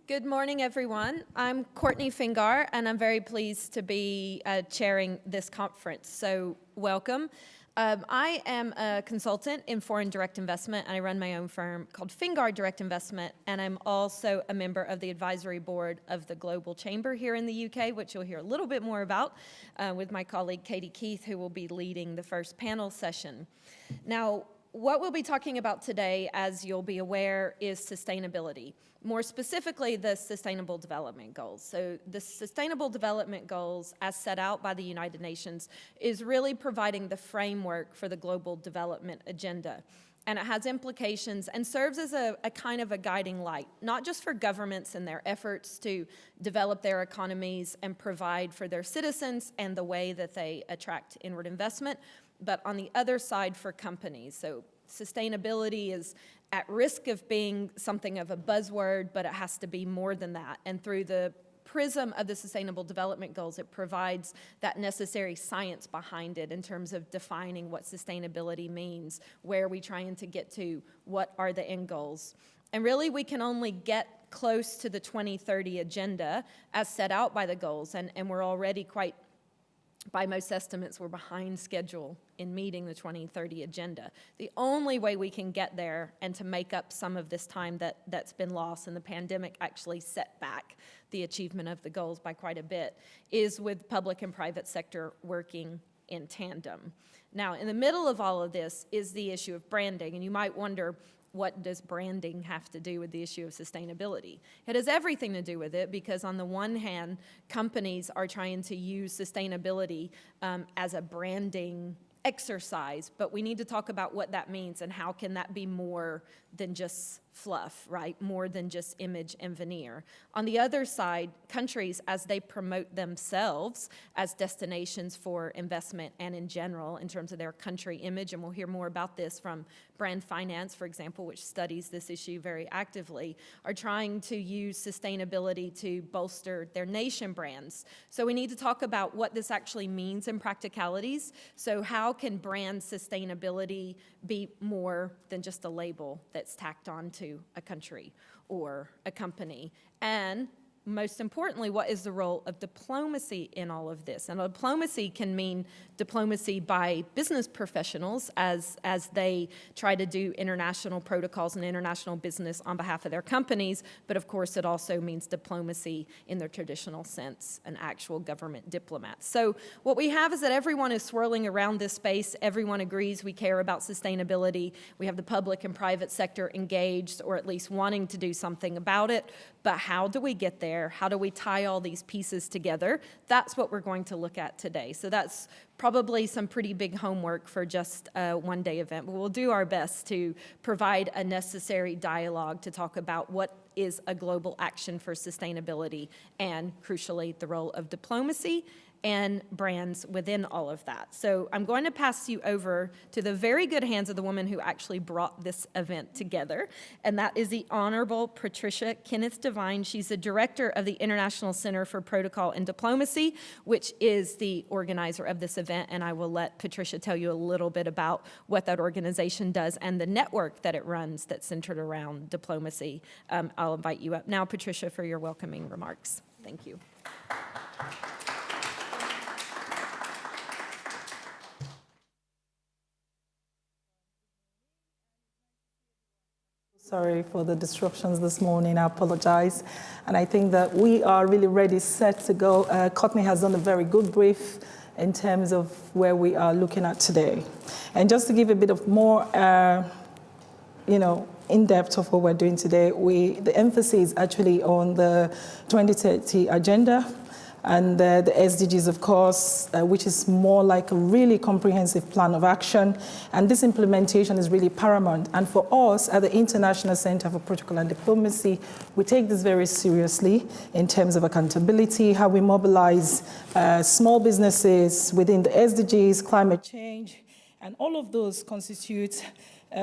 Good morning, everyone. I'm Courtney Fingar, and I'm very pleased to be chairing this conference, so welcome. I am a consultant in foreign direct investment, and I run my own firm called Fingar Direct Investment, and I'm also a member of the advisory board of the Global Chamber here in the UK, which you'll hear a little bit more about with my colleague Katie Keith, who will be leading the first panel session. Now, what we'll be talking about today, as you'll be aware, is sustainability. More specifically, the Sustainable Development Goals. So the Sustainable Development Goals, as set out by the United Nations, is really providing the framework for the global development agenda. And it has implications and serves as a kind of a guiding light, not just for governments and their efforts to develop their economies and provide for their citizens and the way that they attract inward investment, but on the other side for companies. So sustainability is at risk of being something of a buzzword, but it has to be more than that. And through the prism of the Sustainable Development Goals, it provides that necessary science behind it in terms of defining what sustainability means, where are we trying to get to, what are the end goals. And really, we can only get close to the 2030 agenda as set out by the goals, and we're already quite, by most estimates, we're behind schedule in meeting the 2030 agenda. The only way we can get there and to make up some of this time that's been lost, and the pandemic actually set back the achievement of the goals by quite a bit, is with public and private sector working in tandem. Now, in the middle of all of this is the issue of branding, and you might wonder, what does branding have to do with the issue of sustainability? It has everything to do with it, because on the one hand, companies are trying to use sustainability as a branding exercise, but we need to talk about what that means and how can that be more than just fluff, right? More than just image and veneer. On the other side, countries, as they promote themselves as destinations for investment and in general in terms of their country image, and we'll hear more about this from Brand Finance, for example, which studies this issue very actively, are trying to use sustainability to bolster their nation brands. So we need to talk about what this actually means in practicalities. So how can brand sustainability be more than just a label that's tacked on to a country or a company? And most importantly, what is the role of diplomacy in all of this? And diplomacy can mean diplomacy by business professionals as they try to do international protocols and international business on behalf of their companies, but of course it also means diplomacy in their traditional sense, an actual government diplomat. So what we have is that everyone is swirling around this space. Everyone agrees we care about sustainability. We have the public and private sector engaged, or at least wanting to do something about it. But how do we get there? How do we tie all these pieces together? That's what we're going to look at today. So that's probably some pretty big homework for just a one-day event. But we'll do our best to provide a necessary dialogue to talk about what is a global action for sustainability and, crucially, the role of diplomacy and brands within all of that. So I'm going to pass you over to the very good hands of the woman who actually brought this event together, and that is the Honorable Patricia Kenneth Devine. She's the director of the International Center for Protocol and Diplomacy, which is the organizer of this event, and I will let Patricia tell you a little bit about what that organization does and the network that it runs that's centered around diplomacy. I'll invite you up now, Patricia, for your welcoming remarks. Thank you. Sorry for the disruptions this morning, I apologize. And I think that we are really ready, set to go. Courtney has done a very good brief in terms of where we are looking at today. And just to give a bit of more, in depth of what we're doing today, the emphasis is actually on the 2030 agenda, and the SDGs, of course, which is more like a really comprehensive plan of action. And this implementation is really paramount. And for us at the International Center for Protocol and Diplomacy, we take this very seriously in terms of accountability, how we mobilize small businesses within the SDGs, climate change, and all of those constitute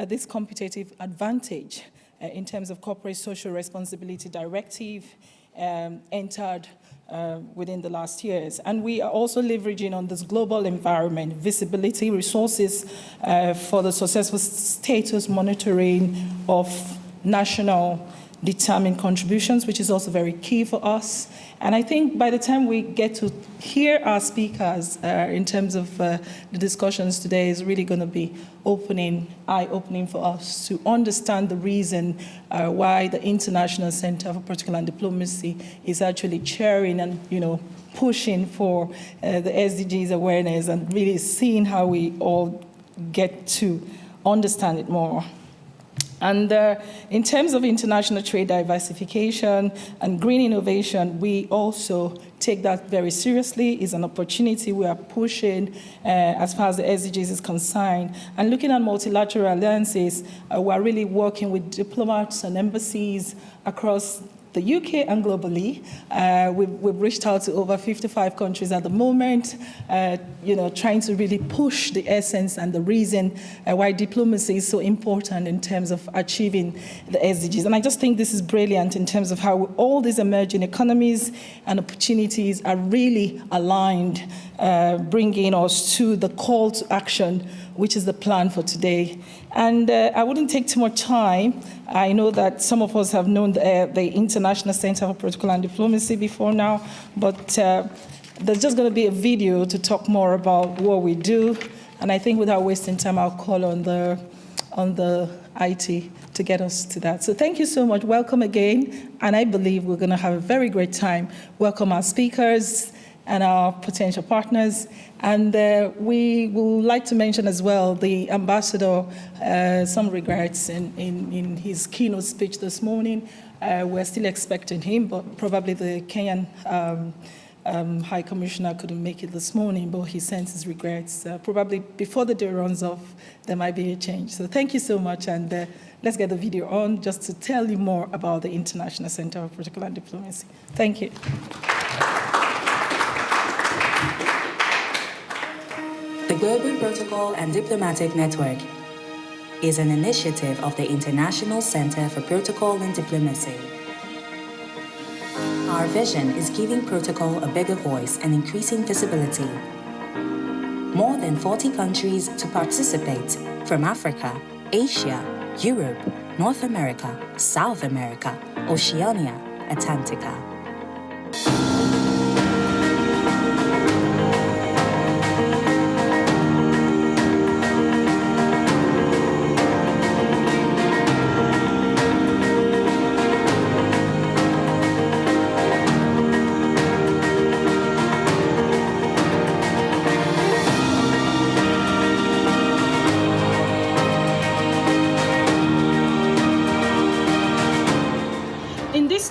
this competitive advantage in terms of corporate social responsibility directive entered within the last years. And we are also leveraging on this global environment, visibility, resources for the successful status monitoring of national determined contributions, which is also very key for us. And I think by the time we get to hear our speakers in terms of the discussions today is really going to be eye-opening for us to understand the reason why the International Center for Protocol and Diplomacy is actually chairing and, pushing for the SDGs awareness and really seeing how we all get to understand it more. And in terms of international trade diversification and green innovation, we also take that very seriously. It's an opportunity we are pushing as far as the SDGs is concerned. And looking at multilateral alliances, we're really working with diplomats and embassies across the UK and globally. We've reached out to over 55 countries at the moment, trying to really push the essence and the reason why diplomacy is so important in terms of achieving the SDGs. And I just think this is brilliant in terms of how all these emerging economies and opportunities are really aligned, bringing us to the call to action, which is the plan for today. And I wouldn't take too much time. I know that some of us have known the International Center for Protocol and Diplomacy before now, but there's just going to be a video to talk more about what we do. And I think without wasting time, I'll call on the IT to get us to that. So thank you so much. Welcome again. And I believe we're going to have a very great time. Welcome our speakers and our potential partners. And we would like to mention as well the ambassador, some regrets in his keynote speech this morning. We're still expecting him, but probably the Kenyan High Commissioner couldn't make it this morning, but he sends his regrets. Probably before the day runs off, there might be a change. So thank you so much, and let's get the video on just to tell you more about the International Center for Protocol and Diplomacy. Thank you. The Global Protocol and Diplomatic Network is an initiative of the International Center for Protocol and Diplomacy. Our vision is giving protocol a bigger voice and increasing visibility. More than 40 countries to participate from Africa, Asia, Europe, North America, South America, Oceania, Antarctica.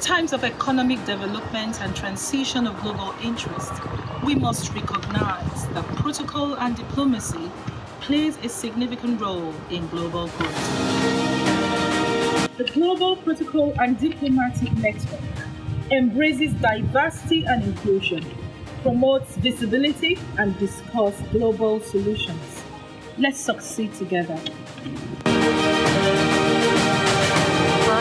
Times of economic development and transition of global interest, we must recognize that protocol and diplomacy plays a significant role in global growth. The Global Protocol and Diplomatic Network embraces diversity and inclusion, promotes visibility, and discusses global solutions. Let's succeed together.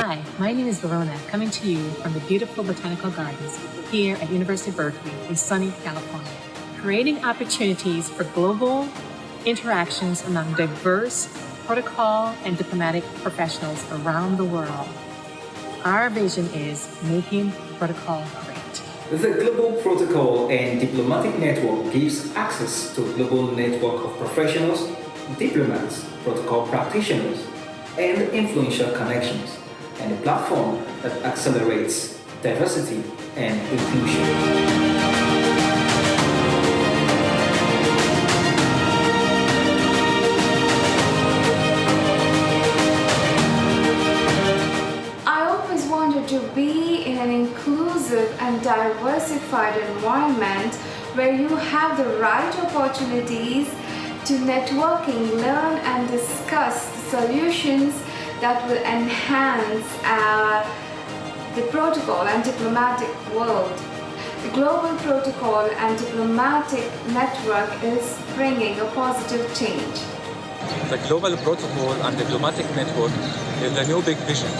Hi, my name is Verona, coming to you from the beautiful Botanical Gardens here at University of Berkeley in sunny California, creating opportunities for global interactions among diverse protocol and diplomatic professionals around the world. Our vision is making protocol great. The Global Protocol and Diplomatic Network gives access to a global network of professionals, diplomats, protocol practitioners, and influential connections, and a platform that accelerates diversity and inclusion. To be in an inclusive and diversified environment where you have the right opportunities to networking, learn and discuss solutions that will enhance the protocol and diplomatic world. The Global Protocol and Diplomatic Network is bringing a positive change. The Global Protocol and Diplomatic Network is the new big vision.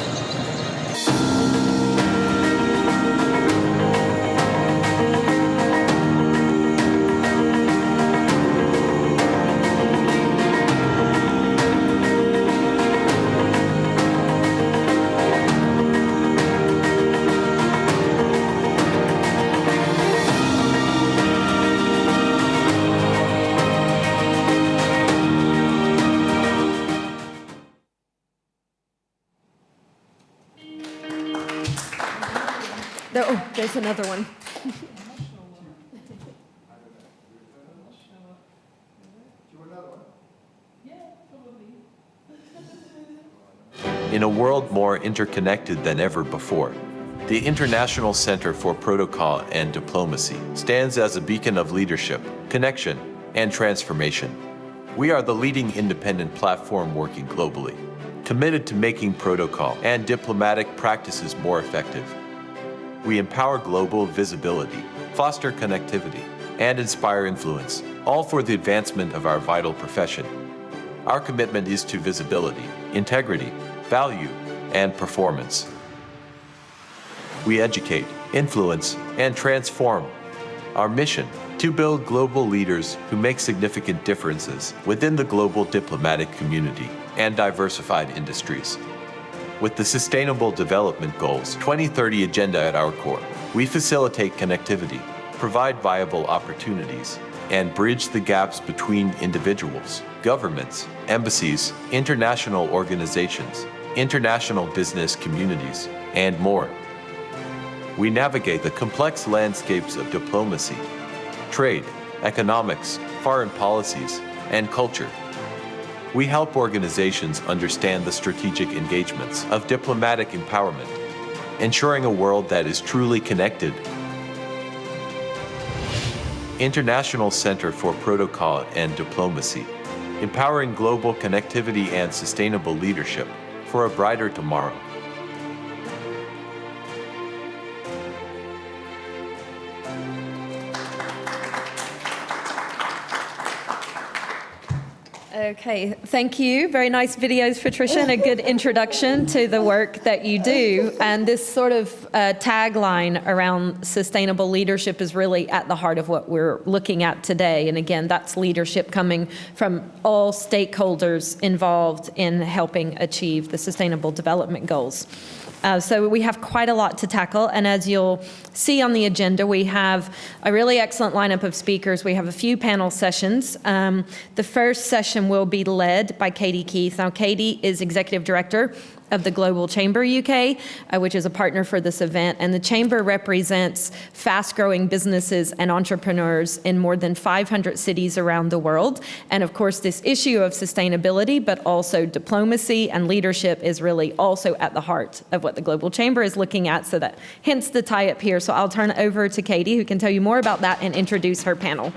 there's another one. In a world more interconnected than ever before, the International Center for Protocol and Diplomacy stands as a beacon of leadership, connection, and transformation. We are the leading independent platform working globally, committed to making protocol and diplomatic practices more effective. We empower global visibility, foster connectivity, and inspire influence, all for the advancement of our vital profession. Our commitment is to visibility, integrity, value, and performance. We educate, influence, and transform. Our mission: to build global leaders who make significant differences within the global diplomatic community and diversified industries. With the Sustainable Development Goals 2030 agenda at our core, we facilitate connectivity, provide viable opportunities, and bridge the gaps between individuals, governments, embassies, international organizations, international business communities, and more. We navigate the complex landscapes of diplomacy, trade, economics, foreign policies, and culture. We help organizations understand the strategic engagements of diplomatic empowerment, ensuring a world that is truly connected. International Center for Protocol and Diplomacy, empowering global connectivity and sustainable leadership for a brighter tomorrow. Okay, thank you. Very nice videos, Patricia, and a good introduction to the work that you do. And this sort of tagline around sustainable leadership is really at the heart of what we're looking at today. And again, that's leadership coming from all stakeholders involved in helping achieve the Sustainable Development Goals. So we have quite a lot to tackle, and as you'll see on the agenda, we have a really excellent lineup of speakers. We have a few panel sessions. The first session will be led by Katie Keith. Now, Katie is Executive Director of the Global Chamber UK, which is a partner for this event, and the Chamber represents fast-growing businesses and entrepreneurs in more than 500 cities around the world. And of course, this issue of sustainability, but also diplomacy and leadership is really also at the heart of what the Global Chamber is looking at, so that hence the tie-up here. So I'll turn it over to Katie, who can tell you more about that and introduce her panel.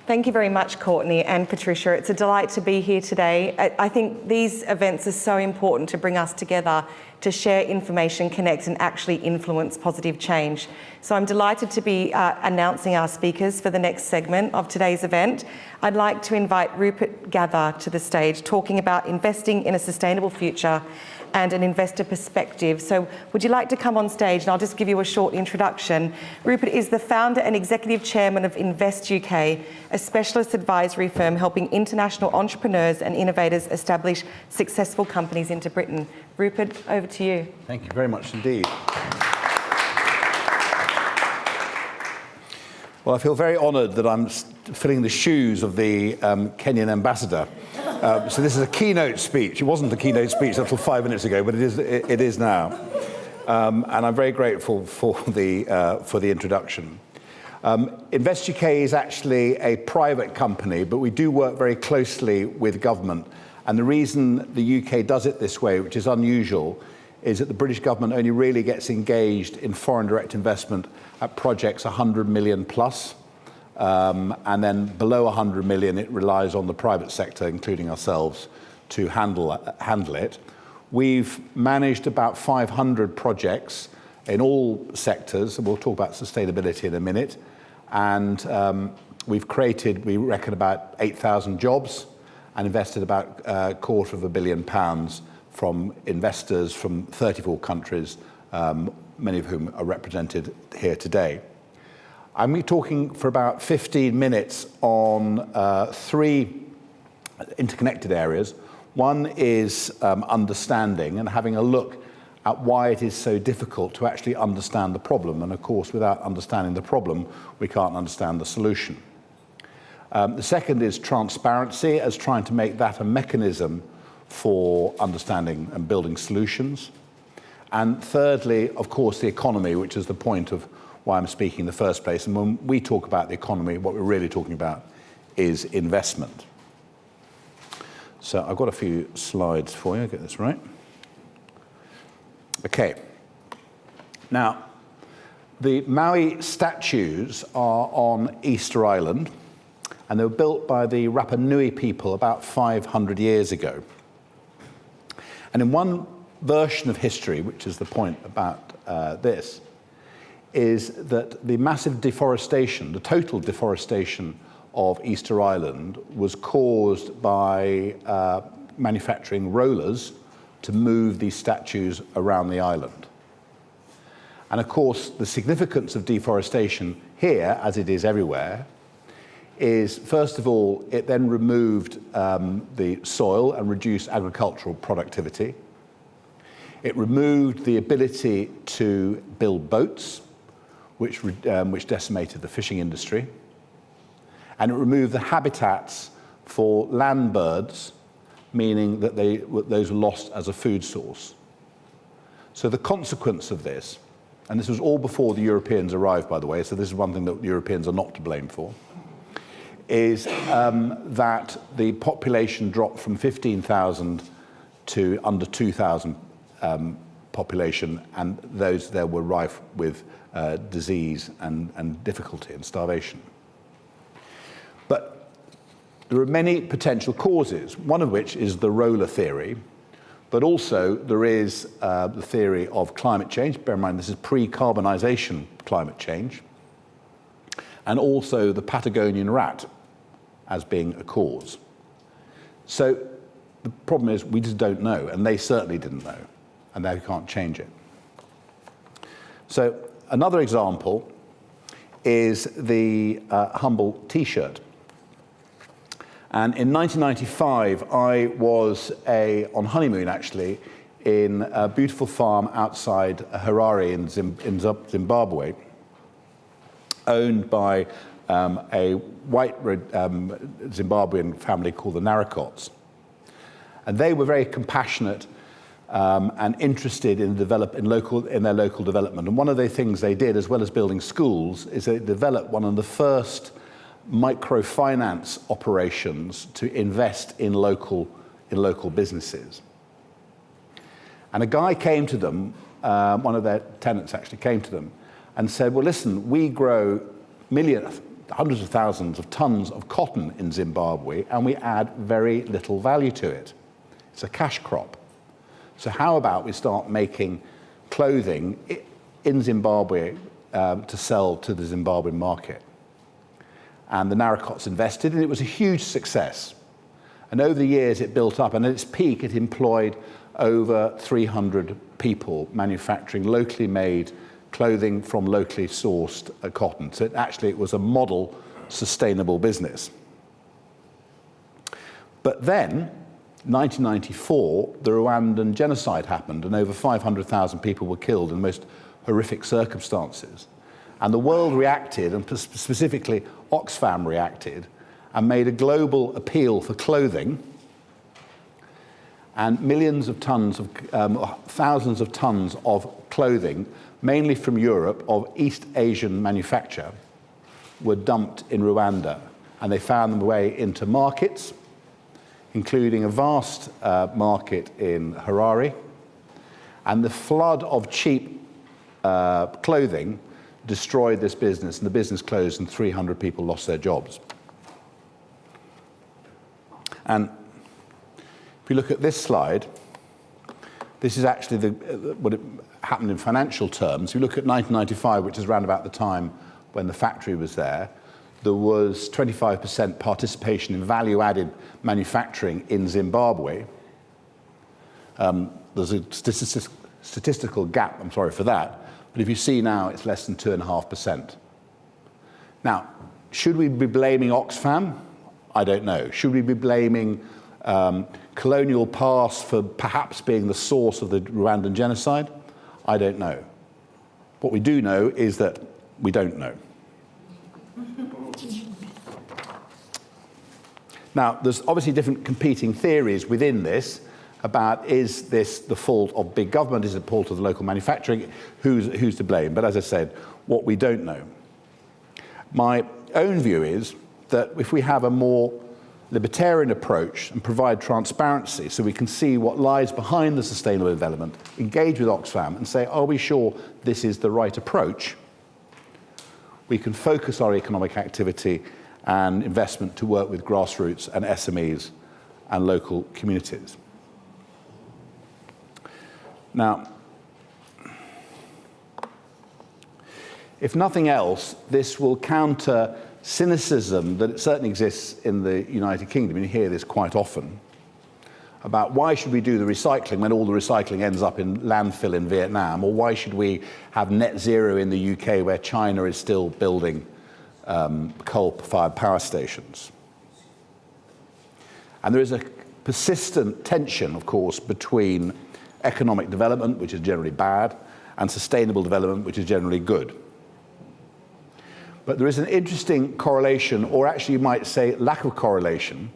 Thank you very much, Courtney and Patricia. It's a delight to be here today. I think these events are so important to bring us together to share information, connect, and actually influence positive change. So I'm delighted to be announcing our speakers for the next segment of today's event. I'd like to invite Rupert Gather to the stage, talking about investing in a sustainable future and an investor perspective. So would you like to come on stage? And I'll just give you a short introduction. Rupert is the founder and executive chairman of Invest UK, a specialist advisory firm helping international entrepreneurs and innovators establish successful companies into Britain. Rupert, over to you. Thank you very much indeed. Well, I feel very honoured that I'm filling the shoes of the Kenyan ambassador. So this is a keynote speech. It wasn't a keynote speech until 5 minutes ago, but it is now. And I'm very grateful for the introduction. Invest UK is actually a private company, but we do work very closely with government. And the reason the UK does it this way, which is unusual, is that the British government only really gets engaged in foreign direct investment at projects 100 million plus. And then below 100 million, it relies on the private sector, including ourselves, to handle it. We've managed about 500 projects in all sectors, and we'll talk about sustainability in a minute. And we've created, we reckon, about 8,000 jobs and invested about £250 million from investors from 34 countries, many of whom are represented here today. I'm going to be talking for about 15 minutes on three interconnected areas. One is understanding and having a look at why it is so difficult to actually understand the problem. And of course, without understanding the problem, we can't understand the solution. The second is transparency, as trying to make that a mechanism for understanding and building solutions. And thirdly, of course, the economy, which is the point of why I'm speaking in the first place. And when we talk about the economy, what we're really talking about is investment. So I've got a few slides for you. I'll get this right. Okay. Now, the Maui statues are on Easter Island, and they were built by the Rapa Nui people about 500 years ago. And in one version of history, which is the point about this, is that the massive deforestation, the total deforestation of Easter Island was caused by manufacturing rollers to move these statues around the island. And of course, the significance of deforestation here, as it is everywhere, is, first of all, it then removed the soil and reduced agricultural productivity. It removed the ability to build boats, which decimated the fishing industry. And it removed the habitats for land birds, meaning that those were lost as a food source. So the consequence of this, and this was all before the Europeans arrived, by the way, so this is one thing that the Europeans are not to blame for, is that the population dropped from 15,000 to under 2,000 population, and those there were rife with disease and difficulty and starvation. But there are many potential causes, one of which is the roller theory, but also there is the theory of climate change. Bear in mind, this is pre-carbonization climate change, and also the Patagonian rat as being a cause. So the problem is we just don't know, and they certainly didn't know, and they can't change it. So another example is the humble T-shirt. And in 1995, I was on honeymoon, actually, in a beautiful farm outside Harare in Zimbabwe, owned by a white Zimbabwean family called the Narakots. And they were very compassionate and interested in their local development. And one of the things they did, as well as building schools, is they developed one of the first microfinance operations to invest in local businesses. And a guy came to them, one of their tenants actually came to them and said, well, listen, we grow hundreds of thousands of tons of cotton in Zimbabwe, and we add very little value to it. It's a cash crop. So how about we start making clothing in Zimbabwe to sell to the Zimbabwean market? And the Narakots invested, and it was a huge success. And over the years, it built up, and at its peak, it employed over 300 people manufacturing locally made clothing from locally sourced cotton. So it was a model sustainable business. But then, 1994, the Rwandan genocide happened, and over 500,000 people were killed in the most horrific circumstances. And the world reacted, and specifically Oxfam reacted, and made a global appeal for clothing, and millions of tons of, thousands of tons of clothing, mainly from Europe, of East Asian manufacture, were dumped in Rwanda. And they found their way into markets, including a vast market in Harare. And the flood of cheap clothing destroyed this business, and the business closed, and 300 people lost their jobs. And if you look at this slide, this is actually what it happened in financial terms. If you look at 1995, which is around about the time when the factory was there was 25% participation in value-added manufacturing in Zimbabwe. There's a statistical gap, I'm sorry for that, but if you see now, it's less than 2.5%. Now, should we be blaming Oxfam? I don't know. Should we be blaming colonial past for perhaps being the source of the Rwandan genocide? I don't know. What we do know is that we don't know. Now, there's obviously different competing theories within this, about, is this the fault of big government, is it the fault of the local manufacturing, who's to blame? But as I said, what we don't know. My own view is that if we have a more libertarian approach and provide transparency so we can see what lies behind the sustainable development, engage with Oxfam and say, are we sure this is the right approach? We can focus our economic activity and investment to work with grassroots and SMEs and local communities. Now, if nothing else, this will counter cynicism that certainly exists in the United Kingdom, and you hear this quite often, about why should we do the recycling when all the recycling ends up in landfill in Vietnam, or why should we have net zero in the UK where China is still building coal-fired power stations. And there is a persistent tension, of course, between economic development, which is generally bad, and sustainable development, which is generally good. But there is an interesting correlation, or actually you might say lack of correlation,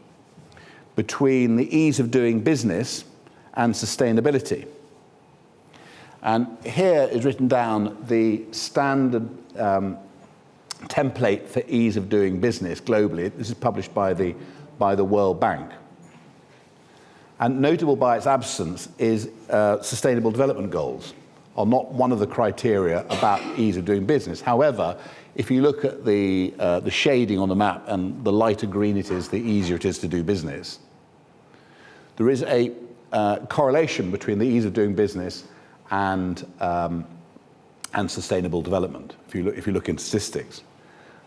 between the ease of doing business and sustainability. And here is written down the standard template for ease of doing business globally. This is published by the World Bank. And notable by its absence is sustainable development goals are not one of the criteria about ease of doing business. However, if you look at the shading on the map, and the lighter green it is, the easier it is to do business, there is a correlation between the ease of doing business and sustainable development, if you look in statistics.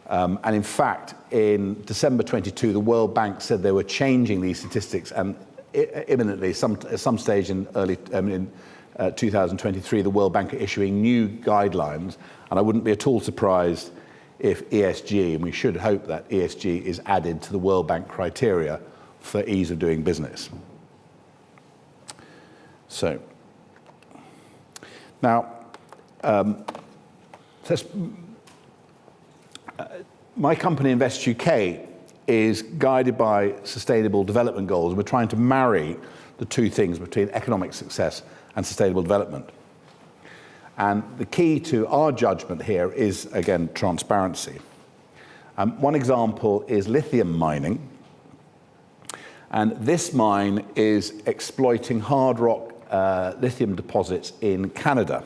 And in fact, in December 22, the World Bank said they were changing these statistics, and imminently, at some stage in 2023, the World Bank are issuing new guidelines, and I wouldn't be at all surprised if ESG, and we should hope that ESG is added to the World Bank criteria for ease of doing business. So, now, my company, Invest UK, is guided by sustainable development goals. We're trying to marry the two things between economic success and sustainable development. And the key to our judgment here is, again, transparency. One example is lithium mining. And this mine is exploiting hard rock lithium deposits in Canada.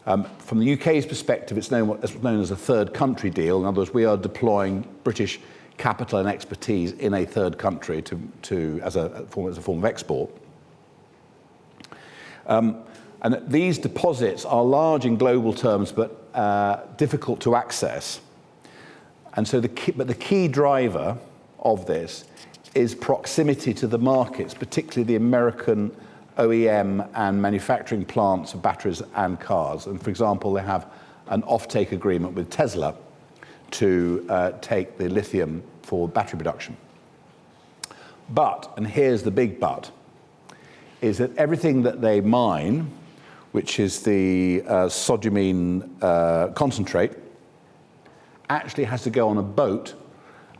From the UK's perspective, it's known as a third country deal. In other words, we are deploying British capital and expertise in a third country as a form of export. And these deposits are large in global terms, but difficult to access. And so the key driver of this is proximity to the markets, particularly the American OEM and manufacturing plants of batteries and cars. And for example, they have an offtake agreement with Tesla to take the lithium for battery production. But, and here's the big but, is that everything that they mine, which is the spodumene concentrate, actually has to go on a boat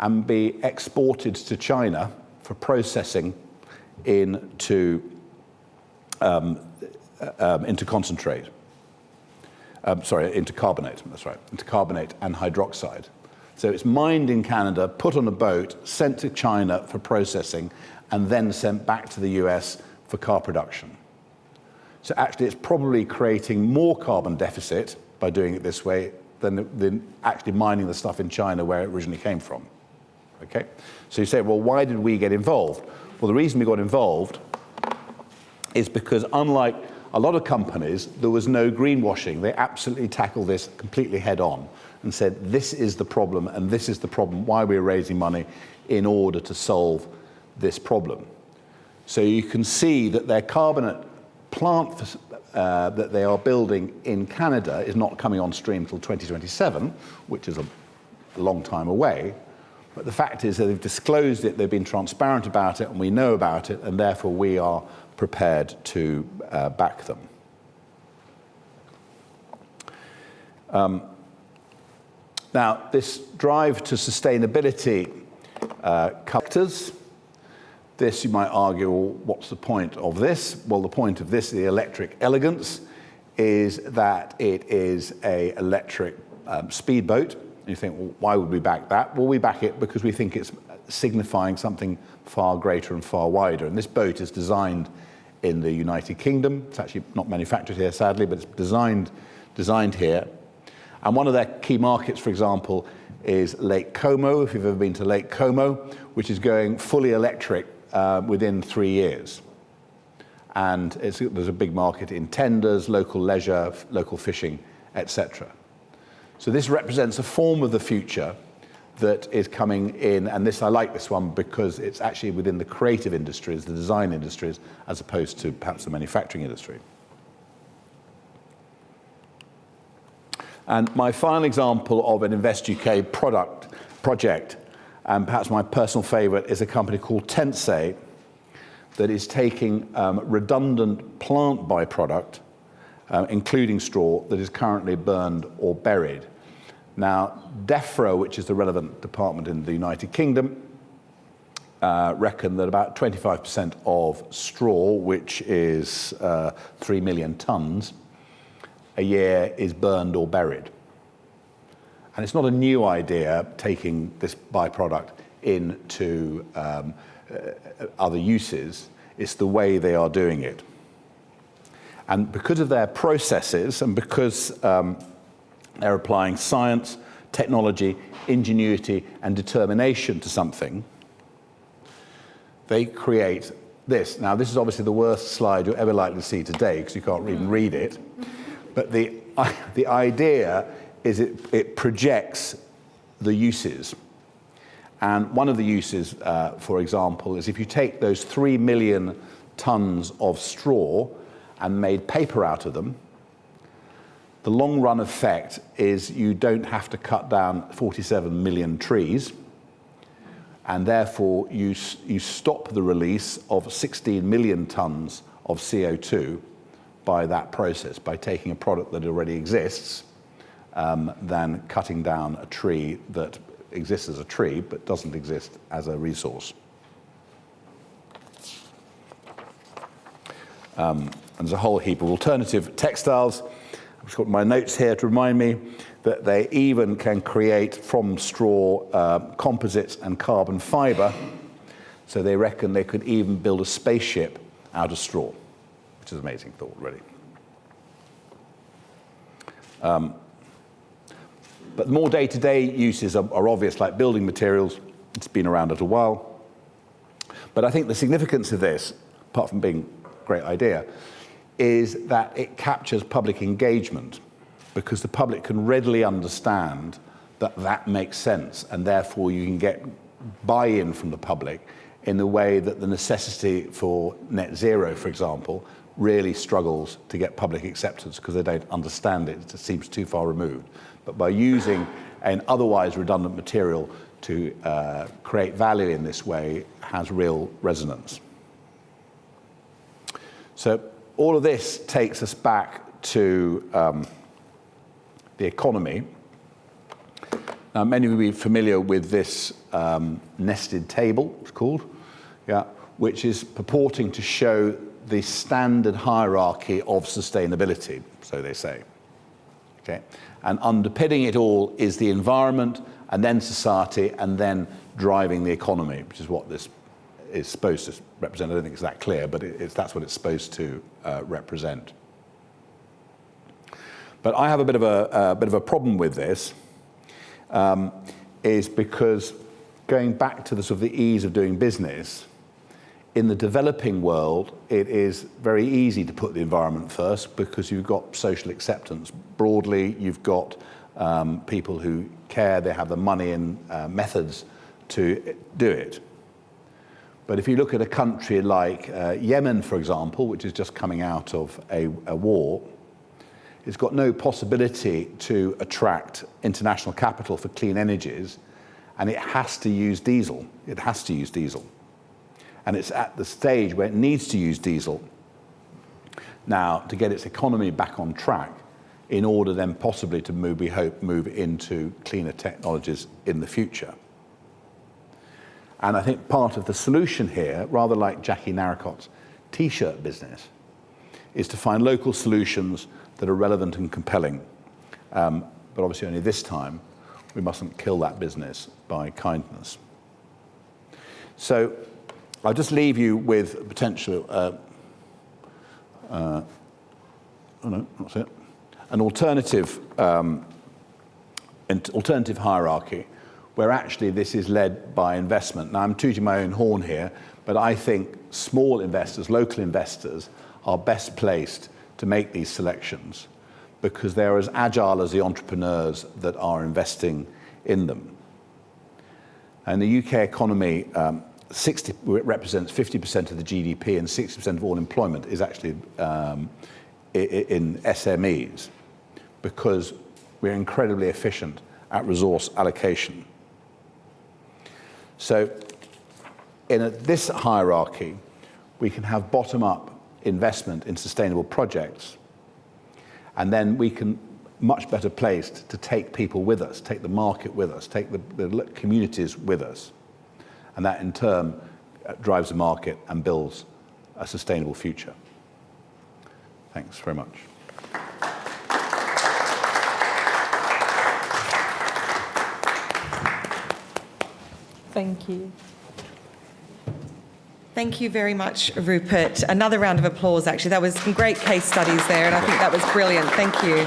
and be exported to China for processing into concentrate. Into carbonate, that's right, into carbonate and hydroxide. So it's mined in Canada, put on a boat, sent to China for processing, and then sent back to the US for car production. So actually it's probably creating more carbon deficit by doing it this way than actually mining the stuff in China where it originally came from. Okay? So you say, well, why did we get involved? Well, the reason we got involved is because unlike a lot of companies, there was no greenwashing. They absolutely tackled this completely head on and said, this is the problem, and this is the problem, why we're raising money in order to solve this problem. So you can see that their carbonate plant that they are building in Canada is not coming on stream until 2027, which is a long time away. But the fact is that they've disclosed it, they've been transparent about it, and we know about it, and therefore we are prepared to back them. Now, this drive to sustainability collectors, This, you might argue, well, what's the point of this? Well, the point of this, the electric elegance, is that it is an electric speedboat. You think, well, why would we back that? Well, we back it because we think it's signifying something far greater and far wider. And this boat is designed in the United Kingdom. It's actually not manufactured here, sadly, but it's designed here. And one of their key markets, for example, is Lake Como, if you've ever been to Lake Como, which is going fully electric within 3 years. And there's a big market in tenders, local leisure, local fishing, etc. So this represents a form of the future that is coming in, and I like this one because it's actually within the creative industries, the design industries, as opposed to perhaps the manufacturing industry. And my final example of an Invest UK project, and perhaps my personal favourite, is a company called Tensei that is taking redundant plant byproduct, including straw, that is currently burned or buried. Now, DEFRA, which is the relevant department in the United Kingdom, reckon that about 25% of straw, which is 3 million tonnes, a year is burned or buried. And it's not a new idea taking this byproduct into other uses. It's the way they are doing it. And because of their processes and because they're applying science, technology, ingenuity, and determination to something, they create this. Now, this is obviously the worst slide you're ever likely to see today because you can't even read it. But the idea is it projects the uses. And one of the uses, for example, is if you take those 3 million tons of straw and made paper out of them, the long run effect is you don't have to cut down 47 million trees, and therefore you stop the release of 16 million tons of CO2 by that process, by taking a product that already exists, than cutting down a tree that exists as a tree but doesn't exist as a resource. And there's a whole heap of alternative textiles. I've just got my notes here to remind me that they even can create from straw composites and carbon fibre. So they reckon they could even build a spaceship out of straw, which is an amazing thought, really. But more day-to-day uses are obvious, like building materials. It's been around a little while. But I think the significance of this, apart from being a great idea, is that it captures public engagement, because the public can readily understand that that makes sense, and therefore you can get buy-in from the public in the way that the necessity for net zero, for example, really struggles to get public acceptance because they don't understand it. It seems too far removed. But by using an otherwise redundant material to create value in this way has real resonance. So all of this takes us back to the economy. Now, many will be familiar with this nested table, it's called, which is purporting to show the standard hierarchy of sustainability, so they say. Okay? And underpinning it all is the environment, and then society, and then driving the economy, which is what this is supposed to represent. I don't think it's that clear, but that's what it's supposed to represent. But I have a bit of a problem with this, is because going back to the sort of the ease of doing business, in the developing world, it is very easy to put the environment first because you've got social acceptance. Broadly, you've got people who care, they have the money and methods to do it. But if you look at a country like Yemen, for example, which is just coming out of a war, it's got no possibility to attract international capital for clean energies, and it has to use diesel. It has to use diesel. And it's at the stage where it needs to use diesel now to get its economy back on track in order then possibly to move into cleaner technologies in the future. And I think part of the solution here, rather like Jackie Narracot's T-shirt business, is to find local solutions that are relevant and compelling. But obviously only this time, we mustn't kill that business by kindness. So I'll just leave you with a potential, oh no, that's it. An alternative hierarchy where actually this is led by investment. Now I'm tooting my own horn here, but I think small investors, local investors, are best placed to make these selections because they're as agile as the entrepreneurs that are investing in them. And the UK economy, represents 50% of the GDP and 60% of all employment is actually in SMEs because we're incredibly efficient at resource allocation. So in this hierarchy, we can have bottom-up investment in sustainable projects, and then we can much better placed to take people with us, take the market with us, take the communities with us. And that in turn drives the market and builds a sustainable future. Thanks very much. Thank you. Thank you very much, Rupert. Another round of applause, actually. That was some great case studies there, and I think that was brilliant. Thank you.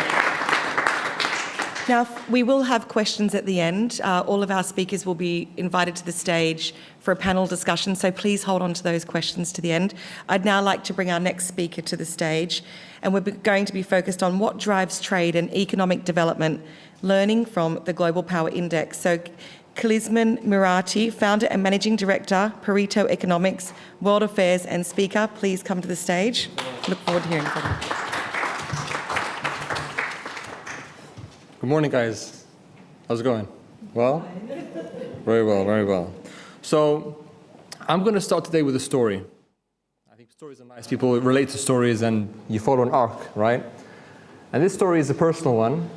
Now, we will have questions at the end. All of our speakers will be invited to the stage for a panel discussion, so please hold on to those questions to the end. I'd now like to bring our next speaker to the stage, and we're going to be focused on what drives trade and economic development, learning from the Global Power Index. So, Kalisman Murati, founder and managing director, Pareto Economics, World Affairs and speaker, please come to the stage. Look forward to hearing from you. Good morning, guys. How's it going? Well? Very well, very well. So, I'm going to start today with a story. I think stories are nice. People relate to stories and you follow an arc, right? And this story is a personal one.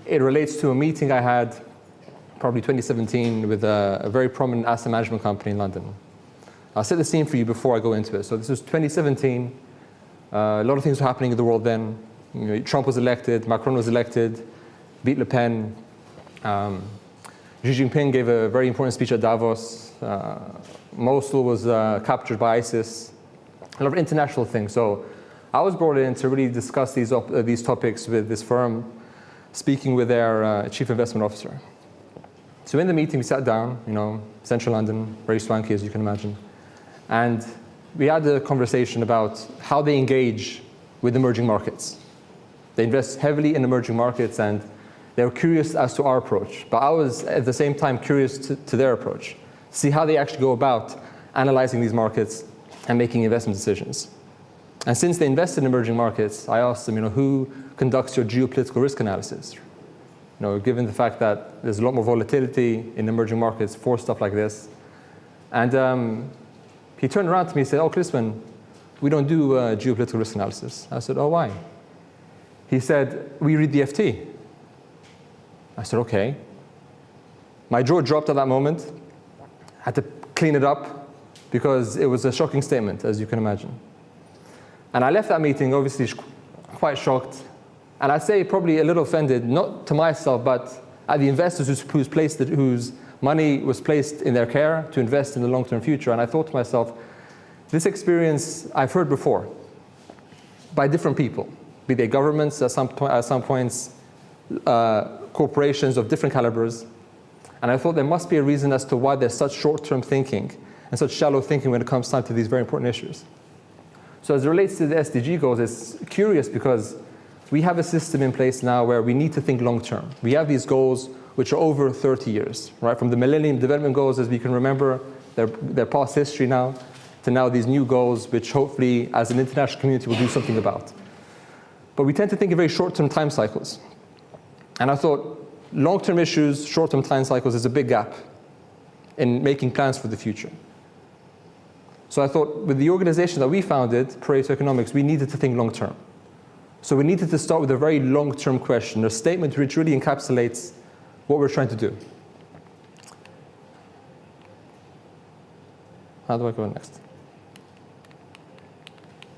It relates to a meeting I had probably 2017 with a very prominent asset management company in London. I'll set the scene for you before I go into it. So this was 2017. A lot of things were happening in the world then. You know, Trump was elected, Macron was elected, beat Le Pen. Xi Jinping gave a very important speech at Davos. Mosul was captured by ISIS. A lot of international things. So I was brought in to really discuss these topics with this firm, speaking with their chief investment officer. So in the meeting, we sat down, central London, very swanky as you can imagine. And we had a conversation about how they engage with emerging markets. They invest heavily in emerging markets and they were curious as to our approach. But I was at the same time curious to their approach, see how they actually go about analyzing these markets and making investment decisions. And since they invest in emerging markets, I asked them, who conducts your geopolitical risk analysis? Given the fact that there's a lot more volatility in emerging markets for stuff like this. And he turned around to me and said, Kalisman, we don't do geopolitical risk analysis. I said, why? He said, we read the FT. I said, okay. My jaw dropped at that moment. I had to clean it up because it was a shocking statement, as you can imagine. And I left that meeting obviously quite shocked. And I'd say probably a little offended, not to myself, but at the investors whose money was placed in their care to invest in the long-term future. And I thought to myself, this experience I've heard before by different people, be they governments at some points, corporations of different calibers. And I thought there must be a reason as to why there's such short-term thinking and such shallow thinking when it comes time to these very important issues. So as it relates to the SDG goals, it's curious because we have a system in place now where we need to think long-term. We have these goals which are over 30 years, right? From the Millennium Development Goals, as we can remember, their past history now, to now these new goals, which hopefully, as an international community, we'll do something about. But we tend to think in very short-term time cycles. And I thought long-term issues, short-term time cycles is a big gap in making plans for the future. So I thought with the organization that we founded, Pareto Economics, we needed to think long-term. So we needed to start with a very long-term question, a statement which really encapsulates what we're trying to do. How do I go next?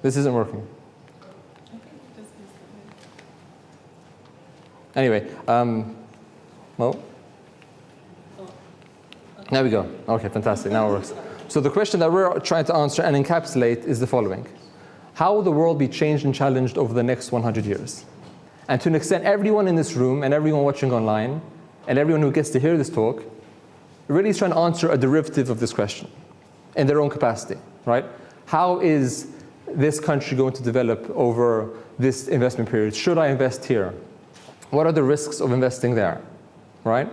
This isn't working. Anyway, well, there we go. Okay, fantastic, now it works. So the question that we're trying to answer and encapsulate is the following. How will the world be changed and challenged over the next 100 years? And to an extent, everyone in this room and everyone watching online and everyone who gets to hear this talk really is trying to answer a derivative of this question in their own capacity, right? How is this country going to develop over this investment period? Should I invest here? What are the risks of investing there, right?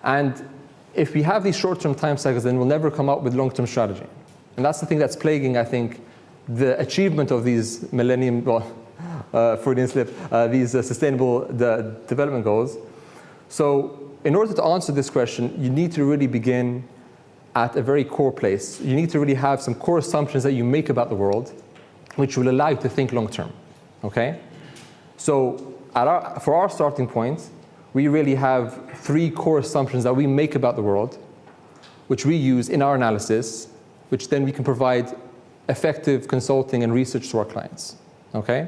And if we have these short-term time cycles, then we'll never come up with long-term strategy. And that's the thing that's plaguing, I think, the achievement of these millennium, Freudian slip, these sustainable development goals. So in order to answer this question, you need to really begin at a very core place. You need to really have some core assumptions that you make about the world, which will allow you to think long-term, okay? So for our starting point, we really have 3 core assumptions that we make about the world, which we use in our analysis, which then we can provide effective consulting and research to our clients, okay?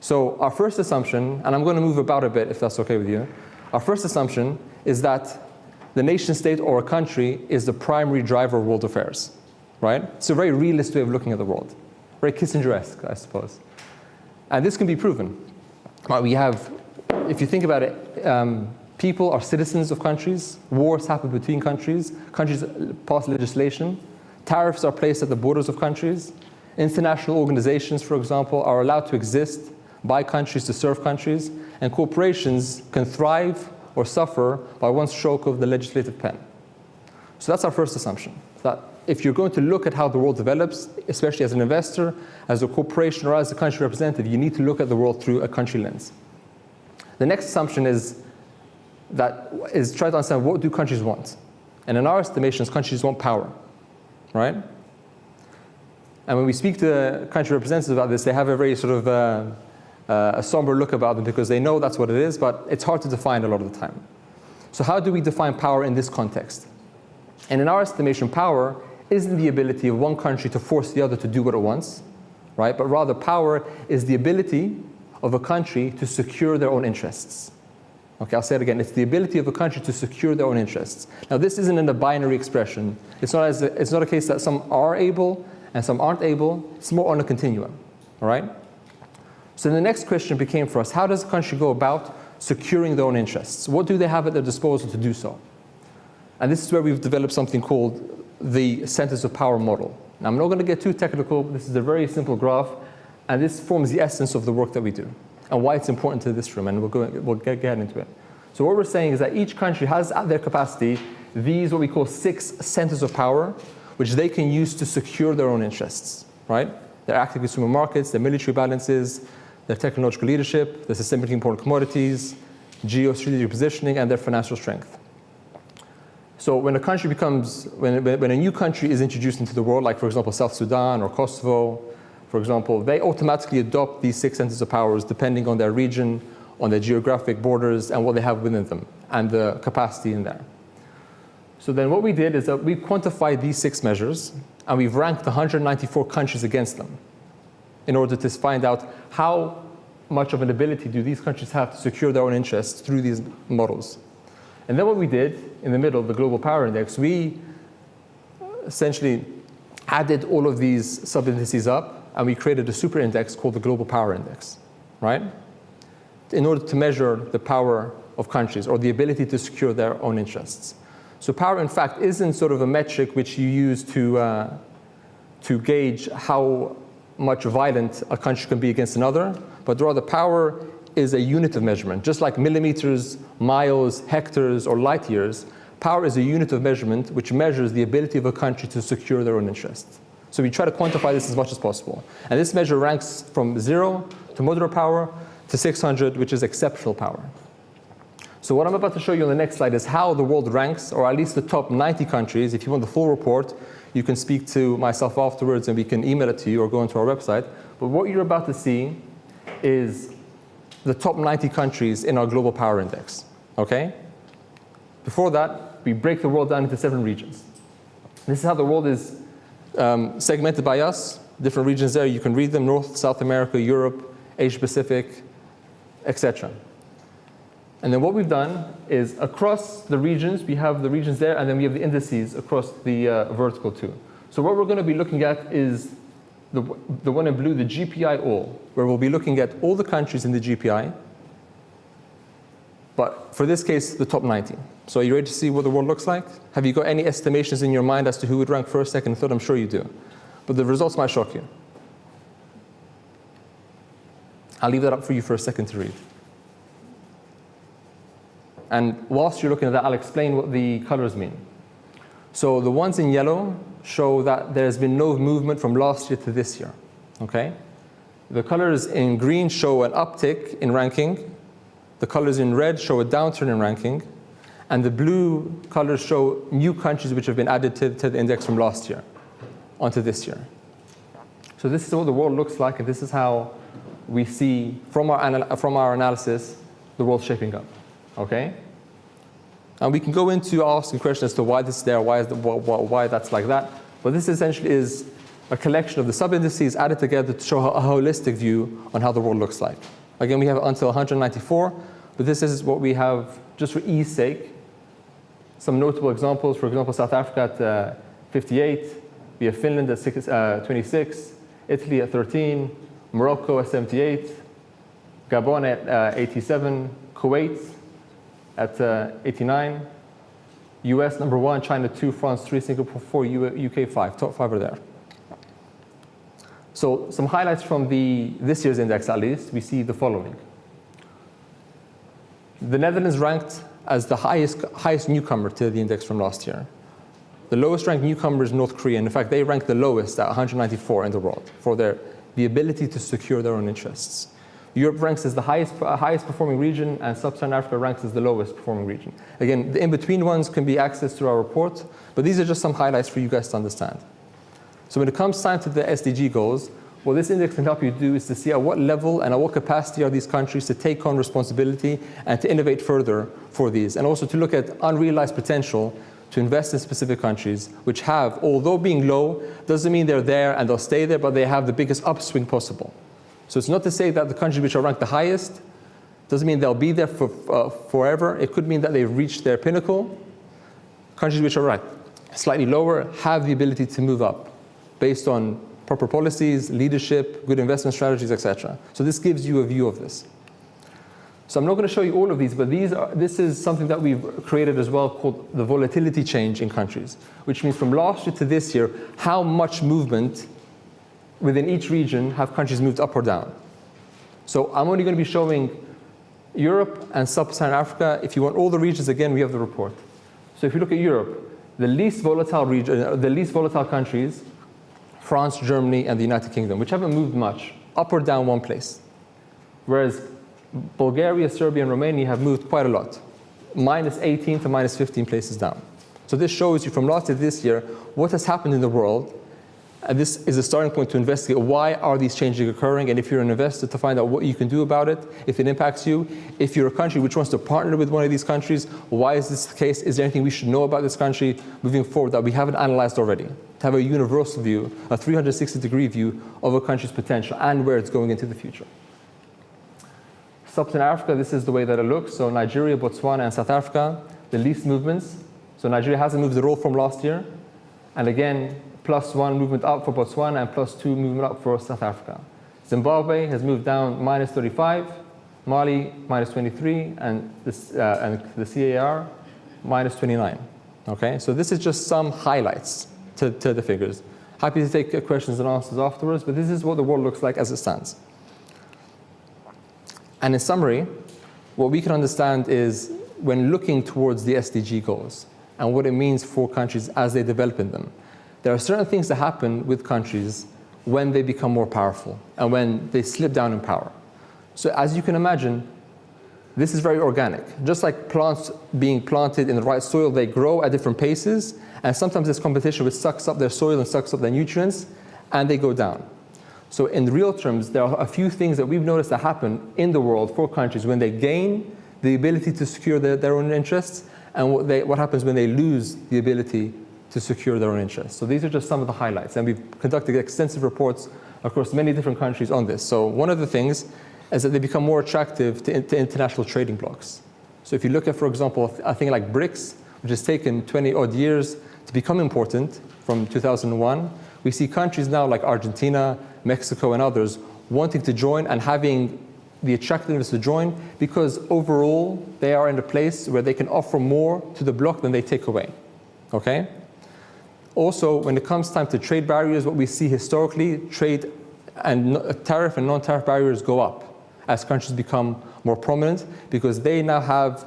So our first assumption, and I'm going to move about a bit if that's okay with you. Our first assumption is that the nation state or a country is the primary driver of world affairs, right? It's a very realist way of looking at the world. Very Kissinger-esque, I suppose. And this can be proven. We have, if you think about it, people are citizens of countries, wars happen between countries, countries pass legislation, tariffs are placed at the borders of countries, international organizations, for example, are allowed to exist by countries to serve countries, and corporations can thrive or suffer by one stroke of the legislative pen. So that's our first assumption, that if you're going to look at how the world develops, especially as an investor, as a corporation, or as a country representative, you need to look at the world through a country lens. The next assumption is try to understand, what do countries want? And in our estimations, countries want power, right? And when we speak to country representatives about this, they have a very sort of a somber look about them because they know that's what it is, but it's hard to define a lot of the time. So how do we define power in this context? And in our estimation, power isn't the ability of one country to force the other to do what it wants, right? But rather, power is the ability of a country to secure their own interests. Okay, I'll say it again. It's the ability of a country to secure their own interests. Now, this isn't in a binary expression. It's not a case that some are able and some aren't able. It's more on a continuum, all right? So the next question became for us, how does a country go about securing their own interests? What do they have at their disposal to do so? And this is where we've developed something called the centers of power model. Now, I'm not going to get too technical. This is a very simple graph, and this forms the essence of the work that we do and why it's important to this room, and we'll get into it. So what we're saying is that each country has at their capacity these what we call 6 centers of power, which they can use to secure their own interests, right? Their active consumer markets, their military balances, their technological leadership, their systemically important commodities, geostrategic positioning, and their financial strength. So when a new country is introduced into the world, like for example South Sudan or Kosovo, for example, they automatically adopt these 6 centers of powers depending on their region, on their geographic borders, and what they have within them, and the capacity in there. So then what we did is that we quantified these 6 measures, and we've ranked 194 countries against them in order to find out how much of an ability do these countries have to secure their own interests through these models. And then what we did in the middle of the Global Power Index, we essentially added all of these sub-indices up, and we created a super index called the Global Power Index, right? In order to measure the power of countries or the ability to secure their own interests. So power, in fact, isn't sort of a metric which you use to gauge how much violent a country can be against another, but rather power is a unit of measurement. Just like millimeters, miles, hectares, or light years, power is a unit of measurement which measures the ability of a country to secure their own interests. So we try to quantify this as much as possible. And this measure ranks from 0 to moderate power to 600, which is exceptional power. So what I'm about to show you on the next slide is how the world ranks, or at least the top 90 countries. If you want the full report, you can speak to myself afterwards and we can email it to you or go onto our website. But what you're about to see is the top 90 countries in our Global Power Index, okay? Before that, we break the world down into 7 regions. This is how the world is segmented by us. Different regions there, you can read them: North, South America, Europe, Asia Pacific, etc. And then what we've done is across the regions, we have the regions there, and then we have the indices across the vertical too. So what we're going to be looking at is the one in blue, the GPI all, where we'll be looking at all the countries in the GPI, but for this case, the top 90. So are you ready to see what the world looks like? Have you got any estimations in your mind as to who would rank first, second, and third? I'm sure you do. But the results might shock you. I'll leave that up for you for a second to read. And whilst you're looking at that, I'll explain what the colors mean. So the ones in yellow show that there's been no movement from last year to this year, okay? The colors in green show an uptick in ranking. The colors in red show a downturn in ranking. And the blue colors show new countries which have been added to the index from last year onto this year. So this is what the world looks like, and this is how we see from our analysis the world shaping up. Okay? And we can go into asking questions as to why this is there, why that's like that. But this essentially is a collection of the sub-indices added together to show a holistic view on how the world looks like. Again, we have until 194, but this is what we have just for ease sake. Some notable examples: for example, South Africa at 58, we have Finland at 26, Italy at 13, Morocco at 78, Gabon at 87, Kuwait at 89, US number 1, China 2, France 3, Singapore 4, UK 5. Top 5 are there. So some highlights from this year's index, at least, we see the following. The Netherlands ranked as the highest newcomer to the index from last year. The lowest ranked newcomer is North Korea. And in fact, they ranked the lowest at 194 in the world for the ability to secure their own interests. Europe ranks as the highest performing region, and Sub-Saharan Africa ranks as the lowest performing region. Again, the in-between ones can be accessed through our report, but these are just some highlights for you guys to understand. So when it comes time to the SDG goals, what this index can help you do is to see at what level and at what capacity are these countries to take on responsibility and to innovate further for these, and also to look at unrealized potential to invest in specific countries which have, although being low, doesn't mean they're there and they'll stay there, but they have the biggest upswing possible. So it's not to say that the countries which are ranked the highest doesn't mean they'll be there for forever. It could mean that they've reached their pinnacle. Countries which are ranked slightly lower have the ability to move up based on proper policies, leadership, good investment strategies, etc. So this gives you a view of this. So I'm not going to show you all of these, but this is something that we've created as well called the volatility change in countries, which means from last year to this year, how much movement within each region have countries moved up or down. So I'm only going to be showing Europe and Sub-Saharan Africa. If you want all the regions, again, we have the report. So if you look at Europe, the least volatile countries, France, Germany, and the United Kingdom, which haven't moved much, up or down one place. Whereas Bulgaria, Serbia, and Romania have moved quite a lot, minus 18 to minus 15 places down. So this shows you from last year to this year what has happened in the world. And this is a starting point to investigate why are these changes occurring, and if you're an investor, to find out what you can do about it, if it impacts you. If you're a country which wants to partner with one of these countries, why is this the case? Is there anything we should know about this country moving forward that we haven't analyzed already? To have a universal view, a 360-degree view of a country's potential and where it's going into the future. Sub-Saharan Africa, this is the way that it looks. So Nigeria, Botswana, and South Africa, the least movements. So Nigeria hasn't moved at all from last year. And again, +1 movement up for Botswana and +2 movement up for South Africa. Zimbabwe has moved down minus 35, Mali minus 23, and the CAR minus 29. Okay, so this is just some highlights to the figures. Happy to take questions and answers afterwards, but this is what the world looks like as it stands. And in summary, what we can understand is when looking towards the SDG goals and what it means for countries as they develop in them, there are certain things that happen with countries when they become more powerful and when they slip down in power. So as you can imagine, this is very organic. Just like plants being planted in the right soil, they grow at different paces, and sometimes there's competition which sucks up their soil and sucks up their nutrients, and they go down. So in real terms, there are a few things that we've noticed that happen in the world for countries when they gain the ability to secure their own interests, and what happens when they lose the ability to secure their own interests. So these are just some of the highlights. And we've conducted extensive reports across many different countries on this. So one of the things is that they become more attractive to international trading blocs. So if you look at, for example, a thing like BRICS, which has taken 20 odd years to become important from 2001, we see countries now like Argentina, Mexico, and others wanting to join and having the attractiveness to join because overall they are in a place where they can offer more to the bloc than they take away. Okay? Also, when it comes time to trade barriers, what we see historically, trade and tariff and non-tariff barriers go up as countries become more prominent because they now have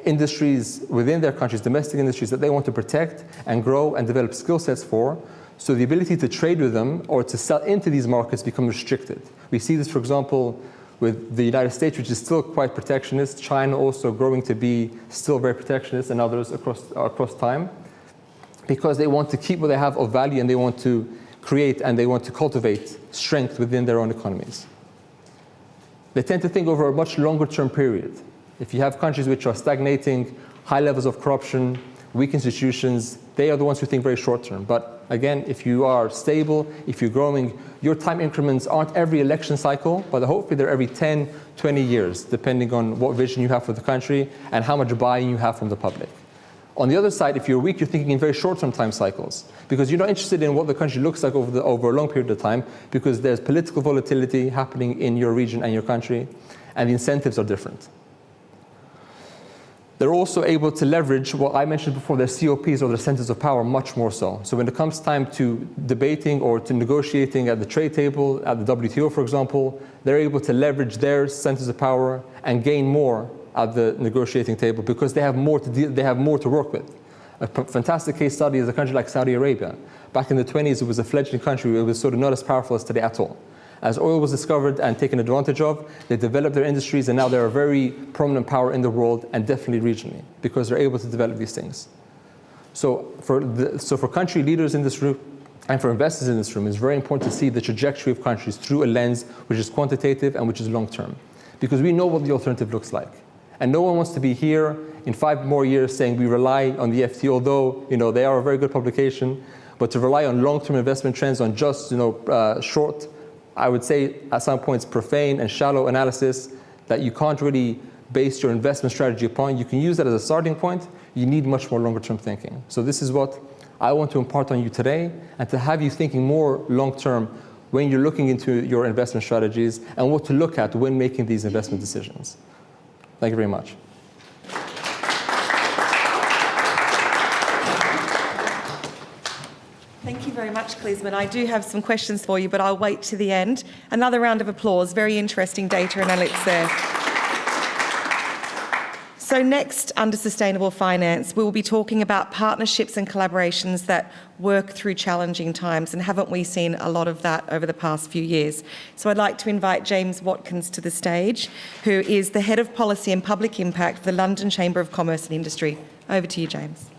industries within their countries, domestic industries that they want to protect and grow and develop skill sets for. So the ability to trade with them or to sell into these markets become restricted. We see this, for example, with the United States, which is still quite protectionist, China also growing to be still very protectionist, and others across time, because they want to keep what they have of value and they want to create and they want to cultivate strength within their own economies. They tend to think over a much longer term period. If you have countries which are stagnating, high levels of corruption, weak institutions, they are the ones who think very short term. But again, if you are stable, if you're growing, your time increments aren't every election cycle, but hopefully they're every 10, 20 years, depending on what vision you have for the country and how much buy-in you have from the public. On the other side, if you're weak, you're thinking in very short-term time cycles because you're not interested in what the country looks like over a long period of time because there's political volatility happening in your region and your country, and the incentives are different. They're also able to leverage what I mentioned before, their COPs or their centers of power much more so. So when it comes time to debating or to negotiating at the trade table, at the WTO, for example, they're able to leverage their centers of power and gain more at the negotiating table because they have more to work with. A fantastic case study is a country like Saudi Arabia. Back in the 20s, it was a fledgling country. It was sort of not as powerful as today at all. As oil was discovered and taken advantage of, they developed their industries, and now they're a very prominent power in the world and definitely regionally because they're able to develop these things. So for country leaders in this room and for investors in this room, it's very important to see the trajectory of countries through a lens which is quantitative and which is long-term, because we know what the alternative looks like. And no one wants to be here in 5 more years saying we rely on the FT, although they are a very good publication, but to rely on long-term investment trends on just short, I would say at some points profane and shallow analysis that you can't really base your investment strategy upon. You can use that as a starting point. You need much more longer-term thinking. So this is what I want to impart on you today, and to have you thinking more long-term when you're looking into your investment strategies and what to look at when making these investment decisions. Thank you very much. Thank you very much, Kliesman. I do have some questions for you, but I'll wait to the end. Another round of applause. Very interesting data analytics there. So next, under sustainable finance, we will be talking about partnerships and collaborations that work through challenging times, and haven't we seen a lot of that over the past few years? So I'd like to invite James Watkins to the stage, who is the Head of Policy and Public Impact for the London Chamber of Commerce and Industry. Over to you, James.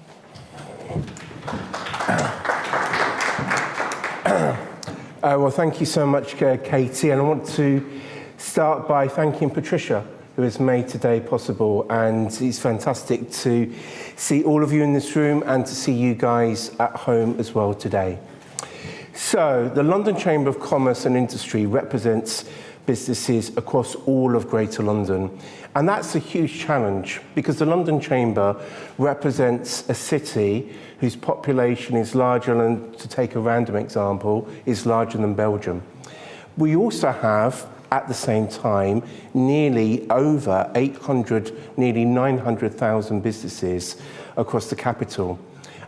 Well, thank you so much, Katie, and I want to start by thanking Patricia, who has made today possible, and it's fantastic to see all of you in this room and to see you guys at home as well today. So, the London Chamber of Commerce and Industry represents businesses across all of Greater London, and that's a huge challenge because the London Chamber represents a city whose population is larger than, to take a random example, is larger than Belgium. We also have, at the same time, nearly over 800, nearly 900,000 businesses across the capital.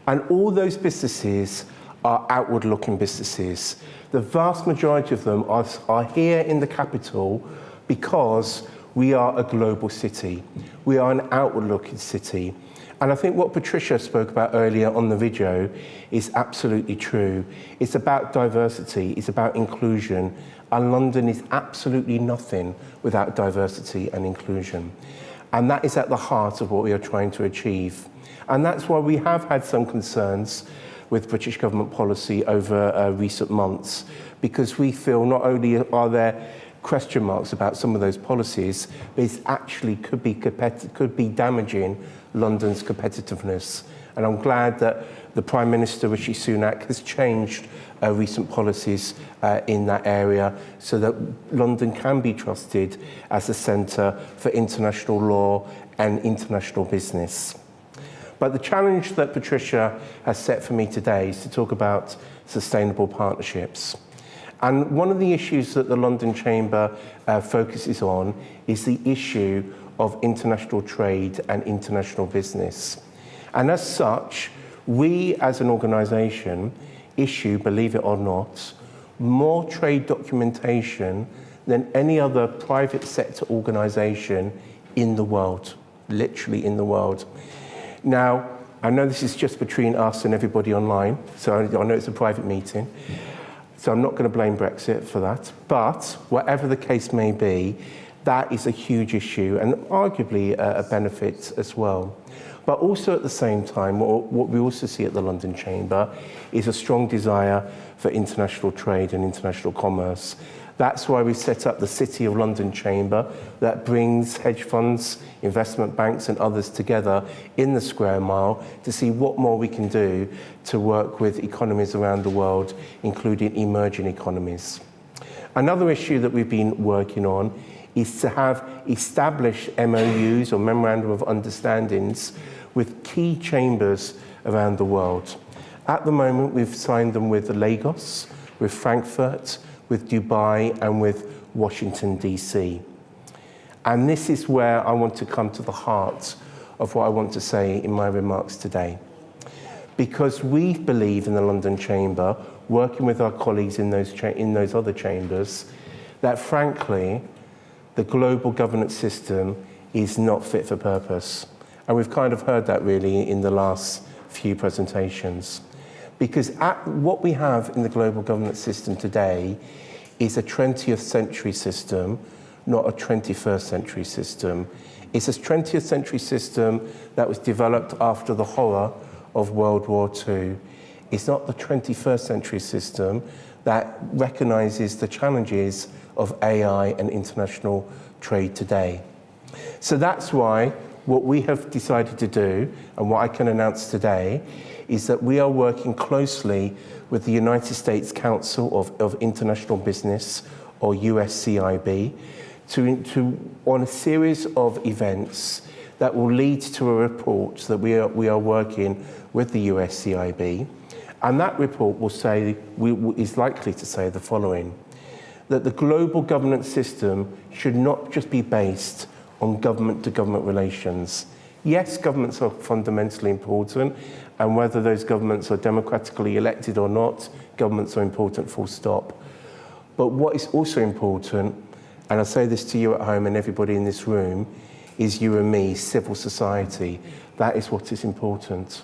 And all those businesses are outward-looking businesses. The vast majority of them are here in the capital because we are a global city. We are an outward-looking city. And I think what Patricia spoke about earlier on the video is absolutely true. It's about diversity, it's about inclusion, and London is absolutely nothing without diversity and inclusion. And that is at the heart of what we are trying to achieve. And that's why we have had some concerns with British government policy over recent months, because we feel not only are there question marks about some of those policies, but it actually could be damaging London's competitiveness And I'm glad that the Prime Minister, Rishi Sunak, has changed recent policies in that area so that London can be trusted as a centre for international law and international business. But the challenge that Patricia has set for me today is to talk about sustainable partnerships. And one of the issues that the London Chamber focuses on is the issue of international trade and international business. And as such, we as an organisation issue, believe it or not, more trade documentation than any other private sector organisation in the world, literally in the world. Now, I know this is just between us and everybody online, so I know it's a private meeting, so I'm not going to blame Brexit for that. But whatever the case may be, that is a huge issue and arguably a benefit as well. But also at the same time, what we also see at the London Chamber is a strong desire for international trade and international commerce. That's why we set up the City of London Chamber that brings hedge funds, investment banks and others together in the Square Mile to see what more we can do to work with economies around the world, including emerging economies. Another issue that we've been working on is to have established MOUs or Memorandum of Understandings with key chambers around the world. At the moment, we've signed them with Lagos, with Frankfurt, with Dubai, and with Washington, DC. And this is where I want to come to the heart of what I want to say in my remarks today. Because we believe in the London Chamber, working with our colleagues in those other chambers, that frankly, the global governance system is not fit for purpose. And we've kind of heard that really in the last few presentations. Because what we have in the global governance system today is a 20th century system, not a 21st century system. It's a 20th century system that was developed after the horror of World War II. It's not the 21st century system that recognizes the challenges of AI and international trade today. So that's why what we have decided to do, and what I can announce today, is that we are working closely with the United States Council of International Business, or USCIB, on a series of events that will lead to a report that we are working with the USCIB. And that report will say, is likely to say the following: that the global governance system should not just be based on government-to-government relations. Yes, governments are fundamentally important, and whether those governments are democratically elected or not, governments are important, full stop. But what is also important, and I say this to you at home and everybody in this room, is you and me, civil society. That is what is important.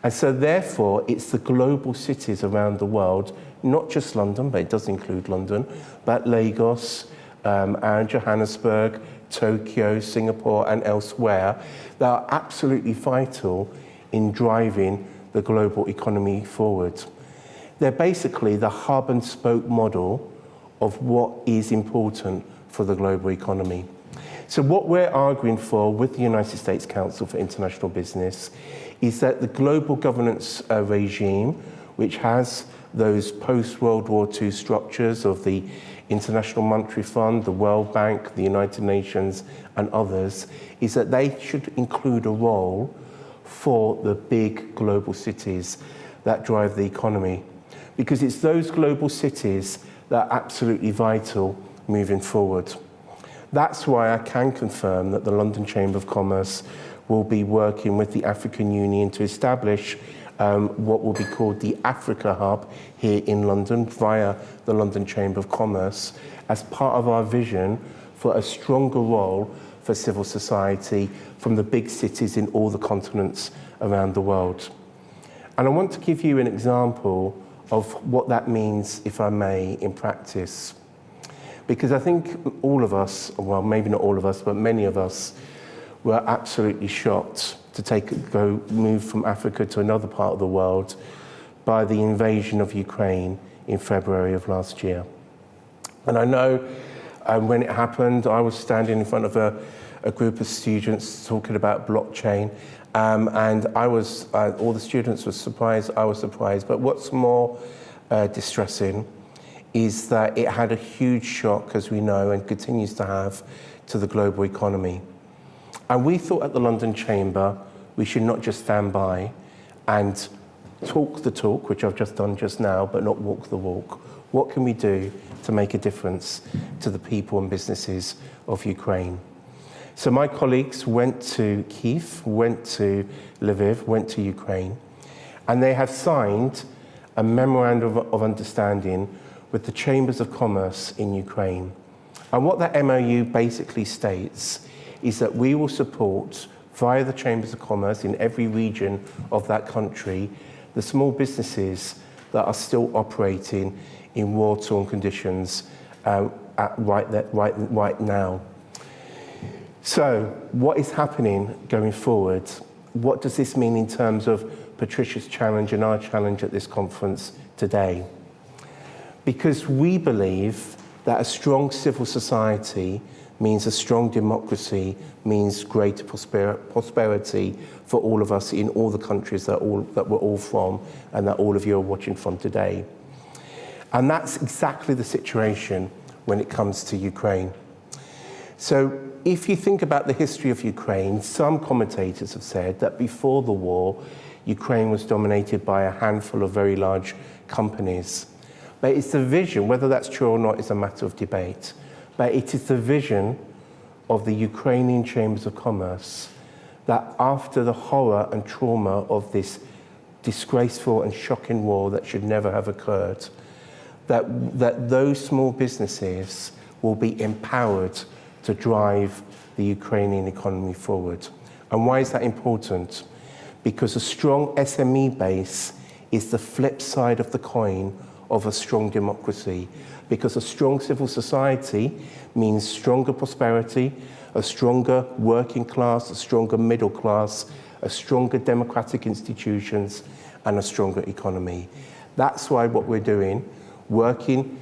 And so therefore, it's the global cities around the world, not just London, but it does include London, but Lagos, and Johannesburg, Tokyo, Singapore, and elsewhere, that are absolutely vital in driving the global economy forward. They're basically the hub and spoke model of what is important for the global economy. So what we're arguing for with the United States Council for International Business is that the global governance regime, which has those post-World War II structures of the International Monetary Fund, the World Bank, the United Nations, and others, is that they should include a role for the big global cities that drive the economy. Because it's those global cities that are absolutely vital moving forward. That's why I can confirm that the London Chamber of Commerce will be working with the African Union to establish what will be called the Africa Hub here in London via the London Chamber of Commerce as part of our vision for a stronger role for civil society from the big cities in all the continents around the world. And I want to give you an example of what that means, if I may, in practice. Because I think all of us, well, maybe not all of us, but many of us were absolutely shocked to move from Africa to another part of the world by the invasion of Ukraine in February of last year. And I know And when it happened, I was standing in front of a group of students talking about blockchain. And all the students were surprised, I was surprised. But what's more distressing is that it had a huge shock, as we know, and continues to have, to the global economy. And we thought at the London Chamber, we should not just stand by and talk the talk, which I've just done just now, but not walk the walk. What can we do to make a difference to the people and businesses of Ukraine? So my colleagues went to Kyiv, went to Lviv, went to Ukraine, and they have signed a memorandum of understanding with the Chambers of Commerce in Ukraine. And what that MOU basically states is that we will support, via the Chambers of Commerce in every region of that country, the small businesses that are still operating in war-torn conditions right now. So what is happening going forward? What does this mean in terms of Patricia's challenge and our challenge at this conference today? Because we believe that a strong civil society means a strong democracy, means greater prosperity for all of us in all the countries that we're all from and that all of you are watching from today. And that's exactly the situation when it comes to Ukraine. So if you think about the history of Ukraine, some commentators have said that before the war, Ukraine was dominated by a handful of very large companies. But it's the vision, whether that's true or not is a matter of debate, but it is the vision of the Ukrainian Chambers of Commerce that after the horror and trauma of this disgraceful and shocking war that should never have occurred, that those small businesses will be empowered to drive the Ukrainian economy forward. And why is that important? Because a strong SME base is the flip side of the coin of a strong democracy. Because a strong civil society means stronger prosperity, a stronger working class, a stronger middle class, a stronger democratic institutions, and a stronger economy. That's why what we're doing, working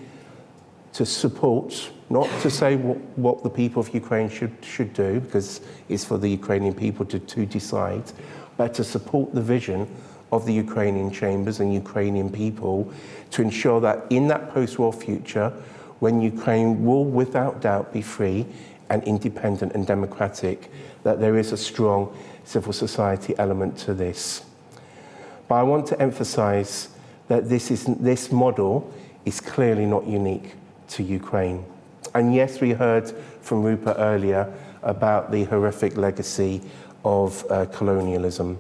to support, not to say what the people of Ukraine should do, because it's for the Ukrainian people to decide, but to support the vision of the Ukrainian chambers and Ukrainian people to ensure that in that post-war future, when Ukraine will without doubt be free and independent and democratic, that there is a strong civil society element to this. But I want to emphasize that this model is clearly not unique to Ukraine. And yes, we heard from Rupert earlier about the horrific legacy of colonialism.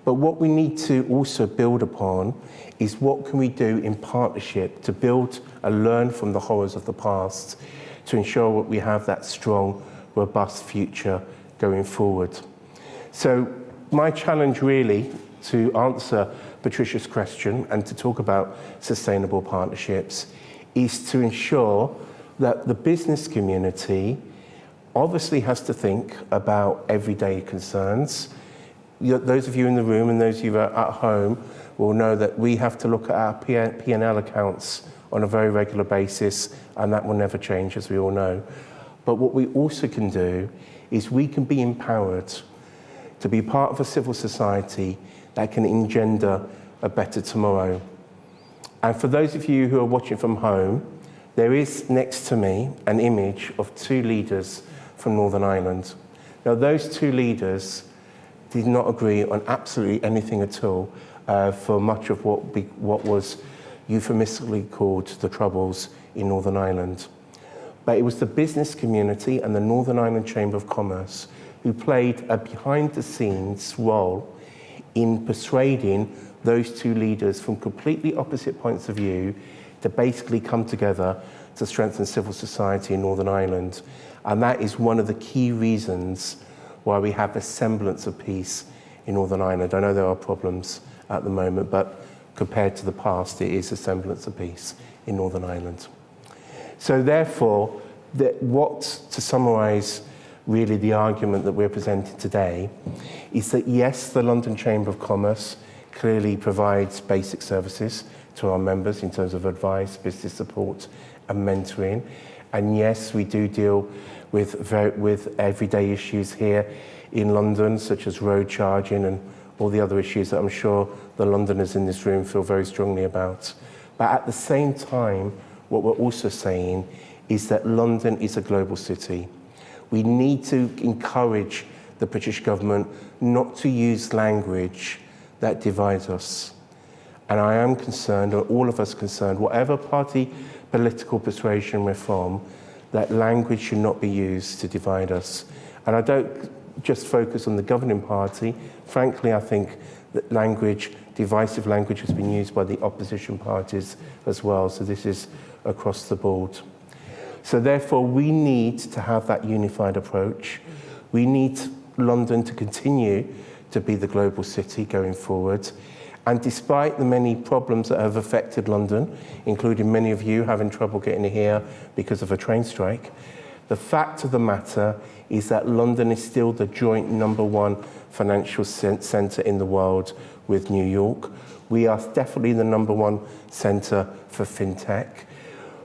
But what we need to also build upon is what can we do in partnership to build and learn from the horrors of the past to ensure that we have that strong, robust future going forward. So my challenge really to answer Patricia's question and to talk about sustainable partnerships is to ensure that the business community obviously has to think about everyday concerns. Those of you in the room and those of you at home will know that we have to look at our P&L accounts on a very regular basis, and that will never change, as we all know. But what we also can do is we can be empowered to be part of a civil society that can engender a better tomorrow. And for those of you who are watching from home, there is next to me an image of two leaders from Northern Ireland. Now, those two leaders did not agree on absolutely anything at all for much of what was euphemistically called the Troubles in Northern Ireland. But it was the business community and the Northern Ireland Chamber of Commerce who played a behind-the-scenes role in persuading those two leaders from completely opposite points of view to basically come together to strengthen civil society in Northern Ireland. And that is one of the key reasons why we have a semblance of peace in Northern Ireland. I know there are problems at the moment, but compared to the past, it is a semblance of peace in Northern Ireland. So therefore, to summarise really the argument that we're presenting today, is that yes, the London Chamber of Commerce clearly provides basic services to our members in terms of advice, business support and mentoring. And yes, we do deal with everyday issues here in London, such as road charging and all the other issues that I'm sure the Londoners in this room feel very strongly about. But at the same time, what we're also saying is that London is a global city. We need to encourage the British government not to use language that divides us. And I am concerned, or all of us concerned, whatever party political persuasion we're from, that language should not be used to divide us. And I don't just focus on the governing party. Frankly, I think that divisive language has been used by the opposition parties as well. So this is across the board. So therefore, we need to have that unified approach. We need London to continue to be the global city going forward. And despite the many problems that have affected London, including many of you having trouble getting here because of a train strike, the fact of the matter is that London is still the joint #1 financial centre in the world with New York. We are definitely the #1 centre for fintech.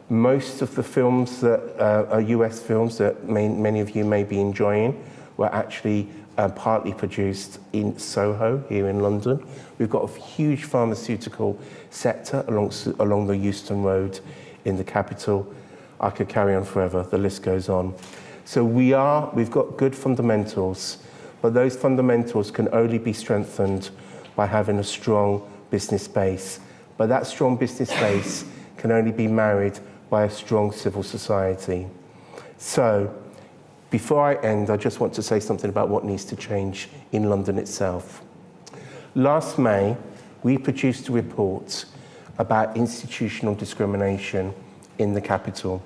Most of the films that are US films that many of you may be enjoying were actually partly produced in Soho here in London. We've got a huge pharmaceutical sector along the Euston Road in the capital. I could carry on forever, the list goes on. So we've got good fundamentals, but those fundamentals can only be strengthened by having a strong business base. But that strong business base can only be married by a strong civil society. So, before I end, I just want to say something about what needs to change in London itself. Last May, we produced a report about institutional discrimination in the capital.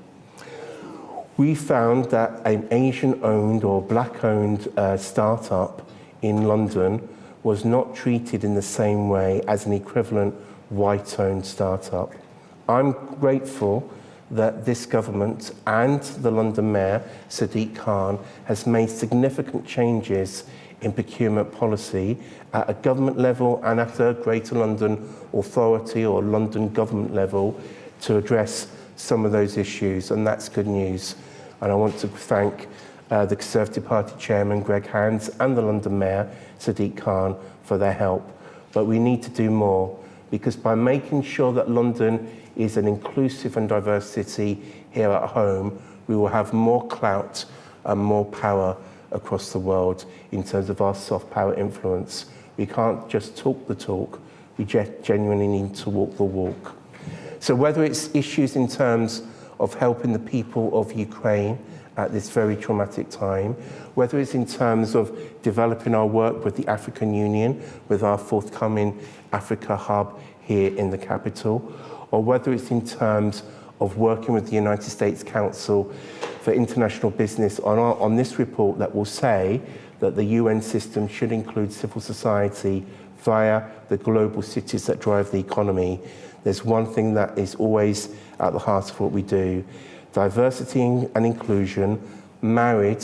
We found that an Asian-owned or black-owned startup in London was not treated in the same way as an equivalent white-owned startup. I'm grateful that this government and the London Mayor, Sadiq Khan, has made significant changes in procurement policy at a government level and at a Greater London Authority or London government level to address some of those issues, and that's good news. And I want to thank the Conservative Party Chairman, Greg Hands, and the London Mayor, Sadiq Khan, for their help. But we need to do more, because by making sure that London is an inclusive and diverse city here at home, we will have more clout and more power across the world in terms of our soft power influence. We can't just talk the talk, we genuinely need to walk the walk. So whether it's issues in terms of helping the people of Ukraine at this very traumatic time, whether it's in terms of developing our work with the African Union, with our forthcoming Africa Hub here in the capital, or whether it's in terms of working with the United States Council for International Business on this report that will say that the UN system should include civil society via the global cities that drive the economy. There's one thing that is always at the heart of what we do. Diversity and inclusion married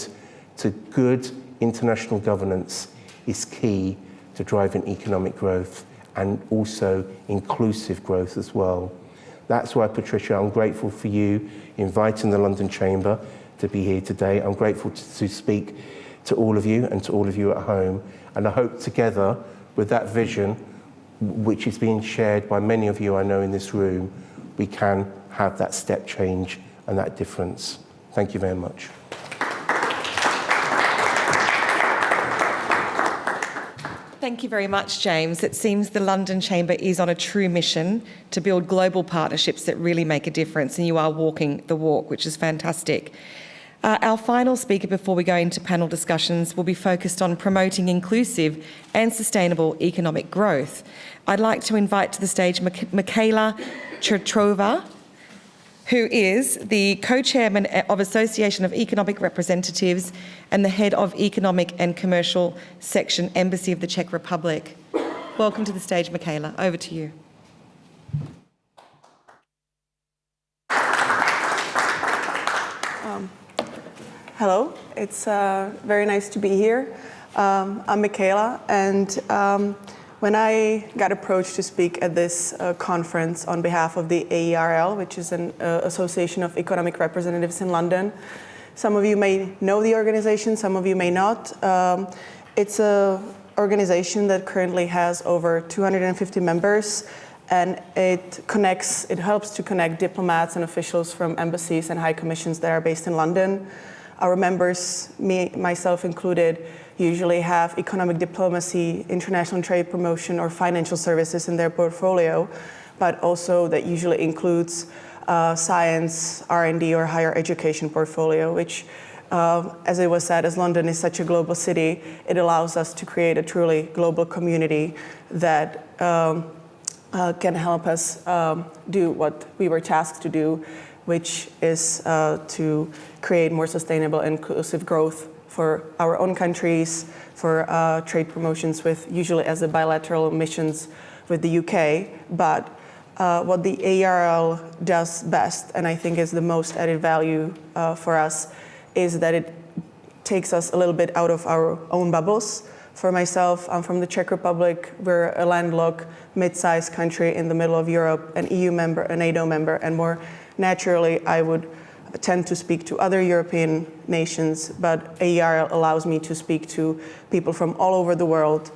to good international governance is key to driving economic growth and also inclusive growth as well. That's why, Patricia, I'm grateful for you inviting the London Chamber to be here today. I'm grateful to speak to all of you and to all of you at home. And I hope together with that vision, which is being shared by many of you I know in this room, we can have that step change and that difference. Thank you very much. Thank you very much, James. It seems the London Chamber is on a true mission to build global partnerships that really make a difference, and you are walking the walk, which is fantastic. Our final speaker before we go into panel discussions will be focused on promoting inclusive and sustainable economic growth. I'd like to invite to the stage Michaela Chertrova, who is the co-chairman of Association of Economic Representatives and the head of Economic and Commercial Section, Embassy of the Czech Republic. Welcome to the stage, Michaela. Over to you. Hello, it's very nice to be here. I'm Michaela, and When I got approached to speak at this conference on behalf of the AERL, which is an Association of Economic Representatives in London, some of you may know the organization, some of you may not. It's an organization that currently has over 250 members, and it helps to connect diplomats and officials from embassies and high commissions that are based in London. Our members, myself included, usually have economic diplomacy, international trade promotion, or financial services in their portfolio, but also that usually includes science, R&D, or higher education portfolio, which, as it was said, as London is such a global city, it allows us to create a truly global community that can help us do what we were tasked to do, which is to create more sustainable and inclusive growth for our own countries, for trade promotions with usually as a bilateral missions with the UK. But what the AERL does best, and I think is the most added value for us, is that it takes us a little bit out of our own bubbles. For myself, I'm from the Czech Republic. We're a landlocked, mid-sized country in the middle of Europe, an EU member, a NATO member, and more naturally, I would tend to speak to other European nations, but AERL allows me to speak to people from all over the world,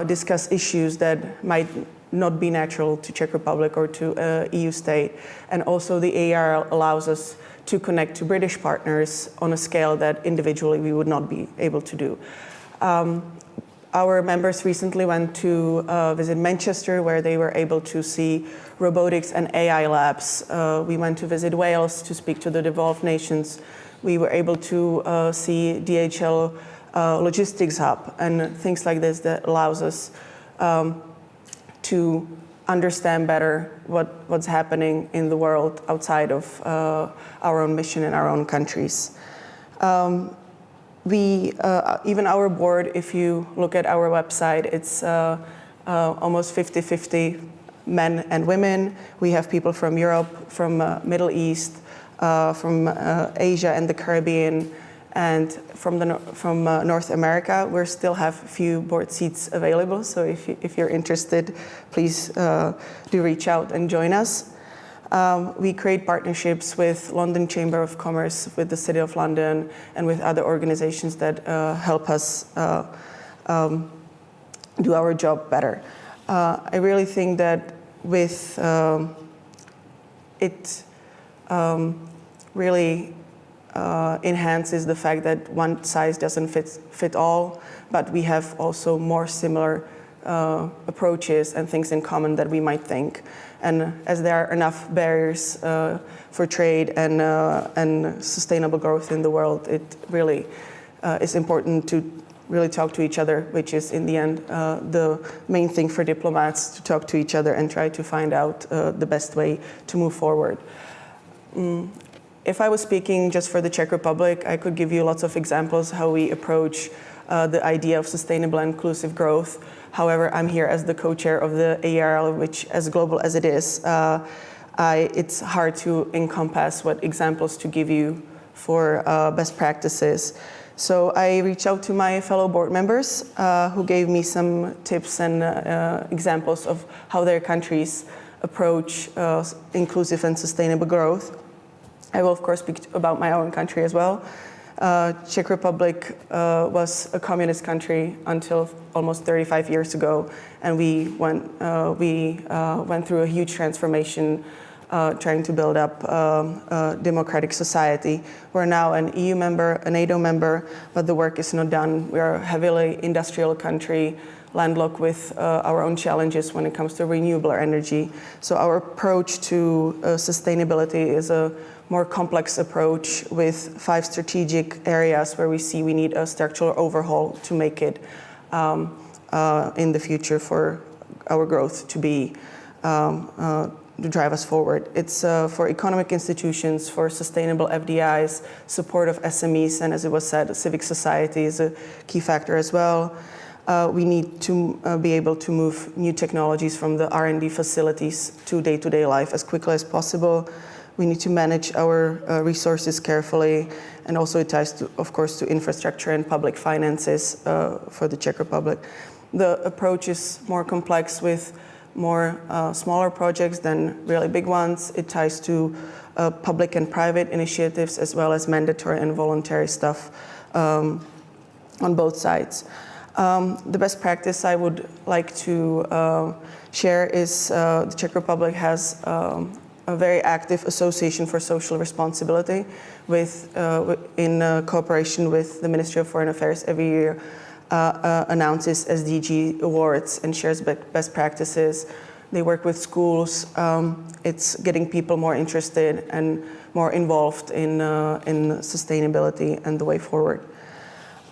discuss issues that might not be natural to Czech Republic or to EU state. And also the AERL allows us to connect to British partners on a scale that individually we would not be able to do. Our members recently went to visit Manchester, where they were able to see robotics and AI labs. We went to visit Wales to speak to the devolved nations. We were able to see DHL logistics hub and things like this that allows us to understand better what's happening in the world outside of our own mission in our own countries. Even our board, if you look at our website, it's almost 50-50 men and women. We have people from Europe, from Middle East, from Asia and the Caribbean, and from North America. We still have a few board seats available, so if you're interested, please do reach out and join us. We create partnerships with London Chamber of Commerce, with the City of London, and with other organizations that help us do our job better. I really think that with it really enhances the fact that one size doesn't fit all, but we have also more similar approaches and things in common that we might think. And as there are enough barriers for trade and sustainable growth in the world, it really is important to really talk to each other, which is in the end the main thing for diplomats, to talk to each other and try to find out the best way to move forward. If I was speaking just for the Czech Republic, I could give you lots of examples how we approach the idea of sustainable and inclusive growth. However, I'm here as the co-chair of the AERL, which, as global as it is, it's hard to encompass what examples to give you for best practices. So I reached out to my fellow board members who gave me some tips and examples of how their countries approach inclusive and sustainable growth. I will, of course, speak about my own country as well. Czech Republic was a communist country until almost 35 years ago, and we went through a huge transformation trying to build up a democratic society. We're now an EU member, a NATO member, but the work is not done. We are a heavily industrial country, landlocked with our own challenges when it comes to renewable energy. So our approach to sustainability is a more complex approach with 5 strategic areas where we see we need a structural overhaul to make it in the future for our growth to be to drive us forward. It's for economic institutions, for sustainable FDIs, support of SMEs, and as it was said, civic society is a key factor as well. We need to be able to move new technologies from the R&D facilities to day-to-day life as quickly as possible. We need to manage our resources carefully, and also it ties, of course, to infrastructure and public finances for the Czech Republic. the approach is more complex with more smaller projects than really big ones. It ties to public and private initiatives as well as mandatory and voluntary stuff on both sides. The best practice I would like to share is the Czech Republic has a very active association for social responsibility in cooperation with the Ministry of Foreign Affairs. Every year announces SDG awards and shares best practices. They work with schools. It's getting people more interested and more involved in sustainability and the way forward.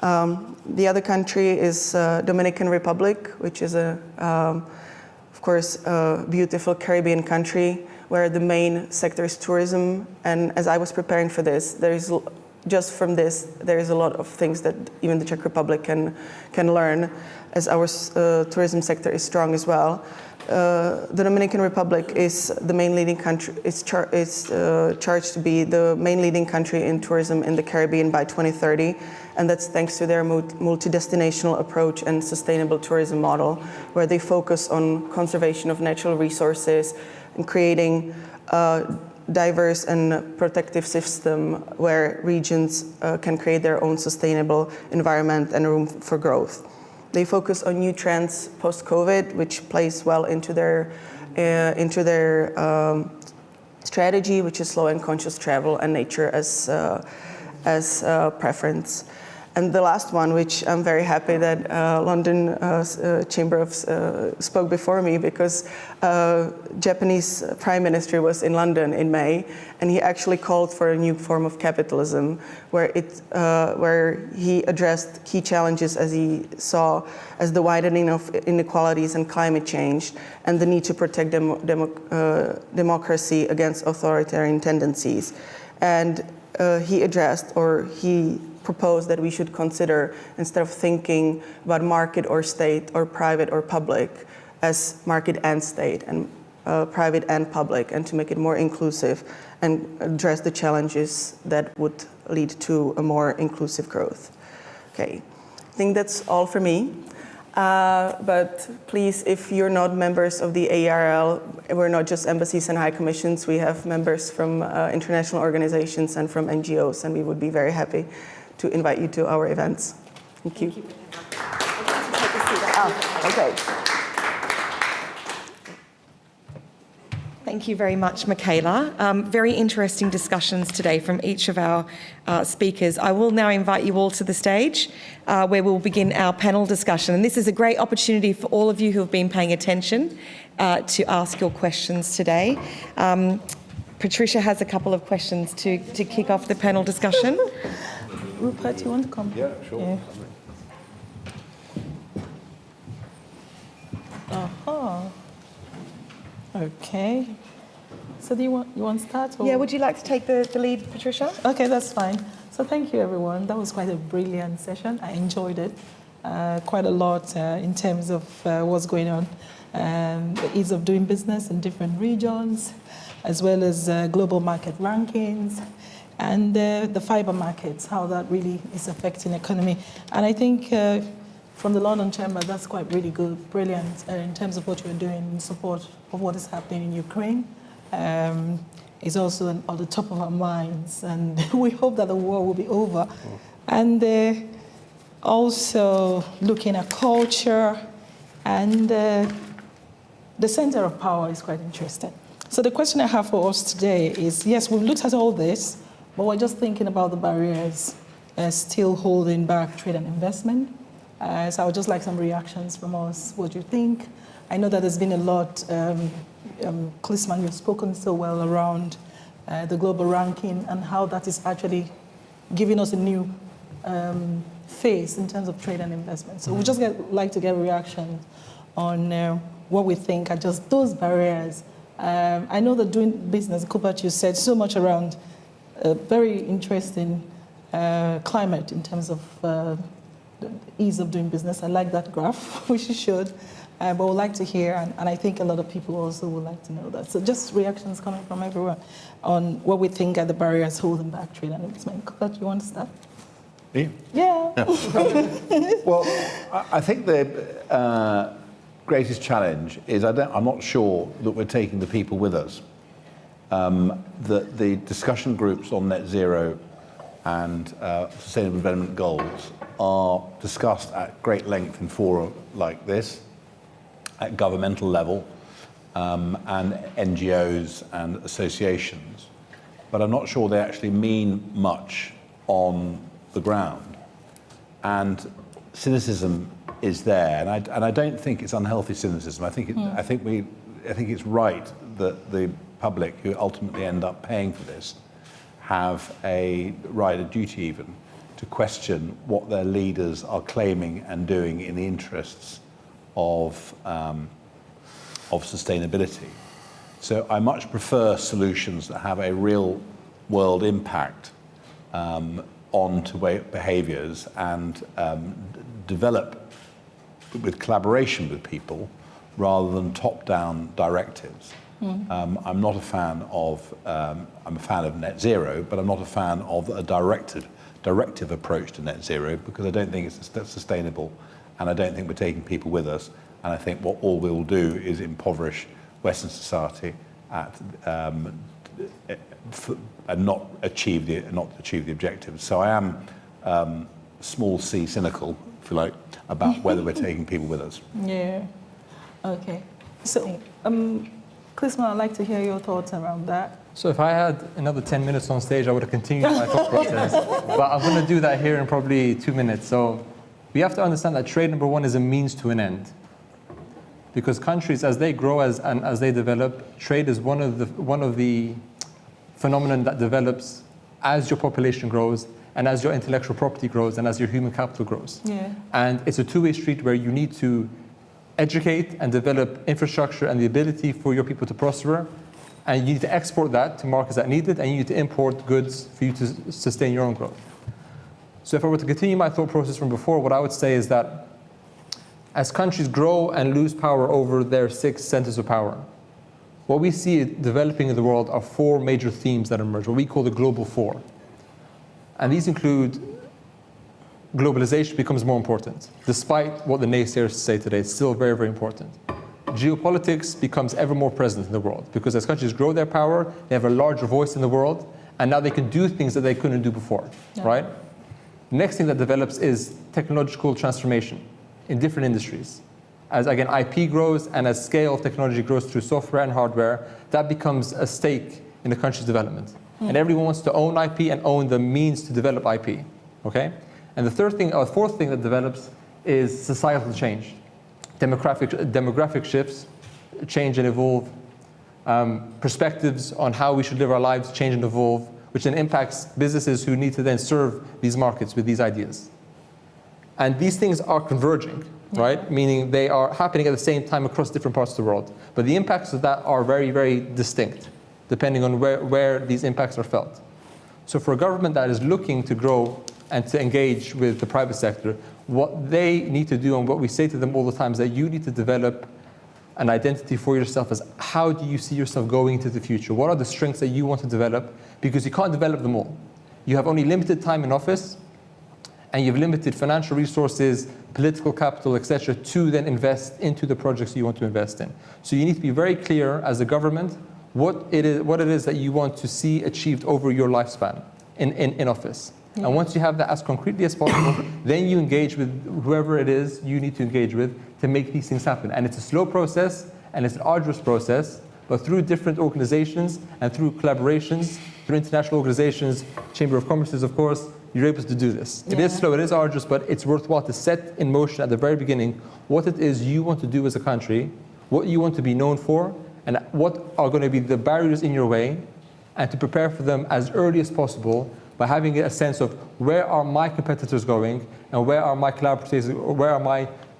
The other country is Dominican Republic, which is of course, a beautiful Caribbean country where the main sector is tourism. And as I was preparing for this, there is a lot of things that even the Czech Republic can learn, as our tourism sector is strong as well. The Dominican Republic is the main leading country. It's charged to be the main leading country in tourism in the Caribbean by 2030, and that's thanks to their multi-destinational approach and sustainable tourism model, where they focus on conservation of natural resources and creating a diverse and protective system where regions can create their own sustainable environment and room for growth. They focus on new trends post-COVID, which plays well into their strategy, which is slow and conscious travel and nature as preference. And the last one, which I'm very happy that London Chamber of spoke before me, because Japanese Prime Minister was in London in May, and he actually called for a new form of capitalism, where he addressed key challenges as he saw as the widening of inequalities and climate change, and the need to protect democracy against authoritarian tendencies. And he proposed that we should consider, instead of thinking about market or state or private or public, as market and state and private and public, and to make it more inclusive and address the challenges that would lead to a more inclusive growth. Okay, I think that's all for me. But please, if you're not members of the ARL, we're not just embassies and high commissions, we have members from international organizations and from NGOs, and we would be very happy to invite you to our events. Thank you. Okay. Thank you very much, Michaela. Very interesting discussions today from each of our speakers. I will now invite you all to the stage where we'll begin our panel discussion. And this is a great opportunity for all of you who have been paying attention to ask your questions today. Patricia has a couple of questions to kick off the panel discussion. Rupert, you want to come? Yeah, sure. Yeah. Uh-huh. Okay. So do you want to start? Or? Yeah, would you like to take the lead, Patricia? Okay, that's fine. So thank you, everyone. That was quite a brilliant session. I enjoyed it quite a lot in terms of what's going on, the ease of doing business in different regions, as well as global market rankings, and the fiber markets, how that really is affecting economy. And I think from the London Chamber, that's quite really good, brilliant in terms of what you're doing in support of what is happening in Ukraine. It's also on the top of our minds, and we hope that the war will be over. And also looking at culture, and the center of power is quite interesting. So the question I have for us today is, yes, we've looked at all this, but we're just thinking about the barriers still holding back trade and investment. So I would just like some reactions from us. What do you think? I know that there's been a lot, Klisman, you've spoken so well around the global ranking and how that is actually giving us a new phase in terms of trade and investment. So we just like to get a reaction on what we think are just those barriers. I know that doing business, Kubert, you said so much around a very interesting climate in terms of the ease of doing business. I like that graph, which you showed, but we'd like to hear, and I think a lot of people also would like to know that. So just reactions coming from everyone on what we think are the barriers holding back trade and investment. Kubert, you want to start? Yeah. Well, I think the greatest challenge is I'm not sure that we're taking the people with us. The discussion groups on net zero and sustainable development goals are discussed at great length in fora like this, at governmental level, and NGOs and associations. But I'm not sure they actually mean much on the ground. And cynicism is there, and I don't think it's unhealthy cynicism. I think it's right that the public who ultimately end up paying for this have a right, a duty even, to question what their leaders are claiming and doing in the interests of sustainability. So I much prefer solutions that have a real world impact onto behaviours and develop with collaboration with people rather than top-down directives. I'm not a fan of, I'm a fan of net zero, but I'm not a fan of a directive approach to net zero because I don't think it's sustainable and I don't think we're taking people with us. And I think what all we will do is impoverish Western society and not achieve the objectives. So I am small c cynical, if you like, about whether we're taking people with us. Yeah. Okay. So, Klisman, I'd like to hear your thoughts around that. So if I had another 10 minutes on stage, I would have continued my thought process. But I'm going to do that here in probably 2 minutes. So we have to understand that trade, number one, is a means to an end. Because countries, as they grow and as they develop, trade is one of the phenomenon that develops as your population grows and as your intellectual property grows and as your human capital grows. Yeah. And it's a two-way street where you need to educate and develop infrastructure and the ability for your people to prosper, and you need to export that to markets that need it, and you need to import goods for you to sustain your own growth. So if I were to continue my thought process from before, what I would say is that as countries grow and lose power over their 6 centers of power, what we see developing in the world are 4 major themes that emerge, what we call the global 4. And these include globalization becomes more important. Despite what the naysayers say today, it's still very, very important. Geopolitics becomes ever more present in the world because as countries grow their power, they have a larger voice in the world, and now they can do things that they couldn't do before, right? The next thing that develops is technological transformation in different industries. As, again, IP grows and as scale of technology grows through software and hardware, that becomes a stake in the country's development. And everyone wants to own IP and own the means to develop IP, okay? And the fourth thing that develops is societal change. Demographic shifts change and evolve. Perspectives on how we should live our lives change and evolve, which then impacts businesses who need to then serve these markets with these ideas. And these things are converging, right? Meaning they are happening at the same time across different parts of the world. But the impacts of that are very, very distinct, depending on where these impacts are felt. So for a government that is looking to grow and to engage with the private sector, what they need to do and what we say to them all the time is that you need to develop an identity for yourself as how do you see yourself going into the future? What are the strengths that you want to develop? Because you can't develop them all. You have only limited time in office and you have limited financial resources, political capital, etc., to then invest into the projects you want to invest in. So you need to be very clear as a government what it is that you want to see achieved over your lifespan in office. And once you have that as concretely as possible, then you engage with whoever it is you need to engage with to make these things happen. And it's a slow process and it's an arduous process, but through different organizations and through collaborations, through international organizations, Chamber of Commerce, of course, you're able to do this. It is slow, it is arduous, but it's worthwhile to set in motion at the very beginning what it is you want to do as a country, what you want to be known for, and what are going to be the barriers in your way, and to prepare for them as early as possible by having a sense of where are my competitors going and where are my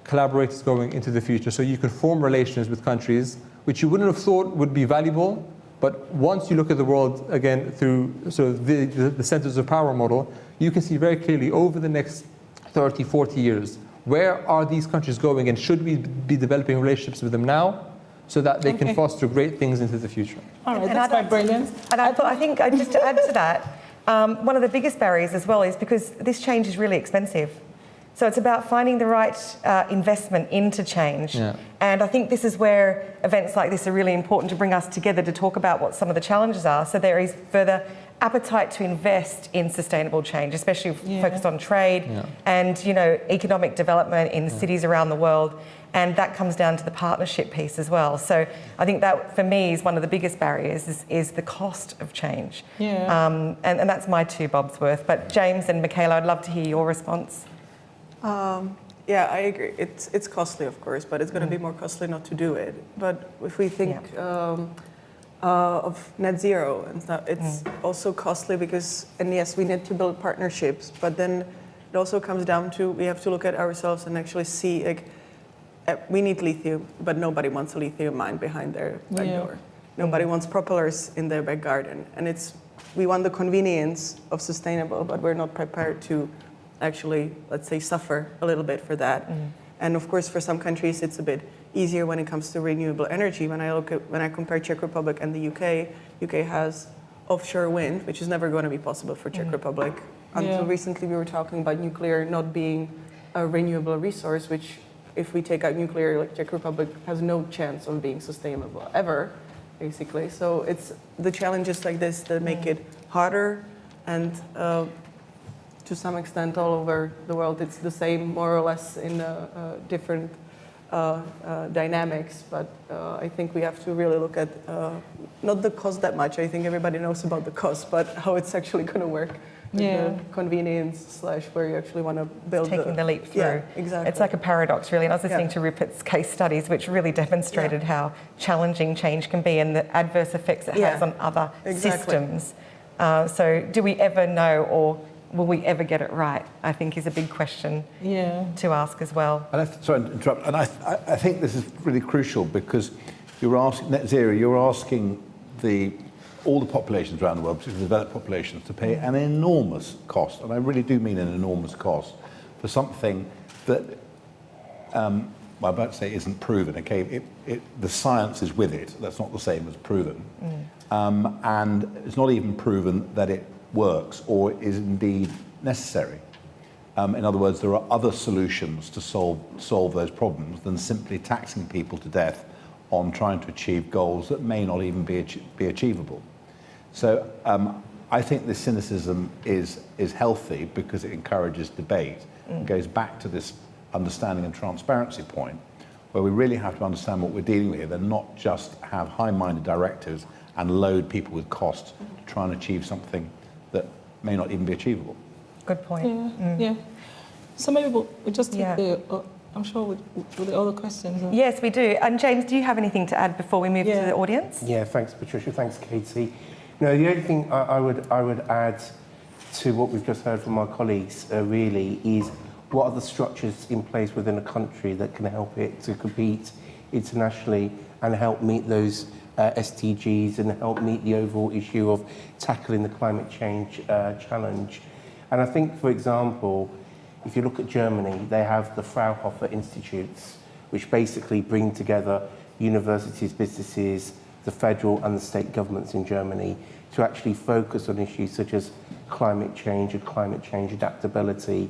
collaborators going into the future. So you can form relations with countries which you wouldn't have thought would be valuable, but once you look at the world again through sort of the centers of power model, you can see very clearly over the next 30, 40 years, where are these countries going and should we be developing relationships with them now so that they can foster great things into the future. All right, that's quite brilliant. And I think just to add to that, one of the biggest barriers as well is because this change is really expensive. So it's about finding the right investment into change. Yeah. And I think this is where events like this are really important to bring us together to talk about what some of the challenges are. So there is further appetite to invest in sustainable change, especially focused on trade and, economic development in cities around the world. And that comes down to the partnership piece as well. So I think that, for me, is one of the biggest barriers is the cost of change. Yeah. And that's my 2 bobs worth. But James and Michaela, I'd love to hear your response. Yeah, I agree. It's costly, of course, but it's going to be more costly not to do it. But if we think of net zero and stuff, it's also costly because, and yes, we need to build partnerships, but then it also comes down to we have to look at ourselves and actually see, like, we need lithium, but nobody wants a lithium mine behind their back door. Nobody wants propellers in their back garden. And we want the convenience of sustainable, but we're not prepared to actually, let's say, suffer a little bit for that. And of course, for some countries, it's a bit easier when it comes to renewable energy. When I compare Czech Republic and the UK has offshore wind, which is never going to be possible for Czech Republic. Until recently, we were talking about nuclear not being a renewable resource, which, if we take out nuclear, like, Czech Republic has no chance of being sustainable ever, basically. So it's the challenges like this that make it harder, and to some extent all over the world it's the same, more or less, in different dynamics. But I think we have to really look at not the cost that much. I think everybody knows about the cost, but how it's actually going to work. The convenience / where you actually want to build taking the leap through. Yeah, exactly. It's like a paradox, really. And I was listening to Rupert's case studies, which really demonstrated how challenging change can be and the adverse effects it has on other systems. So do we ever know, or will we ever get it right? I think is a big question to ask as well. And sorry to interrupt. And I think this is really crucial because you're asking net zero. You're asking all the populations around the world, particularly developed populations, to pay an enormous cost, and I really do mean an enormous cost, for something that, I'm about to say isn't proven, okay? The science is with it, that's not the same as proven. And it's not even proven that it works or is indeed necessary. In other words, there are other solutions to solve those problems than simply taxing people to death on trying to achieve goals that may not even be achievable. So I think this cynicism is healthy because it encourages debate. It goes back to this understanding and transparency point, where we really have to understand what we're dealing with and not just have high-minded directives and load people with cost to try and achieve something that may not even be achievable. Good point. Yeah. So maybe we'll just take I'm sure with the other questions. Yes, we do. And James, do you have anything to add before we move to the audience? Yeah, thanks, Patricia. Thanks, Katie. No, the only thing I would add to what we've just heard from our colleagues really is what are the structures in place within a country that can help it to compete internationally and help meet those SDGs and help meet the overall issue of tackling the climate change challenge. And I think, for example, if you look at Germany, they have the Fraunhofer Institutes, which basically bring together universities, businesses, the federal and the state governments in Germany to actually focus on issues such as climate change and climate change adaptability.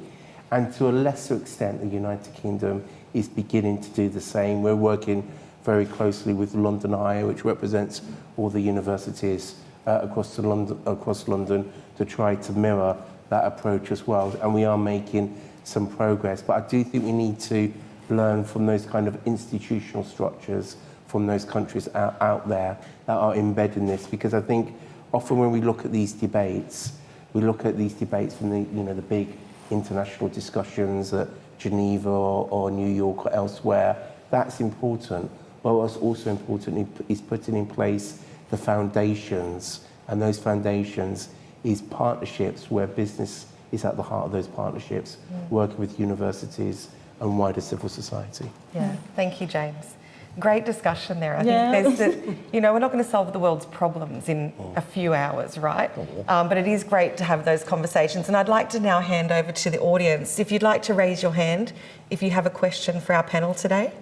And to a lesser extent, the United Kingdom is beginning to do the same. We're working very closely with London Eye, which represents all the universities across London to try to mirror that approach as well. And we are making some progress. But I do think we need to learn from those kind of institutional structures from those countries out there that are embedding this, because I think often when we look at these debates, we look at these debates from the big international discussions at Geneva or New York or elsewhere. That's important, but what's also important is putting in place the foundations, and those foundations is partnerships where business is at the heart of those partnerships, working with universities and wider civil society. Yeah, thank you, James. Great discussion there. I think we're not going to solve the world's problems in a few hours, right? But it is great to have those conversations. And I'd like to now hand over to the audience. If you'd like to raise your hand, if you have a question for our panel today.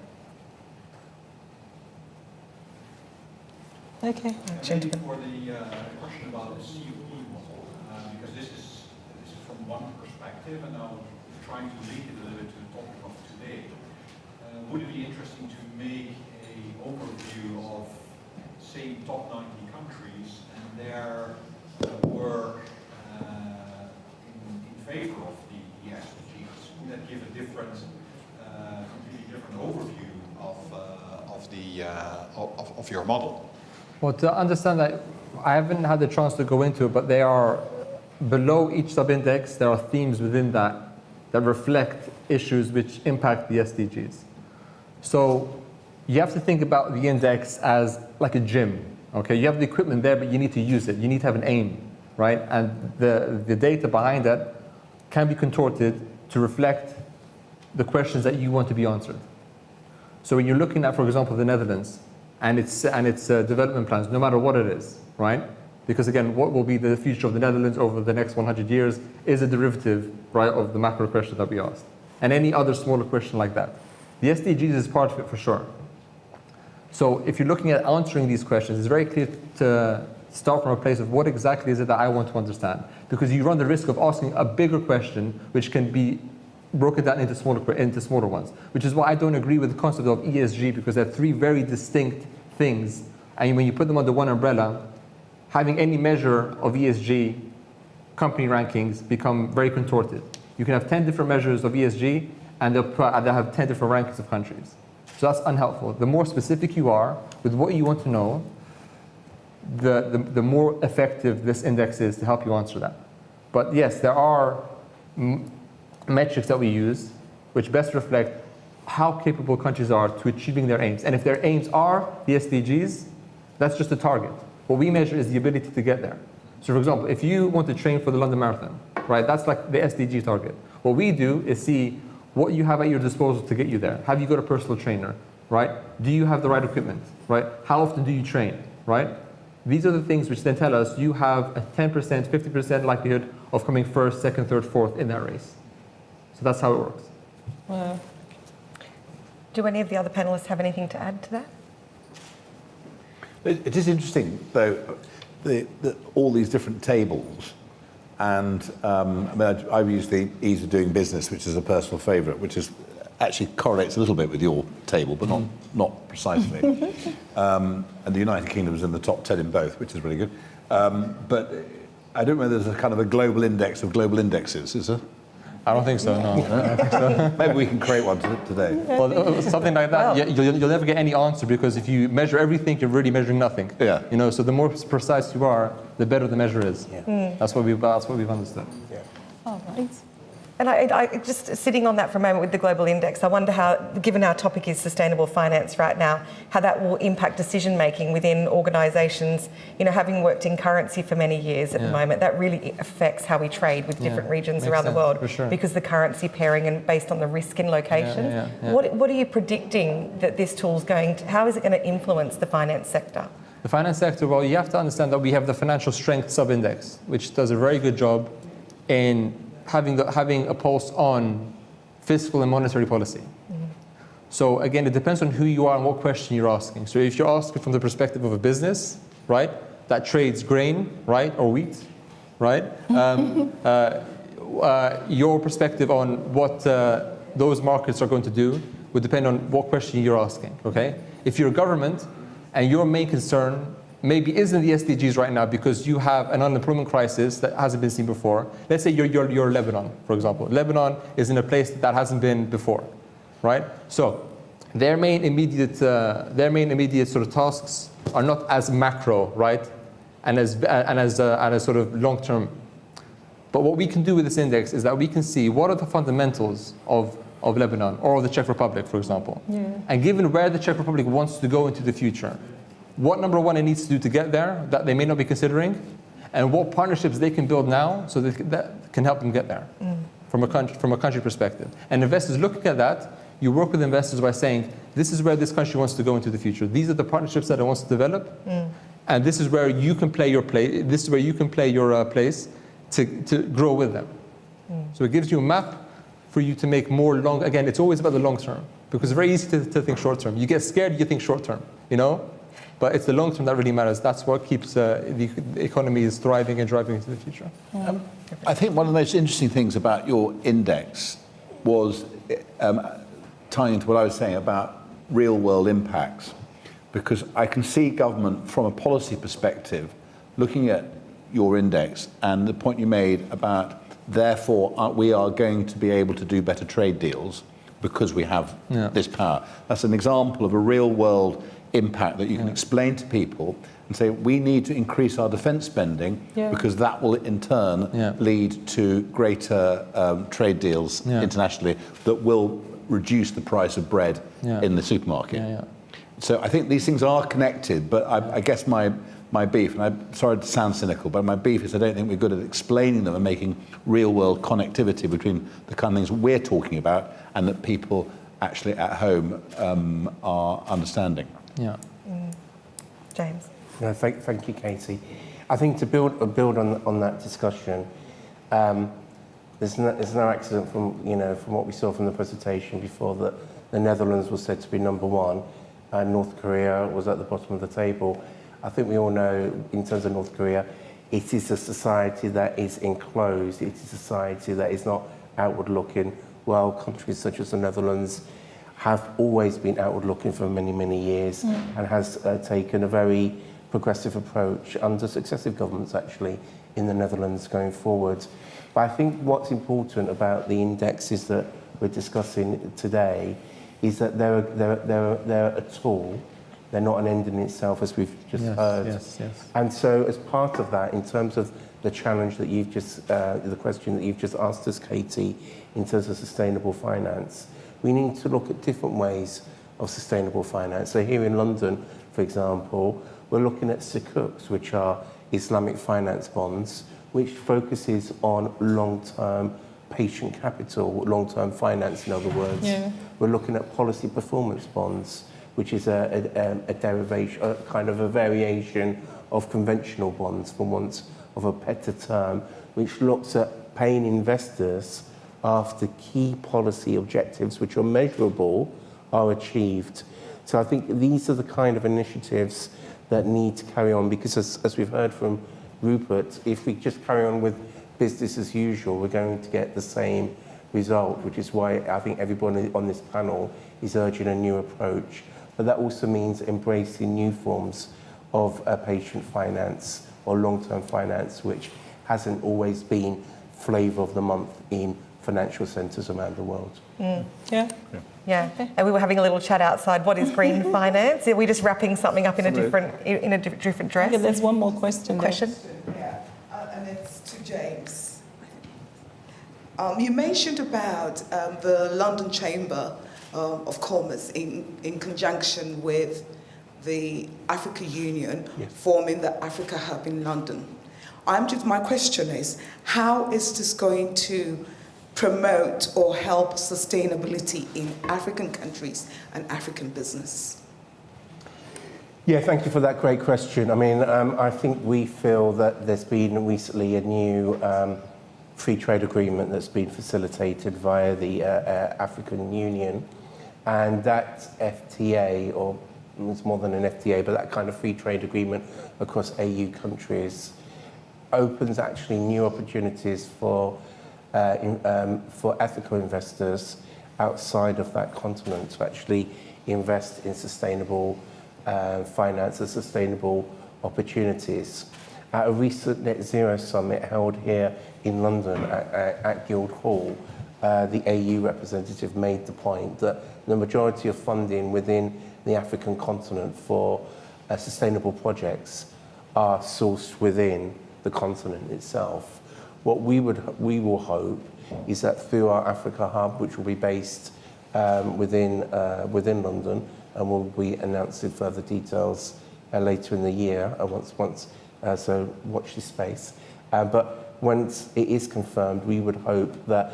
Okay. Maybe for the question about the CUP model, because this is from one perspective, and now trying to link it a little bit to the topic of today. Would it be interesting to make an overview of, say, top 90 countries and their work in favor of the SDGs? Would that give a different, completely different overview of your model? Well, to understand that, I haven't had the chance to go into it, but they are below each sub-index. There are themes within that reflect issues which impact the SDGs. So you have to think about the index as like a gym. Okay, you have the equipment there, but you need to use it. You need to have an aim, right? And the data behind that can be contorted to reflect the questions that you want to be answered. So when you're looking at, for example, the Netherlands and its development plans, no matter what it is, right? Because again, what will be the future of the Netherlands over the next 100 years is a derivative, right, of the macro question that we asked. And any other smaller question like that. The SDGs is part of it for sure. So if you're looking at answering these questions, it's very clear to start from a place of what exactly is it that I want to understand. Because you run the risk of asking a bigger question, which can be broken down into smaller ones. Which is why I don't agree with the concept of ESG, because they're three very distinct things. And when you put them under one umbrella, having any measure of ESG company rankings become very contorted. You can have 10 different measures of ESG, and they'll have 10 different rankings of countries. So that's unhelpful. The more specific you are with what you want to know, the more effective this index is to help you answer that. But yes, there are metrics that we use which best reflect how capable countries are to achieving their aims. And if their aims are the SDGs, that's just a target. What we measure is the ability to get there. So for example, if you want to train for the London Marathon, right, that's like the SDG target. What we do is see what you have at your disposal to get you there. Have you got a personal trainer, right? Do you have the right equipment, right? How often do you train, right? These are the things which then tell us you have a 10%, 50% likelihood of coming first, second, third, fourth in that race. So that's how it works. Wow. Do any of the other panelists have anything to add to that? It is interesting, though, all these different tables. And I've used the ease of doing business, which is a personal favourite, which is actually correlates a little bit with your table, but not precisely. And the United Kingdom is in the top 10 in both, which is really good. But I don't know whether there's a kind of a global index of global indexes, is there? I don't think so, no. I don't think so. Maybe we can create one today. Well, something like that, you'll never get any answer, because if you measure everything, you're really measuring nothing. Yeah. You know, so the more precise you are, the better the measure is. Yeah. That's what we've understood. Yeah. Oh, right. And I just sitting on that for a moment with the global index, I wonder how, given our topic is sustainable finance right now, how that will impact decision making within organisations. You know, having worked in currency for many years at the moment, that really affects how we trade with different regions around the world, for sure. Because the currency pairing and based on the risk in locations. What are you predicting that this tool's going to? How is it going to influence the finance sector? The finance sector, well, you have to understand that we have the financial strength sub-index, which does a very good job in having a pulse on fiscal and monetary policy. So again, it depends on who you are and what question you're asking. So if you're asking from the perspective of a business, right, that trades grain, right, or wheat, right, your perspective on what those markets are going to do would depend on what question you're asking, okay? If you're a government and your main concern maybe isn't the SDGs right now because you have an unemployment crisis that hasn't been seen before. Let's say you're Lebanon, for example. Lebanon is in a place that hasn't been before, right? So their main immediate sort of tasks are not as macro, right, and as sort of long term. But what we can do with this index is that we can see what are the fundamentals of Lebanon or of the Czech Republic, for example, and given where the Czech Republic wants to go into the future. What number one it needs to do to get there that they may not be considering, and what partnerships they can build now so that can help them get there from a country perspective. And investors looking at that, you work with investors by saying, this is where this country wants to go into the future. These are the partnerships that it wants to develop, and this is where you can play your place. This is where you can play your place to grow with them. So it gives you a map for you to make more long. Again, it's always about the long term because it's very easy to think short term. You get scared, you think short term. You know. But it's the long term that really matters. That's what keeps the economies thriving and driving into the future. I think one of the most interesting things about your index was tying into what I was saying about real world impacts, because I can see government from a policy perspective looking at your index and the point you made about therefore we are going to be able to do better trade deals because we have this power. That's an example of a real world impact that you can explain to people and say we need to increase our defence spending because that will in turn lead to greater trade deals internationally that will reduce the price of bread in the supermarket. So I think these things are connected, but I guess my beef, and I'm sorry to sound cynical, but my beef is I don't think we're good at explaining them and making real world connectivity between the kind of things we're talking about and that people actually at home are understanding. James. No, thank you, Katie. I think to build on that discussion, there's no accident from what we saw from the presentation before that the Netherlands was said to be number one and North Korea was at the bottom of the table. I think we all know in terms of North Korea, it is a society that is enclosed. It is a society that is not outward looking, while countries such as the Netherlands have always been outward looking for many, many years and has taken a very progressive approach under successive governments actually in the Netherlands going forward. But I think what's important about the indexes that we're discussing today is that they're a tool. They're not an end in itself, as we've just heard. Yes. And so as part of that, in terms of the challenge that you've just, the question that you've just asked us, Katie, in terms of sustainable finance, we need to look at different ways of sustainable finance. So here in London, for example, we're looking at Sukuks, which are Islamic finance bonds, which focuses on long-term patient capital, long-term finance, in other words. We're looking at policy performance bonds, which is a derivation, kind of a variation of conventional bonds, for want of a better term, which looks at paying investors after key policy objectives, which are measurable, are achieved. So I think these are the kind of initiatives that need to carry on, because as we've heard from Rupert, if we just carry on with business as usual, we're going to get the same result, which is why I think everybody on this panel is urging a new approach. But that also means embracing new forms of patient finance or long-term finance, which hasn't always been flavour of the month in financial centres around the world. Yeah, and we were having a little chat outside. What is green finance? Are we just wrapping something up in a different dress? Okay, there's one more question. And it's to James. You mentioned about the London Chamber of Commerce in conjunction with the Africa Union forming the Africa Hub in London. My question is, how is this going to promote or help sustainability in African countries and African business? Yeah, thank you for that great question. I mean, I think we feel that there's been recently a new free trade agreement that's been facilitated via the African Union, and that FTA, or it's more than an FTA, but that kind of free trade agreement across AU countries opens actually new opportunities for ethical investors outside of that continent to actually invest in sustainable finance and sustainable opportunities. At a recent Net Zero Summit held here in London at Guildhall, the AU representative made the point that the majority of funding within the African continent for sustainable projects are sourced within the continent itself. What we will hope is that through our Africa Hub, which will be based within London, and we'll be announcing further details later in the year, so watch this space. But once it is confirmed, we would hope that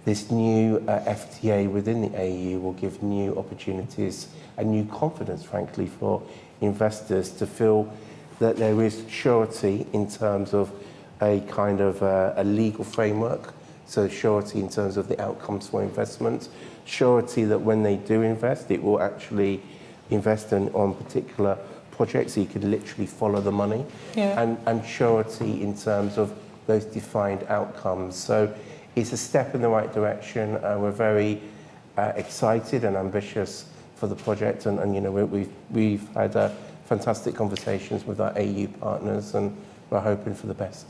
this new FTA within the AU will give new opportunities and new confidence, frankly, for investors to feel that there is surety in terms of a kind of a legal framework, so surety in terms of the outcomes for investment, surety that when they do invest, it will actually invest on particular projects so you can literally follow the money, Yeah. and surety in terms of those defined outcomes. So it's a step in the right direction. We're very excited and ambitious for the project, and you know, we've had fantastic conversations with our AU partners, and we're hoping for the best.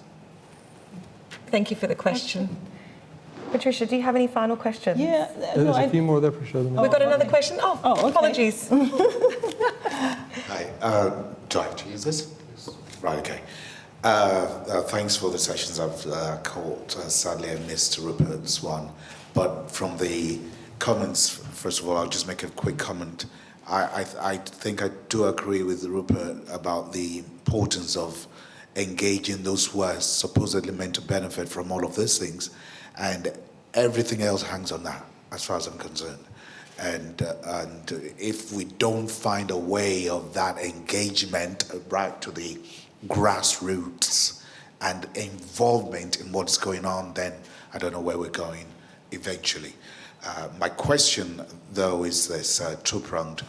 Thank you for the question. Patricia, do you have any final questions? Yeah. There's a few more there, Patricia. We've got another question. Oh, okay. apologies. Hi. Do I have to use this? Right, okay. Thanks for the sessions I've caught. Sadly, I missed Rupert's one. But from the comments, first of all, I'll just make a quick comment. I think I do agree with Rupert about the importance of engaging those who are supposedly meant to benefit from all of these things. And everything else hangs on that, as far as I'm concerned. And if we don't find a way of that engagement right to the grassroots and involvement in what's going on, then I don't know where we're going eventually. My question, though, is this two-pronged.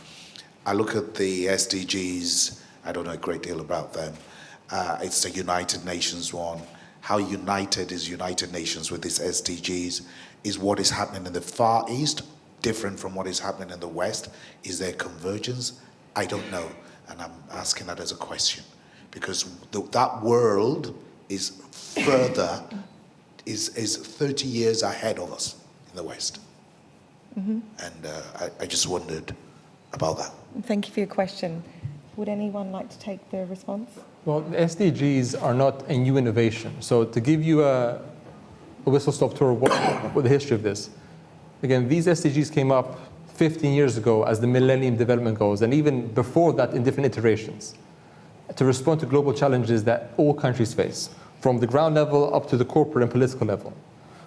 I look at the SDGs, I don't know a great deal about them. It's the United Nations one. How united is United Nations with these SDGs? Is what is happening in the Far East different from what is happening in the West? Is there convergence? I don't know, and I'm asking that as a question. Because that world is further, is 30 years ahead of us in the West. Mm-hmm. And I just wondered about that. Thank you for your question. Would anyone like to take the response? Well, the SDGs are not a new innovation. So to give you a whistle-stop tour of the history of this, again, these SDGs came up 15 years ago as the Millennium Development Goals, and even before that in different iterations, to respond to global challenges that all countries face, from the ground level up to the corporate and political level.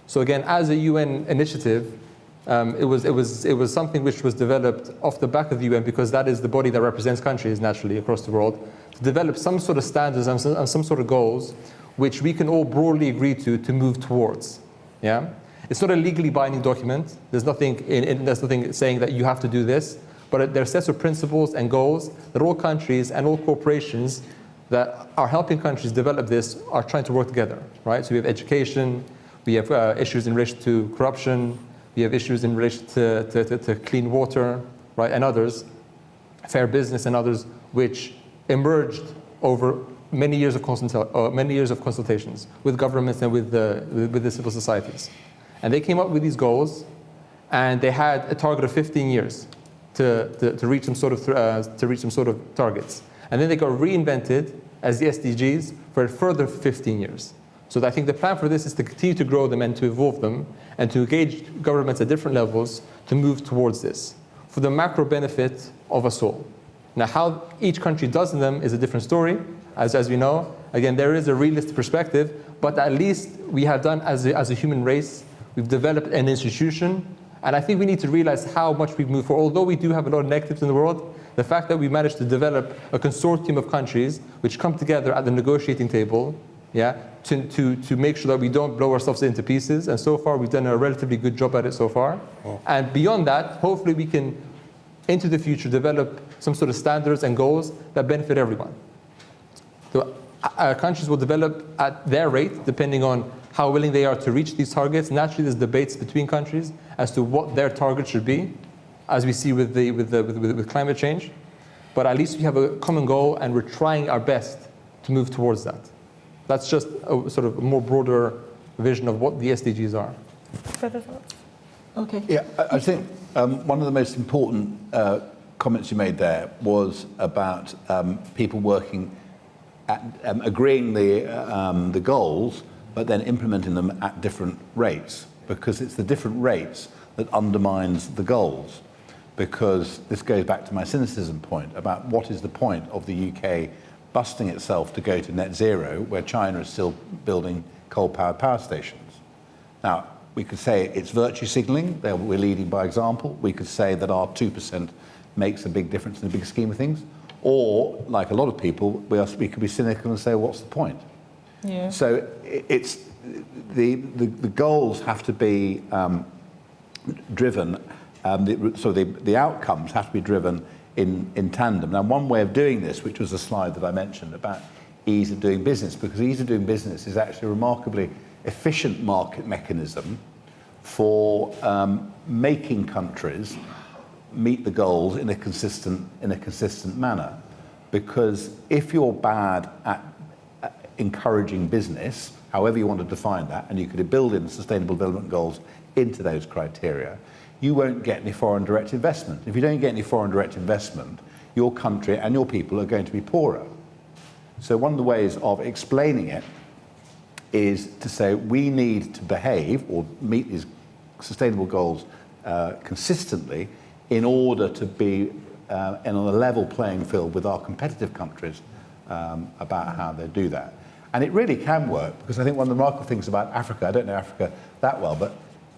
So again, as a UN initiative, it was something which was developed off the back of the UN, because that is the body that represents countries naturally across the world, to develop some sort of standards and some sort of goals which we can all broadly agree to move towards. Yeah, it's not a legally binding document. There's nothing there's nothing saying that you have to do this, but there are sets of principles and goals that all countries and all corporations that are helping countries develop this are trying to work together. Right. So we have education, we have issues in relation to corruption. We have issues in relation to clean water, right, and others, fair business and others, which emerged over many years of consultations with governments and with the civil societies. And they came up with these goals, and they had a target of 15 years to reach some sort of targets. And then they got reinvented as the SDGs for a further 15 years. So I think the plan for this is to continue to grow them and to evolve them and to engage governments at different levels to move towards this for the macro benefit of us all. Now, how each country does them is a different story, as we know. Again, there is a realistic perspective, but at least we have done as a human race, we've developed an institution, and I think we need to realize how much we've moved forward. Although we do have a lot of negatives in the world, the fact that we managed to develop a consortium of countries which come together at the negotiating table, to make sure that we don't blow ourselves into pieces. And so far, we've done a relatively good job at it so far. Oh. And beyond that, hopefully we can, into the future, develop some sort of standards and goals that benefit everyone. So countries will develop at their rate, depending on how willing they are to reach these targets. Naturally, there's debates between countries as to what their target should be, as we see with climate change. But at least we have a common goal, and we're trying our best to move towards that. That's just a sort of more broader vision of what the SDGs are. Further thoughts? Okay. Yeah, I think one of the most important comments you made there was about people working at agreeing the goals, but then implementing them at different rates, because it's the different rates that undermines the goals. Because this goes back to my cynicism point about what is the point of the UK busting itself to go to net zero, where China is still building coal-powered power stations. Now, we could say it's virtue signaling, we're leading by example. We could say that our 2% makes a big difference in the big scheme of things. Or, like a lot of people, we could be cynical and say, what's the point? Yeah. So it's the goals have to be driven, the outcomes have to be driven in tandem. Now, one way of doing this, which was a slide that I mentioned about ease of doing business, because ease of doing business is actually a remarkably efficient market mechanism for making countries meet the goals in a consistent manner. Because if you're bad at encouraging business, however you want to define that, and you could build in sustainable development goals into those criteria, you won't get any foreign direct investment. If you don't get any foreign direct investment, your country and your people are going to be poorer. So one of the ways of explaining it is to say we need to behave or meet these sustainable goals consistently in order to be on a level playing field with our competitive countries about how they do that. And it really can work, because I think one of the remarkable things about Africa, I don't know Africa that well, but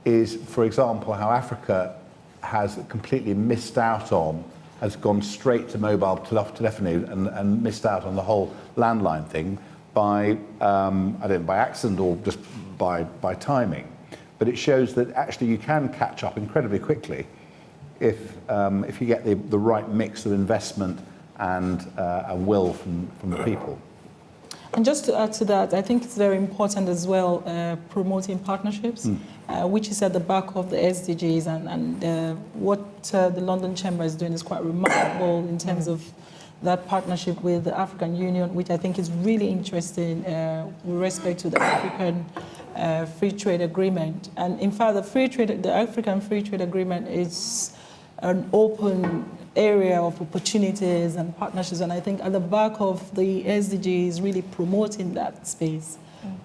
is, for example, how Africa has completely missed out on, has gone straight to mobile telephony and missed out on the whole landline thing by, I don't know, by accident or just by timing. But it shows that actually you can catch up incredibly quickly if you get the right mix of investment and will from the people. And just to add to that, I think it's very important as well promoting partnerships, which is at the back of the SDGs, and what the London Chamber is doing is quite remarkable in terms of that partnership with the African Union, which I think is really interesting with respect to the African Free Trade Agreement. And in fact, the African Free Trade Agreement is an open area of opportunities and partnerships, and I think at the back of the SDGs really promoting that space.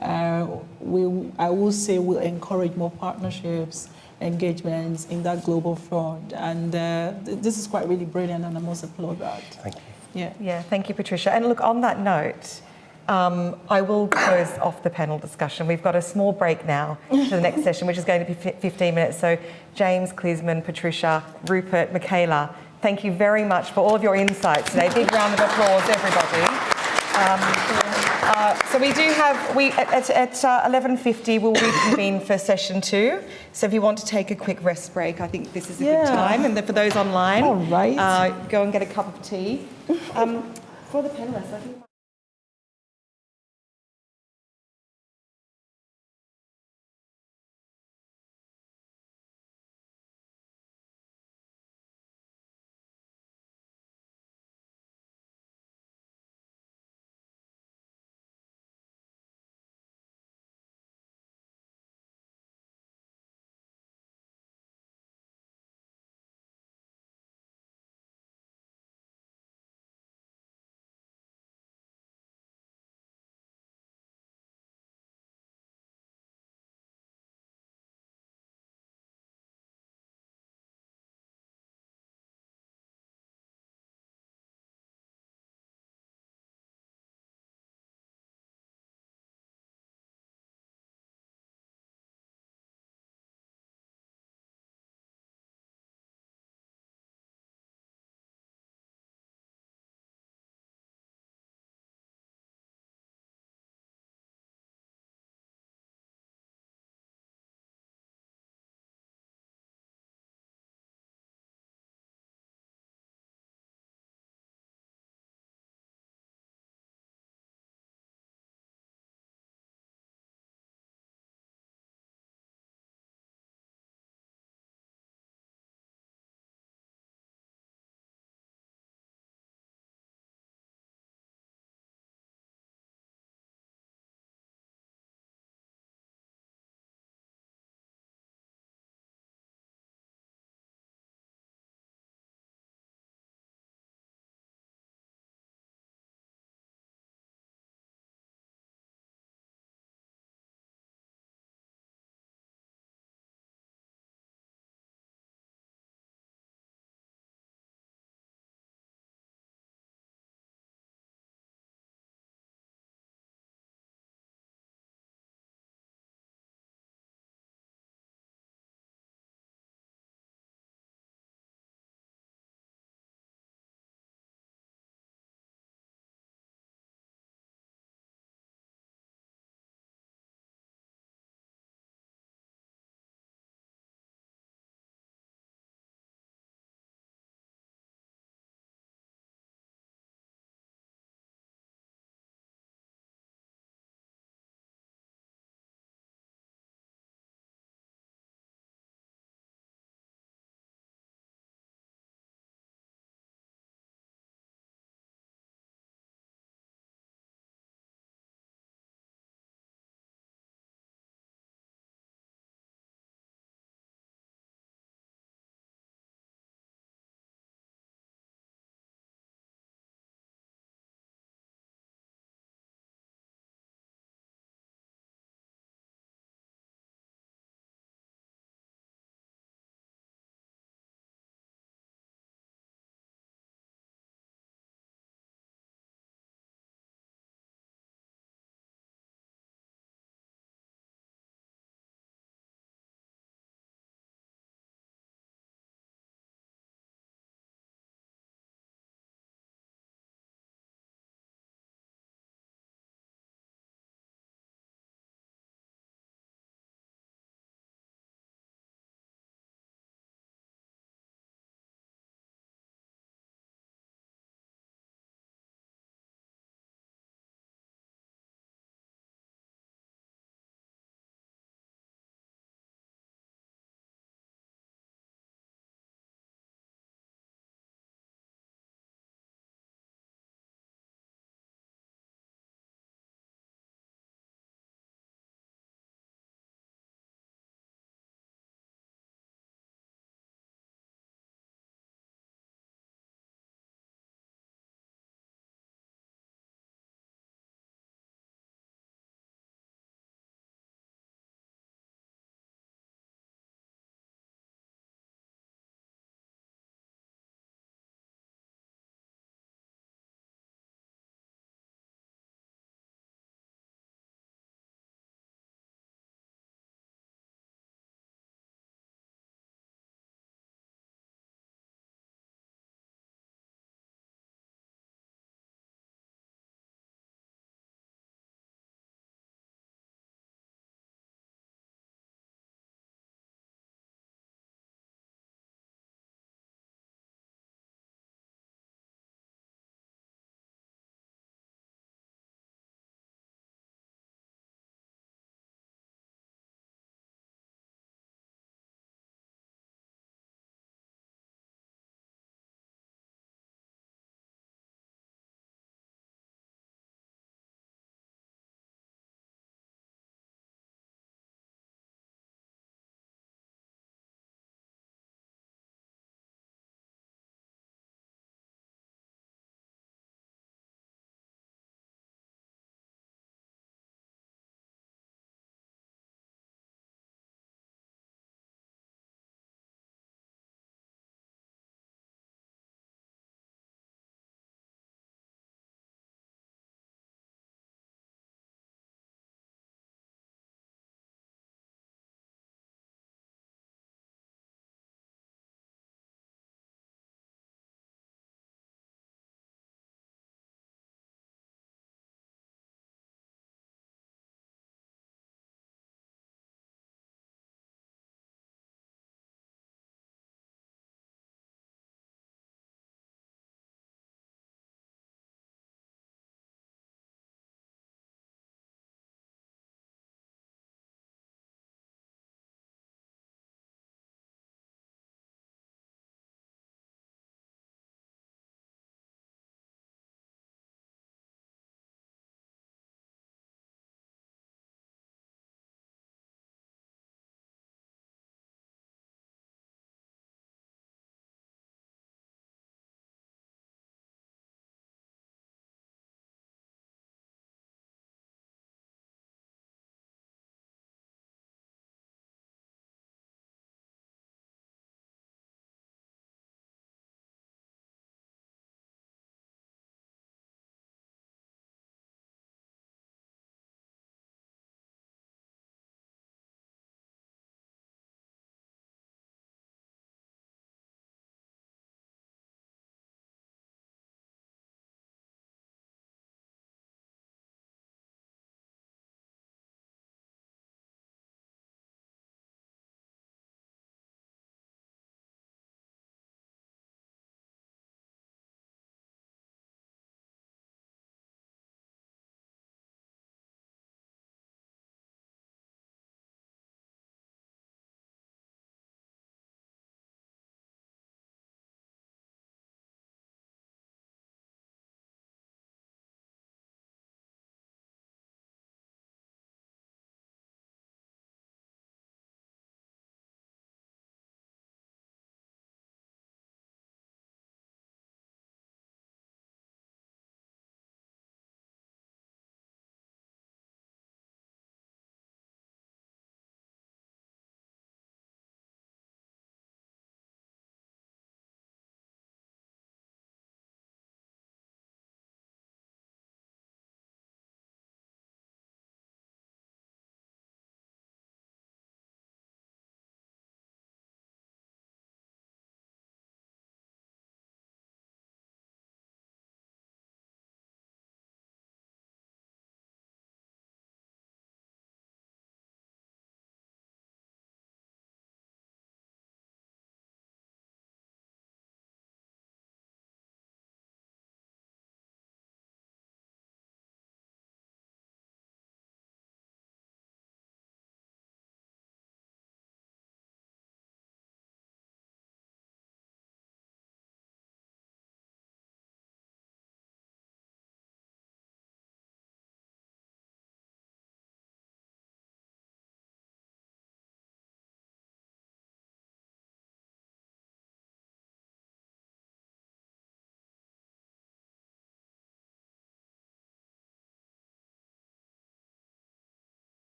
I will say we'll encourage more partnerships, engagements in that global front, and this is quite really brilliant, and I must applaud that. Thank you. Yeah, thank you, Patricia. And look, on that note, I will close off the panel discussion. We've got a small break now to the next session, which is going to be 15 minutes. So James, Clisman, Patricia, Rupert, Michaela, thank you very much for all of your insights today. Big round of applause, everybody. So we do have, at 11:50 we'll reconvene for session 2. So if you want to take a quick rest break, I think this is a good time. And for those online, all right. Go and get a cup of tea. For the panelists, I think.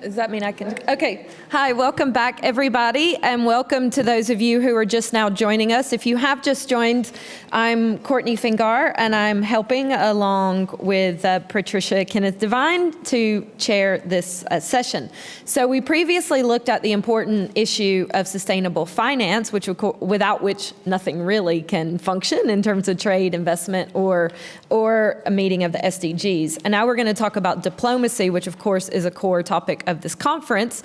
Does that mean I can? Okay. Hi, welcome back, everybody, and welcome to those of you who are just now joining us. If you have just joined, I'm Courtney Fingar, and I'm helping along with Patricia Kenneth Devine to chair this session. So we previously looked at the important issue of sustainable finance, which without which nothing really can function in terms of trade, investment, or a meeting of the SDGs. And now we're going to talk about diplomacy, which of course is a core topic of this conference.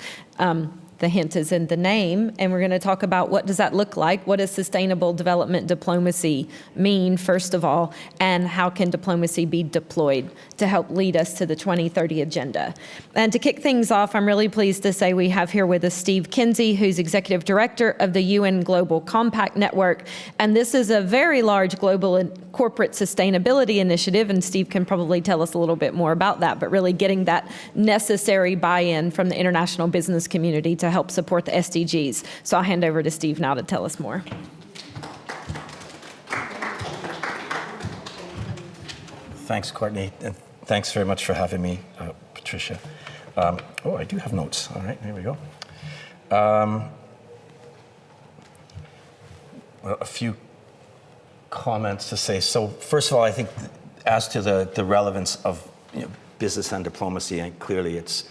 The hint is in the name, and we're going to talk about what does that look like, what does sustainable development diplomacy mean, first of all, and how can diplomacy be deployed to help lead us to the 2030 agenda. And to kick things off, I'm really pleased to say we have here with us Steve Kinsey, who's Executive Director of the UN Global Compact Network, and this is a very large global and corporate sustainability initiative, and Steve can probably tell us a little bit more about that, but really getting that necessary buy-in from the international business community to help support the SDGs. So I'll hand over to Steve now to tell us more. Thanks, Courtney, and thanks very much for having me, Patricia. Oh, I do have notes. All right, there we go. Well, a few comments to say. So first of all, I think as to the relevance of business and diplomacy, and clearly it's,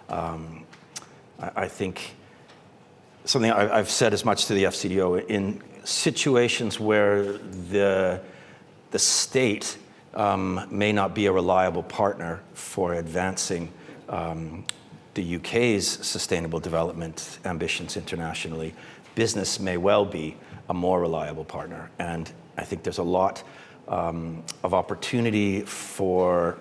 I think, something I've said as much to the FCDO, in situations where the state may not be a reliable partner for advancing the UK's sustainable development ambitions internationally, business may well be a more reliable partner. And I think there's a lot of opportunity for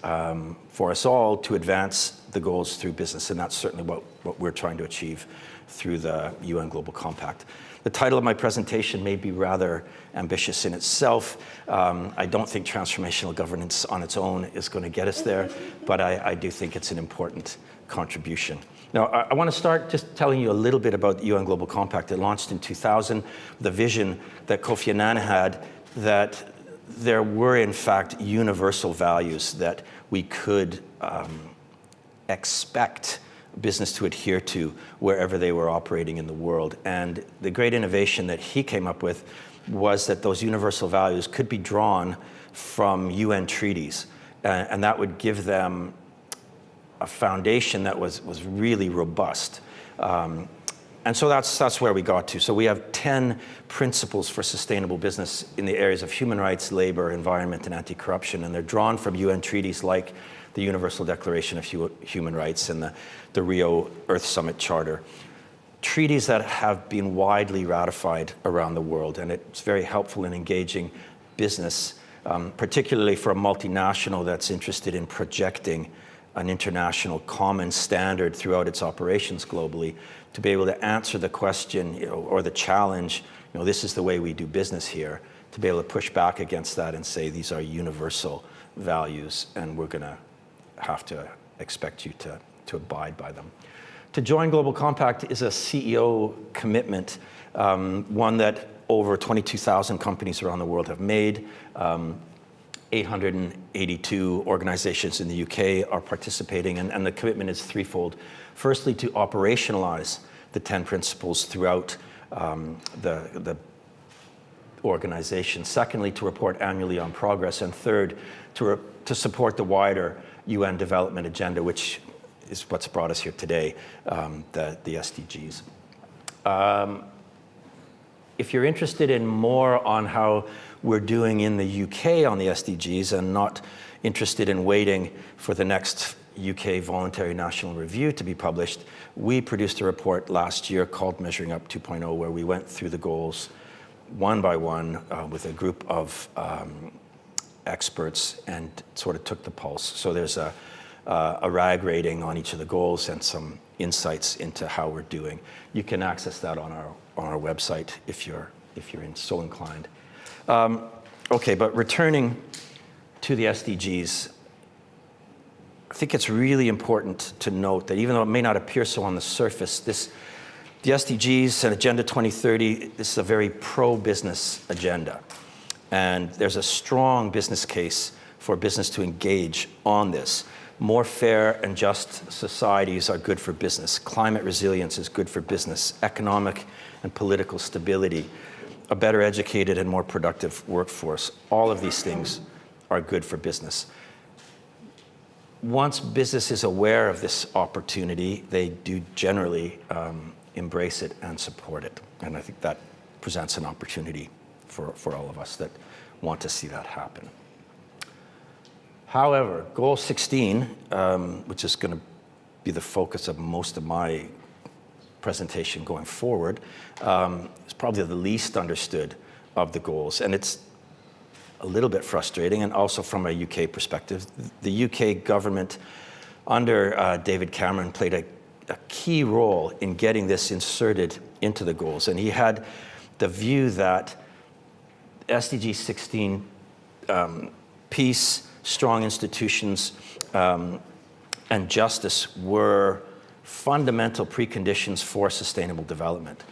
us all to advance the goals through business, and that's certainly what we're trying to achieve through the UN Global Compact. The title of my presentation may be rather ambitious in itself. I don't think transformational governance on its own is going to get us there, but I do think it's an important contribution. Now, I want to start just telling you a little bit about the UN Global Compact. It launched in 2000, the vision that Kofi Annan had that there were, in fact, universal values that we could expect business to adhere to wherever they were operating in the world. And the great innovation that he came up with was that those universal values could be drawn from UN treaties, and that would give them a foundation that was really robust. And so that's where we got to. So we have 10 principles for sustainable business in the areas of human rights, labor, environment, and anti-corruption, and they're drawn from UN treaties like the Universal Declaration of Human Rights and the Rio Earth Summit Charter. Treaties that have been widely ratified around the world, and it's very helpful in engaging business, particularly for a multinational that's interested in projecting an international common standard throughout its operations globally, to be able to answer the question or the challenge, this is the way we do business here, to be able to push back against that and say these are universal values and we're going to have to expect you to abide by them. To join Global Compact is a CEO commitment, one that over 22,000 companies around the world have made. 882 organizations in the UK are participating, and the commitment is threefold. Firstly, to operationalize the 10 principles throughout the organization. Secondly, to report annually on progress. And third, to support the wider UN development agenda, which is what's brought us here today, the SDGs. If you're interested in more on how we're doing in the UK on the SDGs and not interested in waiting for the next UK voluntary national review to be published, we produced a report last year called Measuring Up 2.0, where we went through the goals one by one with a group of experts and sort of took the pulse. So there's a RAG rating on each of the goals and some insights into how we're doing. You can access that on our website if you're so inclined. Okay, but returning to the SDGs, I think it's really important to note that even though it may not appear so on the surface, the SDGs and Agenda 2030 is a very pro-business agenda. And there's a strong business case for business to engage on this. More fair and just societies are good for business. Climate resilience is good for business. Economic and political stability, a better educated and more productive workforce. All of these things are good for business. Once business is aware of this opportunity, they do generally embrace it and support it. And I think that presents an opportunity for all of us that want to see that happen. However, Goal 16, which is going to be the focus of most of my presentation going forward, is probably the least understood of the goals. And it's a little bit frustrating, and also from a UK perspective. The UK government under David Cameron played a key role in getting this inserted into the goals. And he had the view that SDG 16, peace, strong institutions, and justice were fundamental preconditions for sustainable development.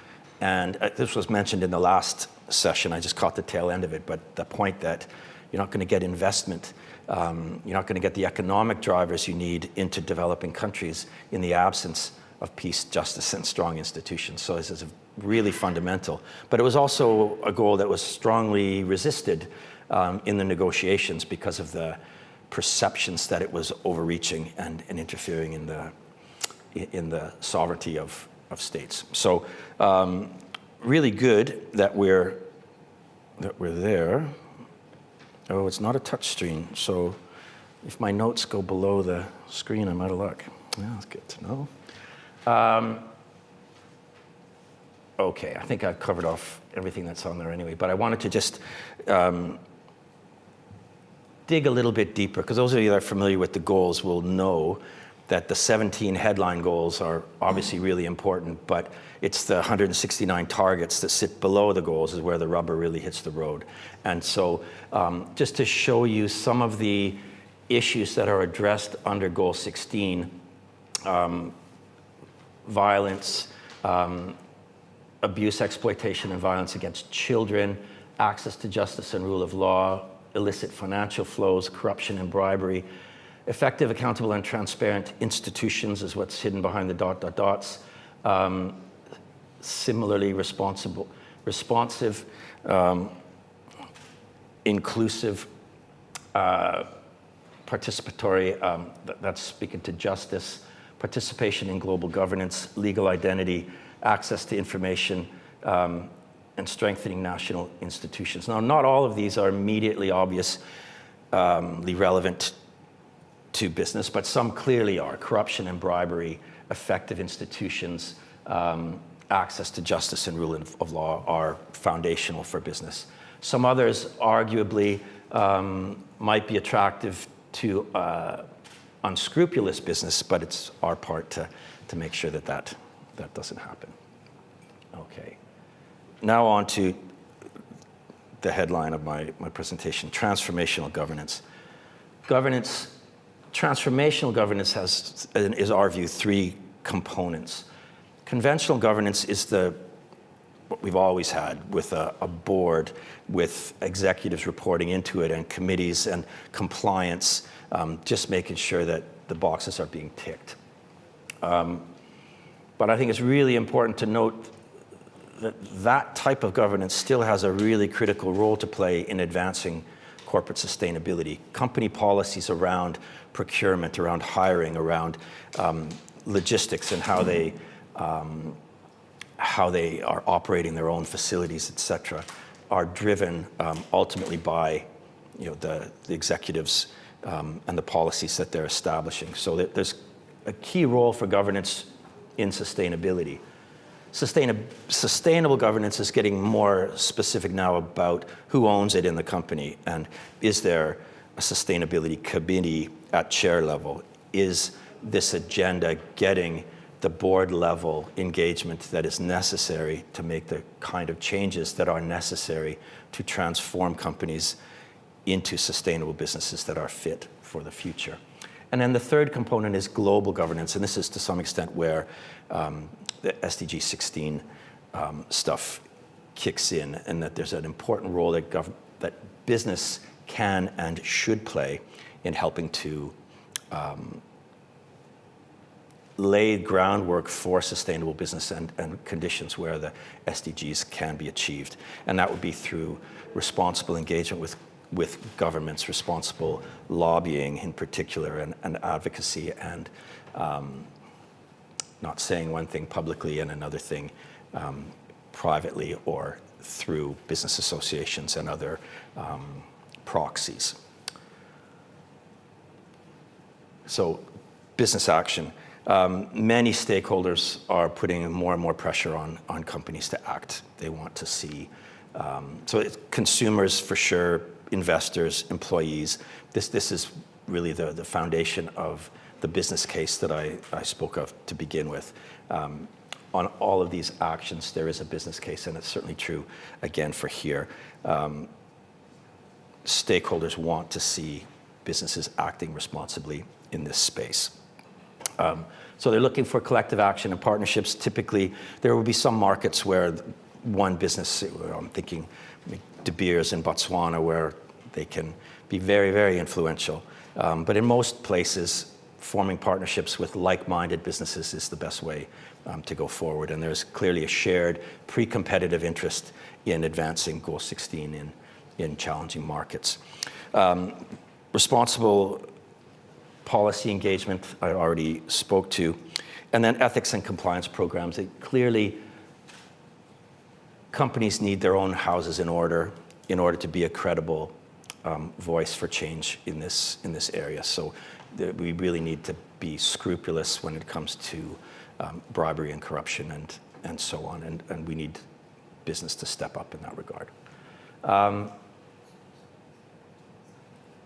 And this was mentioned in the last session. I just caught the tail end of it, but the point that you're not going to get investment, you're not going to get the economic drivers you need into developing countries in the absence of peace, justice, and strong institutions. So this is really fundamental. But it was also a goal that was strongly resisted in the negotiations because of the perceptions that it was overreaching and interfering in the sovereignty of states. So really good that we're there. Oh, it's not a touch screen, so if my notes go below the screen, I'm out of luck. Yeah, that's good to know. Okay, I think I've covered off everything that's on there anyway, but I wanted to just dig a little bit deeper, because those of you that are familiar with the goals will know that the 17 headline goals are obviously really important, but it's the 169 targets that sit below the goals is where the rubber really hits the road. And so just to show you some of the issues that are addressed under Goal 16, violence, abuse, exploitation, and violence against children, access to justice and rule of law, illicit financial flows, corruption and bribery, effective, accountable, and transparent institutions is what's hidden behind the dots. Similarly, responsive, inclusive, participatory, that's speaking to justice, participation in global governance, legal identity, access to information, and strengthening national institutions. Now, not all of these are immediately obviously relevant to business, but some clearly are. Corruption and bribery, effective institutions, access to justice and rule of law are foundational for business. Some others arguably might be attractive to unscrupulous business, but it's our part to make sure that doesn't happen. Okay. Now on to the headline of my presentation, transformational governance. Transformational governance has, is our view, three components. Conventional governance is what we've always had, with a board, with executives reporting into it, and committees and compliance, just making sure that the boxes are being ticked. But I think it's really important to note that type of governance still has a really critical role to play in advancing corporate sustainability. Company policies around procurement, around hiring, around logistics, and how they are operating their own facilities, et cetera, are driven ultimately by the executives and the policies that they're establishing. So there's a key role for governance in sustainability. Sustainable governance is getting more specific now about who owns it in the company, and is there a sustainability committee at chair level? Is this agenda getting the board level engagement that is necessary to make the kind of changes that are necessary to transform companies into sustainable businesses that are fit for the future? And then the third component is global governance, and this is to some extent where the SDG 16 stuff kicks in, and that there's an important role that business can and should play in helping to lay groundwork for sustainable business and conditions where the SDGs can be achieved. And that would be through responsible engagement with governments, responsible lobbying in particular, and advocacy, and not saying one thing publicly and another thing privately or through business associations and other proxies. So business action. Many stakeholders are putting more and more pressure on companies to act. They want to see, so it's consumers for sure, investors, employees. This is really the foundation of the business case that I spoke of to begin with. On all of these actions, there is a business case, and it's certainly true, again, for here. Stakeholders want to see businesses acting responsibly in this space. So they're looking for collective action and partnerships. Typically, there will be some markets where one business, I'm thinking De Beers in Botswana, where they can be very, very influential. But in most places, forming partnerships with like-minded businesses is the best way to go forward. And there's clearly a shared pre-competitive interest in advancing Goal 16 in challenging markets. Responsible policy engagement, I already spoke to. And then ethics and compliance programs. Clearly, companies need their own houses in order to be a credible voice for change in this area. So we really need to be scrupulous when it comes to bribery and corruption and so on. And we need business to step up in that regard.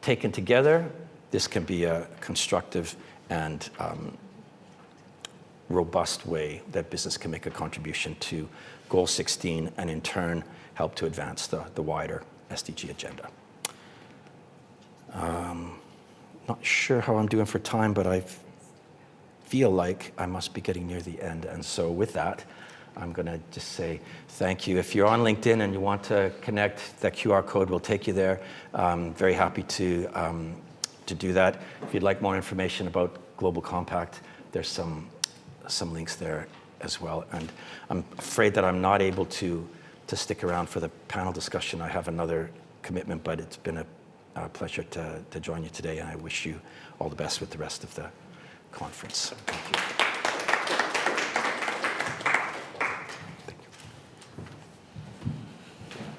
Taken together, this can be a constructive and robust way that business can make a contribution to Goal 16 and in turn help to advance the wider SDG agenda. Not sure how I'm doing for time, but I feel like I must be getting near the end. And so with that, I'm going to just say thank you. If you're on LinkedIn and you want to connect, that QR code will take you there. Very happy to do that. If you'd like more information about Global Compact, there's some links there as well. And I'm afraid that I'm not able to stick around for the panel discussion. I have another commitment, but it's been a pleasure to join you today, and I wish you all the best with the rest of the conference. Thank you.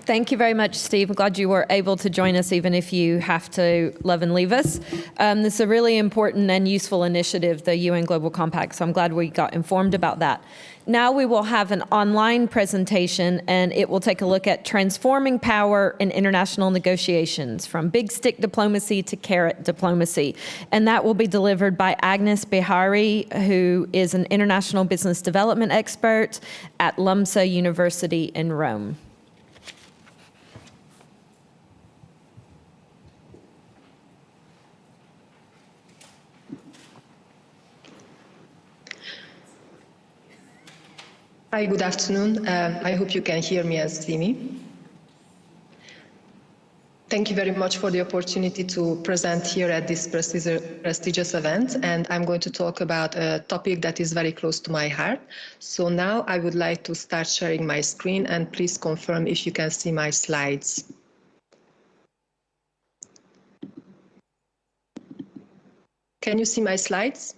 Thank you very much, Steve. I'm glad you were able to join us, even if you have to love and leave us. This is a really important and useful initiative, the UN Global Compact, so I'm glad we got informed about that. Now we will have an online presentation, and it will take a look at transforming power in international negotiations, from big stick diplomacy to carrot diplomacy. And that will be delivered by Agnes Bihari, who is an international business development expert at LUMSA University in Rome. Hi, good afternoon. I hope you can hear me and see me. Thank you very much for the opportunity to present here at this prestigious event, and I'm going to talk about a topic that is very close to my heart. So now I would like to start sharing my screen, and please confirm if you can see my slides. Can you see my slides?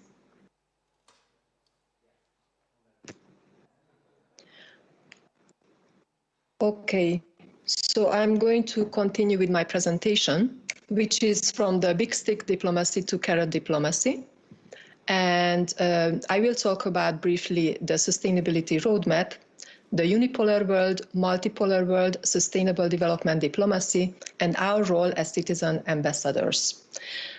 Okay, so I'm going to continue with my presentation, which is from the big stick diplomacy to carrot diplomacy. And I will talk about briefly the sustainability roadmap, the unipolar world, multipolar world, sustainable development diplomacy, and our role as citizen ambassadors.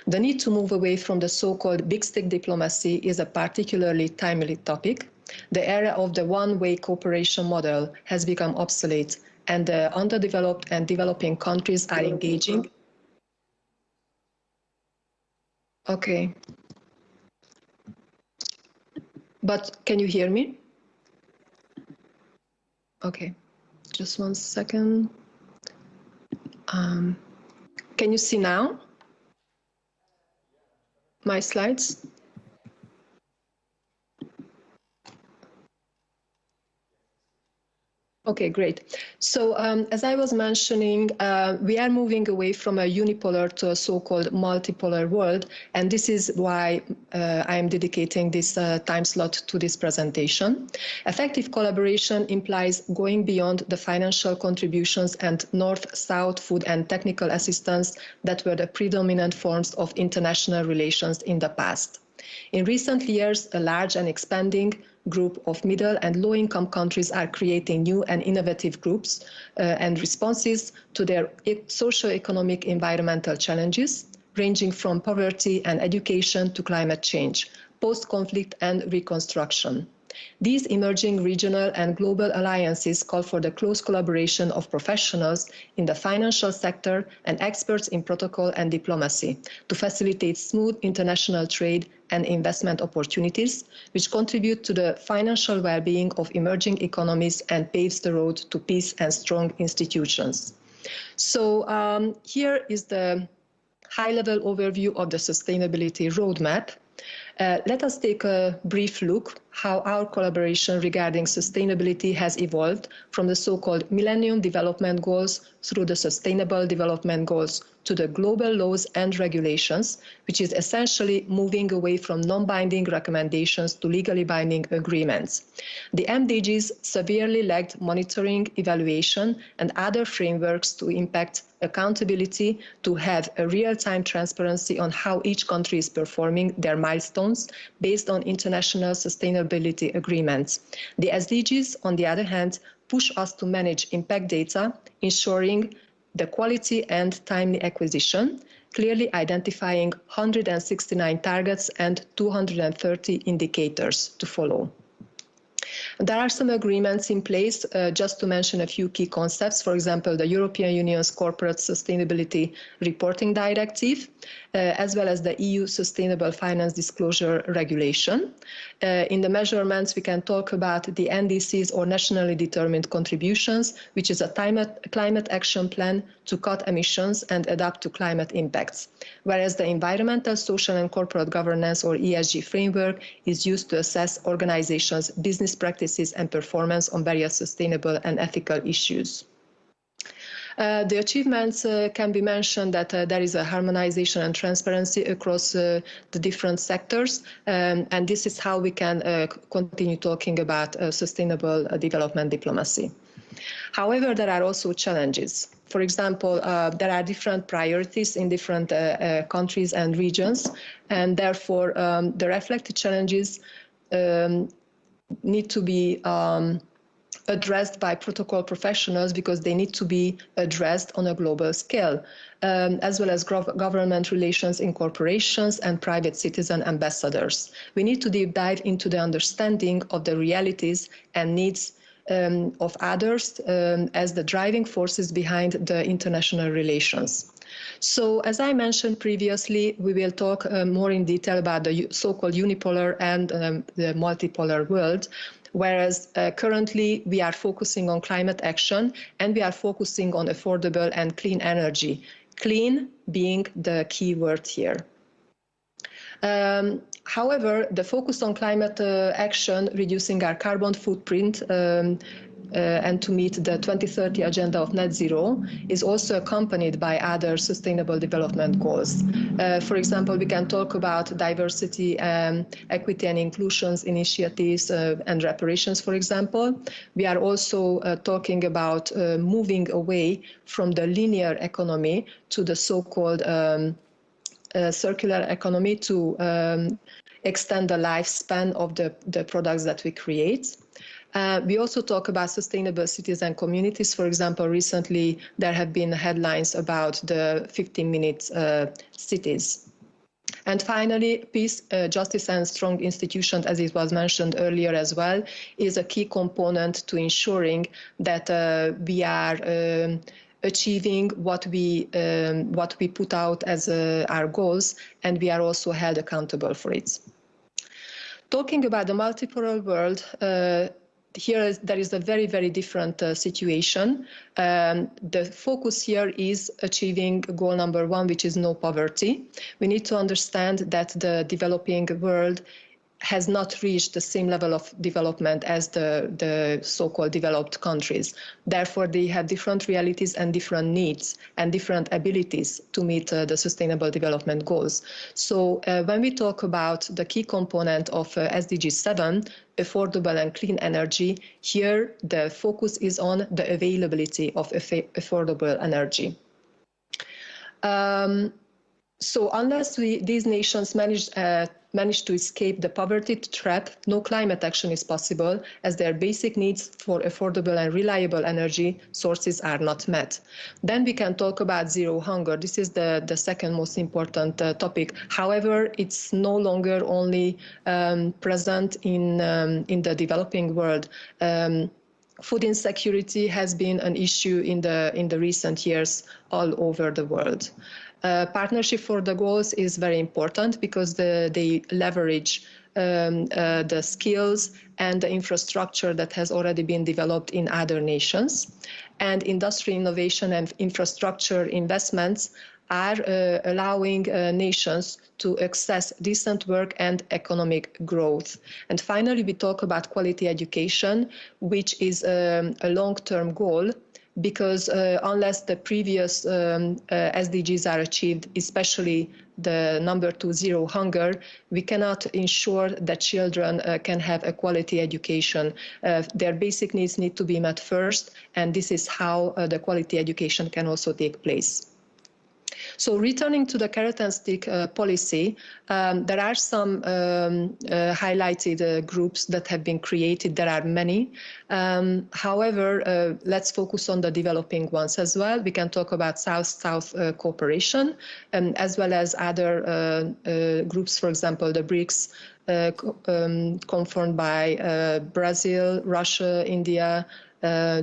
The need to move away from the so-called big stick diplomacy is a particularly timely topic. The era of the one-way cooperation model has become obsolete, and the underdeveloped and developing countries are engaging. Okay. But can you hear me? Okay, just one second. Can you see now? my slides? Okay, great. So as I was mentioning, we are moving away from a unipolar to a so-called multipolar world, and this is why I am dedicating this time slot to this presentation. Effective collaboration implies going beyond the financial contributions and north-south food and technical assistance that were the predominant forms of international relations in the past. In recent years, a large and expanding group of middle and low-income countries are creating new and innovative groups and responses to their socio-economic environmental challenges, ranging from poverty and education to climate change, post-conflict and reconstruction. These emerging regional and global alliances call for the close collaboration of professionals in the financial sector and experts in protocol and diplomacy to facilitate smooth international trade and investment opportunities, which contribute to the financial well-being of emerging economies and paves the road to peace and strong institutions. So here is the high-level overview of the sustainability roadmap. Let us take a brief look how our collaboration regarding sustainability has evolved from the so-called Millennium Development Goals through the Sustainable Development Goals to the global laws and regulations, which is essentially moving away from non-binding recommendations to legally binding agreements. The MDGs severely lacked monitoring, evaluation, and other frameworks to impact accountability, to have a real-time transparency on how each country is performing their milestones based on international sustainability agreements. The SDGs, on the other hand, push us to manage impact data, ensuring the quality and timely acquisition, clearly identifying 169 targets and 230 indicators to follow. There are some agreements in place, just to mention a few key concepts. For example, the European Union's Corporate Sustainability Reporting Directive, as well as the EU Sustainable Finance Disclosure Regulation. In the measurements, we can talk about the NDCs, or nationally determined contributions, which is a climate action plan to cut emissions and adapt to climate impacts. Whereas the environmental, social and corporate governance, or ESG framework, is used to assess organizations' business practices and performance on various sustainable and ethical issues. The achievements can be mentioned that there is a harmonization and transparency across the different sectors, and this is how we can continue talking about sustainable development diplomacy. However, there are also challenges. For example, there are different priorities in different countries and regions, and therefore the reflected challenges need to be addressed by protocol professionals because they need to be addressed on a global scale, as well as government relations in corporations and private citizen ambassadors. We need to deep dive into the understanding of the realities and needs of others as the driving forces behind the international relations. So, as I mentioned previously, we will talk more in detail about the so-called unipolar and the multipolar world, whereas currently we are focusing on climate action and we are focusing on affordable and clean energy, clean being the key word here. However, the focus on climate action, reducing our carbon footprint, and to meet the 2030 agenda of net zero is also accompanied by other sustainable development goals. For example, we can talk about diversity, equity and inclusions initiatives and reparations, for example. We are also talking about moving away from the linear economy to the so-called circular economy to extend the lifespan of the products that we create. We also talk about sustainable cities and communities. For example, recently there have been headlines about the 15-minute cities. And finally, peace, justice and strong institutions, as it was mentioned earlier as well, is a key component to ensuring that we are achieving what we put out as our goals, and we are also held accountable for it. Talking about the multipolar world, there is a very, very different situation. The focus here is achieving goal number 1, which is no poverty. We need to understand that the developing world has not reached the same level of development as the so-called developed countries. Therefore, they have different realities and different needs and different abilities to meet the Sustainable Development Goals. So when we talk about the key component of SDG 7, affordable and clean energy, here the focus is on the availability of affordable energy. So unless these nations manage to escape the poverty trap, no climate action is possible, as their basic needs for affordable and reliable energy sources are not met. Then we can talk about zero hunger. This is the second most important topic. However, it's no longer only present in the developing world. Food insecurity has been an issue in the recent years all over the world. Partnership for the Goals is very important because they leverage the skills and the infrastructure that has already been developed in other nations. And industry innovation and infrastructure investments are allowing nations to access decent work and economic growth. And finally, we talk about quality education, which is a long-term goal, because unless the previous SDGs are achieved, especially the number 2, zero hunger, we cannot ensure that children can have a quality education. Their basic needs need to be met first, and this is how the quality education can also take place. So returning to the carrot and stick policy, there are some highlighted groups that have been created. There are many. However, let's focus on the developing ones as well. We can talk about South-South cooperation, as well as other groups, for example, the BRICS, conformed by Brazil, Russia, India,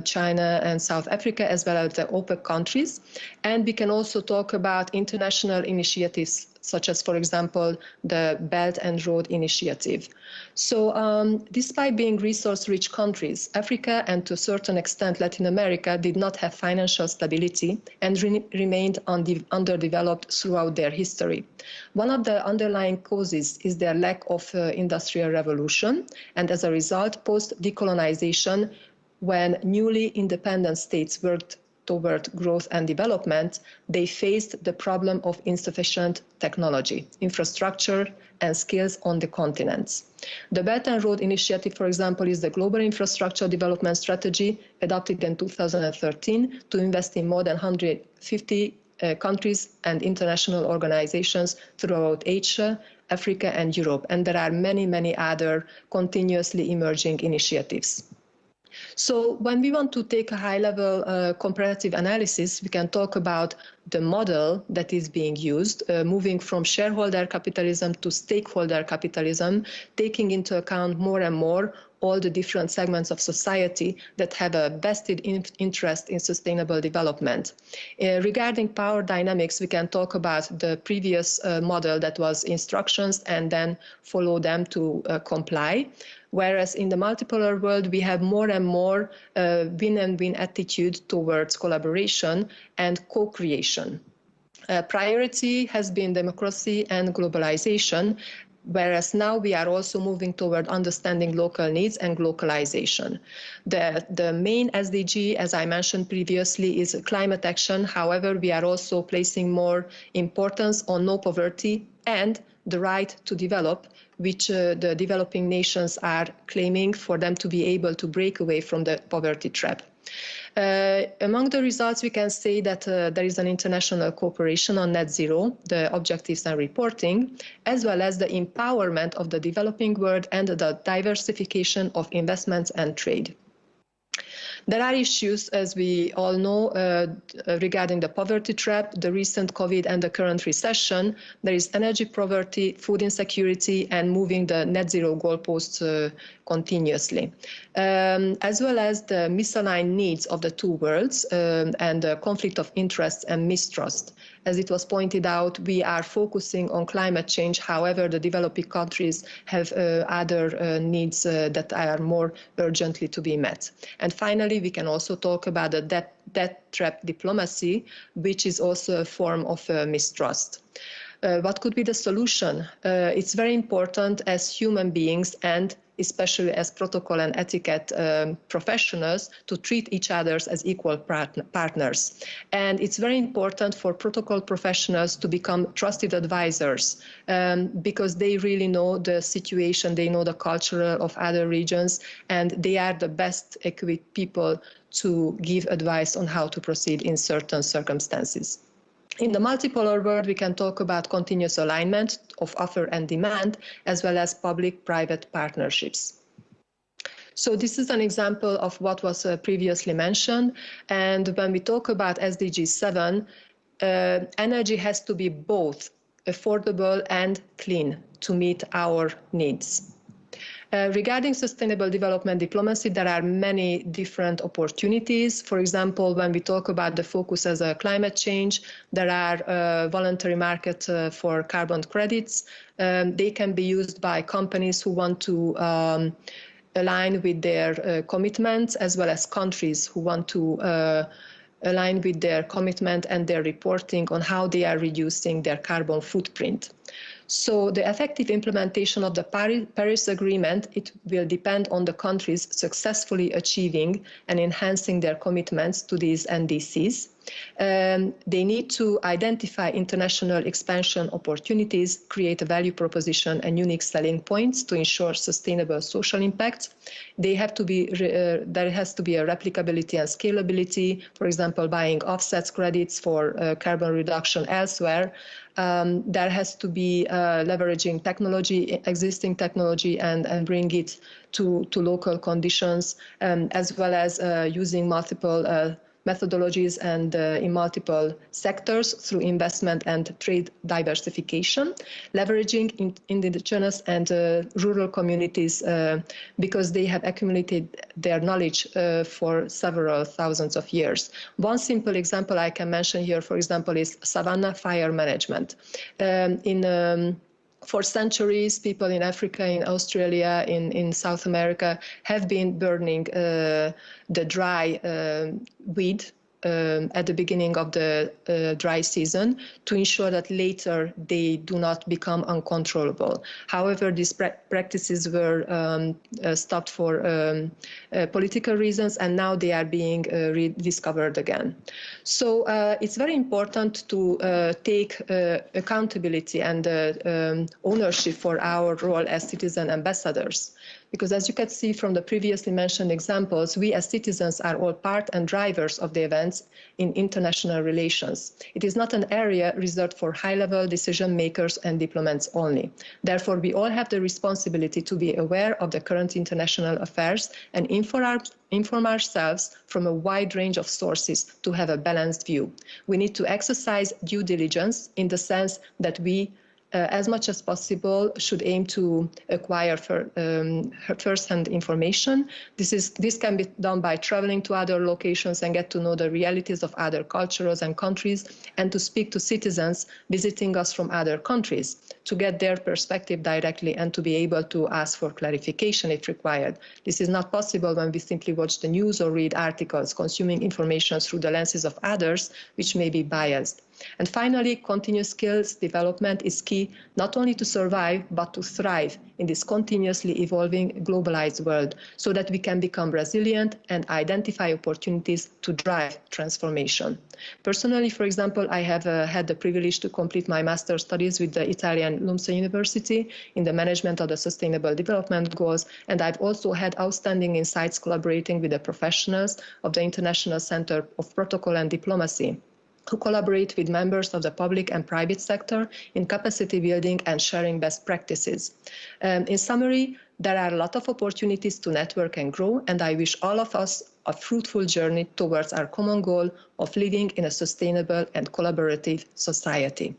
China and South Africa, as well as the OPEC countries. And we can also talk about international initiatives, such as, for example, the Belt and Road Initiative. So despite being resource-rich countries, Africa and to a certain extent Latin America did not have financial stability and remained underdeveloped throughout their history. One of the underlying causes is their lack of industrial revolution, and as a result, post-decolonization, when newly independent states worked toward growth and development, they faced the problem of insufficient technology, infrastructure, and skills on the continents. The Belt and Road Initiative, for example, is the global infrastructure development strategy adopted in 2013 to invest in more than 150 countries and international organizations throughout Asia, Africa, and Europe. And there are many, many other continuously emerging initiatives. So when we want to take a high-level comparative analysis, we can talk about the model that is being used, moving from shareholder capitalism to stakeholder capitalism, taking into account more and more all the different segments of society that have a vested interest in sustainable development. Regarding power dynamics, we can talk about the previous model that was instructions and then follow them to comply. Whereas in the multipolar world, we have more and more win and win attitude towards collaboration and co-creation. Priority has been democracy and globalization, whereas now we are also moving toward understanding local needs and localization. The main SDG, as I mentioned previously, is climate action. However, we are also placing more importance on no poverty and the right to develop, which the developing nations are claiming for them to be able to break away from the poverty trap. Among the results, we can say that there is an international cooperation on net zero, the objectives and reporting, as well as the empowerment of the developing world and the diversification of investments and trade. There are issues, as we all know, regarding the poverty trap, the recent COVID and the current recession. There is energy poverty, food insecurity, and moving the net zero goalposts continuously, as well as the misaligned needs of the two worlds and the conflict of interests and mistrust. As it was pointed out, we are focusing on climate change. However, the developing countries have other needs that are more urgently to be met. And finally, we can also talk about the debt trap diplomacy, which is also a form of mistrust. What could be the solution? It's very important as human beings and especially as protocol and etiquette professionals to treat each other as equal partners. And it's very important for protocol professionals to become trusted advisors because they really know the situation, they know the culture of other regions, and they are the best equipped people to give advice on how to proceed in certain circumstances. In the multipolar world, we can talk about continuous alignment of offer and demand, as well as public-private partnerships. So this is an example of what was previously mentioned. And when we talk about SDG 7, energy has to be both affordable and clean to meet our needs. Regarding sustainable development diplomacy, there are many different opportunities. For example, when we talk about the focus as a climate change, there are voluntary markets for carbon credits. They can be used by companies who want to align with their commitments, as well as countries who want to align with their commitment and their reporting on how they are reducing their carbon footprint. So the effective implementation of the Paris Agreement, it will depend on the countries successfully achieving and enhancing their commitments to these NDCs. They need to identify international expansion opportunities, create a value proposition and unique selling points to ensure sustainable social impact. They have to be, there has to be a replicability and scalability, for example, buying offsets credits for carbon reduction elsewhere. There has to be leveraging technology, existing technology, and bring it to local conditions, as well as using multiple methodologies and in multiple sectors through investment and trade diversification, leveraging indigenous and rural communities because they have accumulated their knowledge for several thousands of years. One simple example I can mention here, for example, is savanna fire management. For centuries, people in Africa, in Australia, in South America have been burning the dry weed at the beginning of the dry season to ensure that later they do not become uncontrollable. However, these practices were stopped for political reasons, and now they are being rediscovered again. So it's very important to take accountability and ownership for our role as citizen ambassadors. Because as you can see from the previously mentioned examples, we as citizens are all part and drivers of the events in international relations. It is not an area reserved for high-level decision makers and diplomats only. Therefore, we all have the responsibility to be aware of the current international affairs and inform ourselves from a wide range of sources to have a balanced view. We need to exercise due diligence in the sense that we as much as possible, should aim to acquire first-hand information. This can be done by traveling to other locations and get to know the realities of other cultures and countries, and to speak to citizens visiting us from other countries to get their perspective directly and to be able to ask for clarification if required. This is not possible when we simply watch the news or read articles, consuming information through the lenses of others, which may be biased. And finally, continuous skills development is key not only to survive, but to thrive in this continuously evolving globalized world so that we can become resilient and identify opportunities to drive transformation. Personally, for example, I have had the privilege to complete my master's studies with the Italian LUMSA University in the management of the Sustainable Development Goals, and I've also had outstanding insights collaborating with the professionals of the International Center of Protocol and Diplomacy, who collaborate with members of the public and private sector in capacity building and sharing best practices. In summary, there are a lot of opportunities to network and grow, and I wish all of us a fruitful journey towards our common goal of living in a sustainable and collaborative society.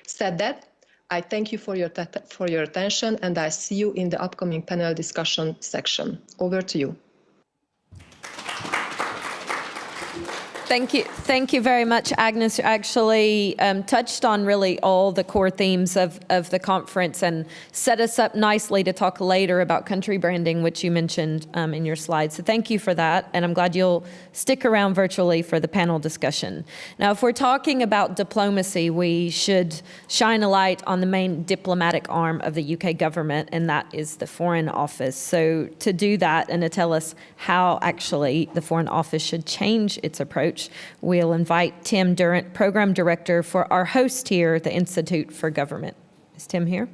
Said that, I thank you for your attention, and I see you in the upcoming panel discussion section. Over to you. Thank you very much, Agnes. You actually touched on really all the core themes of the conference and set us up nicely to talk later about country branding, which you mentioned in your slides. So thank you for that, and I'm glad you'll stick around virtually for the panel discussion. Now, if we're talking about diplomacy, we should shine a light on the main diplomatic arm of the UK government, and that is the Foreign Office. So to do that and to tell us how actually the Foreign Office should change its approach, we'll invite Tim Durrant, Program Director for our host here, the Institute for Government. Is Tim here?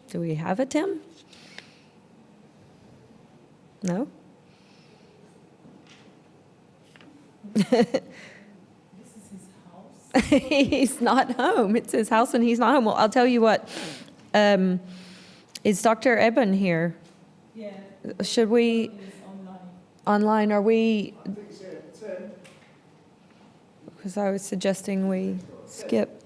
Do we have a Tim? No? He's not home. It's his house and he's not home. Well, I'll tell you what. Is Dr. Eben here? Yeah. Should we? Online, are we? I think so. Because I was suggesting we skip.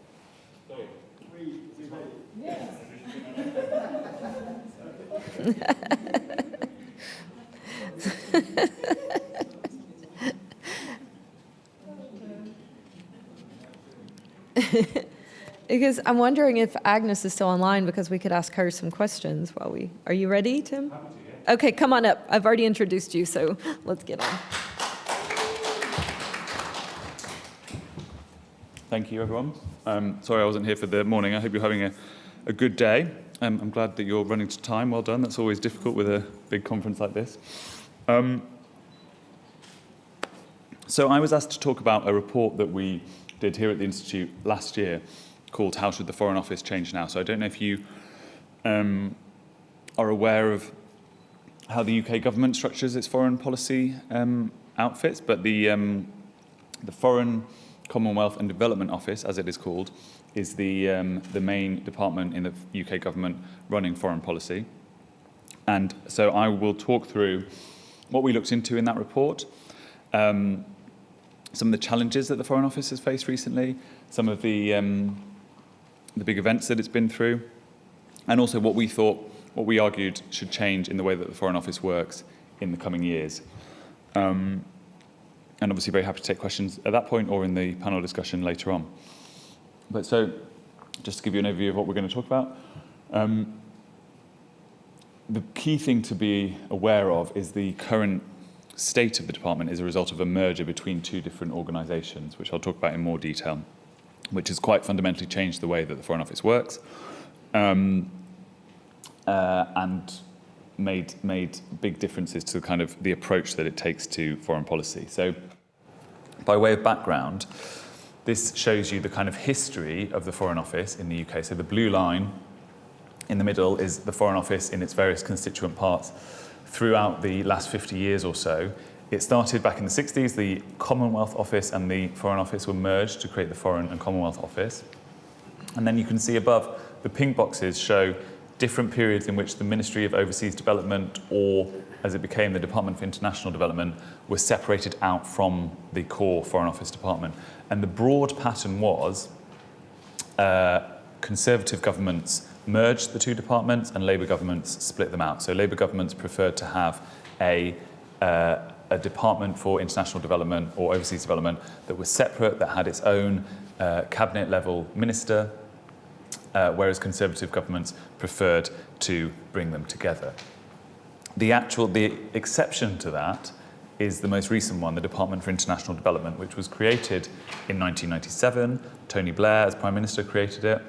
Because I'm wondering if Agnes is still online, because we could ask her some questions while we. Are you ready, Tim? Okay, come on up. I've already introduced you, so let's get on. Thank you, everyone. Sorry I wasn't here for the morning. I hope you're having a good day. I'm glad that you're running to time. Well done. That's always difficult with a big conference like this. So I was asked to talk about a report that we did here at the Institute last year called How Should the Foreign Office Change Now? So I don't know if you are aware of how the UK government structures its foreign policy outfits, but the Foreign, Commonwealth and Development Office, as it is called, is the main department in the UK government running foreign policy. And so I will talk through what we looked into in that report, some of the challenges that the Foreign Office has faced recently, some of the big events that it's been through, and also what we argued should change in the way that the Foreign Office works in the coming years. And obviously very happy to take questions at that point or in the panel discussion later on. But so, just to give you an overview of what we're going to talk about, the key thing to be aware of is the current state of the department is a result of a merger between two different organisations, which I'll talk about in more detail, which has quite fundamentally changed the way that the Foreign Office works. And made big differences to kind of the approach that it takes to foreign policy. So by way of background, this shows you the kind of history of the Foreign Office in the UK. So the blue line in the middle is the Foreign Office in its various constituent parts throughout the last 50 years or so. It started back in the 60s. The Commonwealth Office and the Foreign Office were merged to create the Foreign and Commonwealth Office. And then you can see above, the pink boxes show different periods in which the Ministry of Overseas Development, or as it became the Department for International Development, was separated out from the core Foreign Office department. And the broad pattern was Conservative governments merged the two departments and Labour governments split them out. So Labour governments preferred to have a department for international development or overseas development that was separate, that had its own cabinet-level minister, whereas Conservative governments preferred to bring them together. The exception to that is the most recent one, the Department for International Development, which was created in 1997. Tony Blair, as Prime Minister, created it,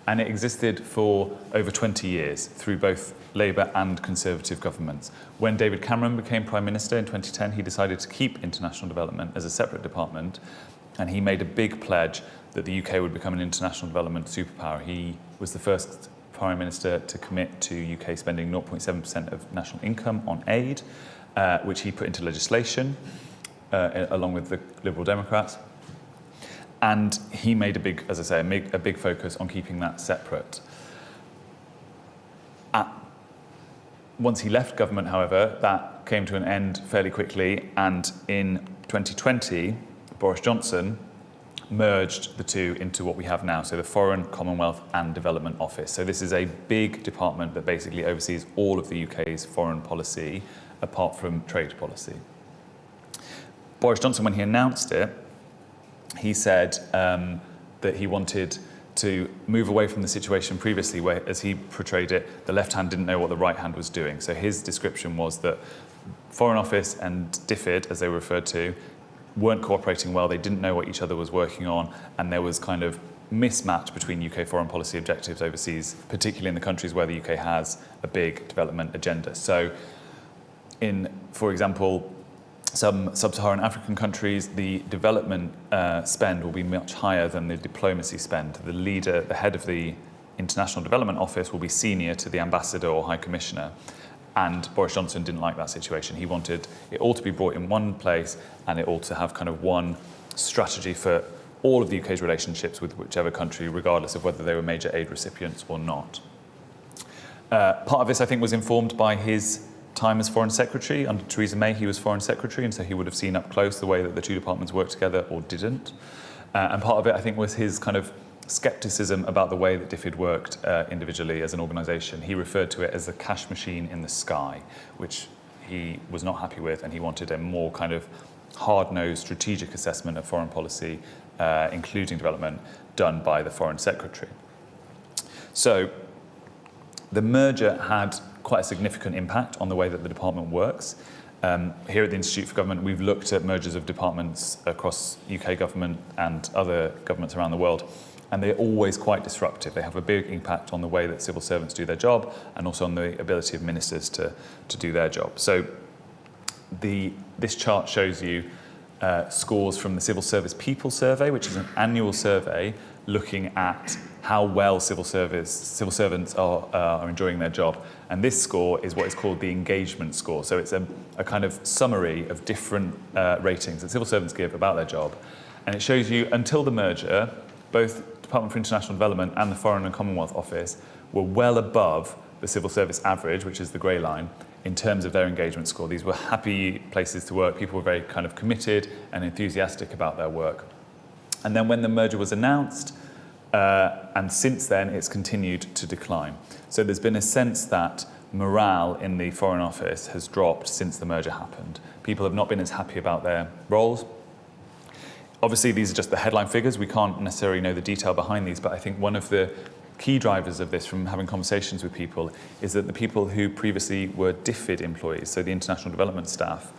and it existed for over 20 years through both Labour and Conservative governments. When David Cameron became Prime Minister in 2010, he decided to keep international development as a separate department, and he made a big pledge that the UK would become an international development superpower. He was the first Prime Minister to commit to UK spending 0.7% of national income on aid, which he put into legislation, along with the Liberal Democrats. And he made a big, as I say, a big focus on keeping that separate. Once he left government, however, that came to an end fairly quickly, and in 2020, Boris Johnson merged the two into what we have now, so the Foreign, Commonwealth and Development Office. So this is a big department that basically oversees all of the UK's foreign policy, apart from trade policy. Boris Johnson, when he announced it, he said that he wanted to move away from the situation previously where, as he portrayed it, the left hand didn't know what the right hand was doing. So his description was that Foreign Office and DFID, as they were referred to, weren't cooperating well, they didn't know what each other was working on, and there was kind of mismatch between UK foreign policy objectives overseas, particularly in the countries where the UK has a big development agenda. So in, for example, some sub-Saharan African countries, the development spend will be much higher than the diplomacy spend. The head of the International Development Office will be senior to the ambassador or high commissioner. And Boris Johnson didn't like that situation. He wanted it all to be brought in one place and it all to have kind of one strategy for all of the UK's relationships with whichever country, regardless of whether they were major aid recipients or not. Part of this, I think, was informed by his time as Foreign Secretary. Under Theresa May, he was Foreign Secretary, and so he would have seen up close the way that the two departments worked together or didn't. And part of it, I think, was his kind of scepticism about the way that DFID worked individually as an organisation. He referred to it as a cash machine in the sky, which he was not happy with, and he wanted a more kind of hard-nosed strategic assessment of foreign policy, including development, done by the Foreign Secretary. So the merger had quite a significant impact on the way that the department works. Here at the Institute for Government, we've looked at mergers of departments across UK government and other governments around the world, and they're always quite disruptive. They have a big impact on the way that civil servants do their job and also on the ability of ministers to do their job. So this chart shows you scores from the Civil Service People Survey, which is an annual survey looking at how well civil servants are enjoying their job. And this score is what is called the engagement score. So it's a kind of summary of different ratings that civil servants give about their job. And it shows you, until the merger, both Department for International Development and the Foreign and Commonwealth Office were well above the civil service average, which is the grey line, in terms of their engagement score. These were happy places to work. People were very kind of committed and enthusiastic about their work. And then when the merger was announced, and since then, it's continued to decline. So there's been a sense that morale in the Foreign Office has dropped since the merger happened. People have not been as happy about their roles. Obviously, these are just the headline figures. We can't necessarily know the detail behind these, but I think one of the key drivers of this from having conversations with people is that the people who previously were DFID employees, so the international development staff,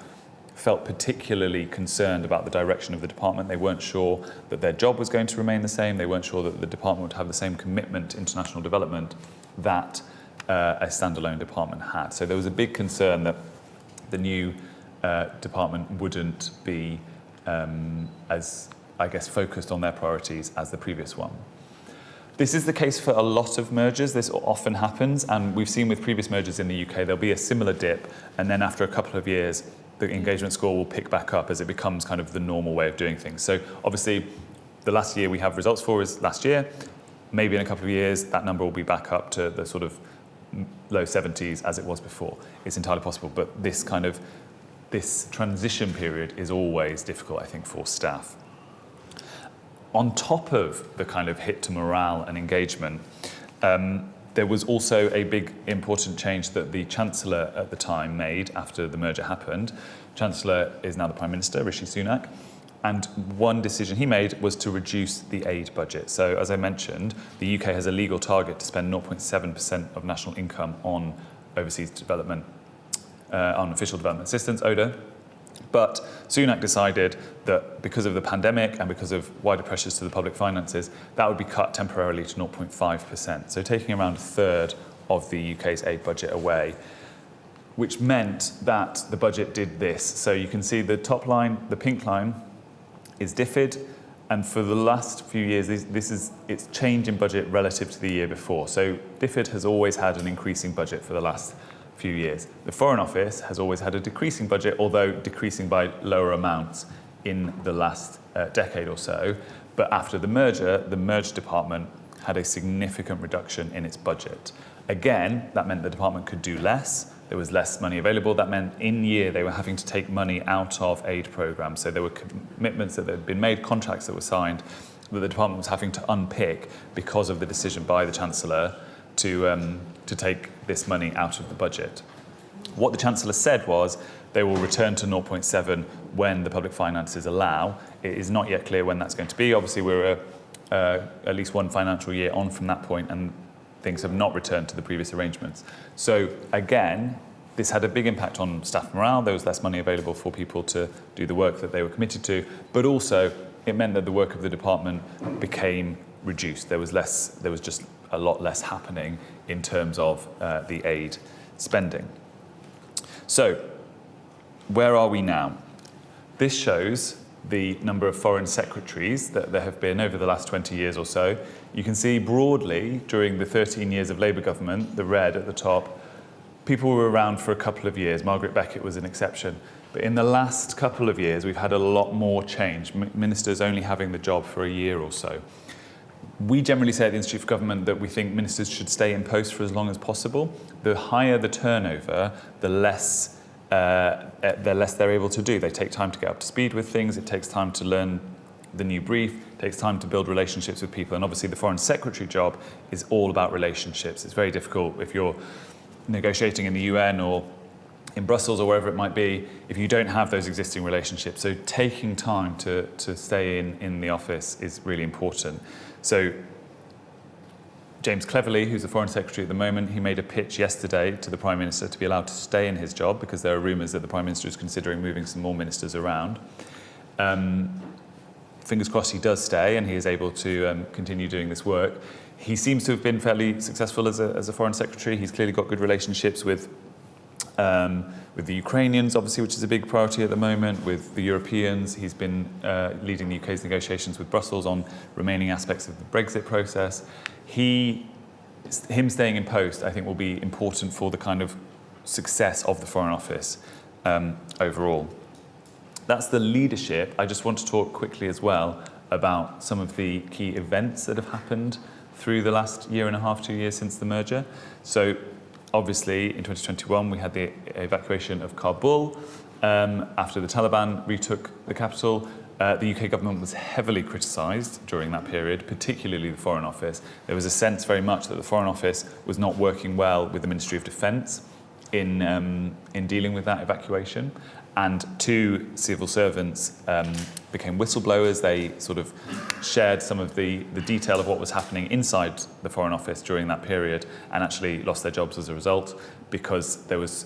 felt particularly concerned about the direction of the department. They weren't sure that their job was going to remain the same. They weren't sure that the department would have the same commitment to international development that a standalone department had. So there was a big concern that the new department wouldn't be as, I guess, focused on their priorities as the previous one. This is the case for a lot of mergers. This often happens, and we've seen with previous mergers in the UK, there'll be a similar dip, and then after a couple of years, the engagement score will pick back up as it becomes kind of the normal way of doing things. So obviously, the last year we have results for is last year. Maybe in a couple of years, that number will be back up to the sort of low 70s as it was before. It's entirely possible, but this transition period is always difficult, I think, for staff. On top of the kind of hit to morale and engagement, there was also a big important change that the Chancellor at the time made after the merger happened. Chancellor is now the Prime Minister, Rishi Sunak, and one decision he made was to reduce the aid budget. So as I mentioned, the UK has a legal target to spend 0.7% of national income on overseas development, on official development assistance, ODA. But Sunak decided that because of the pandemic and because of wider pressures to the public finances, that would be cut temporarily to 0.5%. So taking around a third of the UK's aid budget away, which meant that the budget did this. So you can see the top line, the pink line, is DFID. And for the last few years, it's change in budget relative to the year before. So DFID has always had an increasing budget for the last few years. The Foreign Office has always had a decreasing budget, although decreasing by lower amounts in the last decade or so. But after the merged department had a significant reduction in its budget. Again, that meant the department could do less. There was less money available. That meant in year they were having to take money out of aid programs. So there were commitments that had been made, contracts that were signed, that the department was having to unpick because of the decision by the Chancellor to take this money out of the budget. What the Chancellor said was they will return to 0.7 when the public finances allow. It is not yet clear when that's going to be. Obviously, we're at least one financial year on from that point, and things have not returned to the previous arrangements. So again, this had a big impact on staff morale. There was less money available for people to do the work that they were committed to, but also it meant that the work of the department became reduced. There was just a lot less happening in terms of the aid spending. So where are we now? This shows the number of foreign secretaries that there have been over the last 20 years or so. You can see broadly during the 13 years of Labour government, the red at the top, people were around for a couple of years. Margaret Beckett was an exception. But in the last couple of years, we've had a lot more change, ministers only having the job for a year or so. We generally say at the Institute for Government that we think ministers should stay in post for as long as possible. The higher the turnover, the less they're able to do. They take time to get up to speed with things. It takes time to learn the new brief. It takes time to build relationships with people. And obviously the Foreign Secretary job is all about relationships. It's very difficult if you're negotiating in the UN or in Brussels or wherever it might be, if you don't have those existing relationships. So taking time to stay in the office is really important. So James Cleverly, who's the Foreign Secretary at the moment, he made a pitch yesterday to the Prime Minister to be allowed to stay in his job because there are rumours that the Prime Minister is considering moving some more ministers around. Fingers crossed he does stay and he is able to continue doing this work. He seems to have been fairly successful as a Foreign Secretary. He's clearly got good relationships with the Ukrainians, obviously, which is a big priority at the moment, with the Europeans. He's been leading the UK's negotiations with Brussels on remaining aspects of the Brexit process. Him staying in post, I think, will be important for the kind of success of the Foreign Office overall. That's the leadership. I just want to talk quickly as well about some of the key events that have happened through the last year and a half, 2 years since the merger. So obviously in 2021 we had the evacuation of Kabul after the Taliban retook the capital. The UK government was heavily criticised during that period, particularly the Foreign Office. There was a sense very much that the Foreign Office was not working well with the Ministry of Defence in dealing with that evacuation. And two civil servants became whistleblowers. They sort of shared some of the detail of what was happening inside the Foreign Office during that period and actually lost their jobs as a result because there was,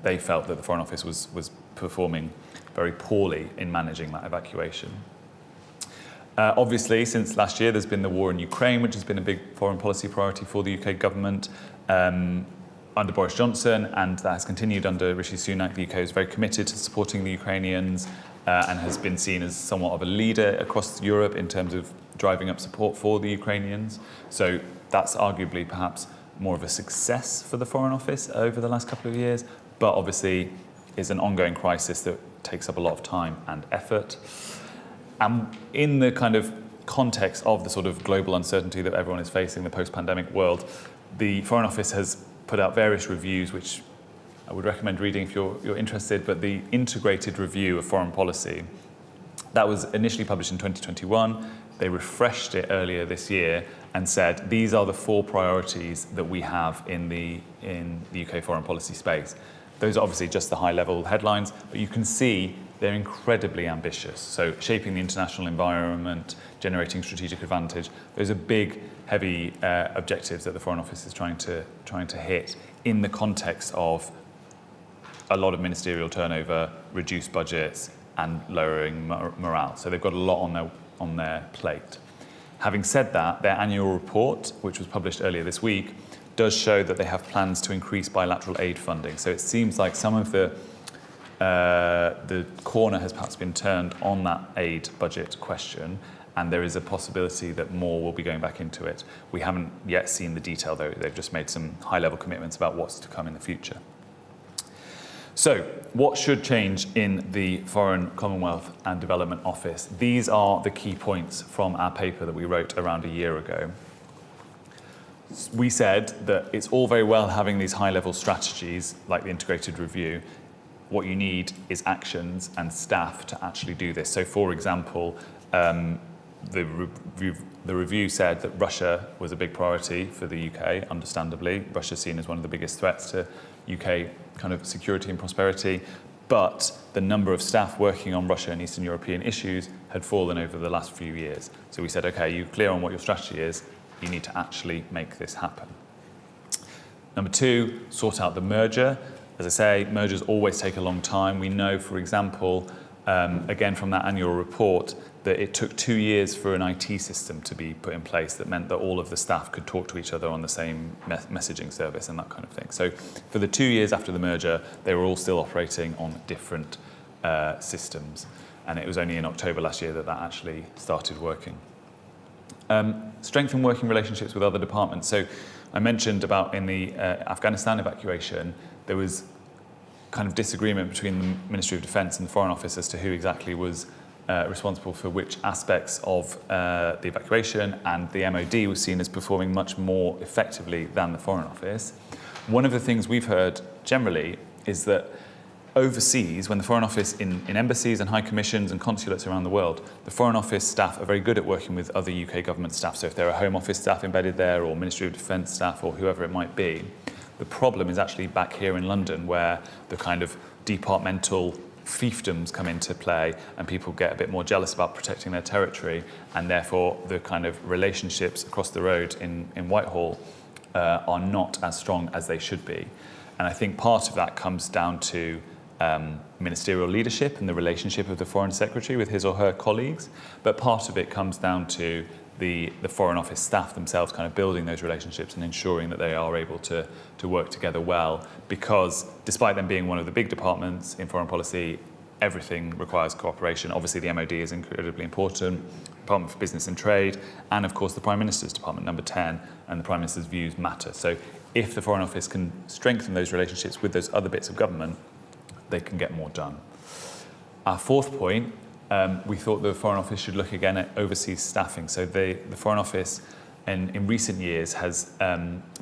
they felt that the Foreign Office was performing very poorly in managing that evacuation. Obviously, since last year, there's been the war in Ukraine, which has been a big foreign policy priority for the UK government. Under Boris Johnson, and that has continued under Rishi Sunak. The UK is very committed to supporting the Ukrainians and has been seen as somewhat of a leader across Europe in terms of driving up support for the Ukrainians. So that's arguably perhaps more of a success for the Foreign Office over the last couple of years, but obviously is an ongoing crisis that takes up a lot of time and effort. And in the kind of context of the sort of global uncertainty that everyone is facing, the post-pandemic world, the Foreign Office has put out various reviews, which I would recommend reading if you're interested, but the integrated review of foreign policy, that was initially published in 2021. They refreshed it earlier this year and said, these are the 4 priorities that we have in the UK foreign policy space. Those are obviously just the high-level headlines, but you can see they're incredibly ambitious. So shaping the international environment, generating strategic advantage, those are big, heavy objectives that the Foreign Office is trying to hit in the context of a lot of ministerial turnover, reduced budgets, and lowering morale. So they've got a lot on their plate. Having said that, their annual report, which was published earlier this week, does show that they have plans to increase bilateral aid funding. So it seems like some of the corner has perhaps been turned on that aid budget question, and there is a possibility that more will be going back into it. We haven't yet seen the detail, though. They've just made some high-level commitments about what's to come in the future. So, what should change in the Foreign, Commonwealth and Development Office? These are the key points from our paper that we wrote around a year ago. We said that it's all very well having these high-level strategies, like the integrated review. What you need is actions and staff to actually do this. So, for example, the review said that Russia was a big priority for the UK, understandably. Russia's seen as one of the biggest threats to UK kind of security and prosperity. but the number of staff working on Russia and Eastern European issues had fallen over the last few years. So we said, okay, you're clear on what your strategy is, you need to actually make this happen. Number 2, sort out the merger. As I say, mergers always take a long time. We know, for example, again from that annual report, that it took 2 years for an IT system to be put in place that meant that all of the staff could talk to each other on the same messaging service and that kind of thing. So for the 2 years after the merger, they were all still operating on different systems. And it was only in October last year that that actually started working. Strengthen working relationships with other departments. So I mentioned about in the Afghanistan evacuation, there was kind of disagreement between the Ministry of Defence and the Foreign Office as to who exactly was responsible for which aspects of the evacuation, and the MOD was seen as performing much more effectively than the Foreign Office. One of the things we've heard generally is that overseas, when the Foreign Office in embassies and high commissions and consulates around the world, the Foreign Office staff are very good at working with other UK government staff. So if there are Home Office staff embedded there, or Ministry of Defence staff, or whoever it might be, the problem is actually back here in London, where the kind of departmental fiefdoms come into play and people get a bit more jealous about protecting their territory, and therefore the kind of relationships across the road in Whitehall are not as strong as they should be. And I think part of that comes down to ministerial leadership and the relationship of the Foreign Secretary with his or her colleagues, but part of it comes down to the Foreign Office staff themselves kind of building those relationships and ensuring that they are able to work together well, because despite them being one of the big departments in foreign policy, everything requires cooperation. Obviously the MOD is incredibly important, Department for Business and Trade, and of course the Prime Minister's Department, number 10, and the Prime Minister's views matter. So if the Foreign Office can strengthen those relationships with those other bits of government, they can get more done. Our 4th point, we thought the Foreign Office should look again at overseas staffing. So the Foreign Office in recent years has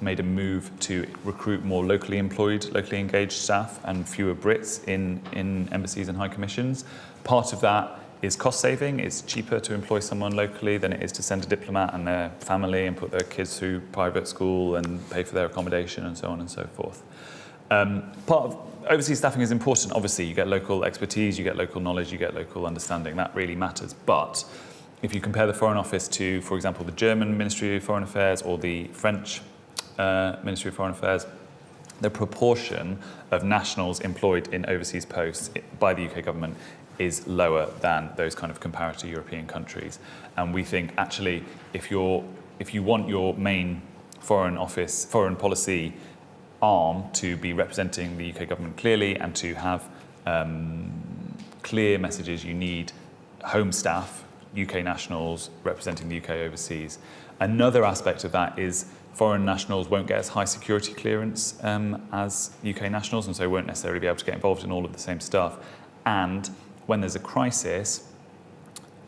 made a move to recruit more locally employed, locally engaged staff and fewer Brits in embassies and high commissions. Part of that is cost saving. It's cheaper to employ someone locally than it is to send a diplomat and their family and put their kids through private school and pay for their accommodation and so on and so forth. Part of overseas staffing is important. Obviously, you get local expertise, you get local knowledge, you get local understanding. That really matters. But if you compare the Foreign Office to, for example, the German Ministry of Foreign Affairs or the French Ministry of Foreign Affairs, the proportion of nationals employed in overseas posts by the UK government is lower than those kind of comparator European countries. And we think actually, if you want your main foreign policy arm to be representing the UK government clearly and to have clear messages, you need home staff, UK nationals representing the UK overseas. Another aspect of that is foreign nationals won't get as high security clearance as UK nationals, and so won't necessarily be able to get involved in all of the same stuff. And when there's a crisis,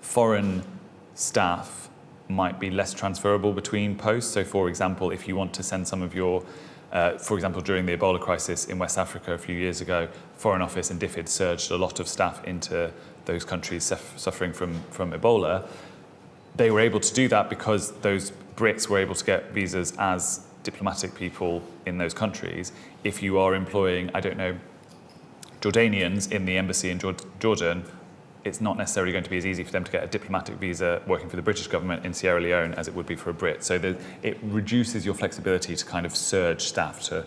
foreign staff might be less transferable between posts. So for example, if you want to send some of your for example, during the Ebola crisis in West Africa a few years ago, Foreign Office and DFID surged a lot of staff into those countries suffering from Ebola. They were able to do that because those Brits were able to get visas as diplomatic people in those countries. If you are employing, I don't know, Jordanians in the embassy in Jordan, it's not necessarily going to be as easy for them to get a diplomatic visa working for the British government in Sierra Leone as it would be for a Brit. So it reduces your flexibility to kind of surge staff to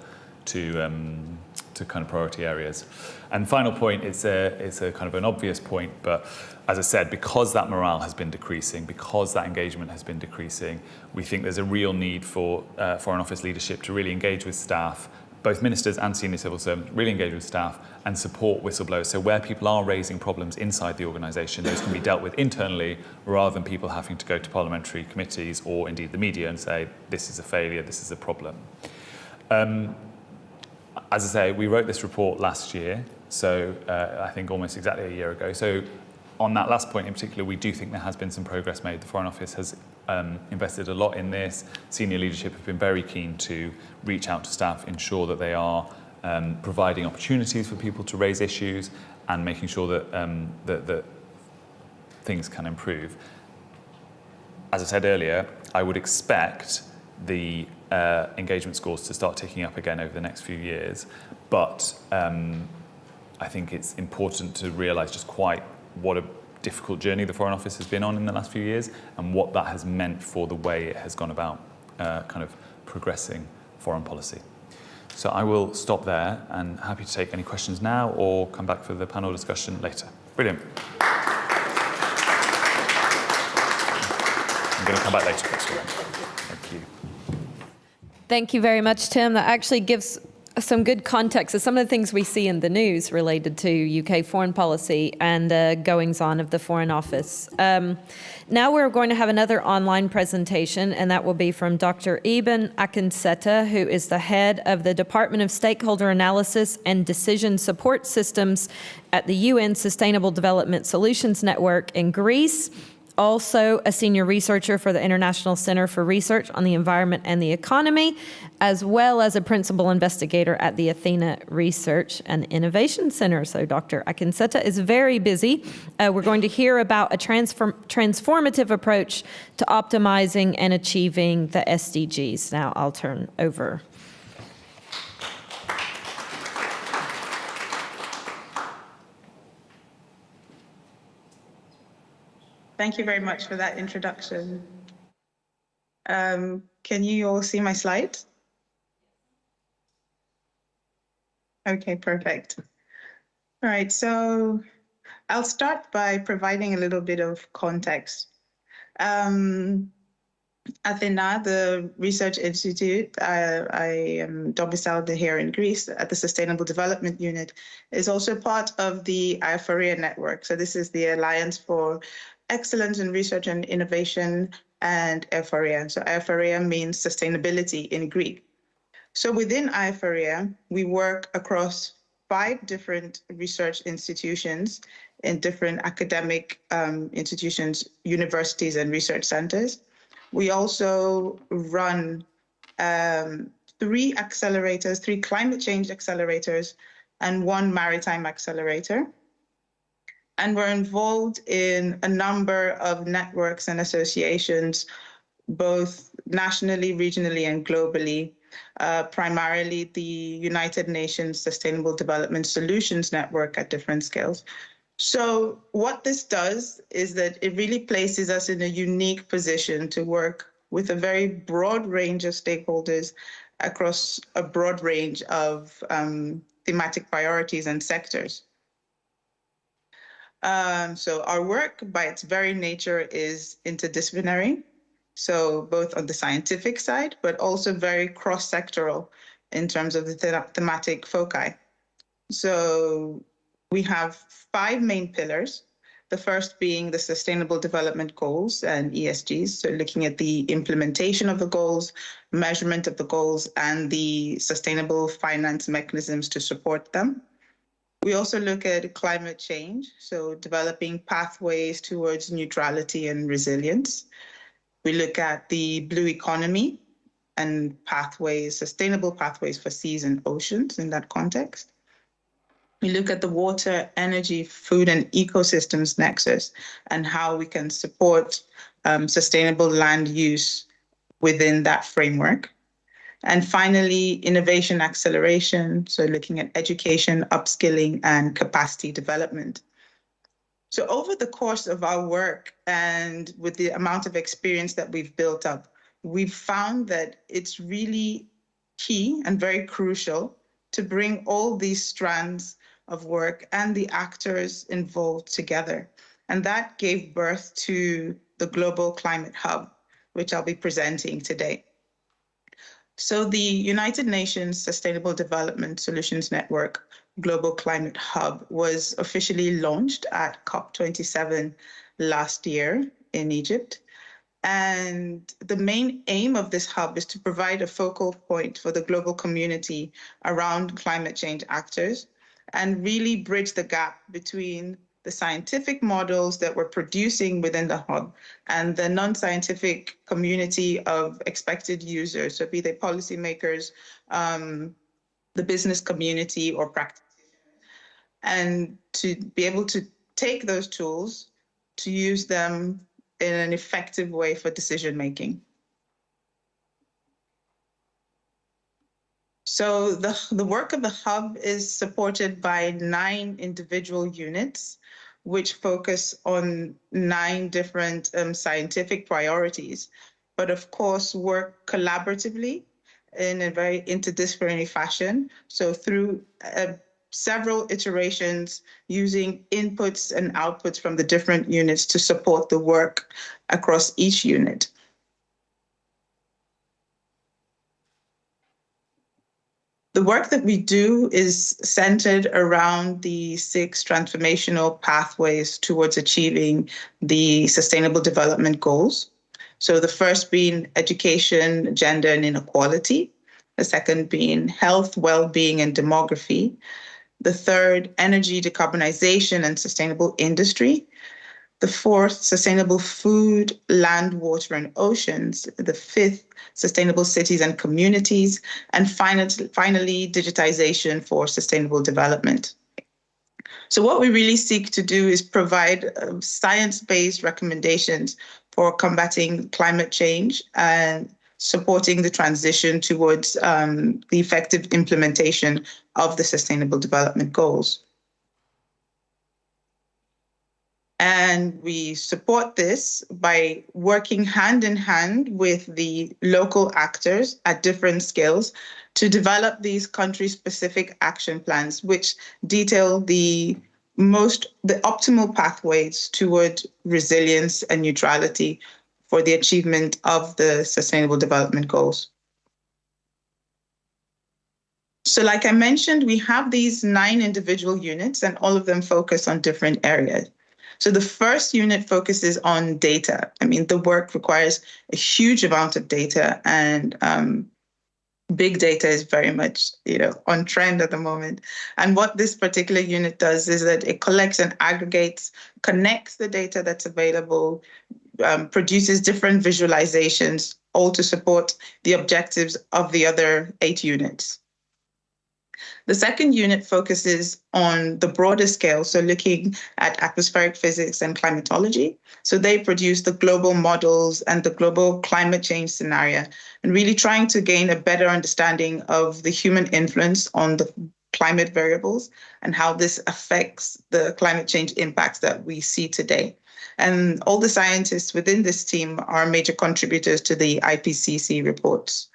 kind of priority areas. And final point, it's a kind of an obvious point, but as I said, because that morale has been decreasing, because that engagement has been decreasing, we think there's a real need for Foreign Office leadership to really engage with staff, both ministers and senior civil servants, really engage with staff and support whistleblowers. So where people are raising problems inside the organisation, those can be dealt with internally rather than people having to go to parliamentary committees or indeed the media and say, this is a failure, this is a problem. As I say, we wrote this report last year, so I think almost exactly a year ago. So on that last point in particular, we do think there has been some progress made. The Foreign Office has invested a lot in this. Senior leadership have been very keen to reach out to staff, ensure that they are providing opportunities for people to raise issues and making sure that, that things can improve. As I said earlier, I would expect the engagement scores to start ticking up again over the next few years, but I think it's important to realise just quite what a difficult journey the Foreign Office has been on in the last few years and what that has meant for the way it has gone about kind of progressing foreign policy. So I will stop there and happy to take any questions now or come back for the panel discussion later. Brilliant. I'm going to come back later. Thank you. Thank you very much, Tim. That actually gives some good context of some of the things we see in the news related to UK foreign policy and goings-on of the Foreign Office. Now we're going to have another online presentation, and that will be from Dr. Eben Akinseta, who is the head of the Department of Stakeholder Analysis and Decision Support Systems at the UN Sustainable Development Solutions Network in Greece. Also a senior researcher for the International Center for Research on the Environment and the Economy, as well as a principal investigator at the Athena Research and Innovation Center. So Dr. Akinseta is very busy. We're going to hear about a transformative approach to optimizing and achieving the SDGs. Now I'll turn over. Thank you very much for that introduction. Can you all see my slides? Okay, perfect. All right, so I'll start by providing a little bit of context. Athena, the research institute, I am domiciled here in Greece at the Sustainable Development Unit, is also part of the IFOREA network. So this is the Alliance for Excellence in Research and Innovation and IFOREA. So IFOREA means sustainability in Greek. So within IFOREA, we work across 5 different research institutions in different academic institutions, universities, and research centers. We also run 3 accelerators, 3 climate change accelerators, and 1 maritime accelerator. And we're involved in a number of networks and associations, both nationally, regionally, and globally, primarily the United Nations Sustainable Development Solutions Network at different scales. So what this does is that it really places us in a unique position to work with a very broad range of stakeholders across a broad range of thematic priorities and sectors. So our work, by its very nature, is interdisciplinary. So both on the scientific side, but also very cross-sectoral in terms of the thematic foci. So we have 5 main pillars. The first being the Sustainable Development Goals and ESGs. So looking at the implementation of the goals, measurement of the goals, and the sustainable finance mechanisms to support them. We also look at climate change, so developing pathways towards neutrality and resilience. We look at the blue economy and pathways, sustainable pathways for seas and oceans in that context. We look at the water, energy, food, and ecosystems nexus and how we can support sustainable land use within that framework. And finally, innovation acceleration, so looking at education, upskilling, and capacity development. So over the course of our work and with the amount of experience that we've built up, we've found that it's really key and very crucial to bring all these strands of work and the actors involved together. And that gave birth to the Global Climate Hub, which I'll be presenting today. So the United Nations Sustainable Development Solutions Network Global Climate Hub was officially launched at COP27 last year in Egypt. And the main aim of this hub is to provide a focal point for the global community around climate change actors and really bridge the gap between the scientific models that we're producing within the hub and the non-scientific community of expected users, so be they policymakers, the business community, or practitioners, and to be able to take those tools to use them in an effective way for decision making. So the work of the hub is supported by 9 individual units, which focus on 9 different scientific priorities, but of course work collaboratively in a very interdisciplinary fashion. So through several iterations using inputs and outputs from the different units to support the work across each unit. The work that we do is centered around the 6 transformational pathways towards achieving the Sustainable Development Goals. So the first being education, gender and inequality. The second being health, well-being and demography. The third, energy decarbonization and sustainable industry. The fourth, sustainable food, land, water, and oceans. The fifth, sustainable cities and communities. And finally, digitization for sustainable development. So what we really seek to do is provide science-based recommendations for combating climate change and supporting the transition towards the effective implementation of the Sustainable Development Goals. And we support this by working hand in hand with the local actors at different scales to develop these country-specific action plans, which detail the optimal pathways toward resilience and neutrality for the achievement of the Sustainable Development Goals. So like I mentioned, we have these 9 individual units and all of them focus on different areas. So the first unit focuses on data. I mean, the work requires a huge amount of data, and big data is very much, on trend at the moment. And what this particular unit does is that it collects and aggregates, connects the data that's available, produces different visualizations, all to support the objectives of the other 8 units. The second unit focuses on the broader scale, so looking at atmospheric physics and climatology. So they produce the global models and the global climate change scenario, and really trying to gain a better understanding of the human influence on the climate variables and how this affects the climate change impacts that we see today. And all the scientists within this team are major contributors to the IPCC reports.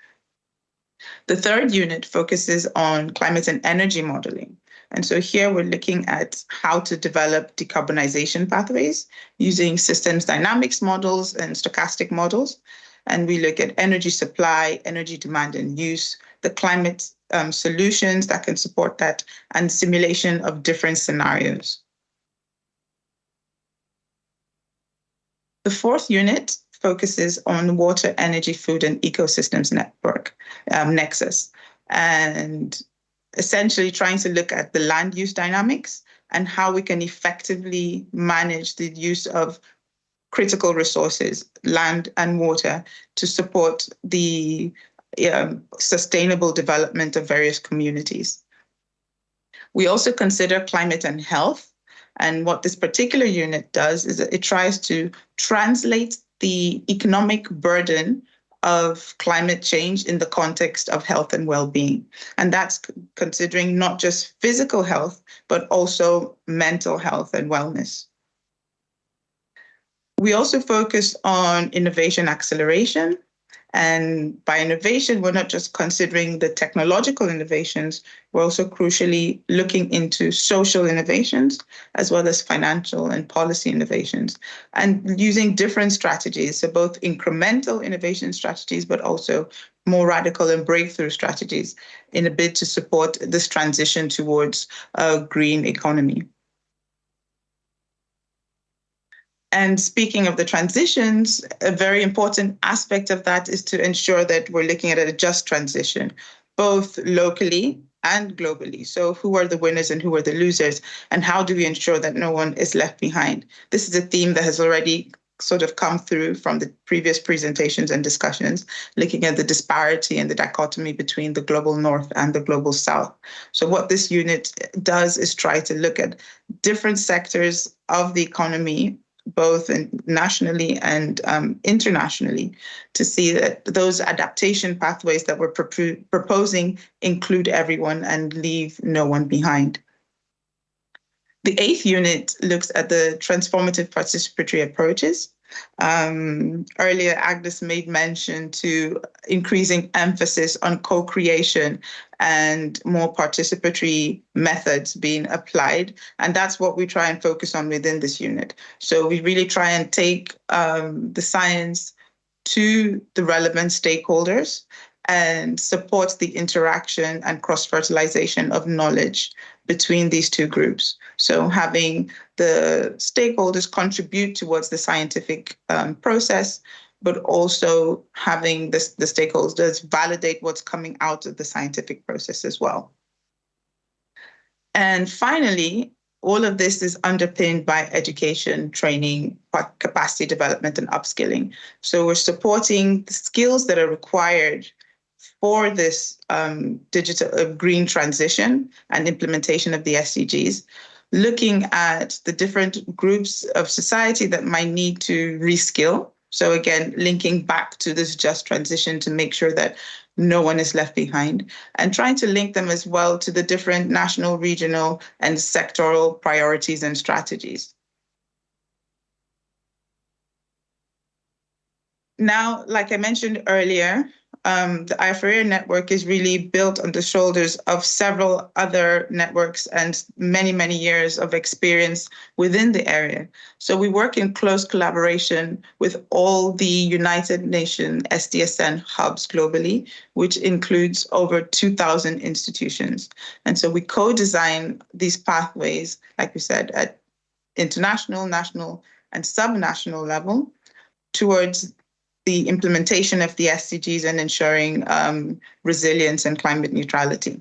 The third unit focuses on climate and energy modeling. And so here we're looking at how to develop decarbonization pathways using systems dynamics models and stochastic models. And we look at energy supply, energy demand and use, the climate solutions that can support that, and simulation of different scenarios. The fourth unit focuses on water, energy, food, and ecosystems network, Nexus, and essentially trying to look at the land use dynamics and how we can effectively manage the use of critical resources, land and water, to support the sustainable development of various communities. We also consider climate and health. And what this particular unit does is that it tries to translate the economic burden of climate change in the context of health and well-being. And that's considering not just physical health, but also mental health and wellness. We also focus on innovation acceleration. And by innovation, we're not just considering the technological innovations, we're also crucially looking into social innovations, as well as financial and policy innovations, and using different strategies, so both incremental innovation strategies, but also more radical and breakthrough strategies in a bid to support this transition towards a green economy. And speaking of the transitions, a very important aspect of that is to ensure that we're looking at a just transition, both locally and globally. So who are the winners and who are the losers? And how do we ensure that no one is left behind? This is a theme that has already sort of come through from the previous presentations and discussions, looking at the disparity and the dichotomy between the global north and the global south. So what this unit does is try to look at different sectors of the economy both nationally and internationally, to see that those adaptation pathways that we're proposing include everyone and leave no one behind. The 8th unit looks at the transformative participatory approaches. Earlier, Agnes made mention to increasing emphasis on co-creation and more participatory methods being applied. And that's what we try and focus on within this unit. So we really try and take the science to the relevant stakeholders and support the interaction and cross-fertilization of knowledge between these two groups. So having the stakeholders contribute towards the scientific process, but also having the stakeholders validate what's coming out of the scientific process as well. And finally, all of this is underpinned by education, training, capacity development, and upskilling. So we're supporting the skills that are required for this digital green transition and implementation of the SDGs, looking at the different groups of society that might need to reskill. So again, linking back to this just transition to make sure that no one is left behind, and trying to link them as well to the different national, regional, and sectoral priorities and strategies. Now, like I mentioned earlier, the IFRA network is really built on the shoulders of several other networks and many, many years of experience within the area. So we work in close collaboration with all the United Nations SDSN hubs globally, which includes over 2,000 institutions. And so we co-design these pathways, like we said, at international, national, and subnational level towards the implementation of the SDGs and ensuring resilience and climate neutrality.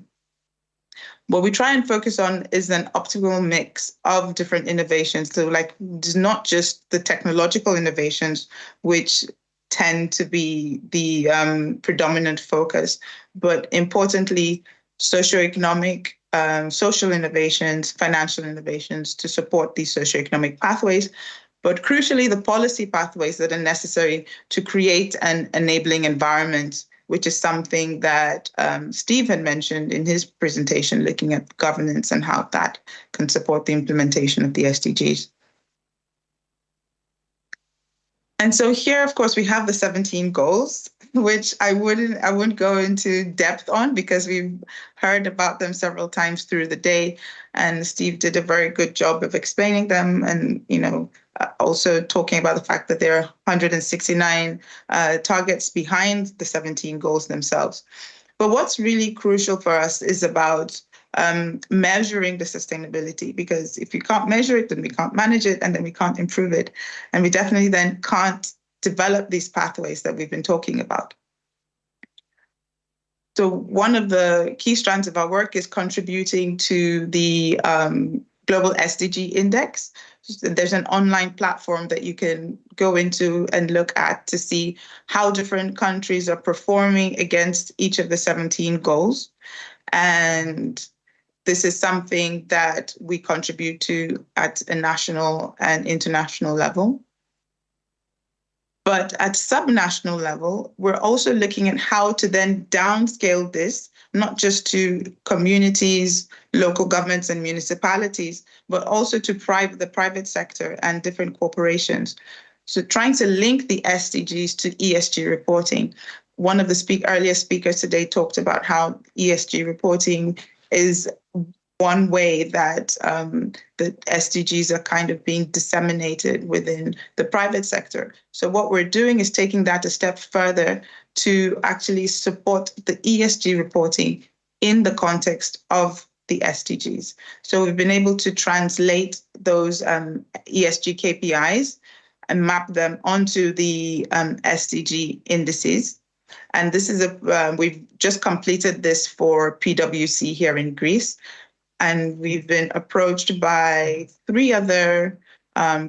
What we try and focus on is an optimal mix of different innovations. So like, it's not just the technological innovations, which tend to be the predominant focus, but importantly, socioeconomic, social innovations, financial innovations to support these socioeconomic pathways, but crucially, the policy pathways that are necessary to create an enabling environment, which is something that Steve had mentioned in his presentation, looking at governance and how that can support the implementation of the SDGs. And so here, of course, we have the 17 goals, which I wouldn't go into depth on because we've heard about them several times through the day. And Steve did a very good job of explaining them and, also talking about the fact that there are 169 targets behind the 17 goals themselves. But what's really crucial for us is about measuring the sustainability, because if we can't measure it, then we can't manage it, and then we can't improve it. And we definitely then can't develop these pathways that we've been talking about. So one of the key strands of our work is contributing to the Global SDG Index. There's an online platform that you can go into and look at to see how different countries are performing against each of the 17 goals. And this is something that we contribute to at a national and international level. But at subnational level, we're also looking at how to then downscale this, not just to communities, local governments and municipalities, but also to the private sector and different corporations. So trying to link the SDGs to ESG reporting. One of the earlier speakers today talked about how ESG reporting is one way that the SDGs are kind of being disseminated within the private sector. So what we're doing is taking that a step further to actually support the ESG reporting in the context of the SDGs. So we've been able to translate those ESG KPIs and map them onto the SDG indices. And this is we've just completed this for PwC here in Greece. And we've been approached by 3 other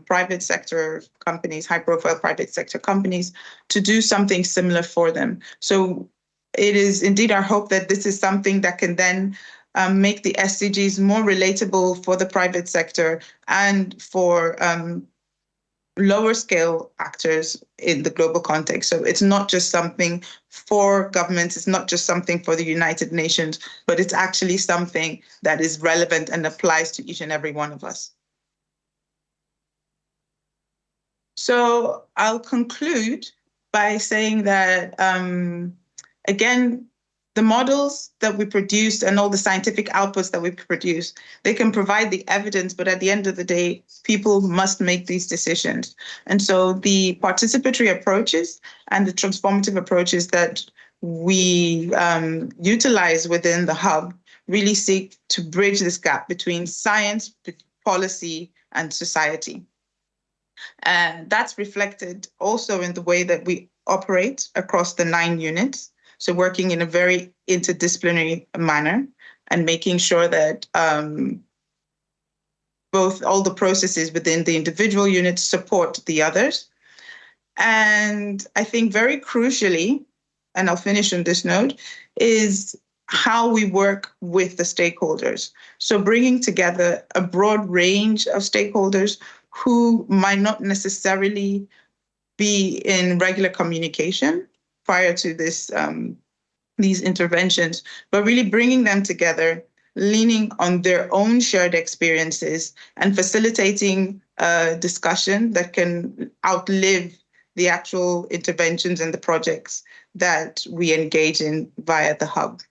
private sector companies, high-profile private sector companies, to do something similar for them. So it is indeed our hope that this is something that can then make the SDGs more relatable for the private sector and for lower scale actors in the global context. So it's not just something for governments, it's not just something for the United Nations, but it's actually something that is relevant and applies to each and every one of us. So I'll conclude by saying that, again, the models that we produced and all the scientific outputs that we produce, they can provide the evidence, but at the end of the day, people must make these decisions. And so the participatory approaches and the transformative approaches that we utilize within the hub really seek to bridge this gap between science, policy, and society. And that's reflected also in the way that we operate across the 9 units. So working in a very interdisciplinary manner and making sure that both all the processes within the individual units support the others. And I think very crucially, and I'll finish on this note, is how we work with the stakeholders. So bringing together a broad range of stakeholders who might not necessarily be in regular communication prior to this, these interventions, but really bringing them together, leaning on their own shared experiences and facilitating a discussion that can outlive the actual interventions and the projects that we engage in via the hub.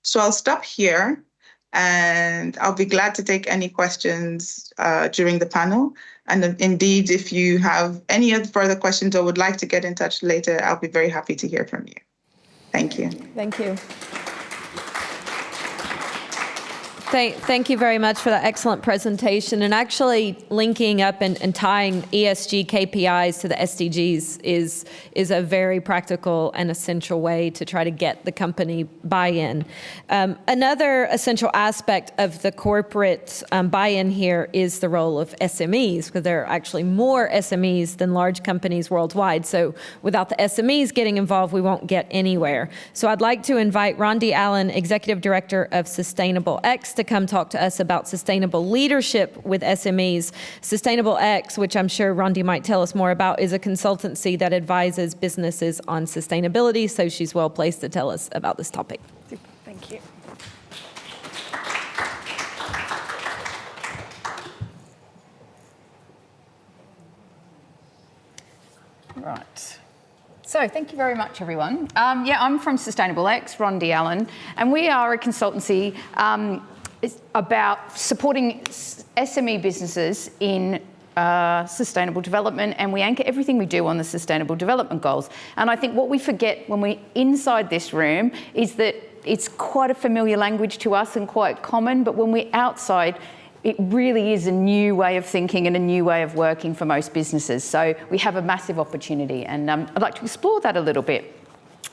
So I'll stop here, and I'll be glad to take any questions during the panel. And indeed, if you have any other further questions or would like to get in touch later, I'll be very happy to hear from you. Thank you. Thank you. Thank you very much for that excellent presentation. And actually linking up and tying ESG KPIs to the SDGs is a very practical and essential way to try to get the company buy-in. Another essential aspect of the corporate buy-in here is the role of SMEs, because there are actually more SMEs than large companies worldwide. So without the SMEs getting involved, we won't get anywhere. So I'd like to invite Rondi Allen, Executive Director of Sustainable X, to come talk to us about sustainable leadership with SMEs. Sustainable X, which I'm sure Rondi might tell us more about, is a consultancy that advises businesses on sustainability, so she's well placed to tell us about this topic. Thank you. Right. So thank you very much, everyone. I'm from Sustainable X, Rondi Allen, and we are a consultancy about supporting SME businesses in sustainable development, and we anchor everything we do on the Sustainable Development Goals. And I think what we forget when we're inside this room is that it's quite a familiar language to us and quite common, but when we're outside, it really is a new way of thinking and a new way of working for most businesses. So we have a massive opportunity, and I'd like to explore that a little bit.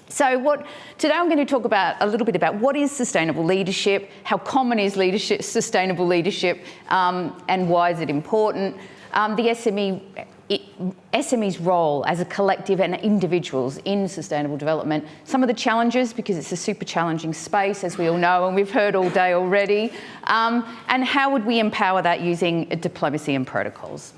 So today I'm going to talk about a little bit about what is sustainable leadership, how common is leadership, sustainable leadership, and why is it important, the SME's role as a collective and individuals in sustainable development, some of the challenges, because it's a super challenging space, as we all know, and we've heard all day already, and how would we empower that using diplomacy and protocols.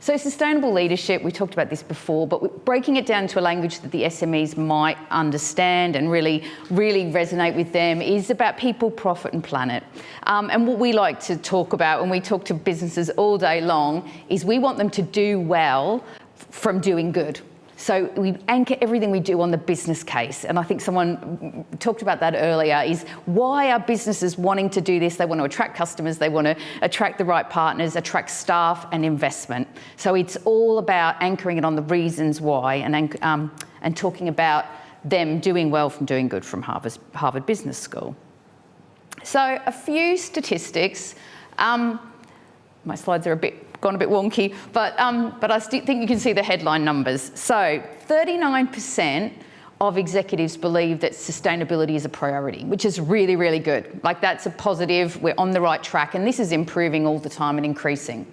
So sustainable leadership, we talked about this before, but breaking it down to a language that the SMEs might understand and really resonate with them is about people, profit and planet. And what we like to talk about when we talk to businesses all day long is we want them to do well from doing good. So we anchor everything we do on the business case. And I think someone talked about that earlier, is why are businesses wanting to do this? They want to attract customers, they want to attract the right partners, attract staff and investment. So it's all about anchoring it on the reasons why and talking about them doing well from doing good from Harvard Business School. So a few statistics. My slides are gone a bit wonky, but I still think you can see the headline numbers. So 39% of executives believe that sustainability is a priority, which is really, really good. Like, that's a positive, we're on the right track, and this is improving all the time and increasing.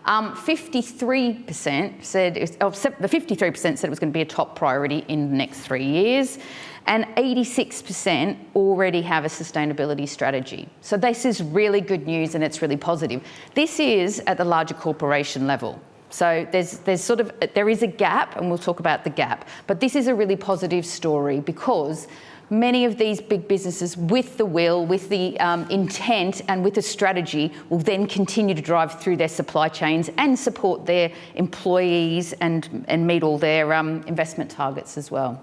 53% said, the 53% said it was going to be a top priority in the next 3 years, and 86% already have a sustainability strategy. So this is really good news and it's really positive. This is at the larger corporation level. So there is a gap, and we'll talk about the gap, but this is a really positive story because many of these big businesses with the will, with the intent and with the strategy will then continue to drive through their supply chains and support their employees and meet all their investment targets as well.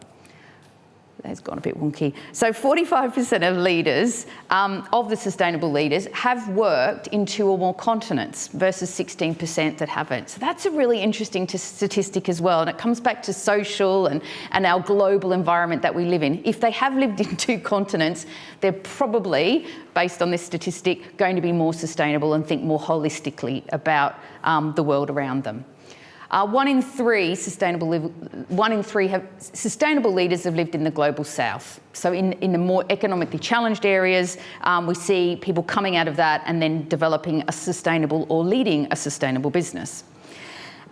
That's gone a bit wonky. So 45% of leaders, of the sustainable leaders, have worked in 2 or more continents versus 16% that haven't. So that's a really interesting statistic as well. And it comes back to social and our global environment that we live in. If they have lived in 2 continents, they're probably, based on this statistic, going to be more sustainable and think more holistically about the world around them. 1 in 3 sustainable leaders have lived in the global south. So in the more economically challenged areas, we see people coming out of that and then developing a sustainable or leading a sustainable business.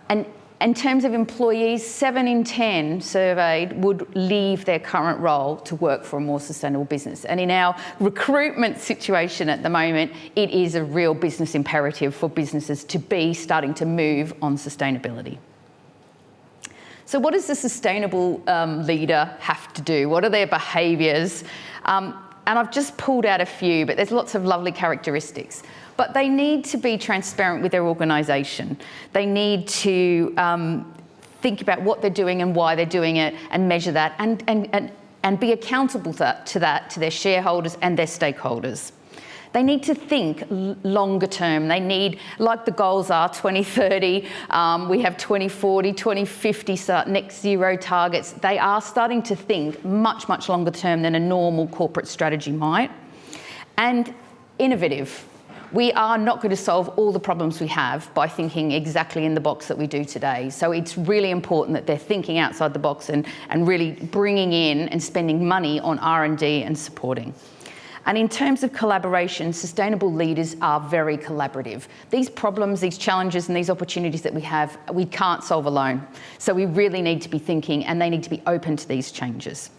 And in terms of employees, 7 in 10 surveyed would leave their current role to work for a more sustainable business. And in our recruitment situation at the moment, it is a real business imperative for businesses to be starting to move on sustainability. So what does the sustainable leader have to do? What are their behaviours? And I've just pulled out a few, but there's lots of lovely characteristics. But they need to be transparent with their organisation. They need to think about what they're doing and why they're doing it and measure that and be accountable to their shareholders and their stakeholders. They need to think longer term. They need, like the goals are 2030, we have 2040, 2050 net zero targets. They are starting to think much, much longer term than a normal corporate strategy might. And innovative. We are not going to solve all the problems we have by thinking exactly in the box that we do today. So it's really important that they're thinking outside the box and really bringing in and spending money on R&D and supporting. And in terms of collaboration, sustainable leaders are very collaborative. These problems, these challenges and these opportunities that we have, we can't solve alone. So we really need to be thinking, and they need to be open to these changes.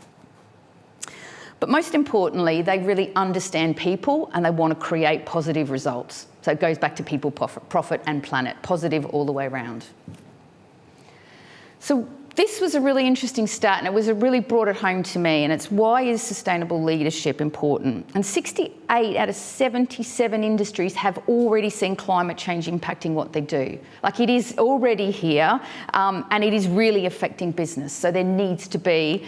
But most importantly, they really understand people and they want to create positive results. So it goes back to people, profit and planet, positive all the way around. So this was a really interesting stat, and it really brought it home to me, and it's why is sustainable leadership important? And 68 out of 77 industries have already seen climate change impacting what they do. Like, it is already here, and it is really affecting business. So there needs to be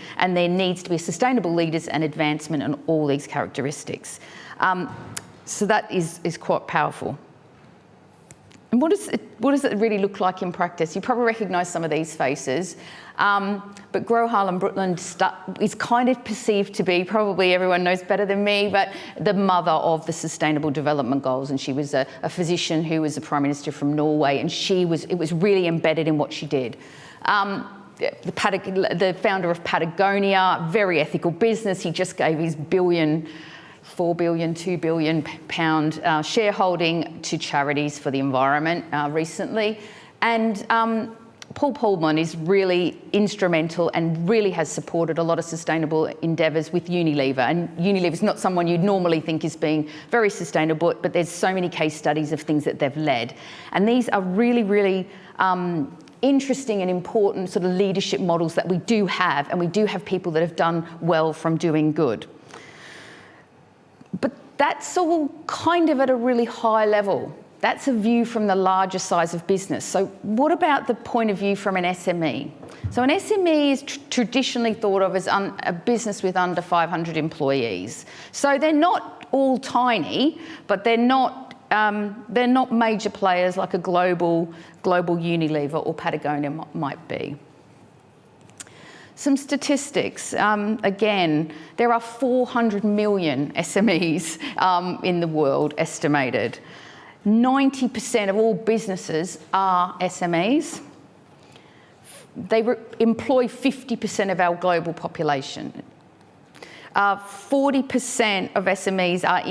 sustainable leaders and advancement in all these characteristics. So that is quite powerful. And what does it really look like in practice? You probably recognise some of these faces, but Gro Harlem Brundtland is kind of perceived to be, probably everyone knows better than me, but the mother of the Sustainable Development Goals. And she was a physician who was the Prime Minister from Norway, and it was really embedded in what she did. The founder of Patagonia, very ethical business. He just gave his £4 billion, £2 billion shareholding to charities for the environment recently. And Paul Polman is really instrumental and really has supported a lot of sustainable endeavours with Unilever. And Unilever is not someone you'd normally think is being very sustainable, but there's so many case studies of things that they've led. And these are really, really interesting and important sort of leadership models that we do have, and we do have people that have done well from doing good. But that's all kind of at a really high level. That's a view from the larger size of business. So what about the point of view from an SME? So an SME is traditionally thought of as a business with under 500 employees. So they're not all tiny, but they're not major players like a global Unilever or Patagonia might be. Some statistics. Again, there are 400 million SMEs in the world estimated. 90% of all businesses are SMEs. They employ 50% of our global population. 40% of SMEs are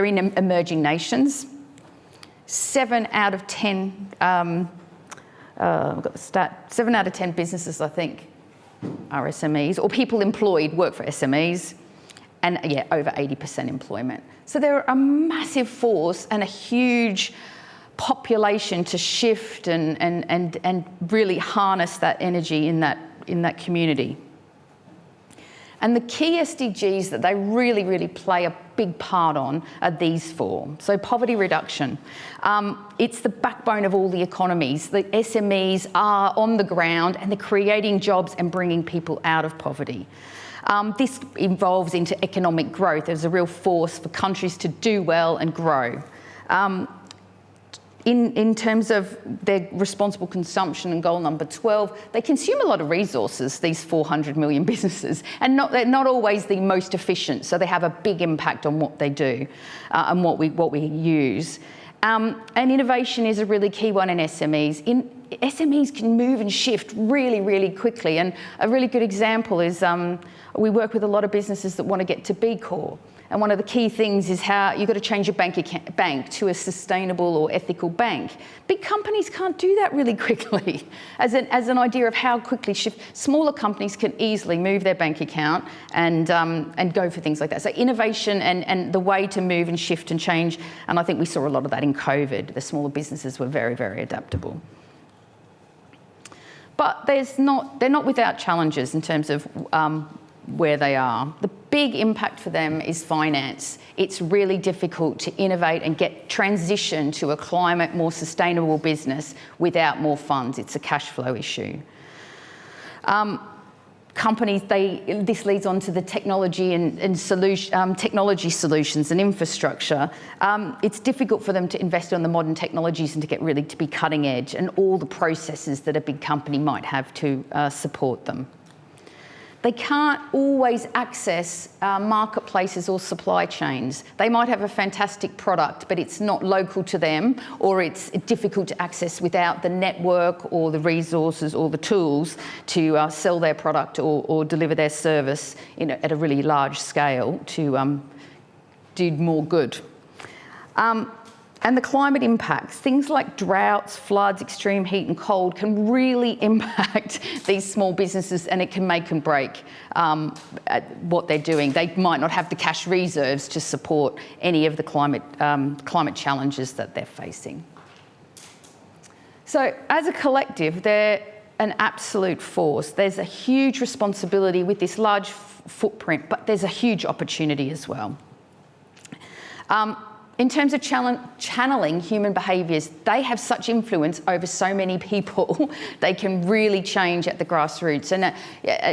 in emerging nations. 7 out of 10, I've got the stat, 7 out of 10 businesses, I think, are SMEs, or people employed work for SMEs, and yeah, over 80% employment. So they're a massive force and a huge population to shift and really harness that energy in that community. And the key SDGs that they really, really play a big part on are these 4. So poverty reduction. It's the backbone of all the economies. The SMEs are on the ground and they're creating jobs and bringing people out of poverty. This evolves into economic growth. There's a real force for countries to do well and grow. In terms of their responsible consumption and goal number 12, they consume a lot of resources, these 400 million businesses, and they're not always the most efficient, so they have a big impact on what they do and what we use. And innovation is a really key one in SMEs. SMEs can move and shift really, really quickly, and a really good example is we work with a lot of businesses that want to get to B Corp. And one of the key things is how you've got to change your bank to a sustainable or ethical bank. Big companies can't do that really quickly. As an idea of how quickly smaller companies can easily move their bank account and go for things like that. So innovation and the way to move and shift and change, and I think we saw a lot of that in COVID. The smaller businesses were very, very adaptable. But they're not without challenges in terms of where they are. The big impact for them is finance. It's really difficult to innovate and transition to a climate, more sustainable business without more funds. It's a cash flow issue. Companies, this leads on to the technology and technology solutions and infrastructure. It's difficult for them to invest on the modern technologies and to be cutting edge and all the processes that a big company might have to support them. They can't always access marketplaces or supply chains. They might have a fantastic product, but it's not local to them, or it's difficult to access without the network or the resources or the tools to sell their product or deliver their service at a really large scale to do more good. And the climate impacts, things like droughts, floods, extreme heat and cold can really impact these small businesses, and it can make and break what they're doing. They might not have the cash reserves to support any of the climate challenges that they're facing. So as a collective, they're an absolute force. There's a huge responsibility with this large footprint, but there's a huge opportunity as well. In terms of channeling human behaviours, they have such influence over so many people. They can really change at the grassroots. And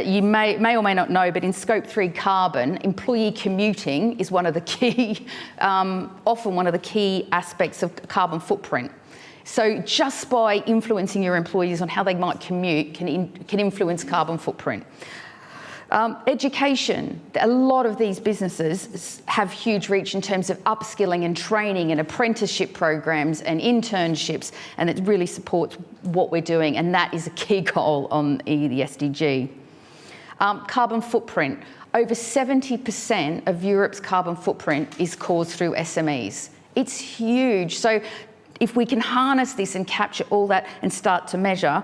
you may or may not know, but in Scope 3 carbon, employee commuting is one of the key, often one of the key aspects of carbon footprint. So just by influencing your employees on how they might commute can influence carbon footprint. Education. A lot of these businesses have huge reach in terms of upskilling and training and apprenticeship programs and internships, and it really supports what we're doing, and that is a key goal on the SDG. Carbon footprint. Over 70% of Europe's carbon footprint is caused through SMEs. It's huge. So if we can harness this and capture all that and start to measure,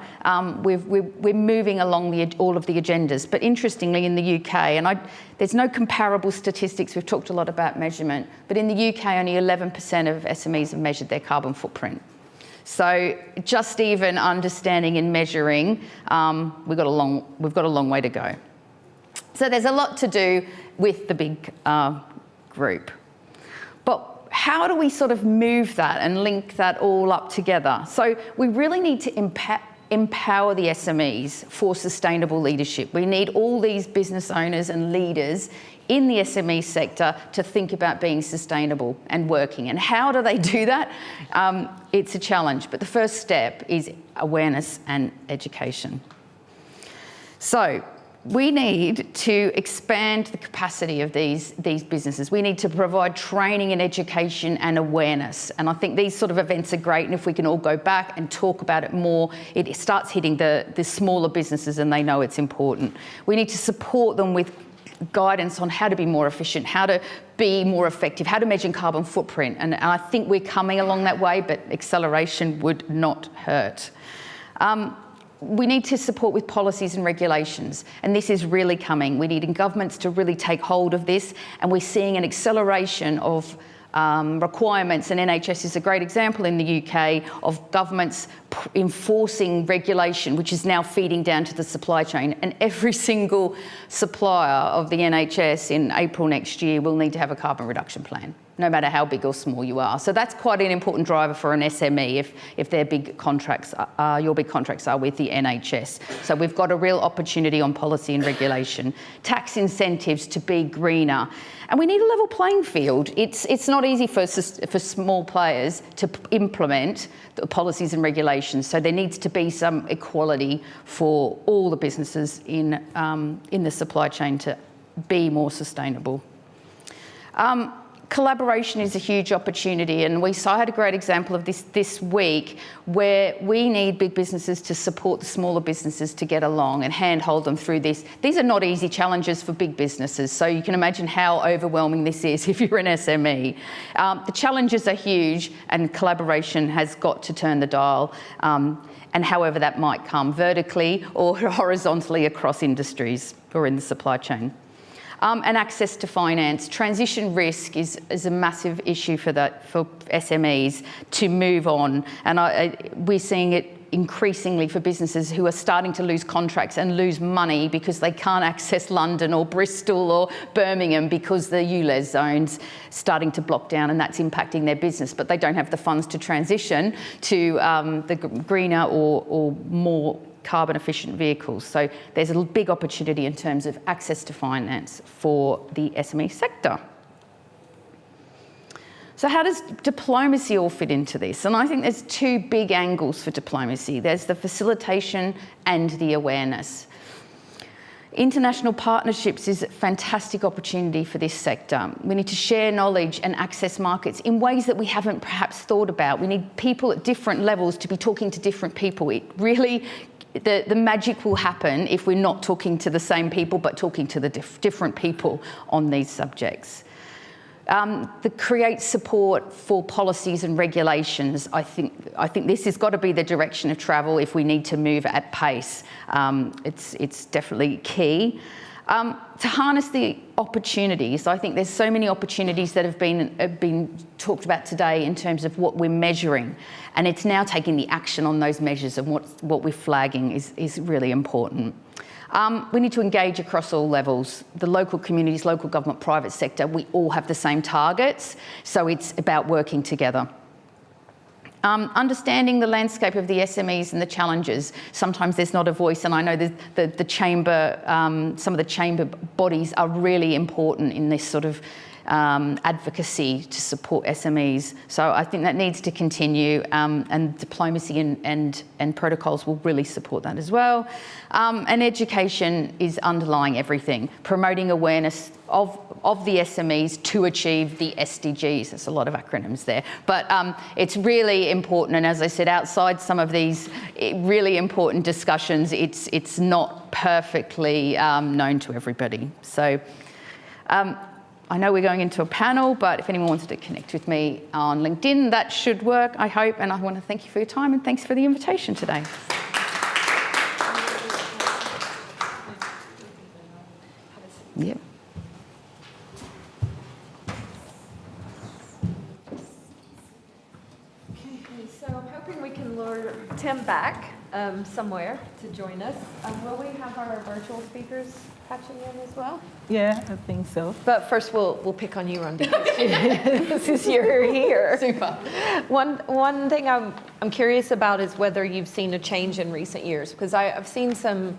we're moving along all of the agendas. But interestingly, in the UK, and there's no comparable statistics, we've talked a lot about measurement, but in the UK, only 11% of SMEs have measured their carbon footprint. So just even understanding and measuring, we've got a long way to go. So there's a lot to do with the big group. But how do we sort of move that and link that all up together? So we really need to empower the SMEs for sustainable leadership. We need all these business owners and leaders in the SME sector to think about being sustainable and working. And how do they do that? It's a challenge, but the first step is awareness and education. So we need to expand the capacity of these businesses. We need to provide training and education and awareness. And I think these sort of events are great. And if we can all go back and talk about it more, it starts hitting the smaller businesses and they know it's important. We need to support them with guidance on how to be more efficient, how to be more effective, how to measure carbon footprint. And I think we're coming along that way, but acceleration would not hurt. We need to support with policies and regulations, and this is really coming. We need governments to really take hold of this, and we're seeing an acceleration of requirements, and NHS is a great example in the UK of governments enforcing regulation, which is now feeding down to the supply chain. And every single supplier of the NHS in April next year will need to have a carbon reduction plan, no matter how big or small you are. So that's quite an important driver for an SME if their big contracts, your big contracts are with the NHS. So we've got a real opportunity on policy and regulation. Tax incentives to be greener. And we need a level playing field. It's not easy for small players to implement the policies and regulations. So there needs to be some equality for all the businesses in the supply chain to be more sustainable. Collaboration is a huge opportunity, and I had a great example of this week where we need big businesses to support the smaller businesses to get along and handhold them through this. These are not easy challenges for big businesses, so you can imagine how overwhelming this is if you're an SME. The challenges are huge, and collaboration has got to turn the dial, and however that might come, vertically or horizontally across industries or in the supply chain. And access to finance. Transition risk is a massive issue for SMEs to move on. And we're seeing it increasingly for businesses who are starting to lose contracts and lose money because they can't access London or Bristol or Birmingham because the ULEZ zone's starting to block down, and that's impacting their business. But they don't have the funds to transition to the greener or more carbon efficient vehicles. So there's a big opportunity in terms of access to finance for the SME sector. So how does diplomacy all fit into this? And I think there's two big angles for diplomacy. There's the facilitation and the awareness. International partnerships is a fantastic opportunity for this sector. We need to share knowledge and access markets in ways that we haven't perhaps thought about. We need people at different levels to be talking to different people. It really, the magic will happen if we're not talking to the same people, but talking to the different people on these subjects. Create support for policies and regulations. I think this has got to be the direction of travel if we need to move at pace. It's definitely key. To harness the opportunities, I think there's so many opportunities that have been talked about today in terms of what we're measuring, and it's now taking the action on those measures, and what we're flagging is really important. We need to engage across all levels. The local communities, local government, private sector, we all have the same targets, so it's about working together. Understanding the landscape of the SMEs and the challenges. Sometimes there's not a voice, and I know the chamber, some of the chamber bodies are really important in this sort of advocacy to support SMEs. So I think that needs to continue, and diplomacy and protocols will really support that as well. And education is underlying everything, promoting awareness of the SMEs to achieve the SDGs. There's a lot of acronyms there, but it's really important. And as I said, outside some of these really important discussions, it's not perfectly known to everybody. So I know we're going into a panel, but if anyone wants to connect with me on LinkedIn, that should work, I hope. And I want to thank you for your time, and thanks for the invitation today. Yep. Okay, so I'm hoping we can lure Tim back somewhere to join us. Will we have our virtual speakers patching in as well? Yeah, I think so. But first, we'll pick on you, Rondi, since you're here. Super. One thing I'm curious about is whether you've seen a change in recent years, because I've seen some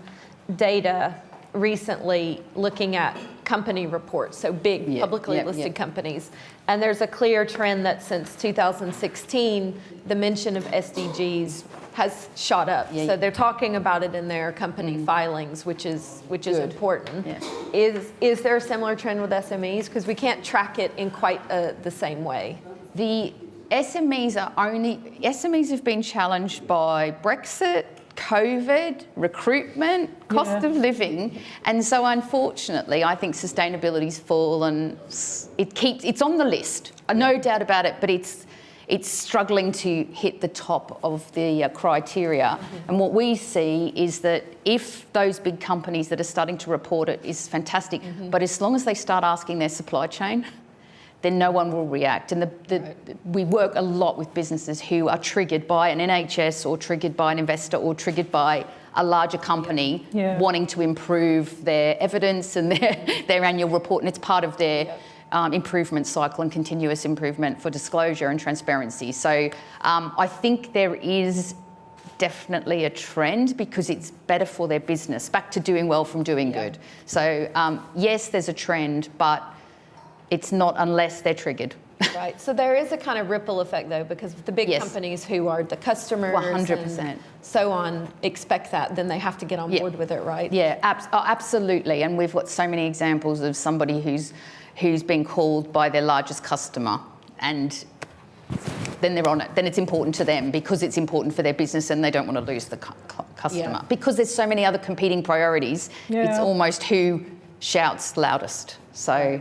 data recently looking at company reports, so big publicly listed companies, and there's a clear trend that since 2016, the mention of SDGs has shot up. So they're talking about it in their company filings, which is important. Yeah. Is there a similar trend with SMEs? Because we can't track it in quite the same way. The SMEs have been challenged by Brexit, COVID, recruitment, cost of living, and so unfortunately, I think sustainability's fallen. It's on the list, no doubt about it, but it's struggling to hit the top of the criteria. And what we see is that if those big companies that are starting to report it is fantastic, but as long as they start asking their supply chain, then no one will react. And we work a lot with businesses who are triggered by an NHS or triggered by an investor or triggered by a larger company wanting to improve their evidence and their annual report, and it's part of their improvement cycle and continuous improvement for disclosure and transparency. So I think there is definitely a trend because it's better for their business, back to doing well from doing good. So yes, there's a trend, but it's not unless they're triggered. Right. So there is a kind of ripple effect, though, because the big companies who are the customers 100%. and so on expect that, then they have to get on board with it, right? Yeah, absolutely. And we've got so many examples of somebody who's been called by their largest customer, and then they're on it. Then it's important to them because it's important for their business, and they don't want to lose the customer because there's so many other competing priorities. It's almost who shouts loudest. So.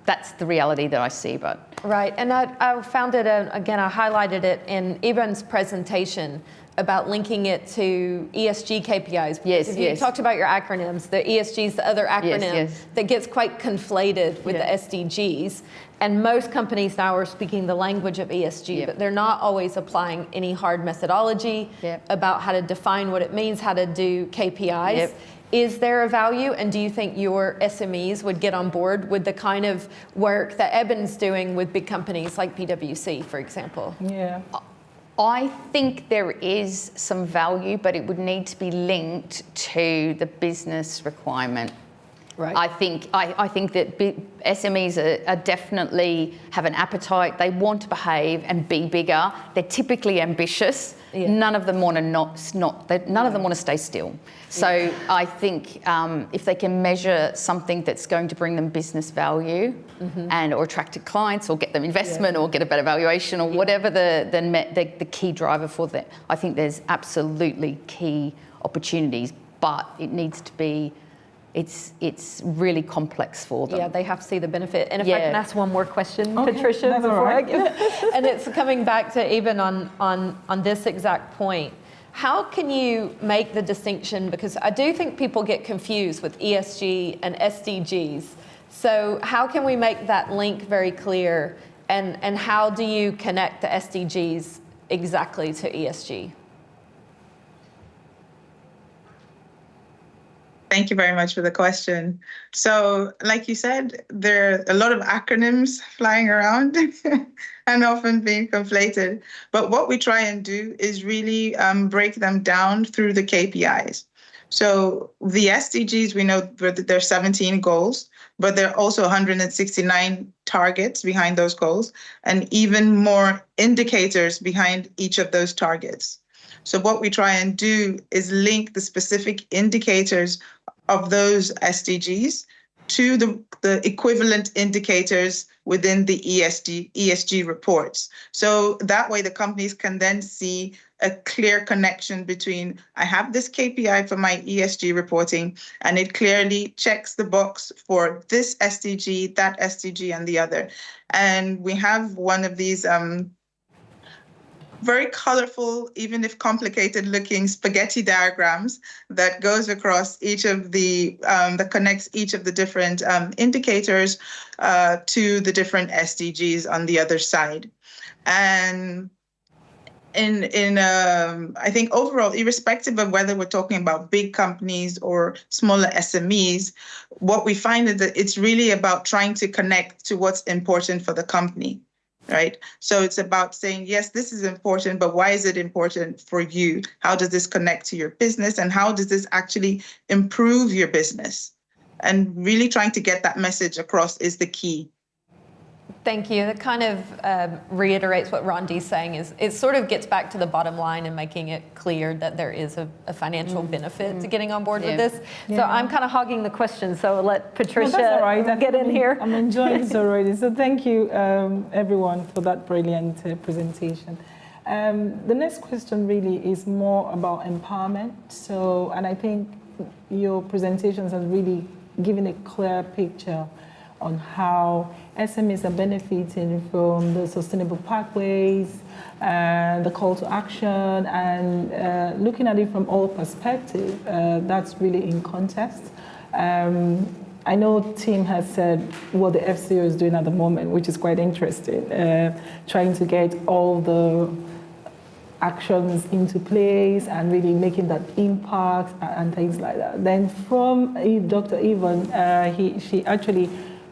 That's the reality that I see, but... Right, and I found it, again, I highlighted it in Iban's presentation about linking it to ESG KPIs. Yes, You talked about your acronyms, the ESGs, the other acronym that gets quite conflated with the SDGs. And most companies now are speaking the language of ESG, but they're not always applying any hard methodology about how to define what it means, how to do KPIs. Is there a value, and do you think your SMEs would get on board with the kind of work that Eban's doing with big companies like PwC, for example? Yeah. I think there is some value, but it would need to be linked to the business requirement. Right. I think that SMEs are definitely have an appetite. They want to behave and be bigger. They're typically ambitious. None of them want to none of them want to stay still. So I think if they can measure something that's going to bring them business value and or attract clients or get them investment or get a better valuation or whatever the key driver for that, I think there's absolutely key opportunities, but it needs to be. It's really complex for them. Yeah, they have to see the benefit. And if I can ask one more question, Patricia, that's before all I give it. And it's coming back to even on this exact point. How can you make the distinction? Because I do think people get confused with ESG and SDGs. So how can we make that link very clear? And how do you connect the SDGs exactly to ESG? Thank you very much for the question. So, like you said, there are a lot of acronyms flying around and often being conflated. But what we try and do is really break them down through the KPIs. So the SDGs, we know that there are 17 goals, but there are also 169 targets behind those goals and even more indicators behind each of those targets. So what we try and do is link the specific indicators of those SDGs to the equivalent indicators within the ESG reports. So that way the companies can then see a clear connection between, I have this KPI for my ESG reporting, and it clearly checks the box for this SDG, that SDG, and the other. And we have one of these very colorful, even if complicated looking spaghetti diagrams that goes across each of the, that connects each of the different indicators to the different SDGs on the other side. And I think overall, irrespective of whether we're talking about big companies or smaller SMEs, what we find is that it's really about trying to connect to what's important for the company. Right. So it's about saying, yes, this is important, but why is it important for you? How does this connect to your business? And how does this actually improve your business? And really trying to get that message across is the key. Thank you. That kind of reiterates what Rondi's saying. Is it sort of gets back to the bottom line and making it clear that there is a financial benefit to getting on board with this. So I'm kind of hogging the question, so let Patricia get in here. I'm enjoying this already. So thank you, everyone, for that brilliant presentation. The next question really is more about empowerment. So, and I think your presentations have really given a clear picture on how SMEs are benefiting from the sustainable pathways, the call to action, and looking at it from all perspectives. That's really in context. I know Tim has said what the FCO is doing at the moment, which is quite interesting, trying to get all the actions into place and really making that impact and things like that. Then from Dr. Yvonne, she actually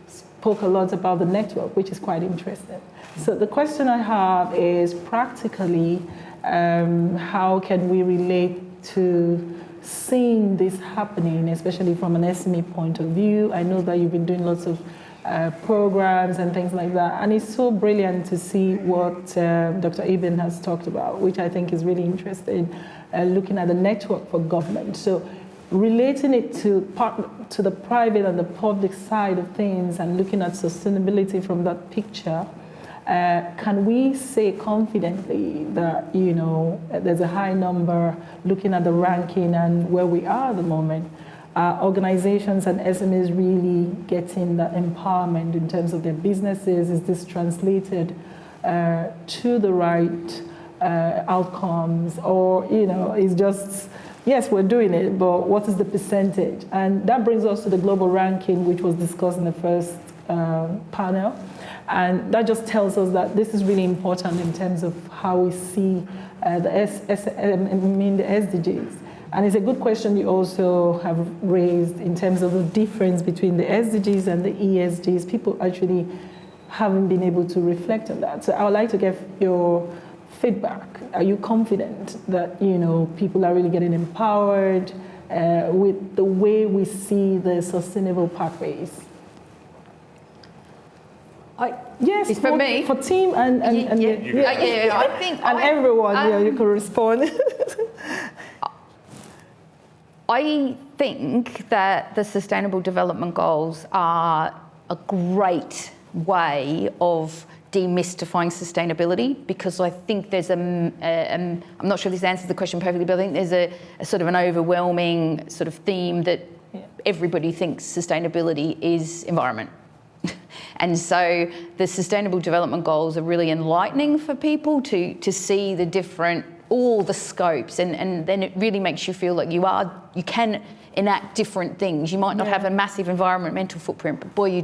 spoke a lot about the network, which is quite interesting. So the question I have is practically, how can we relate to seeing this happening, especially from an SME point of view? I know that you've been doing lots of programs and things like that, and it's so brilliant to see what Dr. Eben has talked about, which I think is really interesting, looking at the network for government. So relating it to the private and the public side of things and looking at sustainability from that picture, can we say confidently that, you know, there's a high number, looking at the ranking and where we are at the moment, organizations and SMEs really getting that empowerment in terms of their businesses? Is this translated to the right outcomes, or, you know, it's just, yes, we're doing it, but what is the percentage? And that brings us to the global ranking, which was discussed in the first panel. And that just tells us that this is really important in terms of how we see the SDGs. And it's a good question you also have raised in terms of the difference between the SDGs and the ESGs. People actually haven't been able to reflect on that. So I would like to get your feedback. Are you confident that, you know, people are really getting empowered with the way we see the sustainable pathways? Yes, it's for me. For team and I think and everyone. Yeah, you can respond. I think that the Sustainable Development Goals are a great way of demystifying sustainability, because I think there's I'm not sure if this answers the question perfectly, but I think there's a sort of an overwhelming sort of theme that everybody thinks sustainability is environment. And so the Sustainable Development Goals are really enlightening for people to see the different, all the scopes, and then it really makes you feel like you can enact different things. You might not have a massive environmental footprint, but boy,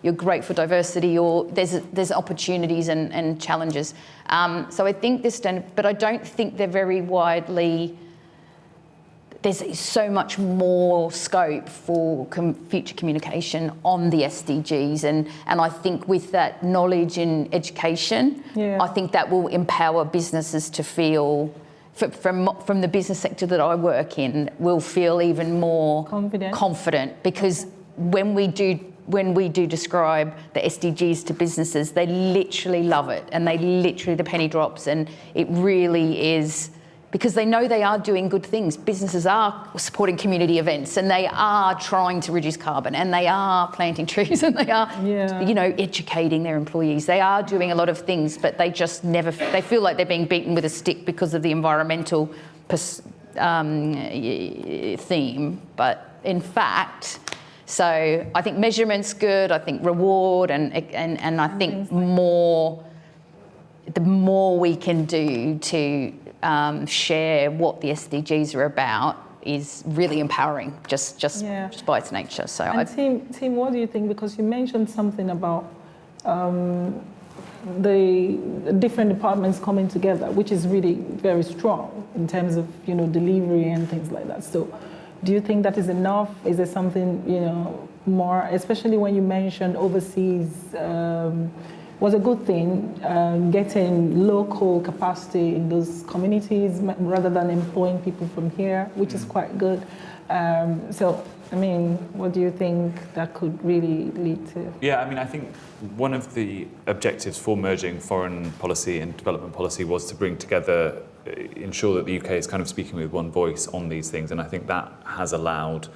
you're great for diversity, or there's opportunities and challenges. So I think but I don't think they're very widely. There's so much more scope for future communication on the SDGs, and I think with that knowledge and education, I think that will empower businesses to feel, from the business sector that I work in, will feel even more confident, because when we do describe the SDGs to businesses, they literally love it, and the penny drops, and it really is. Because they know they are doing good things. Businesses are supporting community events, and they are trying to reduce carbon, and they are planting trees, and they are, you know, educating their employees. They are doing a lot of things, but they just never, they feel like they're being beaten with a stick because of the environmental theme. But in fact, so I think measurement's good. I think reward, and I think the more we can do to share what the SDGs are about is really empowering, just by its nature. So, Tim, what do you think? Because you mentioned something about the different departments coming together, which is really very strong in terms of, you know, delivery and things like that. So, do you think that is enough? Is there something, you know, more, especially when you mentioned overseas? Was a good thing, getting local capacity in those communities rather than employing people from here, which is quite good. So, I mean, what do you think that could really lead to? Yeah, I mean, I think one of the objectives for merging foreign policy and development policy was to bring together, ensure that the UK is kind of speaking with one voice on these things, and I think that has allowed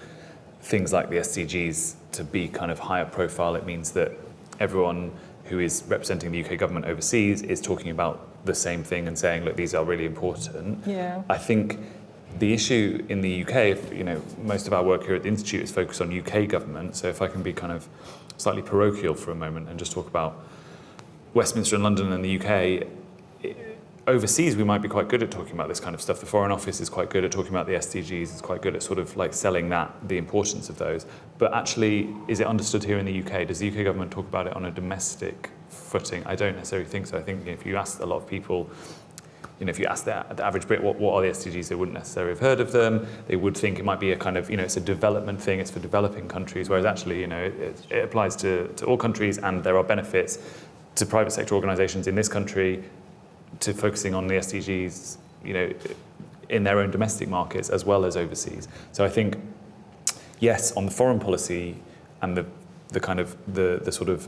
things like the SDGs to be kind of higher profile. It means that everyone who is representing the UK government overseas is talking about the same thing and saying, look, these are really important. Yeah. I think the issue in the UK, most of our work here at the Institute is focused on UK government. So if I can be kind of slightly parochial for a moment and just talk about Westminster and London and the UK, overseas we might be quite good at talking about this kind of stuff. The Foreign Office is quite good at talking about the SDGs, it's quite good at sort of like selling the importance of those. But actually, is it understood here in the UK? Does the UK government talk about it on a domestic footing? I don't necessarily think so. I think if you ask a lot of people, if you ask the average Brit what are the SDGs, they wouldn't necessarily have heard of them. They would think it might be a kind of, it's a development thing, it's for developing countries, whereas actually, it applies to all countries, and there are benefits to private sector organisations in this country to focusing on the SDGs, in their own domestic markets as well as overseas. So I think, yes, on the foreign policy and the kind of the sort of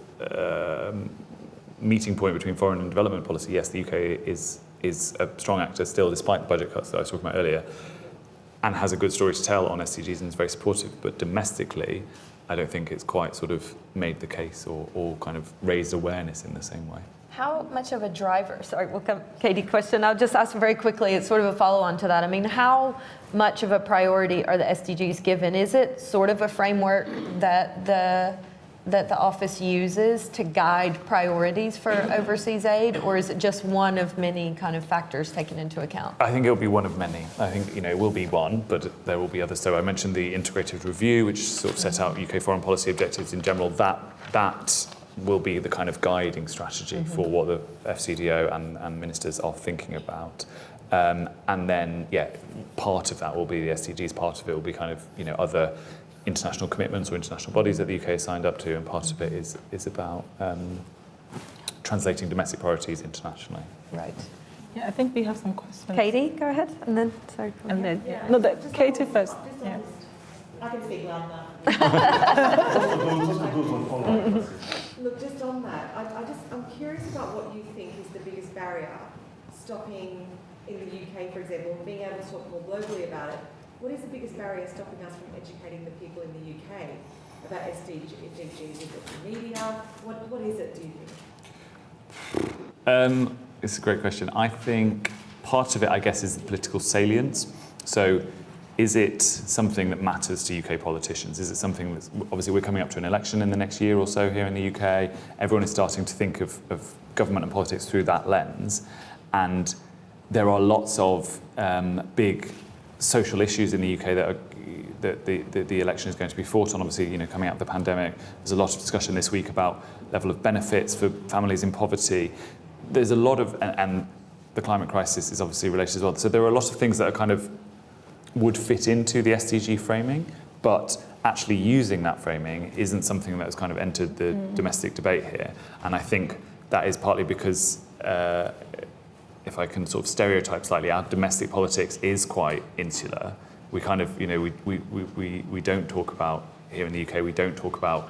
meeting point between foreign and development policy, yes, the UK is a strong actor still, despite the budget cuts that I was talking about earlier, and has a good story to tell on SDGs and is very supportive. But domestically, I don't think it's quite sort of made the case or kind of raised awareness in the same way. How much of a driver, sorry, we'll come, Katie, question. I'll just ask very quickly, it's sort of a follow-on to that. I mean, how much of a priority are the SDGs given? Is it sort of a framework that the office uses to guide priorities for overseas aid, or is it just one of many kind of factors taken into account? I think it will be one of many. I think, it will be one, but there will be others. So I mentioned the integrated review, which sort of set out UK foreign policy objectives in general. That will be the kind of guiding strategy for what the FCDO and ministers are thinking about. And then, part of that will be the SDGs, part of it will be kind of, other international commitments or international bodies that the UK has signed up to, and part of it is about translating domestic priorities internationally. Right. Yeah, I think we have some questions. Katie, go ahead, and then, sorry. And then, Katie first. Yeah. I can speak loud now. Look, just on that, I'm curious about what you think is the biggest barrier stopping in the UK, for example, being able to talk more globally about it. What is the biggest barrier stopping us from educating the people in the UK about SDGs? Is it the media? What is it, do you think? It's a great question. I think part of it, I guess, is the political salience. So is it something that matters to UK politicians? Is it something that's, obviously we're coming up to an election in the next year or so here in the UK. Everyone is starting to think of government and politics through that lens. And there are lots of big social issues in the UK that the election is going to be fought on. Obviously, coming out of the pandemic, there's a lot of discussion this week about level of benefits for families in poverty. There's a lot of, and the climate crisis is obviously related as well. So there are a lot of things that are kind of would fit into the SDG framing, but actually using that framing isn't something that has kind of entered the domestic debate here. And I think that is partly because, if I can sort of stereotype slightly, our domestic politics is quite insular. We kind of, we don't talk about, here in the UK, we don't talk about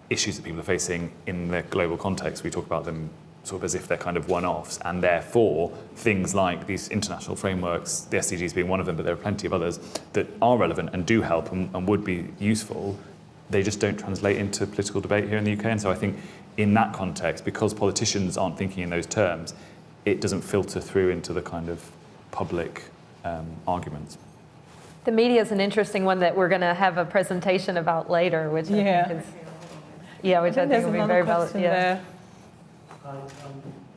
issues that people are facing in the global context. We talk about them sort of as if they're kind of one-offs, and therefore things like these international frameworks, the SDGs being one of them, but there are plenty of others that are relevant and do help and would be useful, they just don't translate into political debate here in the UK. And so I think in that context, because politicians aren't thinking in those terms, it doesn't filter through into the kind of public arguments. The media is an interesting one that we're going to have a presentation about later, which I think is, which I think will be very valid. Yeah. Can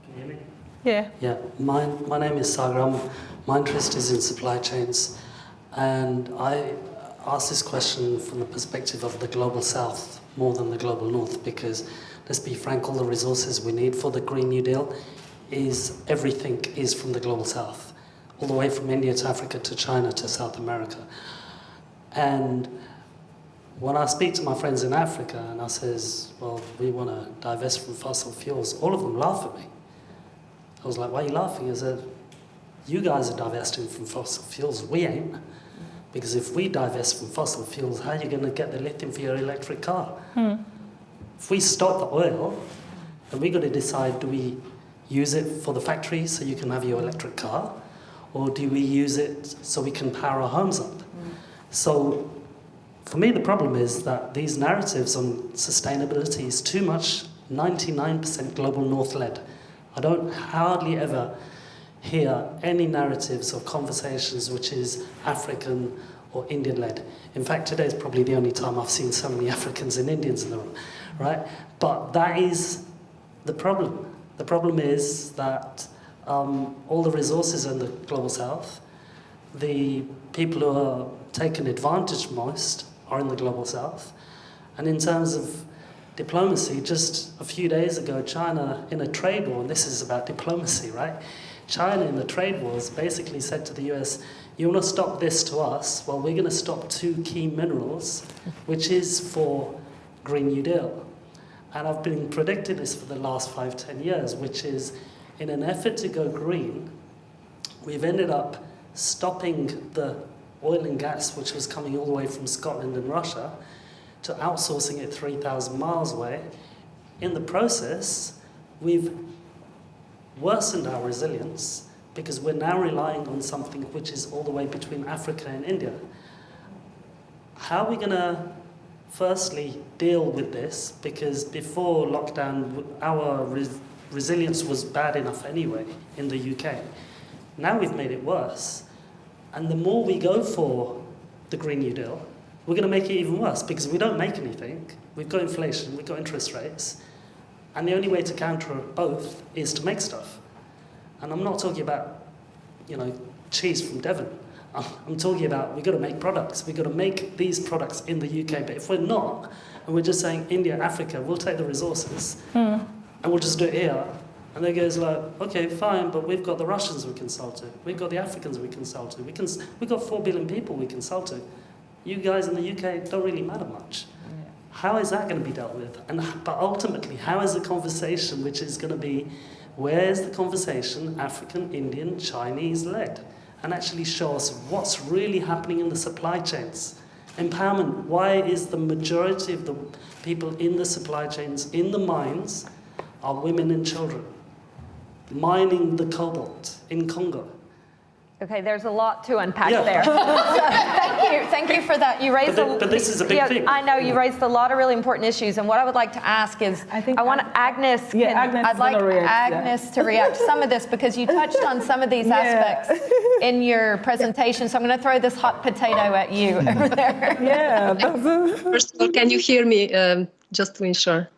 you hear me? Yeah. Yeah. My name is Sagram. My interest is in supply chains, and I ask this question from the perspective of the global south more than the global north, because let's be frank, all the resources we need for the Green New Deal everything is from the global south, all the way from India to Africa to China to South America. And when I speak to my friends in Africa and I says, well, we want to divest from fossil fuels, all of them laugh at me. I was like, why are you laughing? I said, you guys are divesting from fossil fuels, we ain't. Because if we divest from fossil fuels, how are you going to get the lithium for your electric car? If we stop the oil, then we've got to decide, do we use it for the factory so you can have your electric car, or do we use it so we can power our homes up? So for me, the problem is that these narratives on sustainability is too much 99% global north led. I don't hardly ever hear any narratives or conversations which is African or Indian led. In fact, today is probably the only time I've seen so many Africans and Indians in the room, right? But that is the problem. The problem is that all the resources are in the global south. The people who are taken advantage most are in the global south. And in terms of diplomacy, just a few days ago, China in a trade war, and this is about diplomacy, right? China in the trade wars basically said to the US, you want to stop this to us? Well, we're going to stop 2 key minerals, which is for Green New Deal. And I've been predicting this for the last 5-10 years, which is in an effort to go green, we've ended up stopping the oil and gas, which was coming all the way from Scotland and Russia, to outsourcing it 3,000 miles away. In the process, we've worsened our resilience because we're now relying on something which is all the way between Africa and India. How are we going to firstly deal with this? Because before lockdown, our resilience was bad enough anyway in the UK. Now we've made it worse. And the more we go for the Green New Deal, we're going to make it even worse because we don't make anything. We've got inflation, we've got interest rates. And the only way to counter both is to make stuff. And I'm not talking about, cheese from Devon. I'm talking about we've got to make products. We've got to make these products in the UK. But if we're not, and we're just saying India, Africa, we'll take the resources and we'll just do it here. And they goes like, okay, fine, but we've got the Russians we can sell to. We've got the Africans we can sell to. We've got 4 billion people we can sell to. You guys in the UK don't really matter much. How is that going to be dealt with? But ultimately, how is the conversation which is going to be, where's the conversation African, Indian, Chinese led? And actually show us what's really happening in the supply chains. Empowerment, why is the majority of the people in the supply chains, in the mines, are women and children? Mining the cobalt in Congo. Okay, there's a lot to unpack there. So thank you for that. You raised but this is a big thing. I know you raised a lot of really important issues, and what I would like to ask is, I want Agnes. I'd like Agnes to react to some of this because you touched on some of these aspects in your presentation. So I'm going to throw this hot potato at you over there. First of all, can you hear me? Just to ensure.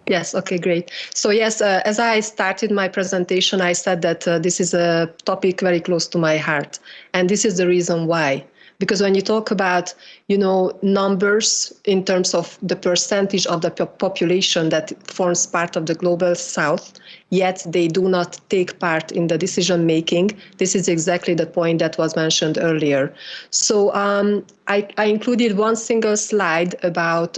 Yes, okay, great. So yes, as I started my presentation, I said that this is a topic very close to my heart. And this is the reason why. Because when you talk about, numbers in terms of the percentage of the population that forms part of the global south, yet they do not take part in the decision making, this is exactly the point that was mentioned earlier. So I included one single slide about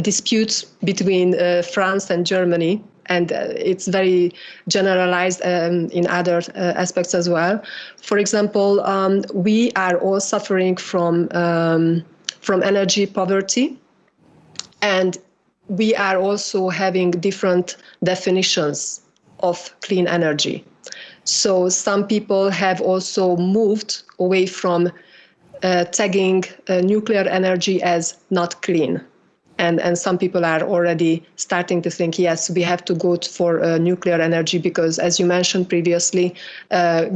disputes between France and Germany, and it's very generalized in other aspects as well. For example, we are all suffering from energy poverty, and we are also having different definitions of clean energy. So some people have also moved away from tagging nuclear energy as not clean. And some people are already starting to think, yes, we have to go for nuclear energy because, as you mentioned previously,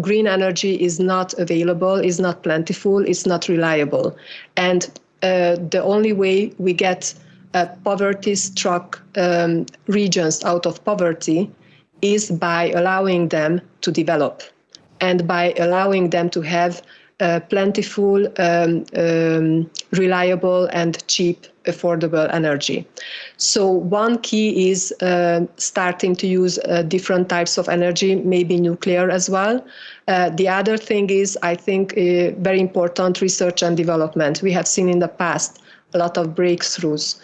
green energy is not available, is not plentiful, it's not reliable. And the only way we get poverty-struck regions out of poverty is by allowing them to develop and by allowing them to have plentiful, reliable and cheap, affordable energy. So one key is starting to use different types of energy, maybe nuclear as well. The other thing is, I think, very important research and development. We have seen in the past a lot of breakthroughs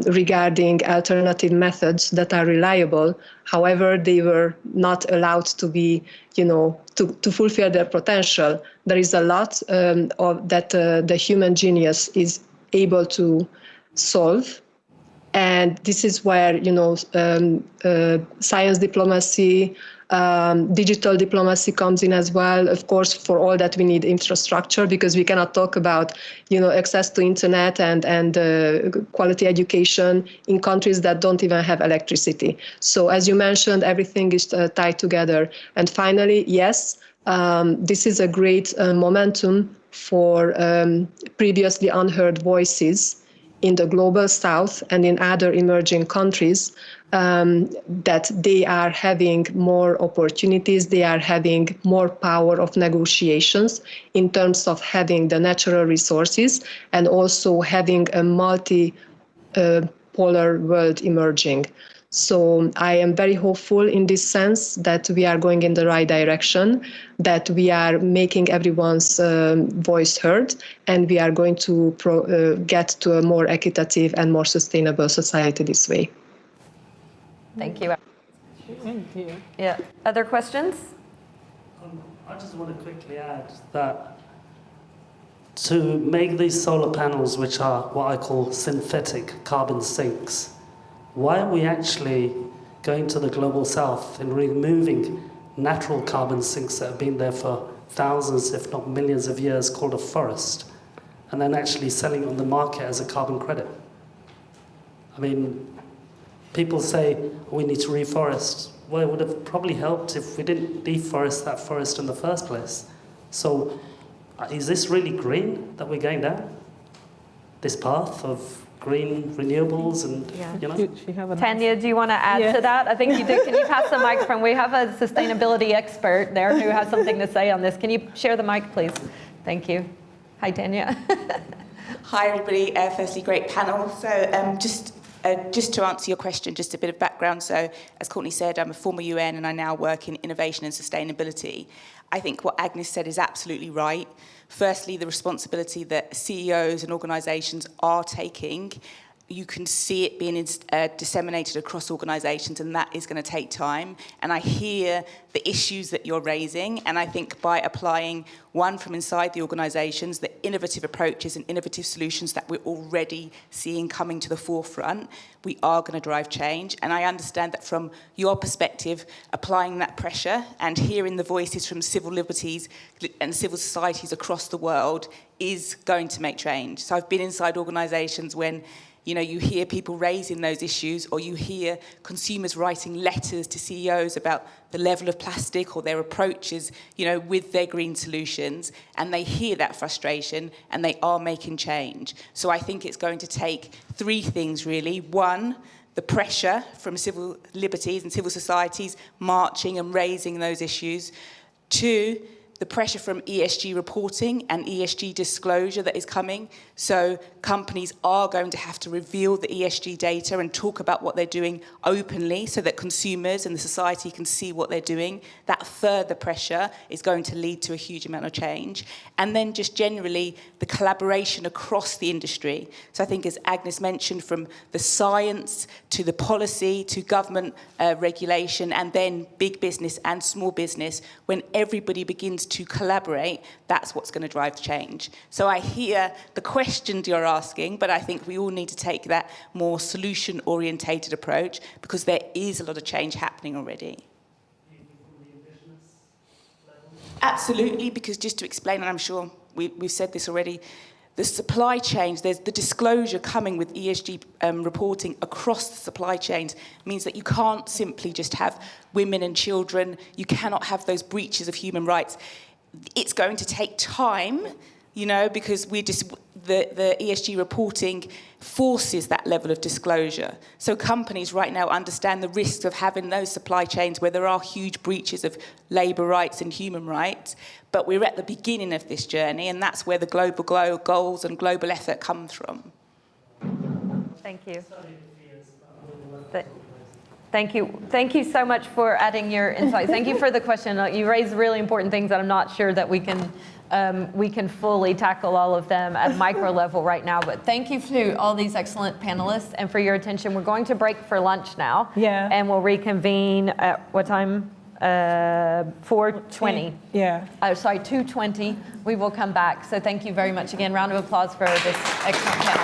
regarding alternative methods that are reliable. However, they were not allowed to be, to fulfill their potential. There is a lot of that the human genius is able to solve, And this is where, science diplomacy, digital diplomacy comes in as well. Of course, for all that we need infrastructure, because we cannot talk about, access to internet and quality education in countries that don't even have electricity. So as you mentioned, everything is tied together. And finally, yes, this is a great momentum for previously unheard voices in the global south and in other emerging countries, that they are having more opportunities, they are having more power of negotiations in terms of having the natural resources and also having a multi-polar world emerging. So I am very hopeful in this sense that we are going in the right direction, that we are making everyone's voice heard, and we are going to get to a more equitable and more sustainable society this way. Thank you. Yeah. Other questions? I just want to quickly add that to make these solar panels, which are what I call synthetic carbon sinks, why are we actually going to the global south and removing natural carbon sinks that have been there for thousands, if not millions of years, called a forest, and then actually selling on the market as a carbon credit? I mean, people say we need to reforest. Well, it would have probably helped if we didn't deforest that forest in the first place. So is this really green that we're going down? This path of green renewables and, Tanya, do you want to add to that? I think you do. Can you pass the microphone? We have a sustainability expert there who has something to say on this. Can you share the mic, please? Thank you. Hi, Tanya. Hi, everybody. Firstly, great panel. So just to answer your question, just a bit of background. So as Courtney said, I'm a former UN and I now work in innovation and sustainability. I think what Agnes said is absolutely right. Firstly, the responsibility that CEOs and organisations are taking, you can see it being disseminated across organisations, and that is going to take time. And I hear the issues that you're raising, and I think by applying one from inside the organisations, the innovative approaches and innovative solutions that we're already seeing coming to the forefront, we are going to drive change. And I understand that from your perspective, applying that pressure and hearing the voices from civil liberties and civil societies across the world is going to make change. So I've been inside organisations when you hear people raising those issues, or you hear consumers writing letters to CEOs about the level of plastic or their approaches, with their green solutions, and they hear that frustration and they are making change. So I think it's going to take three things, really. One, the pressure from civil liberties and civil societies marching and raising those issues. Two, the pressure from ESG reporting and ESG disclosure that is coming. So companies are going to have to reveal the ESG data and talk about what they're doing openly so that consumers and the society can see what they're doing. That further pressure is going to lead to a huge amount of change. And then just generally the collaboration across the industry. So I think, as Agnes mentioned, from the science to the policy to government regulation, and then big business and small business, when everybody begins to collaborate, that's what's going to drive change. So I hear the questions you're asking, but I think we all need to take that more solution-orientated approach, because there is a lot of change happening already. Absolutely, because just to explain, and I'm sure we've said this already, the supply chains, there's the disclosure coming with ESG reporting across the supply chains means that you can't simply just have women and children, you cannot have those breaches of human rights. It's going to take time, because the ESG reporting forces that level of disclosure. So companies right now understand the risks of having those supply chains where there are huge breaches of labour rights and human rights, but we're at the beginning of this journey, and that's where the global goals and global effort comes from. Thank you. Thank you so much for adding your insight. Thank you for the question. You raised really important things that I'm not sure that we can fully tackle all of them at micro level right now. But thank you to all these excellent panelists and for your attention. We're going to break for lunch now. Yeah. And we'll reconvene at what time? 4:20. Yeah. Sorry, 2:20. We will come back. So thank you very much again. Round of applause for this excellent panel.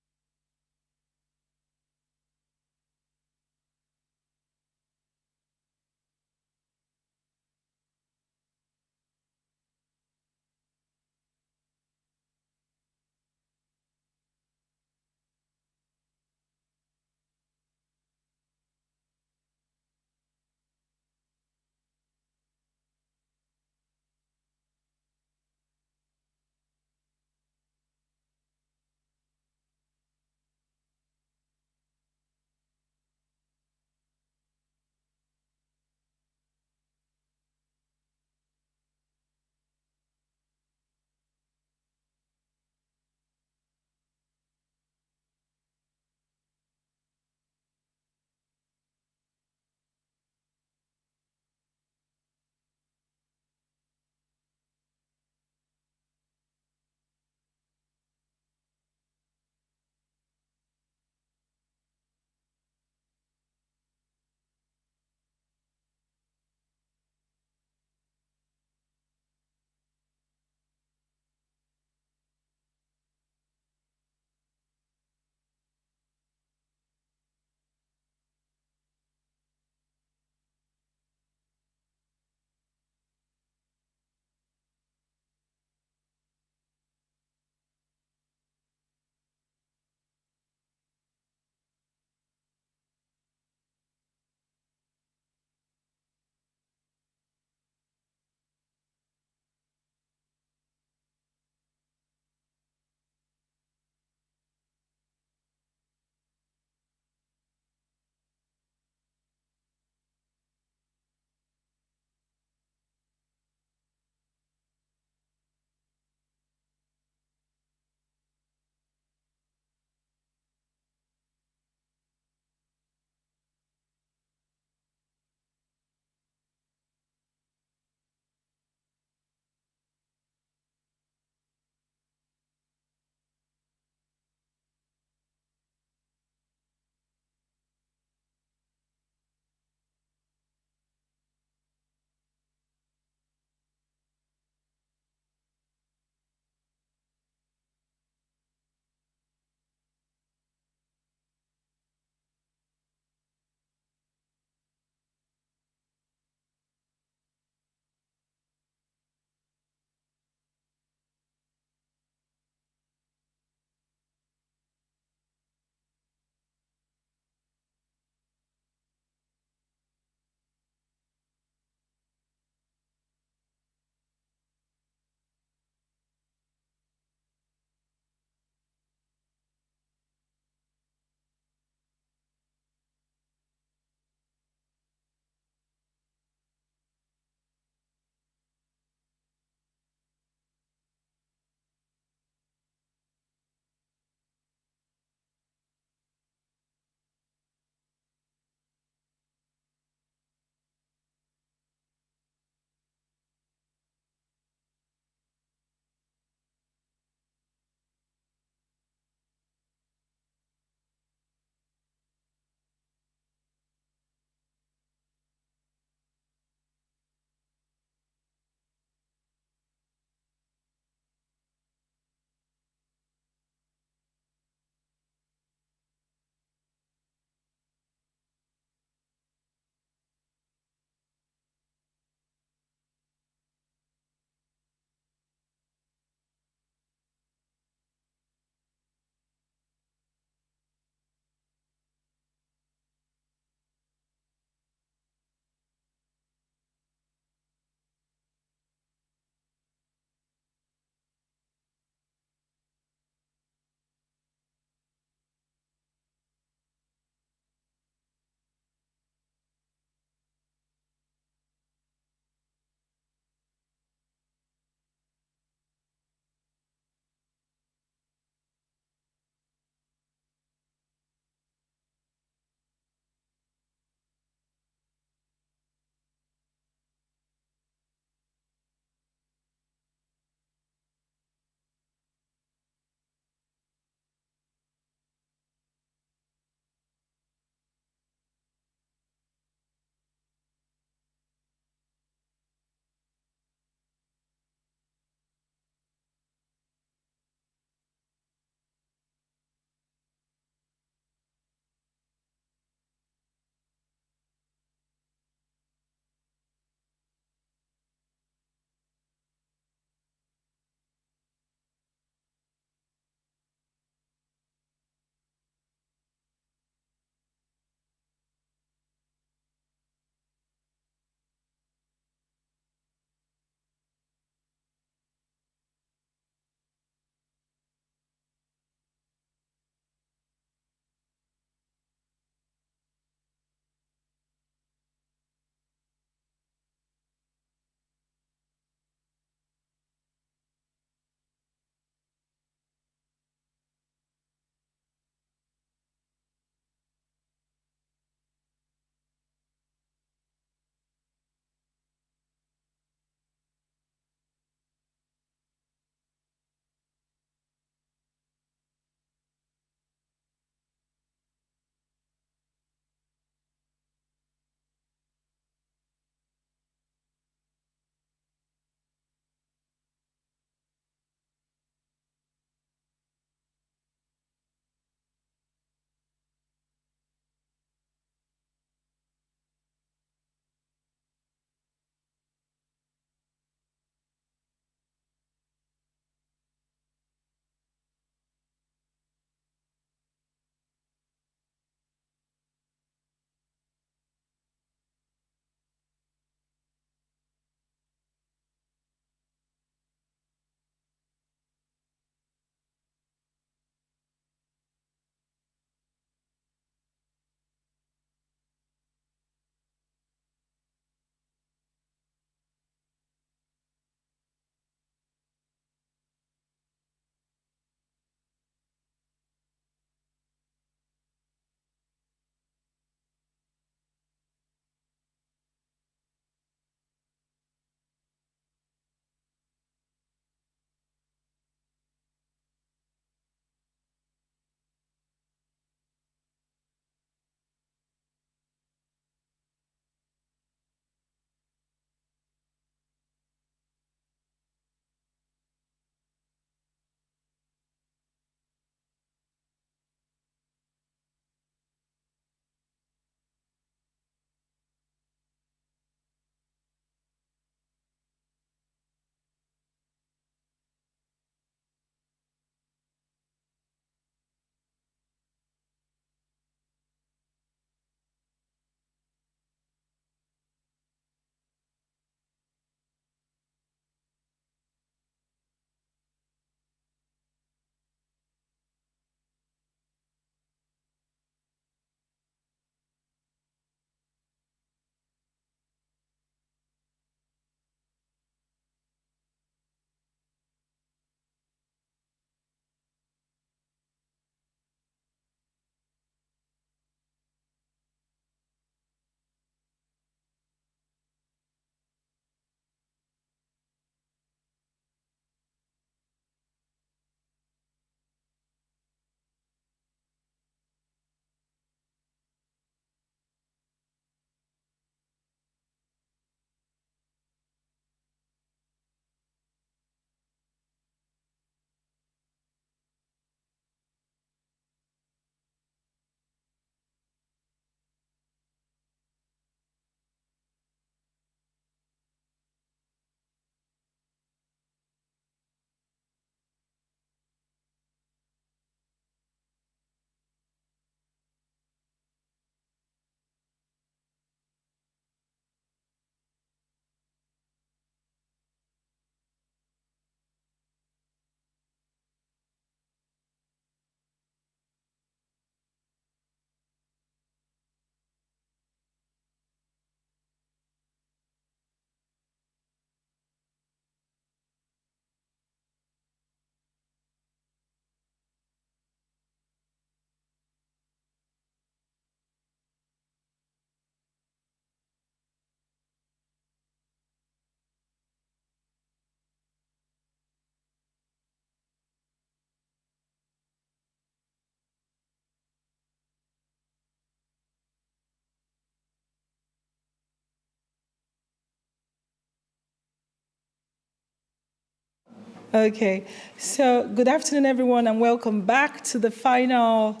Okay, so good afternoon, everyone, and welcome back to the final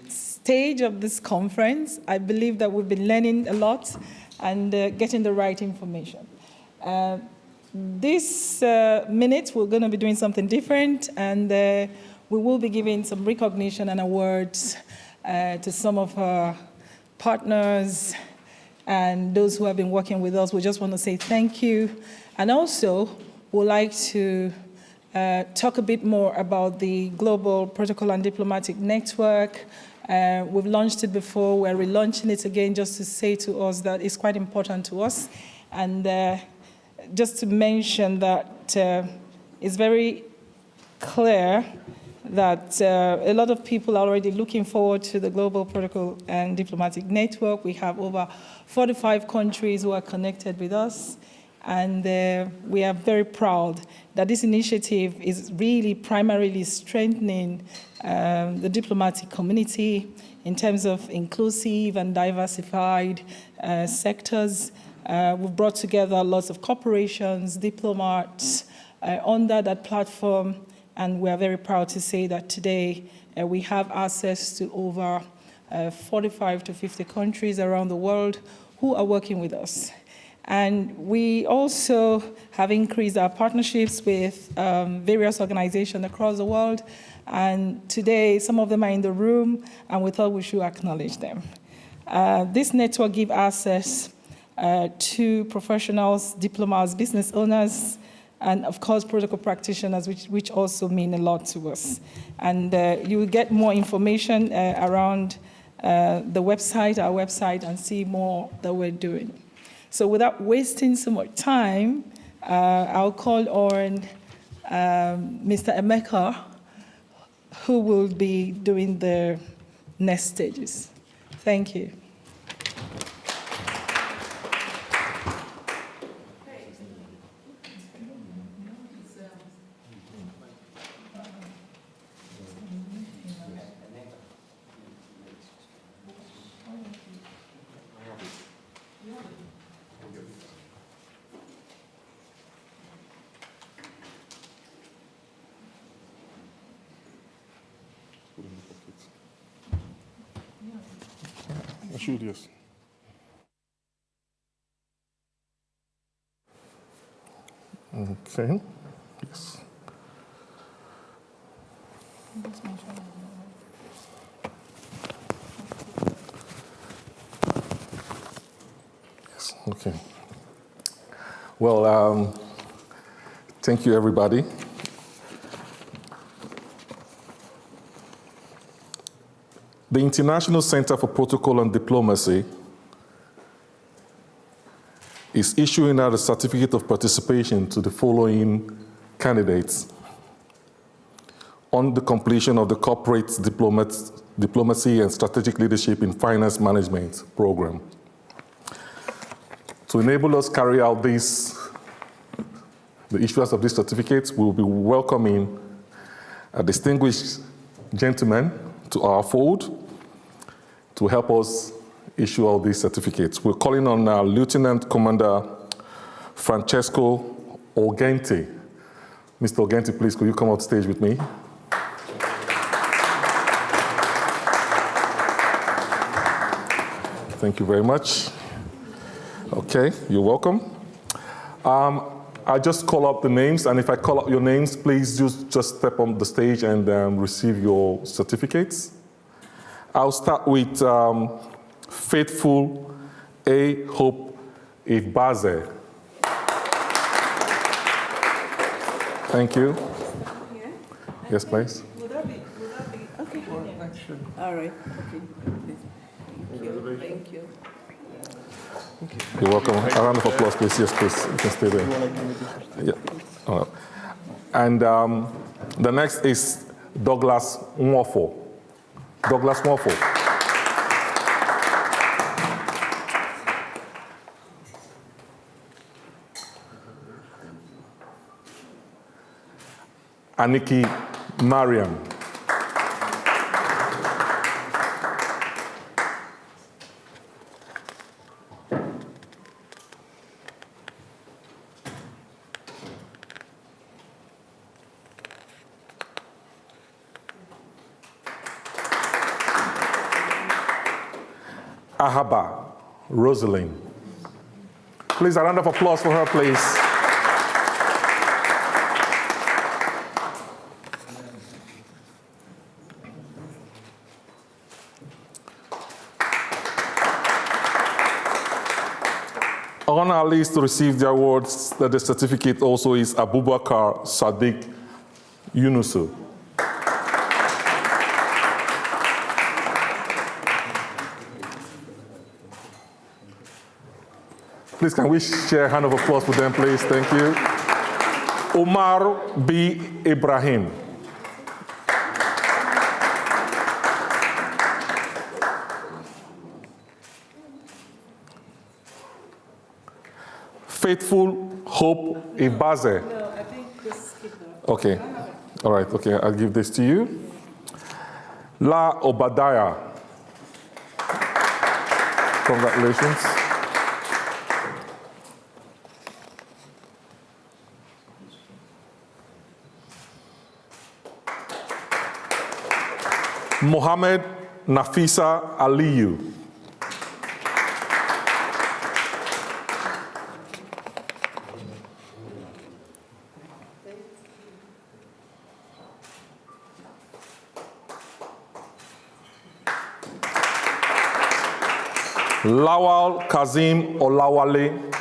stage of this conference. I believe that we've been learning a lot and getting the right information. This minute, we're going to be doing something different, and we will be giving some recognition and awards to some of our partners and those who have been working with us. We just want to say thank you. And also, we'd like to talk a bit more about the Global Protocol and Diplomatic Network. We've launched it before. We're relaunching it again just to say to us that it's quite important to us. And just to mention that it's very clear that a lot of people are already looking forward to the Global Protocol and Diplomatic Network. We have over 45 countries who are connected with us. And we are very proud that this initiative is really primarily strengthening the diplomatic community in terms of inclusive and diversified sectors. We've brought together lots of corporations, diplomats under that platform, and we are very proud to say that today we have access to over 45 to 50 countries around the world who are working with us. And we also have increased our partnerships with various organizations across the world. And today, some of them are in the room, and we thought we should acknowledge them. This network gives access to professionals, diplomats, business owners, and of course, protocol practitioners, which also mean a lot to us. And you will get more information around our website, and see more that we're doing. So without wasting so much time, I'll call on Mr. Emeka, who will be doing the next stages. Thank you. I should, yes. Okay. Yes. Yes. Okay. Well, thank you, everybody. The International Center for Protocol and Diplomacy is issuing out a certificate of participation to the following candidates on the completion of the Corporate Diplomacy and Strategic Leadership in Finance Management program. To enable us carry out the issuance of these certificates, we will be welcoming a distinguished gentleman to our fold to help us issue all these certificates. We're calling on Lieutenant Commander Francesco Orgenti. Mr. Orgenti, please, could you come on stage with me? Thank you very much. Okay, you're welcome. I just call up the names, and if I call up your names, please just step on the stage and receive your certificates. I'll start with Faithful A. Hope Ibaze. Thank you. Yeah. Yes, please. Would that be okay? All right. Okay. Thank you. You're welcome. A round of applause, please. Yes, please. You can stay there. Yeah. All right. And the next is Douglas Nwofo. Douglas Nwofo. Aniki Mariam. Ahaba Rosalind. Please, a round of applause for her, please. On our list to receive the awards, the certificate also is Abubakar Sadiq Yunusu. Please, can we share a hand of applause for them, please? Thank you. Omar B. Ibrahim. Faithful Hope Ibaze. No, I think this skipped that. Okay. All right. Okay. I'll give this to you. La Obadiah. Congratulations. Mohammed Nafisa Aliyu. Lawal Kazim Olawale.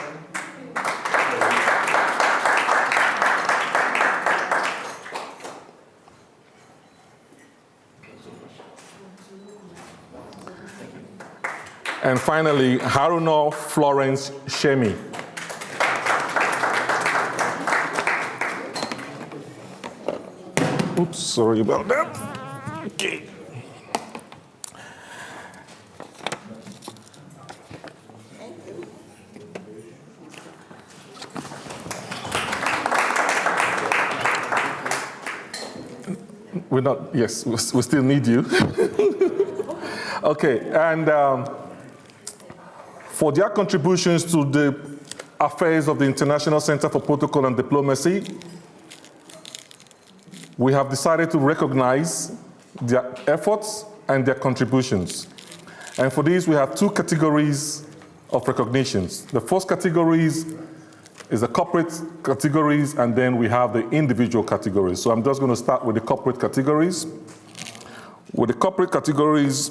And finally, Haruna Florence Shemi. Oops, sorry about that. Okay. We're not, yes, we still need you. Okay, and for their contributions to the affairs of the International Center for Protocol and Diplomacy, we have decided to recognize their efforts and their contributions. And for this, we have two categories of recognitions. The first categories is the corporate categories, and then we have the individual categories. So I'm just going to start with the corporate categories. With the corporate categories,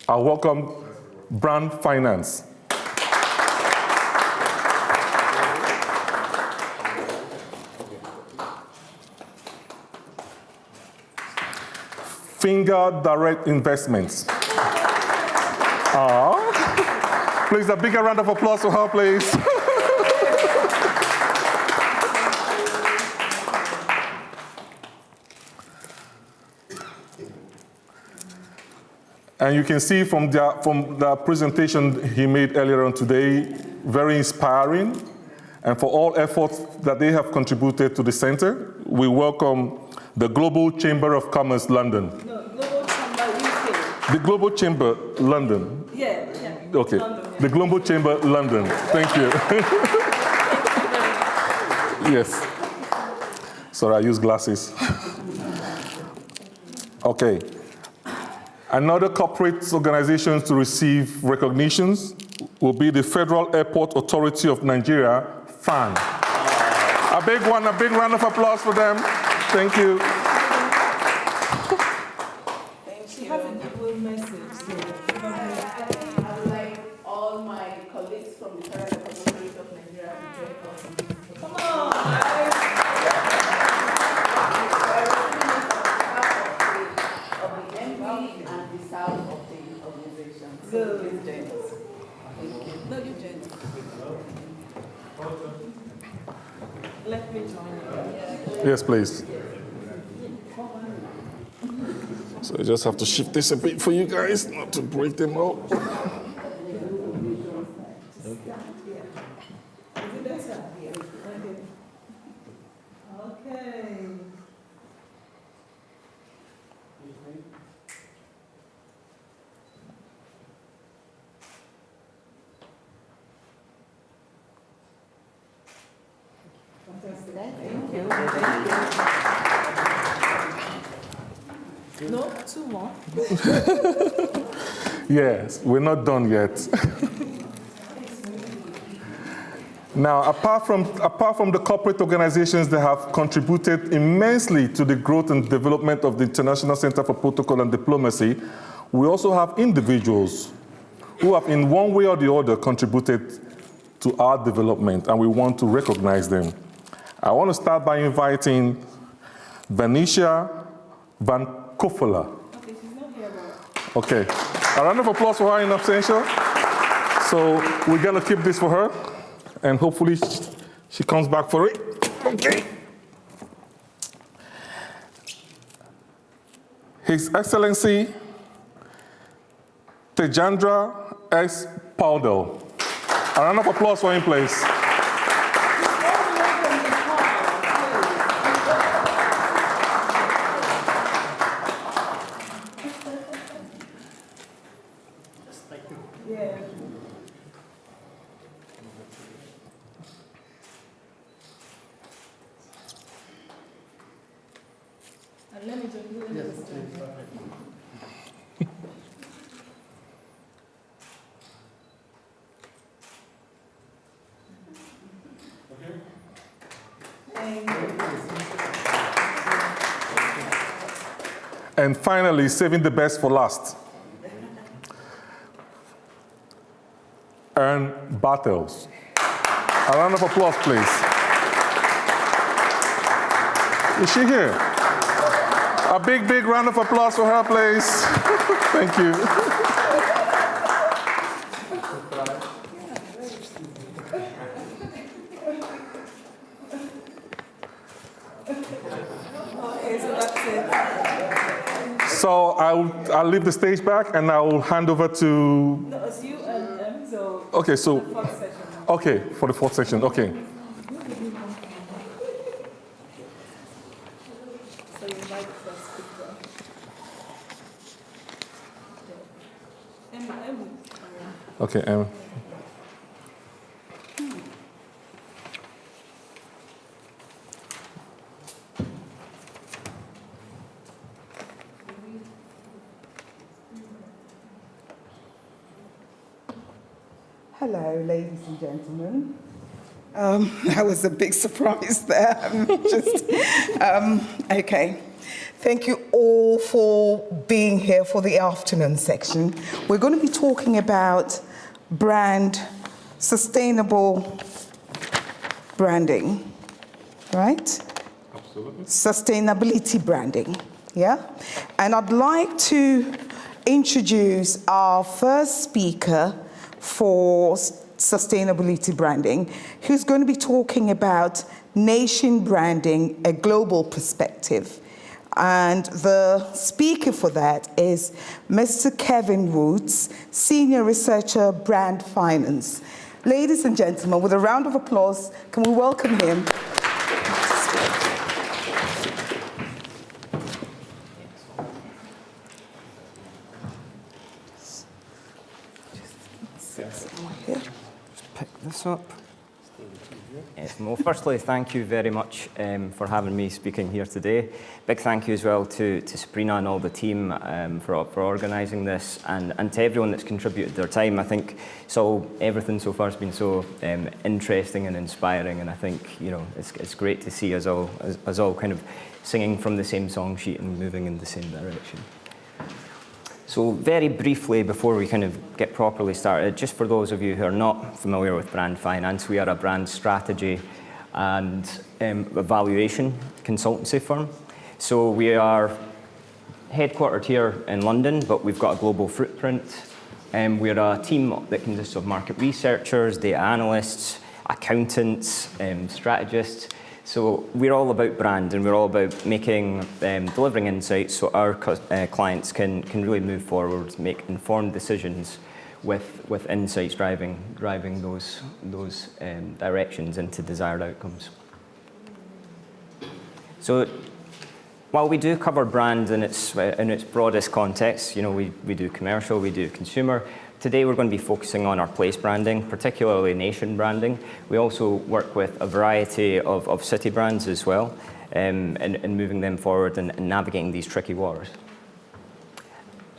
I welcome Brand Finance. Finger Direct Investments. Please, a bigger round of applause for her, please. And you can see from the presentation he made earlier on today, very inspiring. And for all efforts that they have contributed to the center, we welcome the Global Chamber of Commerce, London. No, Global Chamber UK. The Global Chamber, London. Yeah. Okay, London, yeah. The Global Chamber, London. Thank you. Yes. Sorry, I use glasses. Okay. Another corporate organization to receive recognitions will be the Federal Airport Authority of Nigeria, FAN. A big round of applause for them. Thank you. She has a goodwill message. So I would like all my colleagues from the Federal Airport Authority of Nigeria to join us. Come on! Of the MD and the South of the organization. So please join us. No, you join us. Let me join you. Yes, please. So I just have to shift this a bit for you guys, not to break them up. Okay. Fantastic. Thank you. Thank you. No, two more. Yes, we're not done yet. Now, apart from the corporate organizations that have contributed immensely to the growth and development of the International Center for Protocol and Diplomacy, we also have individuals who have in one way or the other contributed to our development, and we want to recognize them. I want to start by inviting Venetia Van Koffela. Okay, a round of applause for her in absentia. So we're gonna keep this for her, and hopefully she comes back for it. Okay. His Excellency Tejandra S. Powdell. A round of applause for him, please. And finally, saving the best for last. Ern Bartels. A round of applause, please. Is she here? A big, big round of applause for her, please. Thank you. So I'll leave the stage back and I'll hand over to... No, it's you and so... Okay, so... The fourth session. Okay, for the fourth section, okay. So you invite the first speaker. Emma. Okay, Emma. Hello, ladies and gentlemen. That was a big surprise there. Okay. Thank you all for being here for the afternoon section. We're going to be talking about sustainable branding, right? Absolutely. Sustainability branding, yeah? And I'd like to introduce our first speaker for sustainability branding, who's going to be talking about nation branding, a global perspective. And the speaker for that is Mr. Kevin Woods, Senior Researcher, Brand Finance. Ladies and gentlemen, with a round of applause, can we welcome him? Pick this up. Yes, well, firstly, thank you very much for having me speaking here today. Big thank you as well to Sabrina and all the team for organising this, and to everyone that's contributed their time. I think everything so far has been so interesting and inspiring, and I think it's great to see us all kind of singing from the same song sheet and moving in the same direction. So very briefly, before we kind of get properly started, just for those of you who are not familiar with Brand Finance, we are a brand strategy and evaluation consultancy firm. So we are headquartered here in London, but we've got a global footprint. We're a team that consists of market researchers, data analysts, accountants, strategists. So we're all about brand, and we're all about delivering insights so our clients can really move forward, make informed decisions with insights driving those directions into desired outcomes. So while we do cover brand in its broadest context, we do commercial, we do consumer. Today we're going to be focusing on our place branding, particularly nation branding. We also work with a variety of city brands as well, and moving them forward and navigating these tricky waters.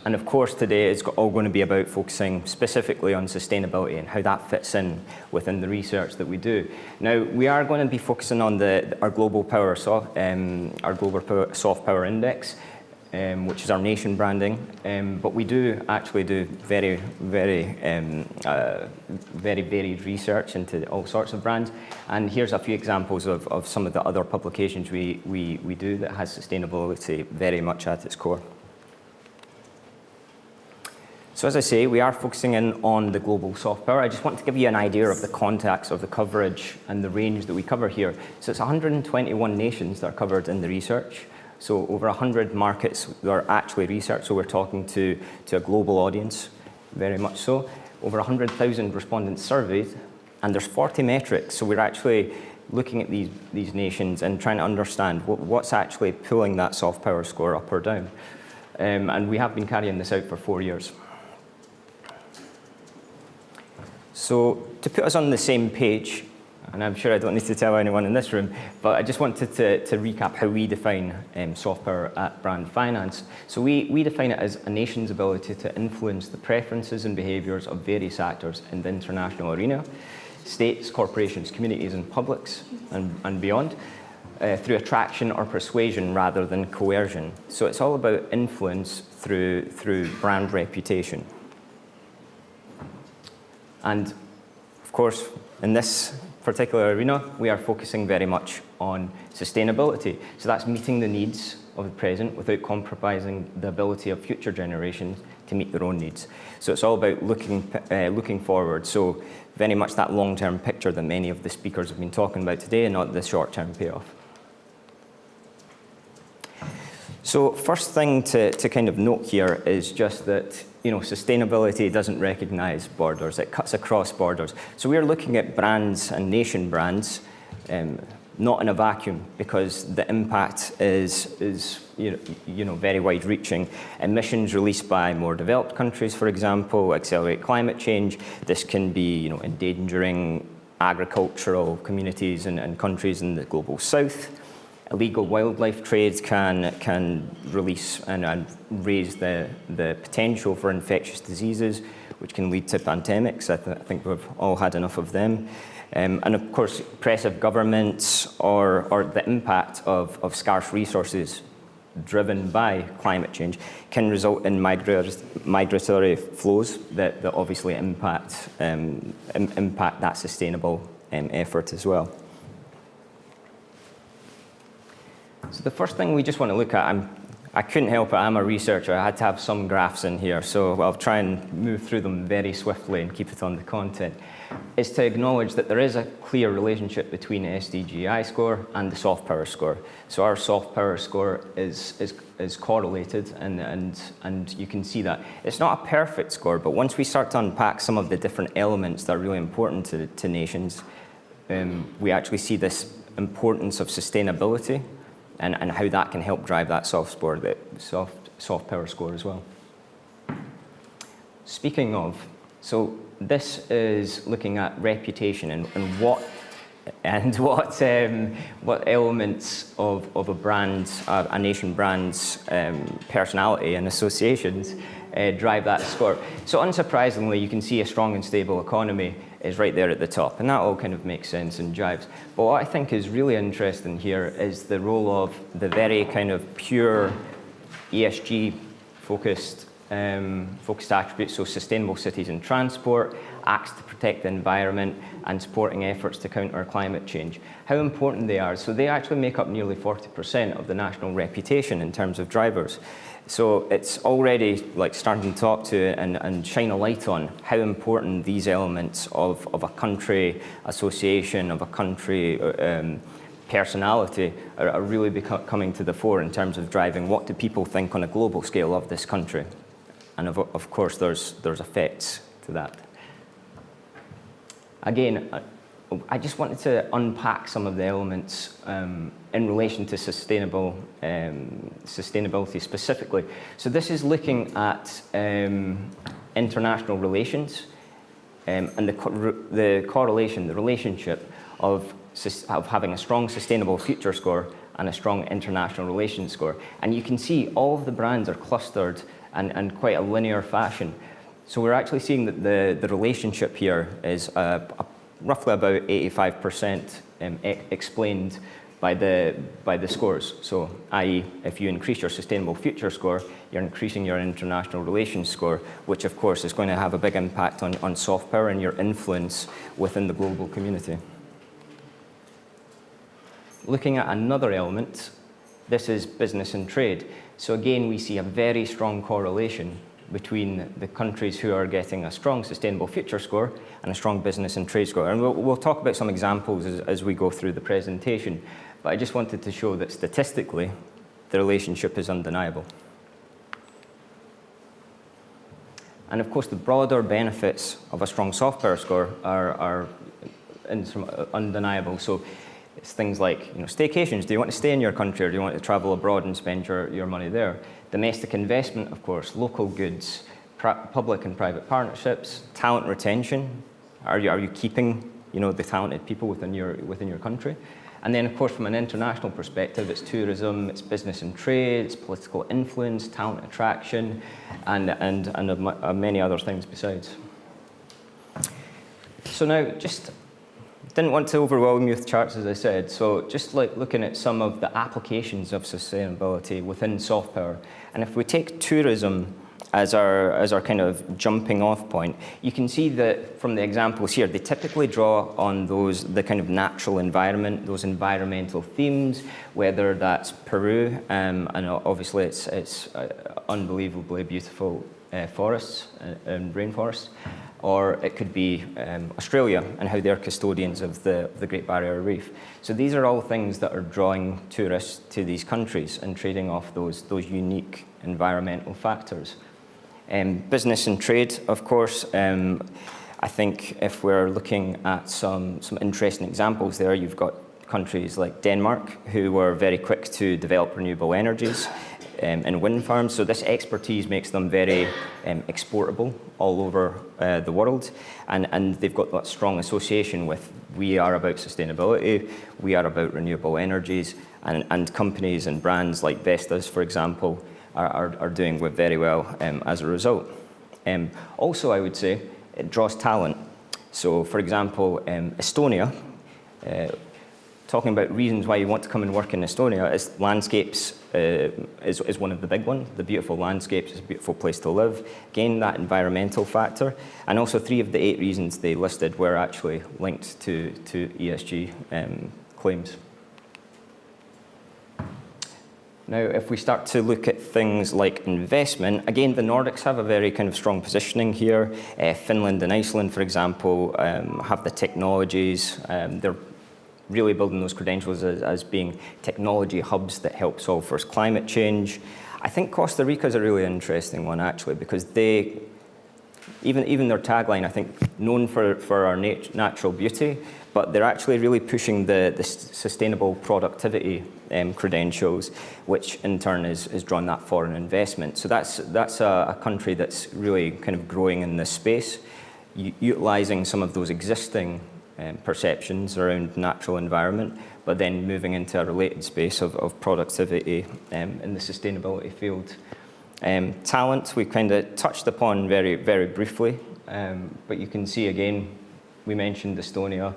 And of course, today it's all going to be about focusing specifically on sustainability and how that fits in within the research that we do. Now, we are going to be focusing on our global soft power index, which is our nation branding. But we do actually do very, very varied research into all sorts of brands. And here's a few examples of some of the other publications we do that has sustainability very much at its core. So as I say, we are focusing in on the global soft power. I just want to give you an idea of the context of the coverage and the range that we cover here. So it's 121 nations that are covered in the research. So over 100 markets that are actually researched. So we're talking to a global audience, very much so. Over 100,000 respondents surveyed, and there's 40 metrics. So we're actually looking at these nations and trying to understand what's actually pulling that soft power score up or down. And we have been carrying this out for 4 years. So to put us on the same page, and I'm sure I don't need to tell anyone in this room, but I just wanted to recap how we define soft power at Brand Finance. So we define it as a nation's ability to influence the preferences and behaviours of various actors in the international arena, states, corporations, communities and publics and beyond, through attraction or persuasion rather than coercion. So it's all about influence through brand reputation. And of course, in this particular arena, we are focusing very much on sustainability. So that's meeting the needs of the present without compromising the ability of future generations to meet their own needs. So it's all about looking forward. So very much that long-term picture that many of the speakers have been talking about today, and not the short-term payoff. So first thing to kind of note here is just that sustainability doesn't recognize borders. It cuts across borders. So we're looking at brands and nation brands, not in a vacuum, because the impact is very wide-reaching. Emissions released by more developed countries, for example, accelerate climate change. This can be endangering agricultural communities and countries in the global south. Illegal wildlife trade can release and raise the potential for infectious diseases, which can lead to pandemics. I think we've all had enough of them. And of course, oppressive governments or the impact of scarce resources driven by climate change can result in migratory flows that obviously impact that sustainable effort as well. So the first thing we just want to look at, I couldn't help it, I'm a researcher, I had to have some graphs in here, so I'll try and move through them very swiftly and keep it on the content, is to acknowledge that there is a clear relationship between the SDGI score and the soft power score. So our soft power score is correlated, and you can see that. It's not a perfect score, but once we start to unpack some of the different elements that are really important to nations, we actually see this importance of sustainability, and how that can help drive that soft power score as well. Speaking of, so this is looking at reputation and what elements of a brand, a nation brand's personality and associations drive that score. So unsurprisingly, you can see a strong and stable economy is right there at the top, and that all kind of makes sense and jives. But what I think is really interesting here is the role of the very kind of pure ESG focused attributes, so sustainable cities and transport, acts to protect the environment, and supporting efforts to counter climate change. How important they are. So they actually make up nearly 40% of the national reputation in terms of drivers. So it's already like starting to talk to and shine a light on how important these elements of a country association, of a country personality are really coming to the fore in terms of driving what do people think on a global scale of this country. And of course, there's effects to that. Again, I just wanted to unpack some of the elements in relation to sustainability specifically. So this is looking at international relations and the correlation, the relationship of having a strong sustainable future score and a strong international relations score. And you can see all of the brands are clustered in quite a linear fashion. So we're actually seeing that the relationship here is roughly about 85% explained by the scores. So, i.e., if you increase your sustainable future score, you're increasing your international relations score, which of course is going to have a big impact on soft power and your influence within the global community. Looking at another element, this is business and trade. So again, we see a very strong correlation between the countries who are getting a strong sustainable future score and a strong business and trade score. And we'll talk about some examples as we go through the presentation. But I just wanted to show that statistically, the relationship is undeniable. And of course, the broader benefits of a strong soft power score are undeniable. So it's things like, staycations. Do you want to stay in your country, or do you want to travel abroad and spend your money there? Domestic investment, of course, local goods, public and private partnerships, talent retention. Are you keeping, the talented people within your country? And then, of course, from an international perspective, it's tourism, it's business and trade, it's political influence, talent attraction, and many other things besides. So now, just didn't want to overwhelm you with charts, as I said. So just like looking at some of the applications of sustainability within soft power. And if we take tourism as our kind of jumping off point, you can see that from the examples here, they typically draw on the kind of natural environment, those environmental themes, whether that's Peru, and obviously it's unbelievably beautiful forests and rainforests, or it could be Australia and how they're custodians of the Great Barrier Reef. So these are all things that are drawing tourists to these countries and trading off those unique environmental factors. Business and trade, of course, I think if we're looking at some interesting examples there, you've got countries like Denmark, who were very quick to develop renewable energies and wind farms. So this expertise makes them very exportable all over the world. And they've got that strong association with, we are about sustainability, we are about renewable energies, and companies and brands like Vestas, for example, are doing very well as a result. Also, I would say, it draws talent. So, for example, Estonia, talking about reasons why you want to come and work in Estonia, is landscapes is one of the big ones. The beautiful landscapes, it's a beautiful place to live. Again, that environmental factor. And also 3 of the 8 reasons they listed were actually linked to ESG claims. Now, if we start to look at things like investment, again, the Nordics have a very kind of strong positioning here. Finland and Iceland, for example, have the technologies. They're really building those credentials as being technology hubs that help solve for climate change. I think Costa Rica is a really interesting one, actually, because they, even their tagline, I think, known for our natural beauty, but they're actually really pushing the sustainable productivity credentials, which in turn is drawing that foreign investment. So that's a country that's really kind of growing in this space, utilizing some of those existing perceptions around natural environment, but then moving into a related space of productivity in the sustainability field. Talent, we kind of touched upon very, very briefly, but you can see again, we mentioned Estonia,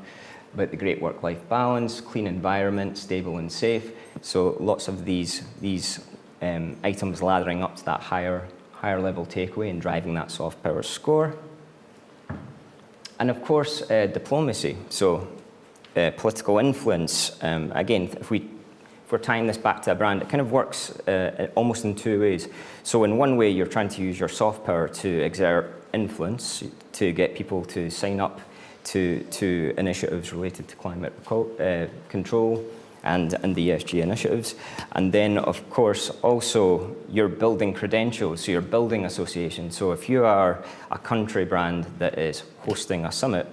about the great work-life balance, clean environment, stable and safe. So lots of these items laddering up to that higher level takeaway and driving that soft power score. And of course, diplomacy. So political influence. Again, if we're tying this back to a brand, it kind of works almost in 2 ways. So in one way, you're trying to use your soft power to exert influence, to get people to sign up to initiatives related to climate control and the ESG initiatives. And then, of course, also you're building credentials, so you're building associations. So if you are a country brand that is hosting a summit,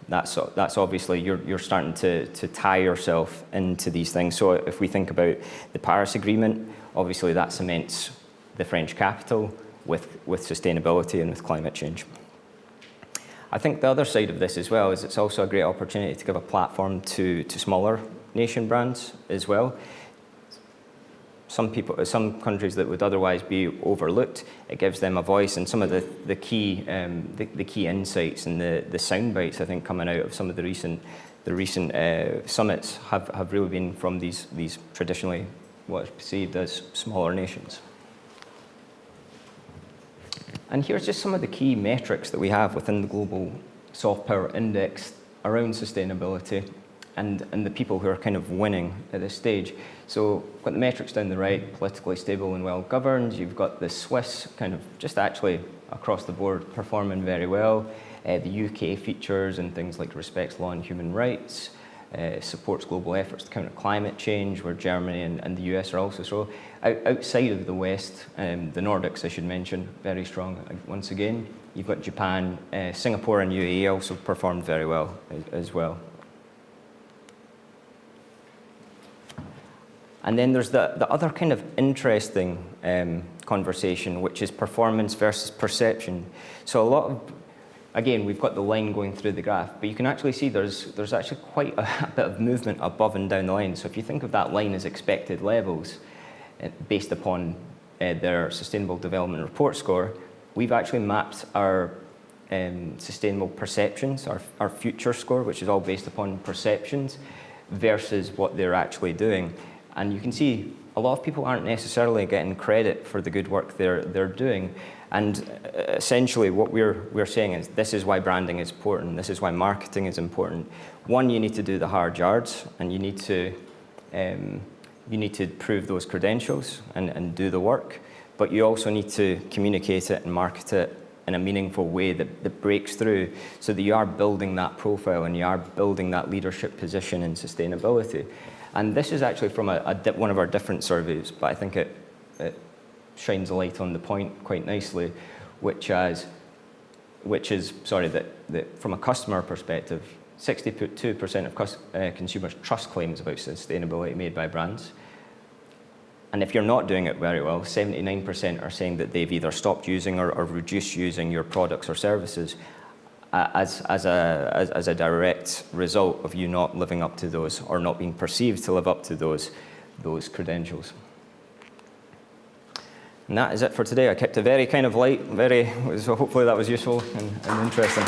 that's obviously, you're starting to tie yourself into these things. So if we think about the Paris Agreement, obviously that cements the French capital with sustainability and with climate change. I think the other side of this as well is it's also a great opportunity to give a platform to smaller nation brands as well. some countries that would otherwise be overlooked. It gives them a voice, and some of the key insights and the sound bites I think coming out of some of the recent summits have really been from these traditionally what is perceived as smaller nations. And here's just some of the key metrics that we have within the Global Soft Power Index around sustainability and the people who are kind of winning at this stage. So you've got the metrics down the right, politically stable and well governed. You've got the Swiss kind of just actually across the board performing very well. The UK features and things like respects law and human rights, supports global efforts to counter climate change, where Germany and the US are also. So outside of the West, the Nordics, I should mention, very strong once again. You've got Japan, Singapore and UAE also performed very well as well. And then there's the other kind of interesting conversation, which is performance versus perception. So a lot of, again, we've got the line going through the graph, but you can actually see there's actually quite a bit of movement above and down the line. So if you think of that line as expected levels based upon their Sustainable Development Report score, we've actually mapped our sustainable perceptions, our future score, which is all based upon perceptions, versus what they're actually doing. And you can see a lot of people aren't necessarily getting credit for the good work they're doing. And essentially what we're saying is this is why branding is important. This is why marketing is important. One, you need to do the hard yards, and you need to prove those credentials and do the work. But you also need to communicate it and market it in a meaningful way that breaks through, so that you are building that profile and you are building that leadership position in sustainability. And this is actually from one of our different surveys, but I think it shines a light on the point quite nicely, which is that from a customer perspective, 62% of consumers trust claims about sustainability made by brands. And if you're not doing it very well, 79% are saying that they've either stopped using or reduced using your products or services as a direct result of you not living up to those, or not being perceived to live up to those credentials. And that is it for today. I kept it very kind of light, so hopefully that was useful and interesting.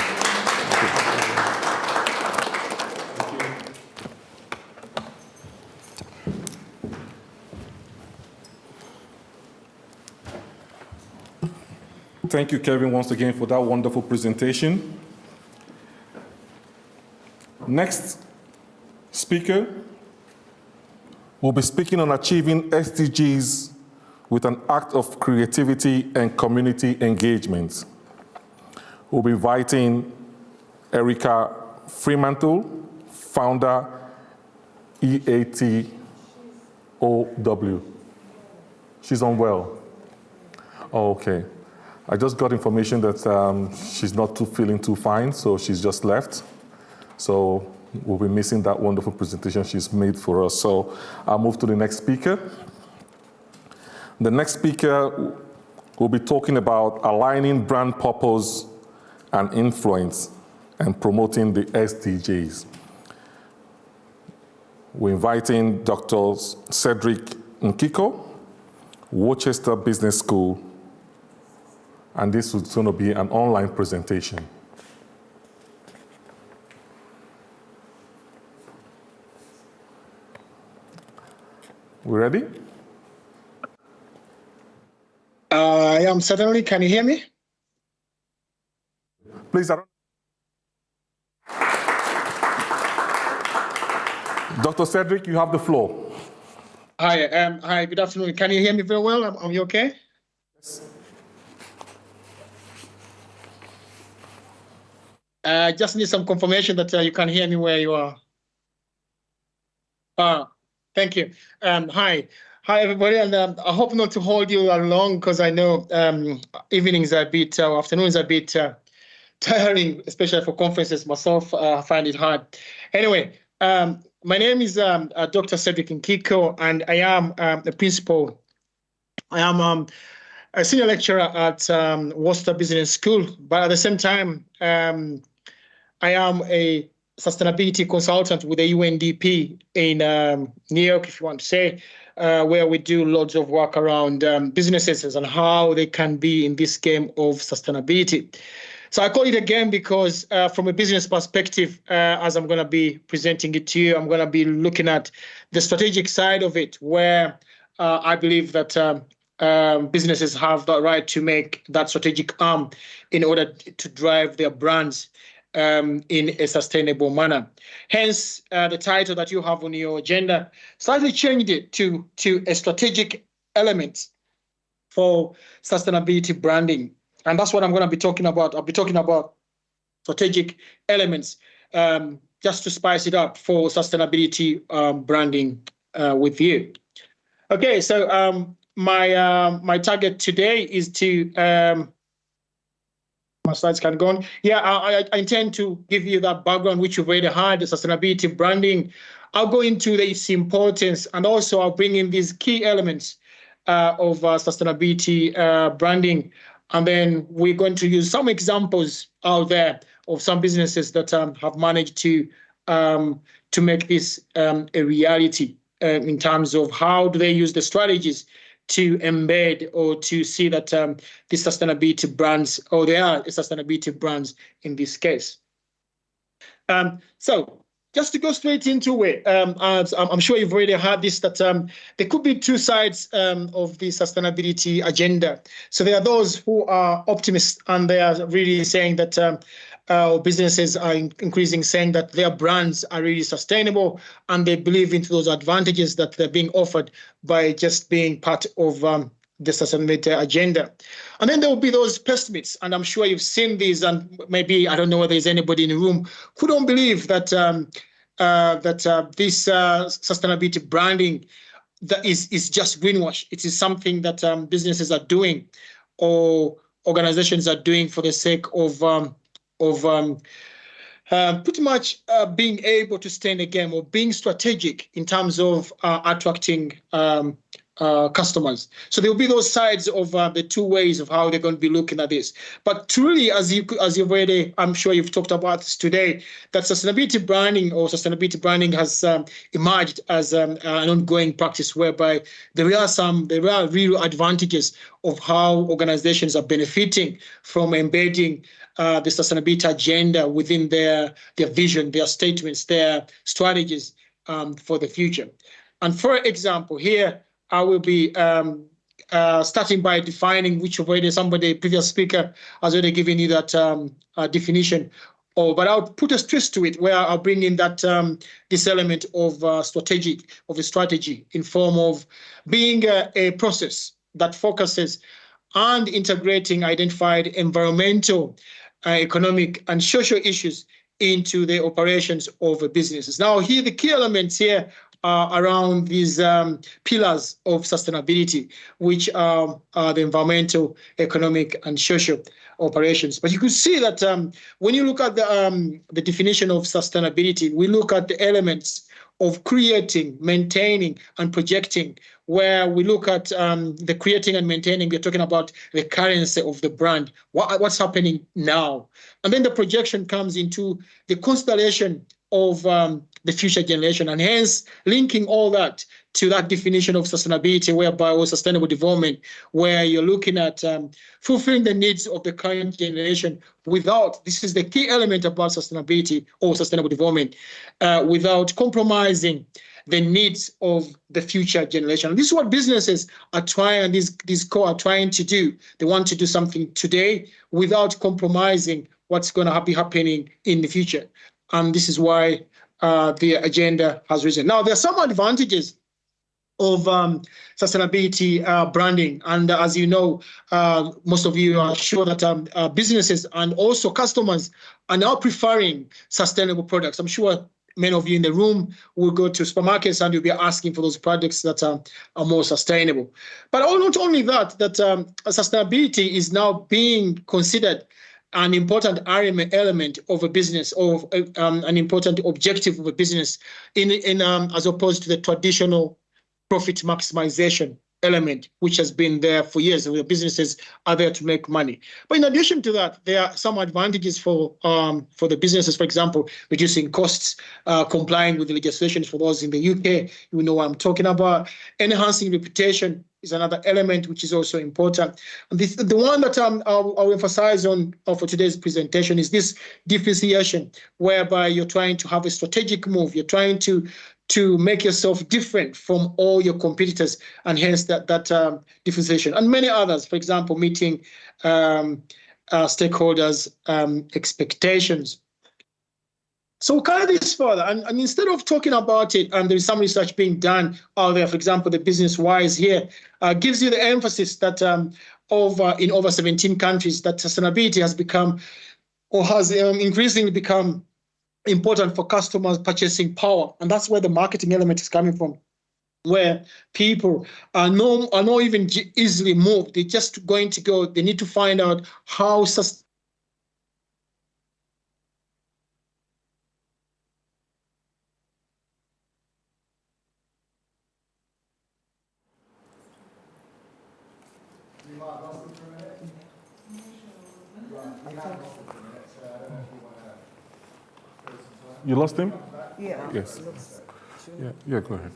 Thank you, Kevin, once again for that wonderful presentation. Next speaker will be speaking on achieving SDGs with an act of creativity and community engagement. We'll be inviting Erica Fremantle, founder, EATOW. She's unwell. Oh, okay. I just got information that she's not feeling too fine, so she's just left. So we'll be missing that wonderful presentation she's made for us. So I'll move to the next speaker. The next speaker will be talking about aligning brand purpose and influence and promoting the SDGs. We're inviting Dr. Cedric Nkiko, Worcester Business School, and this is going to be an online presentation. We ready? I am certainly. Can you hear me? Please, Dr. Cedric, you have the floor. Hi. Hi. Good afternoon. Can you hear me very well? Are you okay? Yes. I just need some confirmation that you can hear me where you are. Thank you. Hi, everybody, and I hope not to hold you long, because I know evenings are a bit, afternoons are a bit tiring, especially for conferences. Myself, I find it hard. Anyway, my name is Dr. Cedric Nkiko, and I am the principal. I am a senior lecturer at Worcester Business School, but at the same time, I am a sustainability consultant with the UNDP in New York, if you want to say. where we do lots of work around businesses and how they can be in this game of sustainability. So I call it again because from a business perspective, as I'm going to be presenting it to you, I'm going to be looking at the strategic side of it, where I believe that businesses have the right to make that strategic arm in order to drive their brands in a sustainable manner. Hence, the title that you have on your agenda, slightly changed it to a strategic element for sustainability branding. And that's what I'm going to be talking about. I'll be talking about strategic elements just to spice it up for sustainability branding with you. Okay, so my target today is to my slides can go on. Yeah, I intend to give you that background which you've already heard, the sustainability branding. I'll go into its importance, and also I'll bring in these key elements of sustainability branding. And then we're going to use some examples out there of some businesses that have managed to make this a reality in terms of how do they use the strategies to embed or to see that the sustainability brands, or they are sustainability brands in this case. So just to go straight into it, I'm sure you've already heard this, that there could be two sides of the sustainability agenda. So there are those who are optimists, and they are really saying that businesses are increasing saying that their brands are really sustainable, and they believe into those advantages that they're being offered by just being part of the sustainability agenda. And then there will be those pessimists, and I'm sure you've seen these, and maybe, I don't know whether there's anybody in the room who don't believe that this sustainability branding that is just greenwash. It is something that businesses are doing or organizations are doing for the sake of pretty much being able to stay in the game, or being strategic in terms of attracting customers. So there will be those sides of the two ways of how they're going to be looking at this. But truly, as you've already, I'm sure you've talked about this today, that sustainability branding has emerged as an ongoing practice, whereby there are real advantages of how organizations are benefiting from embedding the sustainability agenda within their vision, their statements, their strategies for the future. And for example, here I will be starting by defining, which already previous speaker has already given you that definition. But I'll put a twist to it, where I'll bring in that this element of a strategy in form of being a process that focuses on integrating identified environmental, economic, and social issues into the operations of businesses. Now, here the key elements here are around these pillars of sustainability, which are the environmental, economic, and social operations. But you can see that when you look at the definition of sustainability, we look at the elements of creating, maintaining, and projecting. Where we look at the creating and maintaining, we're talking about the currency of the brand, what's happening now. And then the projection comes into the constellation of the future generation, and hence linking all that to that definition of sustainability, whereby or sustainable development, where you're looking at fulfilling the needs of the current generation without, this is the key element about sustainability or sustainable development, without compromising the needs of the future generation. And this is what businesses are trying, these core are trying to do. They want to do something today without compromising what's going to be happening in the future. And this is why the agenda has risen. Now, there are some advantages of sustainability branding. And as you know, most of you are sure that businesses and also customers are now preferring sustainable products. I'm sure many of you in the room will go to supermarkets and you'll be asking for those products that are more sustainable. But not only that, sustainability is now being considered an important element of a business, or an important objective of a business, in as opposed to the traditional profit maximization element, which has been there for years. The businesses are there to make money. But in addition to that, there are some advantages for the businesses, for example, reducing costs, complying with the legislation for those in the UK. You know what I'm talking about. Enhancing reputation is another element which is also important. And the one that I'll emphasize on for today's presentation is this differentiation, whereby you're trying to have a strategic move. You're trying to make yourself different from all your competitors, and hence that differentiation. And many others, for example, meeting stakeholders' expectations. So we'll carry this further, and instead of talking about it, there is some research being done out there. For example, the Business Wise here gives you the emphasis that in over 17 countries that sustainability has become, or has increasingly become, important for customers' purchasing power, and that's where the marketing element is coming from, where people are not even easily moved. They're just going to go. They need to find out how You lost him? Yeah. Yes. Yeah, go ahead.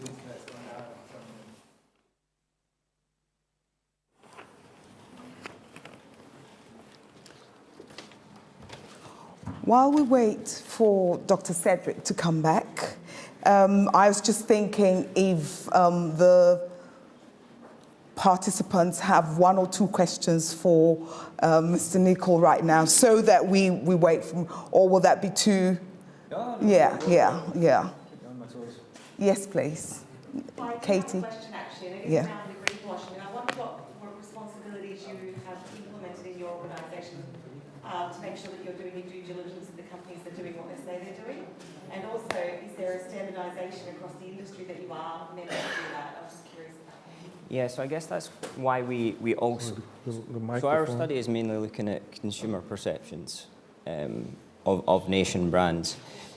While we wait for Dr. Cedric to come back, I was just thinking if the participants have one or two questions for Mr. Nicol right now, so that we wait for, or will that be too? Yeah. Yes, please. Katie. Question actually, and it is Yeah. around the greenwashing. I wonder what responsibilities you have implemented in your organisation to make sure that you're doing your due diligence and the companies are doing what they say they're doing. And also, is there a standardisation across the industry that you are meant to do that? I'm just curious about that. Yeah, so I guess that's why we also... So our study is mainly looking at consumer perceptions of nation brands.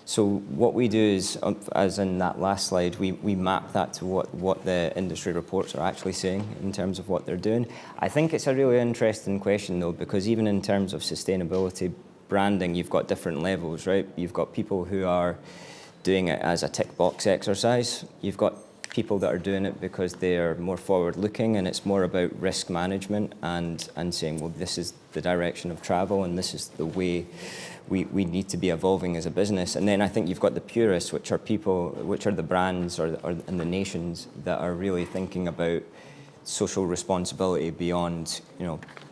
So what we do is, as in that last slide, we map that to what the industry reports are actually saying in terms of what they're doing. I think it's a really interesting question, though, because even in terms of sustainability branding, you've got different levels, right? You've got people who are doing it as a tick box exercise. You've got people that are doing it because they're more forward-looking, and it's more about risk management and saying, well, this is the direction of travel, and this is the way we need to be evolving as a business. And then I think you've got the purists, which are people, which are the brands and the nations that are really thinking about social responsibility beyond,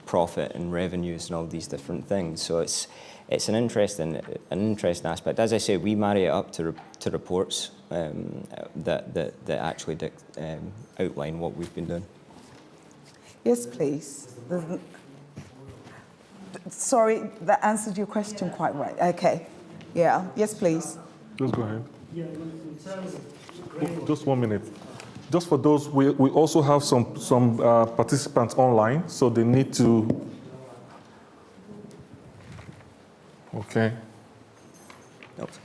profit and revenues and all these different things. So it's an interesting aspect. As I say, we marry it up to reports that actually outline what we've been doing. Yes, please. Sorry, that answered your question quite right. Okay. Yeah. Yes, please. Just go ahead. Yeah, in terms of just 1 minute. Just for those, we also have some participants online, so they need to. Okay.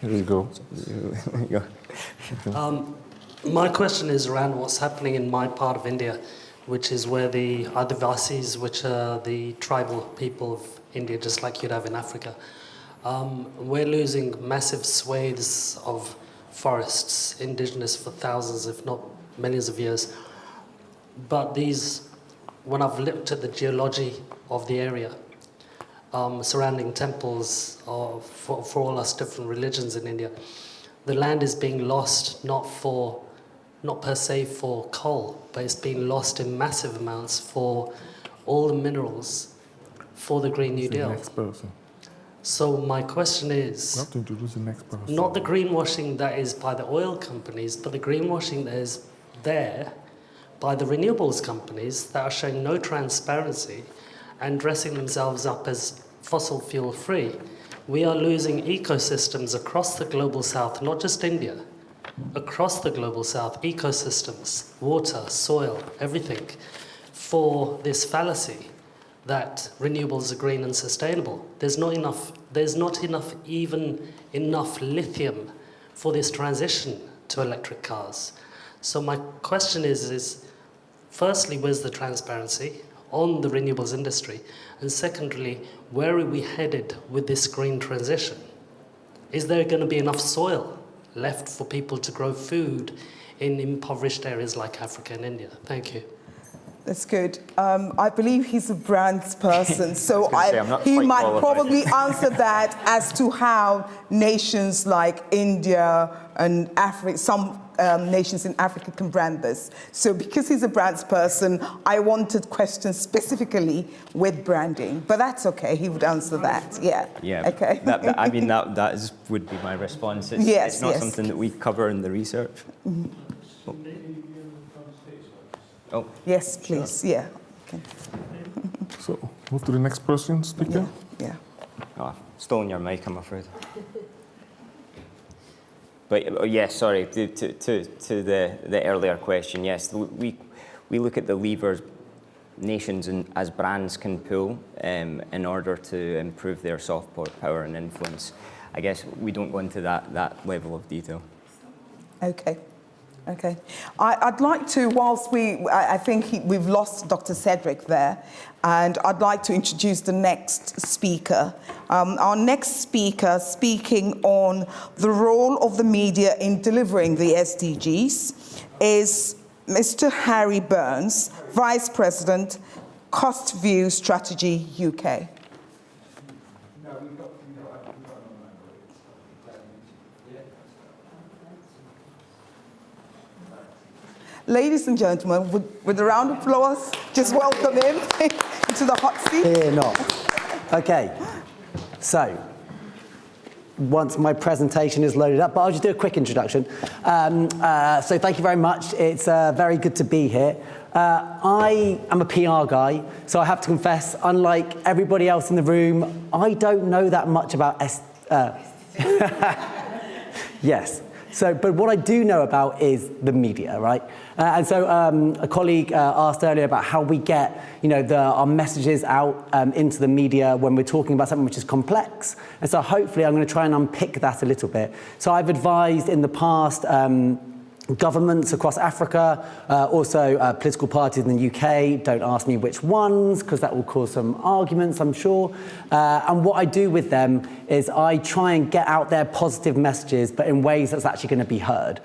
Here we go. My question is around what's happening in my part of India, which is where the Adivasis, which are the tribal people of India, just like you'd have in Africa. We're losing massive swathes of forests, indigenous for thousands, if not millions of years. But when I've looked at the geology of the area, surrounding temples for all us different religions in India, the land is being lost not per se for coal, but it's being lost in massive amounts for all the minerals for the Green New Deal. Next person. So my question is, You have to introduce the next person. not the greenwashing that is by the oil companies, but the greenwashing that is there by the renewables companies that are showing no transparency and dressing themselves up as fossil fuel free. We are losing ecosystems across the global south, not just India, across the global south, ecosystems, water, soil, everything, for this fallacy that renewables are green and sustainable. There's not even enough lithium for this transition to electric cars. So my question is Firstly, where's the transparency on the renewables industry? And secondly, where are we headed with this green transition? Is there going to be enough soil left for people to grow food in impoverished areas like Africa and India? Thank you. That's good. I believe he's a brands person, so he quite might qualified. probably answer that as to how nations like India and Africa, some nations in Africa can brand this. So because he's a brands person, I wanted questions specifically with branding, but that's okay. He would answer that. Yeah. Yeah. Okay. That would be my response. It's not something that we cover in the research. Oh. Yes, please. Sure. Yeah. Okay. So, move to the next person, speaker. Yeah. Oh, I've stolen your mic, I'm afraid. But yes, sorry, to the earlier question, yes, we look at the levers nations as brands can pull in order to improve their soft power and influence. I guess we don't go into that level of detail. Okay. Okay. I'd like to, whilst I think we've lost Dr. Cedric there, and I'd like to introduce the next speaker. Our next speaker speaking on the role of the media in delivering the SDGs is Mr. Harry Burns, Vice President, Cost View Strategy UK. Ladies and gentlemen, with a round of applause, just welcome him into the hot seat. Fear not. Okay, so once my presentation is loaded up, but I'll just do a quick introduction. So thank you very much. It's very good to be here. I am a PR guy, so I have to confess, unlike everybody else in the room, I don't know that much about yes. So, but what I do know about is the media, right? And so a colleague asked earlier about how we get, our messages out into the media when we're talking about something which is complex. And so hopefully I'm going to try and unpick that a little bit. So I've advised in the past governments across Africa, also political parties in the UK. Don't ask me which ones, because that will cause some arguments, I'm sure. And what I do with them is I try and get out their positive messages, but in ways that's actually going to be heard.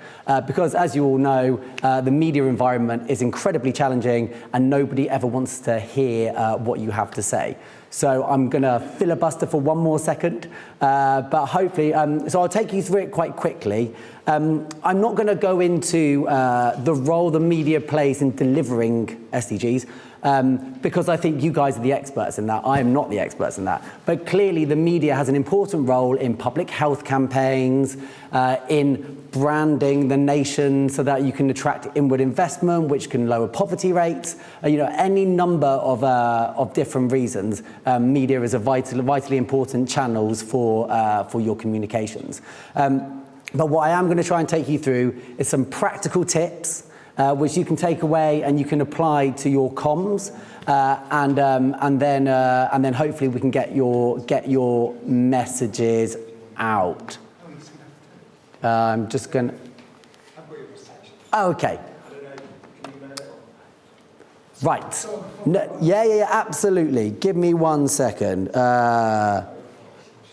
Because as you all know, the media environment is incredibly challenging and nobody ever wants to hear what you have to say. So I'm going to filibuster for one more second, but hopefully, so I'll take you through it quite quickly. I'm not going to go into the role the media plays in delivering SDGs, because I think you guys are the experts in that. I am not the experts in that. But clearly the media has an important role in public health campaigns, in branding the nation so that you can attract inward investment, which can lower poverty rates, any number of different reasons. Media is a vitally important channels for your communications. But what I am going to try and take you through is some practical tips which you can take away and you can apply to your comms, and then hopefully we can get your messages out. I'm just going to. Okay. Right. No, yeah, absolutely. Give me 1 second.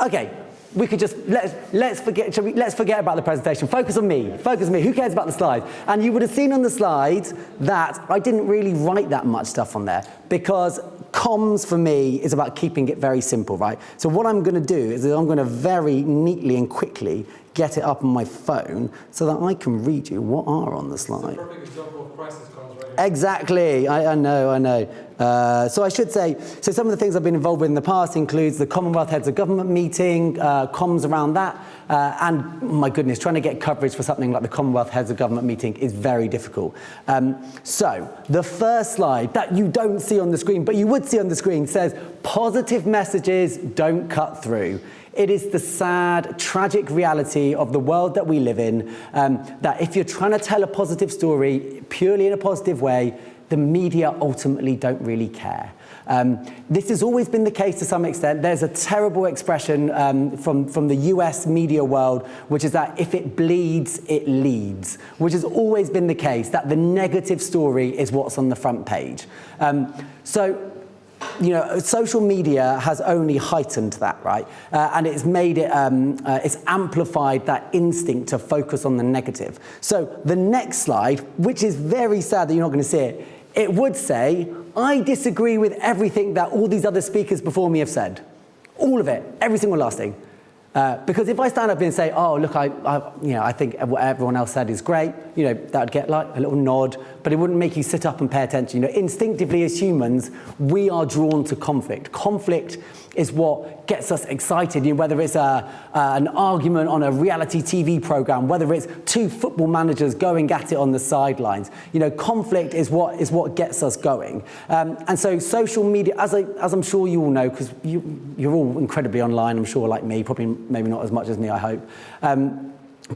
Okay. We could just let's forget about the presentation. Focus on me. Who cares about the slides? And you would have seen on the slides that I didn't really write that much stuff on there because comms for me is about keeping it very simple, right? So what I'm going to do is I'm going to very neatly and quickly get it up on my phone so that I can read you what are on the slide. It's a perfect example of crisis comms, right? Exactly. I know. So I should say, so some of the things I've been involved with in the past includes the Commonwealth Heads of Government meeting, comms around that, and my goodness, trying to get coverage for something like the Commonwealth Heads of Government meeting is very difficult. So the first slide that you don't see on the screen, but you would see on the screen, says positive messages don't cut through. It is the sad, tragic reality of the world that we live in, that if you're trying to tell a positive story purely in a positive way, the media ultimately don't really care. This has always been the case to some extent. There's a terrible expression from the US media world, which is that if it bleeds, it leads, which has always been the case, that the negative story is what's on the front page. Social media has only heightened that, right? And it's made it, it's amplified that instinct to focus on the negative. So the next slide, which is very sad that you're not going to see it, it would say, I disagree with everything that all these other speakers before me have said. All of it, every single last thing. Because if I stand up and say, oh, look, I think what everyone else said is great, that would get like a little nod, but it wouldn't make you sit up and pay attention. Instinctively as humans, we are drawn to conflict. Conflict is what gets us excited, whether it's an argument on a reality TV program, whether it's two football managers going at it on the sidelines. Conflict is what gets us going. And so social media, as I'm sure you all know, because you're all incredibly online, I'm sure, like me, probably maybe not as much as me, I hope.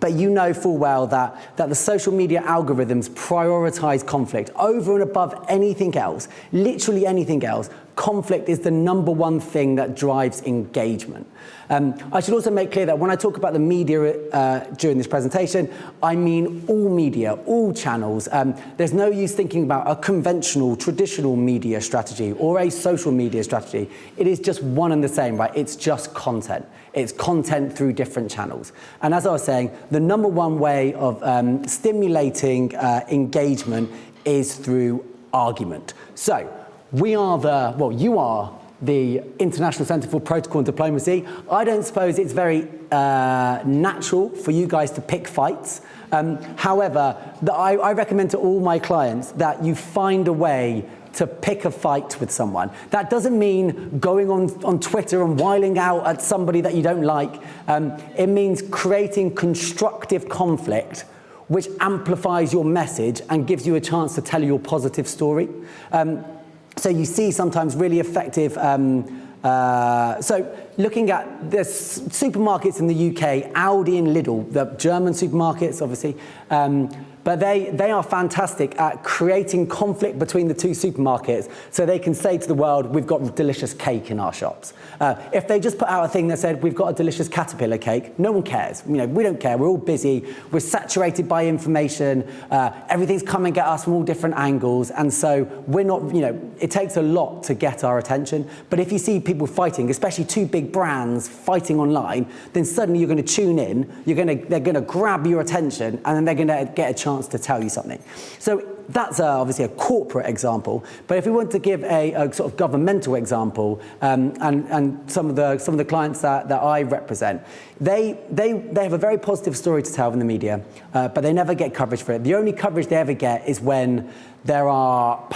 But you know full well that the social media algorithms prioritize conflict over and above anything else, literally anything else. Conflict is the number one thing that drives engagement. I should also make clear that when I talk about the media during this presentation, I mean all media, all channels. There's no use thinking about a conventional, traditional media strategy or a social media strategy. It is just one and the same, right? It's just content. It's content through different channels. And as I was saying, the number one way of stimulating engagement is through argument. So you are the International Centre for Protocol and Diplomacy. I don't suppose it's very natural for you guys to pick fights. However, I recommend to all my clients that you find a way to pick a fight with someone. That doesn't mean going on Twitter and whiling out at somebody that you don't like. It means creating constructive conflict which amplifies your message and gives you a chance to tell your positive story. So you see sometimes really effective, so looking at the supermarkets in the UK, Aldi and Lidl, the German supermarkets obviously, but they are fantastic at creating conflict between the two supermarkets so they can say to the world, we've got delicious cake in our shops. If they just put out a thing that said, we've got a delicious caterpillar cake, no one cares. We don't care. We're all busy. We're saturated by information. Everything's coming at us from all different angles. And so we're not, it takes a lot to get our attention. But if you see people fighting, especially two big brands fighting online, then suddenly you're going to tune in. They're going to grab your attention, and then they're going to get a chance to tell you something. So that's obviously a corporate example. But if we want to give a sort of governmental example, and some of the clients that I represent, they have a very positive story to tell in the media, but they never get coverage for it. The only coverage they ever get is when there are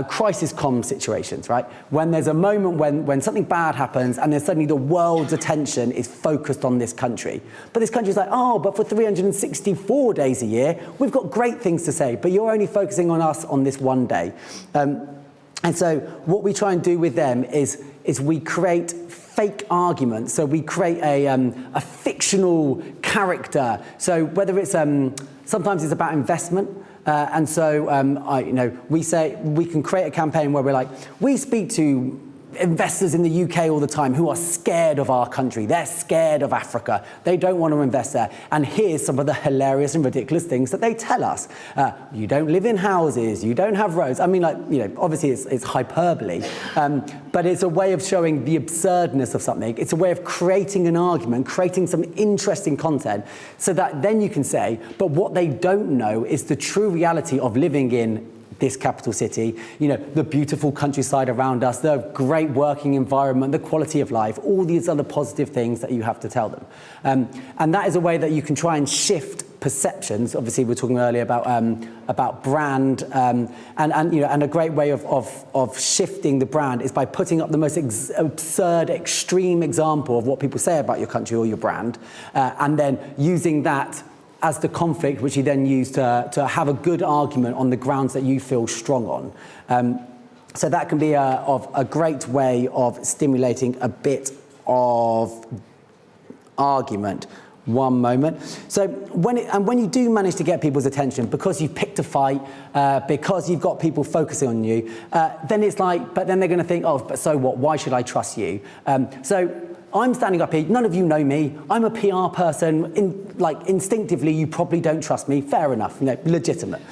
crisis comm situations, right? When there's a moment when something bad happens and then suddenly the world's attention is focused on this country. But this country's like, oh, but for 364 days a year, we've got great things to say, but you're only focusing on us on this one day. And so what we try and do with them is we create fake arguments. So we create a fictional character. So whether it's, sometimes it's about investment. And so, we say we can create a campaign where we're like, we speak to investors in the UK all the time who are scared of our country. They're scared of Africa. They don't want to invest there. And here's some of the hilarious and ridiculous things that they tell us. You don't live in houses. You don't have roads. I mean, obviously it's hyperbole, but it's a way of showing the absurdness of something. It's a way of creating an argument, creating some interesting content so that then you can say, but what they don't know is the true reality of living in this capital city, the beautiful countryside around us, the great working environment, the quality of life, all these other positive things that you have to tell them. And that is a way that you can try and shift perceptions. Obviously, we were talking earlier about brand, and a great way of shifting the brand is by putting up the most absurd, extreme example of what people say about your country or your brand, and then using that as the conflict, which you then use to have a good argument on the grounds that you feel strong on. So that can be a great way of stimulating a bit of argument. One moment. So when you do manage to get people's attention because you've picked a fight, because you've got people focusing on you, then it's like, but then they're going to think, oh, but so what? Why should I trust you? So I'm standing up here. None of you know me. I'm a PR person. Instinctively, you probably don't trust me. Fair enough, legitimate.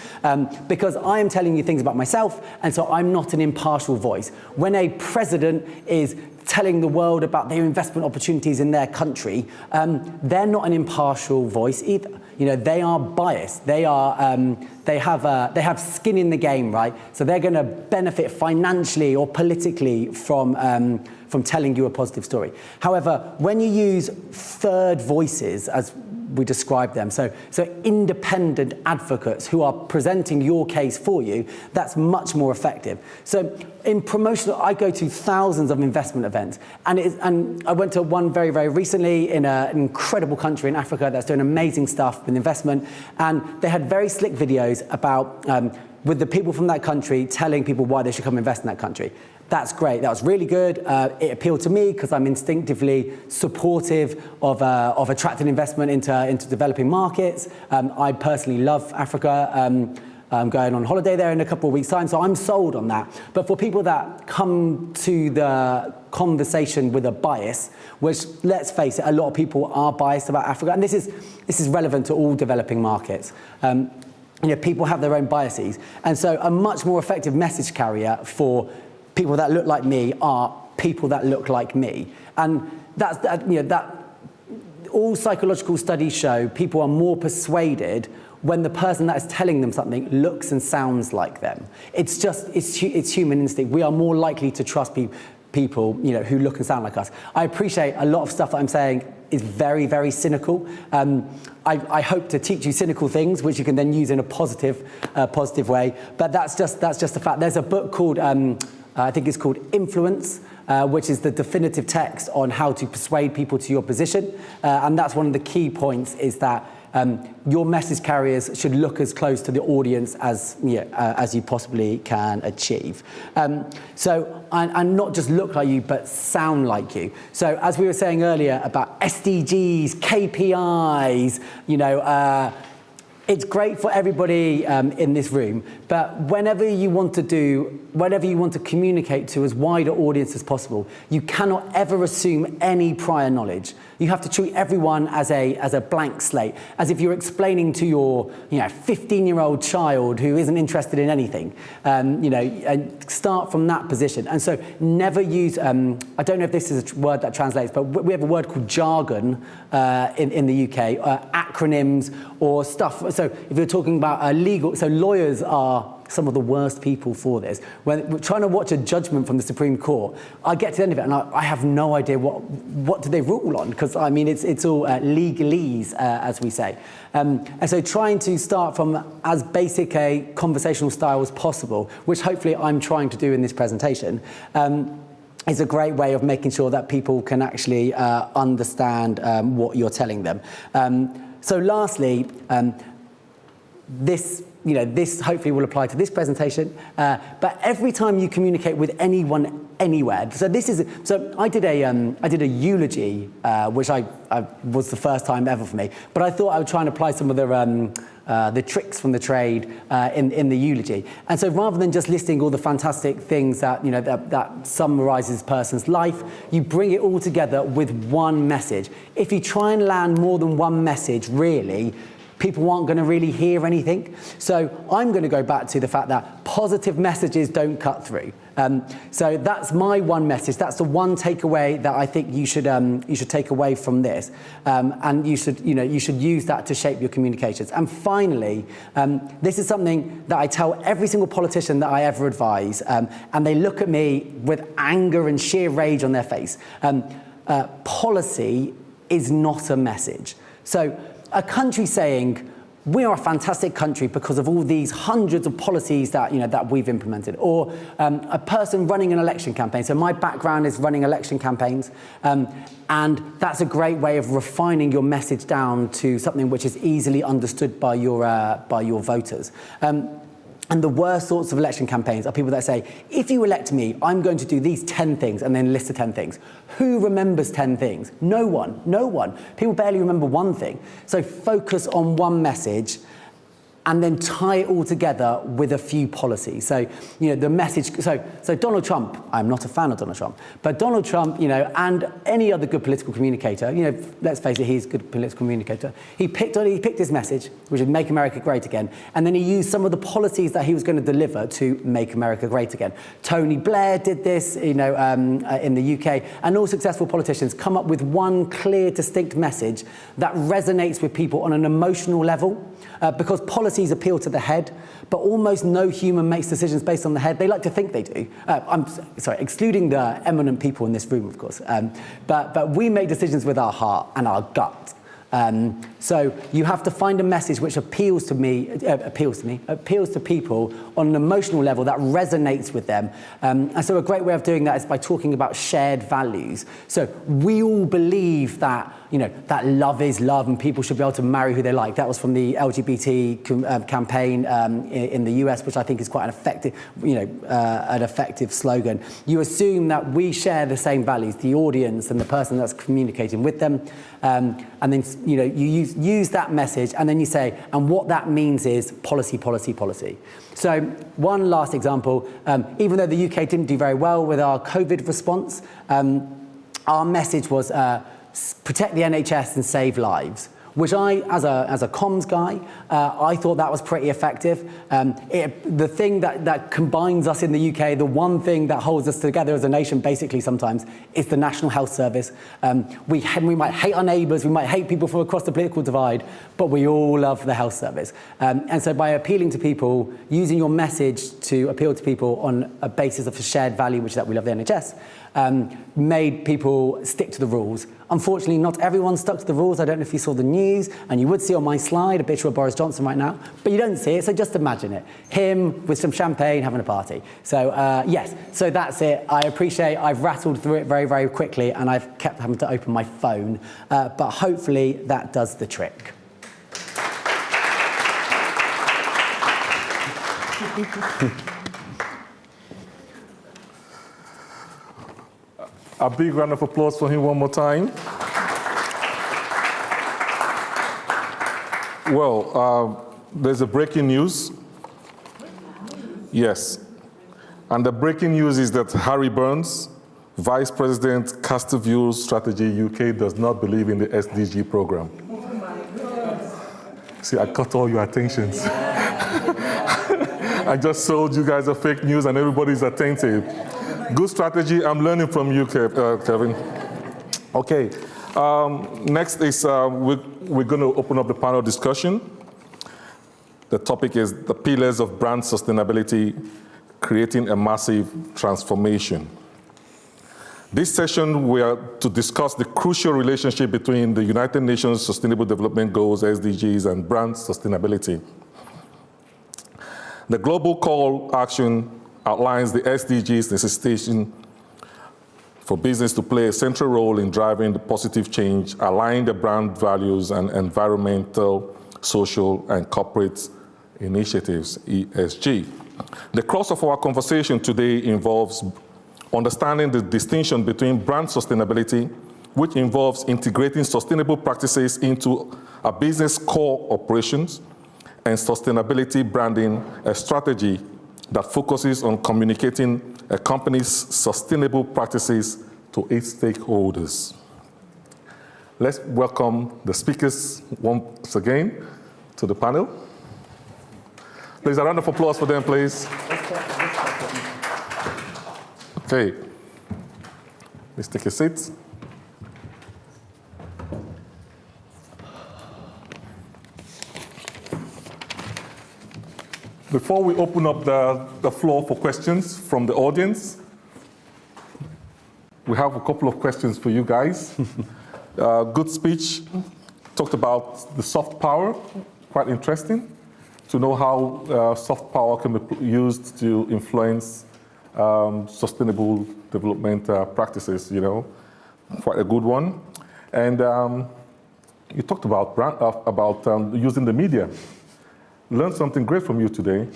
Because I am telling you things about myself, and so I'm not an impartial voice. When a president is telling the world about their investment opportunities in their country, they're not an impartial voice either. They are biased. They have skin in the game, right? So they're going to benefit financially or politically from telling you a positive story. However, when you use third voices, as we describe them, so independent advocates who are presenting your case for you, that's much more effective. So in promotional, I go to thousands of investment events, and I went to one very, very recently in an incredible country in Africa that's doing amazing stuff with investment, and they had very slick videos about with the people from that country telling people why they should come invest in that country. That's great. That was really good. It appealed to me because I'm instinctively supportive of attracting investment into developing markets. I personally love Africa. I'm going on holiday there in a couple of weeks' time, so I'm sold on that. But for people that come to the conversation with a bias, which, let's face it, a lot of people are biased about Africa, and this is relevant to all developing markets. People have their own biases, and so a much more effective message carrier for people that look like me are people that look like me. And that all psychological studies show people are more persuaded when the person that is telling them something looks and sounds like them. It's human instinct. We are more likely to trust people who look and sound like us. I appreciate a lot of stuff that I'm saying is very, very cynical. I hope to teach you cynical things, which you can then use in a positive way. But that's just a fact. There's a book called I think it's called Influence, which is the definitive text on how to persuade people to your position. And that's one of the key points, is that your message carriers should look as close to the audience as you possibly can achieve. And not just look like you, but sound like you. So as we were saying earlier about SDGs, KPIs, it's great for everybody in this room, but whenever you want to communicate to as wide an audience as possible, you cannot ever assume any prior knowledge. You have to treat everyone as a blank slate, as if you're explaining to your 15-year-old child who isn't interested in anything. And start from that position. And so never use, I don't know if this is a word that translates, but we have a word called jargon in the UK, acronyms or stuff. So if you're talking about lawyers are some of the worst people for this. When we're trying to watch a judgment from the Supreme Court, I get to the end of it and I have no idea what do they rule on, because it's all legalese, as we say. And so trying to start from as basic a conversational style as possible, which hopefully I'm trying to do in this presentation, is a great way of making sure that people can actually understand what you're telling them. So lastly, this hopefully will apply to this presentation, but every time you communicate with anyone anywhere, so I did a eulogy, which I was the first time ever for me, but I thought I would try and apply some of the tricks from the trade in the eulogy. And so rather than just listing all the fantastic things that that summarizes a person's life, you bring it all together with one message. If you try and land more than one message, really, people aren't going to really hear anything. So I'm going to go back to the fact that positive messages don't cut through. So that's my one message. That's the one takeaway that I think you should take away from this, and you should use that to shape your communications. And finally, this is something that I tell every single politician that I ever advise, and they look at me with anger and sheer rage on their face. Policy is not a message. So a country saying, we are a fantastic country because of all these hundreds of policies that we've implemented, or a person running an election campaign. So my background is running election campaigns, and that's a great way of refining your message down to something which is easily understood by your voters. And the worst sorts of election campaigns are people that say, if you elect me, I'm going to do these 10 things, and then list the 10 things. Who remembers 10 things? No one, no one. People barely remember one thing. So focus on one message and then tie it all together with a few policies. So, the message, so Donald Trump, I'm not a fan of Donald Trump, but Donald Trump, and any other good political communicator, let's face it, he's a good political communicator. He picked his message, which is make America great again, and then he used some of the policies that he was going to deliver to make America great again. Tony Blair did this, in the UK, and all successful politicians come up with one clear, distinct message that resonates with people on an emotional level. Because policies appeal to the head, but almost no human makes decisions based on the head. They like to think they do. I'm sorry, excluding the eminent people in this room, of course. But we make decisions with our heart and our gut. So you have to find a message which appeals to people on an emotional level that resonates with them. And so a great way of doing that is by talking about shared values. So we all believe that, that love is love and people should be able to marry who they like. That was from the LGBT campaign in the US, which I think is quite an effective slogan. You assume that we share the same values, the audience and the person that's communicating with them. And then, you use that message and then you say, and what that means is policy, policy, policy. So one last example, even though the UK didn't do very well with our COVID response, our message was protect the NHS and save lives, which I, as a comms guy, I thought that was pretty effective. The thing that combines us in the UK, the one thing that holds us together as a nation, basically sometimes, is the National Health Service. We might hate our neighbours, we might hate people from across the political divide, but we all love the health service. And so by appealing to people, using your message to appeal to people on a basis of a shared value, which is that we love the NHS, made people stick to the rules. Unfortunately, not everyone stuck to the rules. I don't know if you saw the news, and you would see on my slide a picture of Boris Johnson right now, but you don't see it, so just imagine it. Him with some champagne having a party. So yes, so that's it. I appreciate I've rattled through it very, very quickly, and I've kept having to open my phone, but hopefully that does the trick. A big round of applause for him one more time. Well, there's a breaking news. Yes. And the breaking news is that Harry Burns, Vice President, Casterville Strategy UK, does not believe in the SDG program. Oh my God. See, I got all your attentions. I just sold you guys a fake news and everybody's attentive. Good strategy. I'm learning from you, Kevin. Okay. Next is we're going to open up the panel discussion. The topic is the pillars of brand sustainability, creating a massive transformation. This session, we are to discuss the crucial relationship between the United Nations Sustainable Development Goals, SDGs, and brand sustainability. The global call action outlines the SDGs necessitation for business to play a central role in driving the positive change, align the brand values and environmental, social, and corporate initiatives, ESG. The crux of our conversation today involves understanding the distinction between brand sustainability, which involves integrating sustainable practices into a business core operations, and sustainability branding, a strategy that focuses on communicating a company's sustainable practices to its stakeholders. Let's welcome the speakers once again to the panel. Please, a round of applause for them, please. Okay, please take a seat. Before we open up the floor for questions from the audience, we have a couple of questions for you guys. Good speech, talked about the soft power, quite interesting to know how soft power can be used to influence sustainable development practices, quite a good one. And you talked about using the media. learned something great from you today.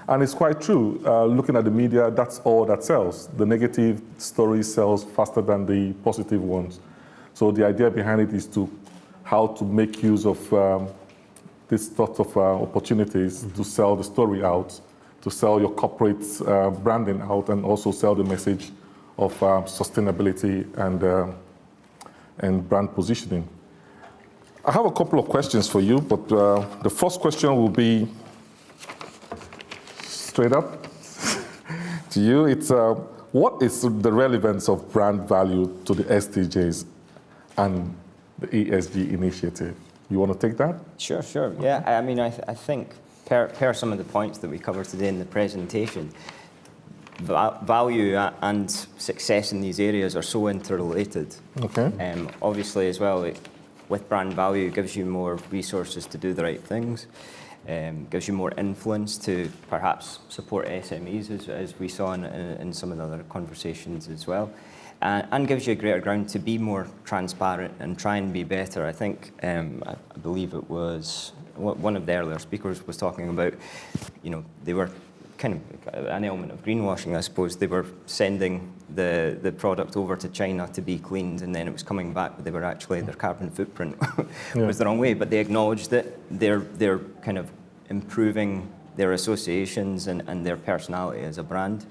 And it's quite true. Looking at the media, that's all that sells. The negative story sells faster than the positive ones. So the idea behind it is how to make use of this sort of opportunities to sell the story out, to sell your corporate branding out, and also sell the message of sustainability and brand positioning. I have a couple of questions for you, but the first question will be straight up to you. It's what is the relevance of brand value to the SDGs and the ESG initiative? You want to take that? Sure. Yeah, I mean, I think per some of the points that we covered today in the presentation, value and success in these areas are so interrelated. Okay. Obviously, as well, with brand value, it gives you more resources to do the right things, gives you more influence to perhaps support SMEs, as we saw in some of the other conversations as well, and gives you a greater ground to be more transparent and try and be better. I think, I believe it was one of the earlier speakers was talking about, they were kind of an element of greenwashing, I suppose. They were sending the product over to China to be cleaned, and then it was coming back, but their carbon footprint was the wrong way. But they acknowledged that they're kind of improving their associations and their personality as a brand,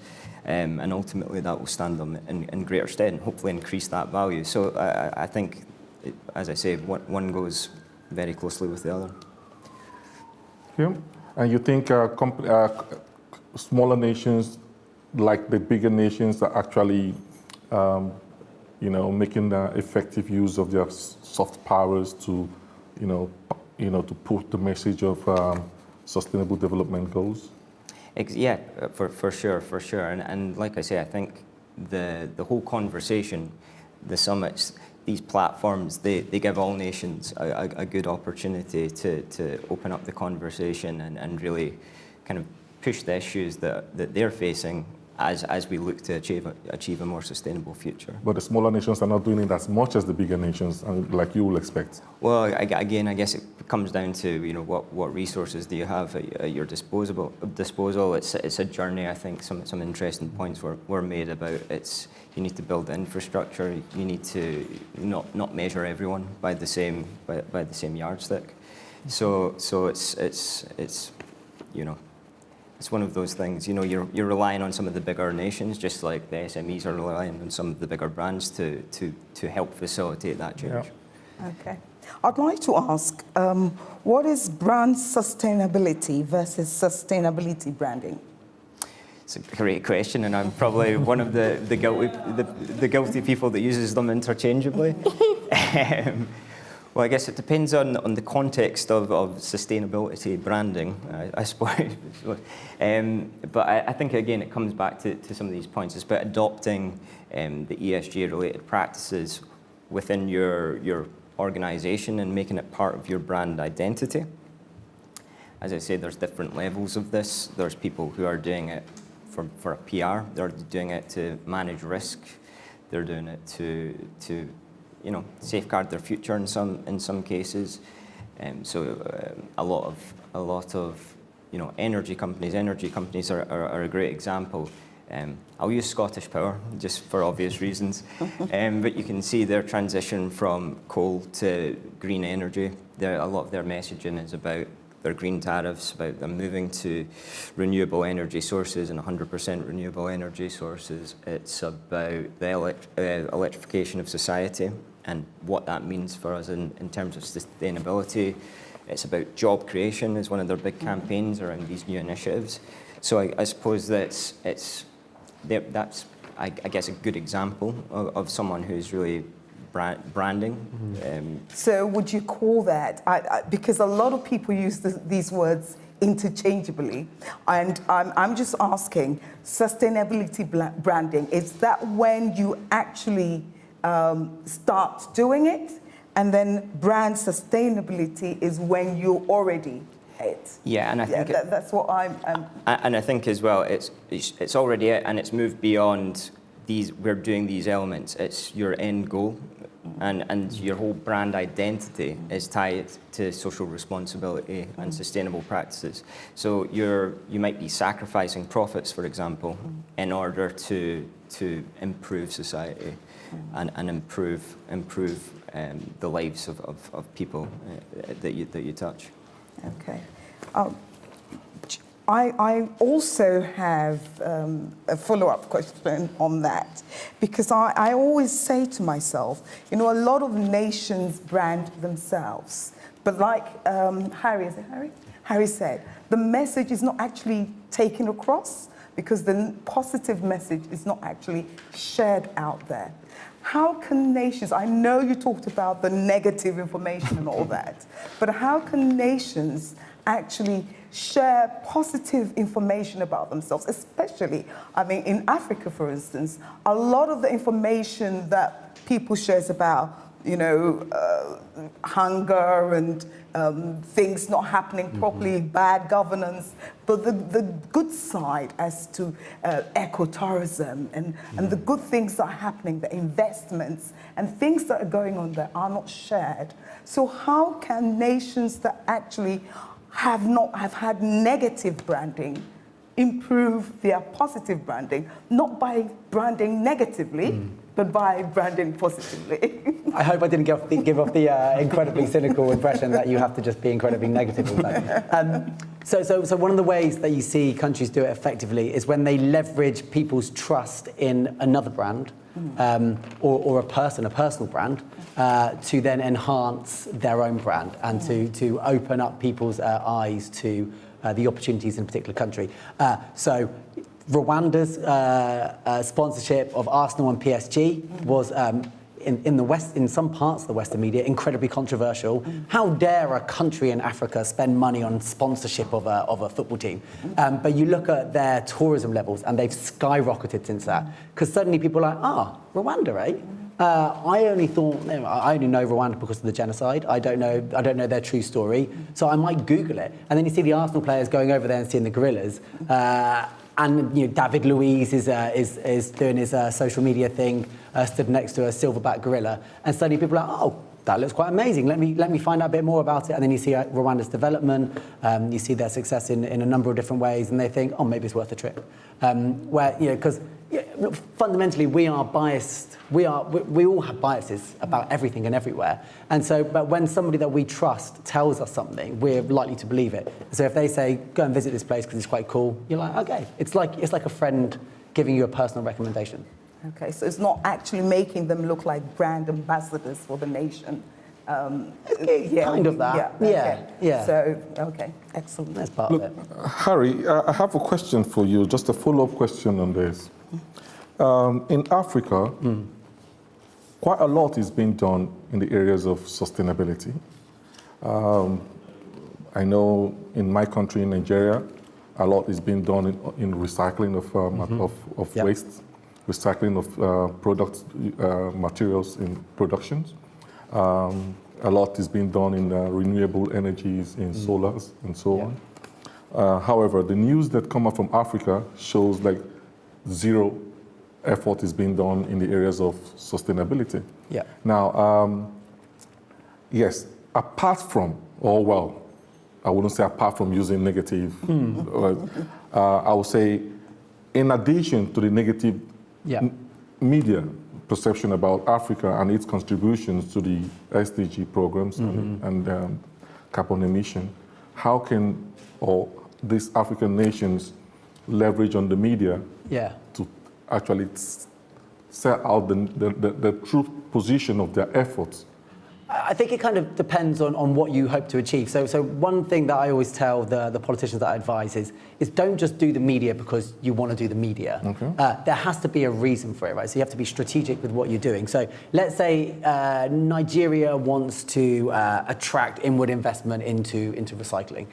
and ultimately that will stand them in greater stead and hopefully increase that value. So I think, as I say, one goes very closely with the other. Yeah. And you think smaller nations, like the bigger nations, are actually, making effective use of their soft powers to, to put the message of sustainable development goals? Yeah, for sure. And like I say, I think the whole conversation, the summits, these platforms, they give all nations a good opportunity to open up the conversation and really kind of push the issues that they're facing as we look to achieve a more sustainable future. But the smaller nations are not doing it as much as the bigger nations, like you will expect. Well, again, I guess it comes down to what resources do you have at your disposal. It's a journey. I think some interesting points were made about you need to build the infrastructure. You need to not measure everyone by the same yardstick. So it's one of those things. You're relying on some of the bigger nations, just like the SMEs are relying on some of the bigger brands to help facilitate that change. Yeah. Okay. I'd like to ask, what is brand sustainability versus sustainability branding? It's a great question, and I'm probably one of the guilty people that uses them interchangeably. Well, I guess it depends on the context of sustainability branding, I suppose. But I think, again, it comes back to some of these points. It's about adopting the ESG-related practices within your organisation and making it part of your brand identity. As I say, there's different levels of this. There's people who are doing it for a PR. They're doing it to manage risk. They're doing it to safeguard their future in some cases. So a lot of energy companies are a great example. I'll use Scottish Power just for obvious reasons, but you can see their transition from coal to green energy. A lot of their messaging is about their green tariffs, about them moving to renewable energy sources and 100% renewable energy sources. It's about the electrification of society and what that means for us in terms of sustainability. It's about job creation is one of their big campaigns around these new initiatives. So I suppose that's I guess a good example of someone who's really branding. So would you call that, because a lot of people use these words interchangeably, and I'm just asking, sustainability branding, is that when you actually start doing it, and then brand sustainability is when you're already it? Yeah, and I think that's what I'm. And I think as well, it's already it, and it's moved beyond these. We're doing these elements. It's your end goal. and your whole brand identity is tied to social responsibility and sustainable practices. So you might be sacrificing profits, for example, in order to improve society and improve the lives of people that you touch. Okay. I also have a follow-up question on that, because I always say to myself, a lot of nations brand themselves, but like Harry said, the message is not actually taken across because the positive message is not actually shared out there. How can nations, I know you talked about the negative information and all that, but how can nations actually share positive information about themselves, especially, in Africa, for instance, a lot of the information that people share is about, hunger and things not happening properly, bad governance, but the good side as to ecotourism and the good things that are happening, the investments and things that are going on there are not shared. So how can nations that actually have had negative branding improve their positive branding, not by branding negatively, but by branding positively? I hope I didn't give off the incredibly cynical impression that you have to just be incredibly negative all the time. So one of the ways that you see countries do it effectively is when they leverage people's trust in another brand, or a personal brand, to then enhance their own brand and to open up people's eyes to the opportunities in a particular country. So Rwanda's sponsorship of Arsenal and PSG was in the West, in some parts of the Western media, incredibly controversial. How dare a country in Africa spend money on sponsorship of a football team? But you look at their tourism levels, and they've skyrocketed since that. Because suddenly people are like, Rwanda, eh? I only know Rwanda because of the genocide. I don't know their true story, so I might Google it. And then you see the Arsenal players going over there and seeing the gorillas. And David Luiz is doing his social media thing, stood next to a silverback gorilla, and suddenly people are like, oh, that looks quite amazing. Let me find out a bit more about it. And then you see Rwanda's development, you see their success in a number of different ways, and they think, oh, maybe it's worth a trip. Because fundamentally we are biased. We all have biases about everything and everywhere. And so, but when somebody that we trust tells us something, we're likely to believe it. So if they say, go and visit this place because it's quite cool, you're like, okay. It's like a friend giving you a personal recommendation. Okay, so it's not actually making them look like brand ambassadors for the nation. Kind of that. Yeah. So, okay, excellent. That's part of it. Harry, I have a question for you, just a follow-up question on this. In Africa, quite a lot is being done in the areas of sustainability. I know in my country, in Nigeria, a lot is being done in recycling of waste, recycling of products, materials in productions. A lot is being done in renewable energies, in solars, and so on. However, the news that come out from Africa shows like zero effort is being done in the areas of sustainability. Yeah. Now, yes, apart from, I wouldn't say apart from using negative, I would say in addition to the negative media perception about Africa and its contributions to the SDG programs and carbon emission, how can these African nations leverage on the media to actually set out the true position of their efforts? I think it kind of depends on what you hope to achieve. So one thing that I always tell the politicians that I advise is don't just do the media because you want to do the media. Okay. There has to be a reason for it, right? So you have to be strategic with what you're doing. So let's say Nigeria wants to attract inward investment into recycling.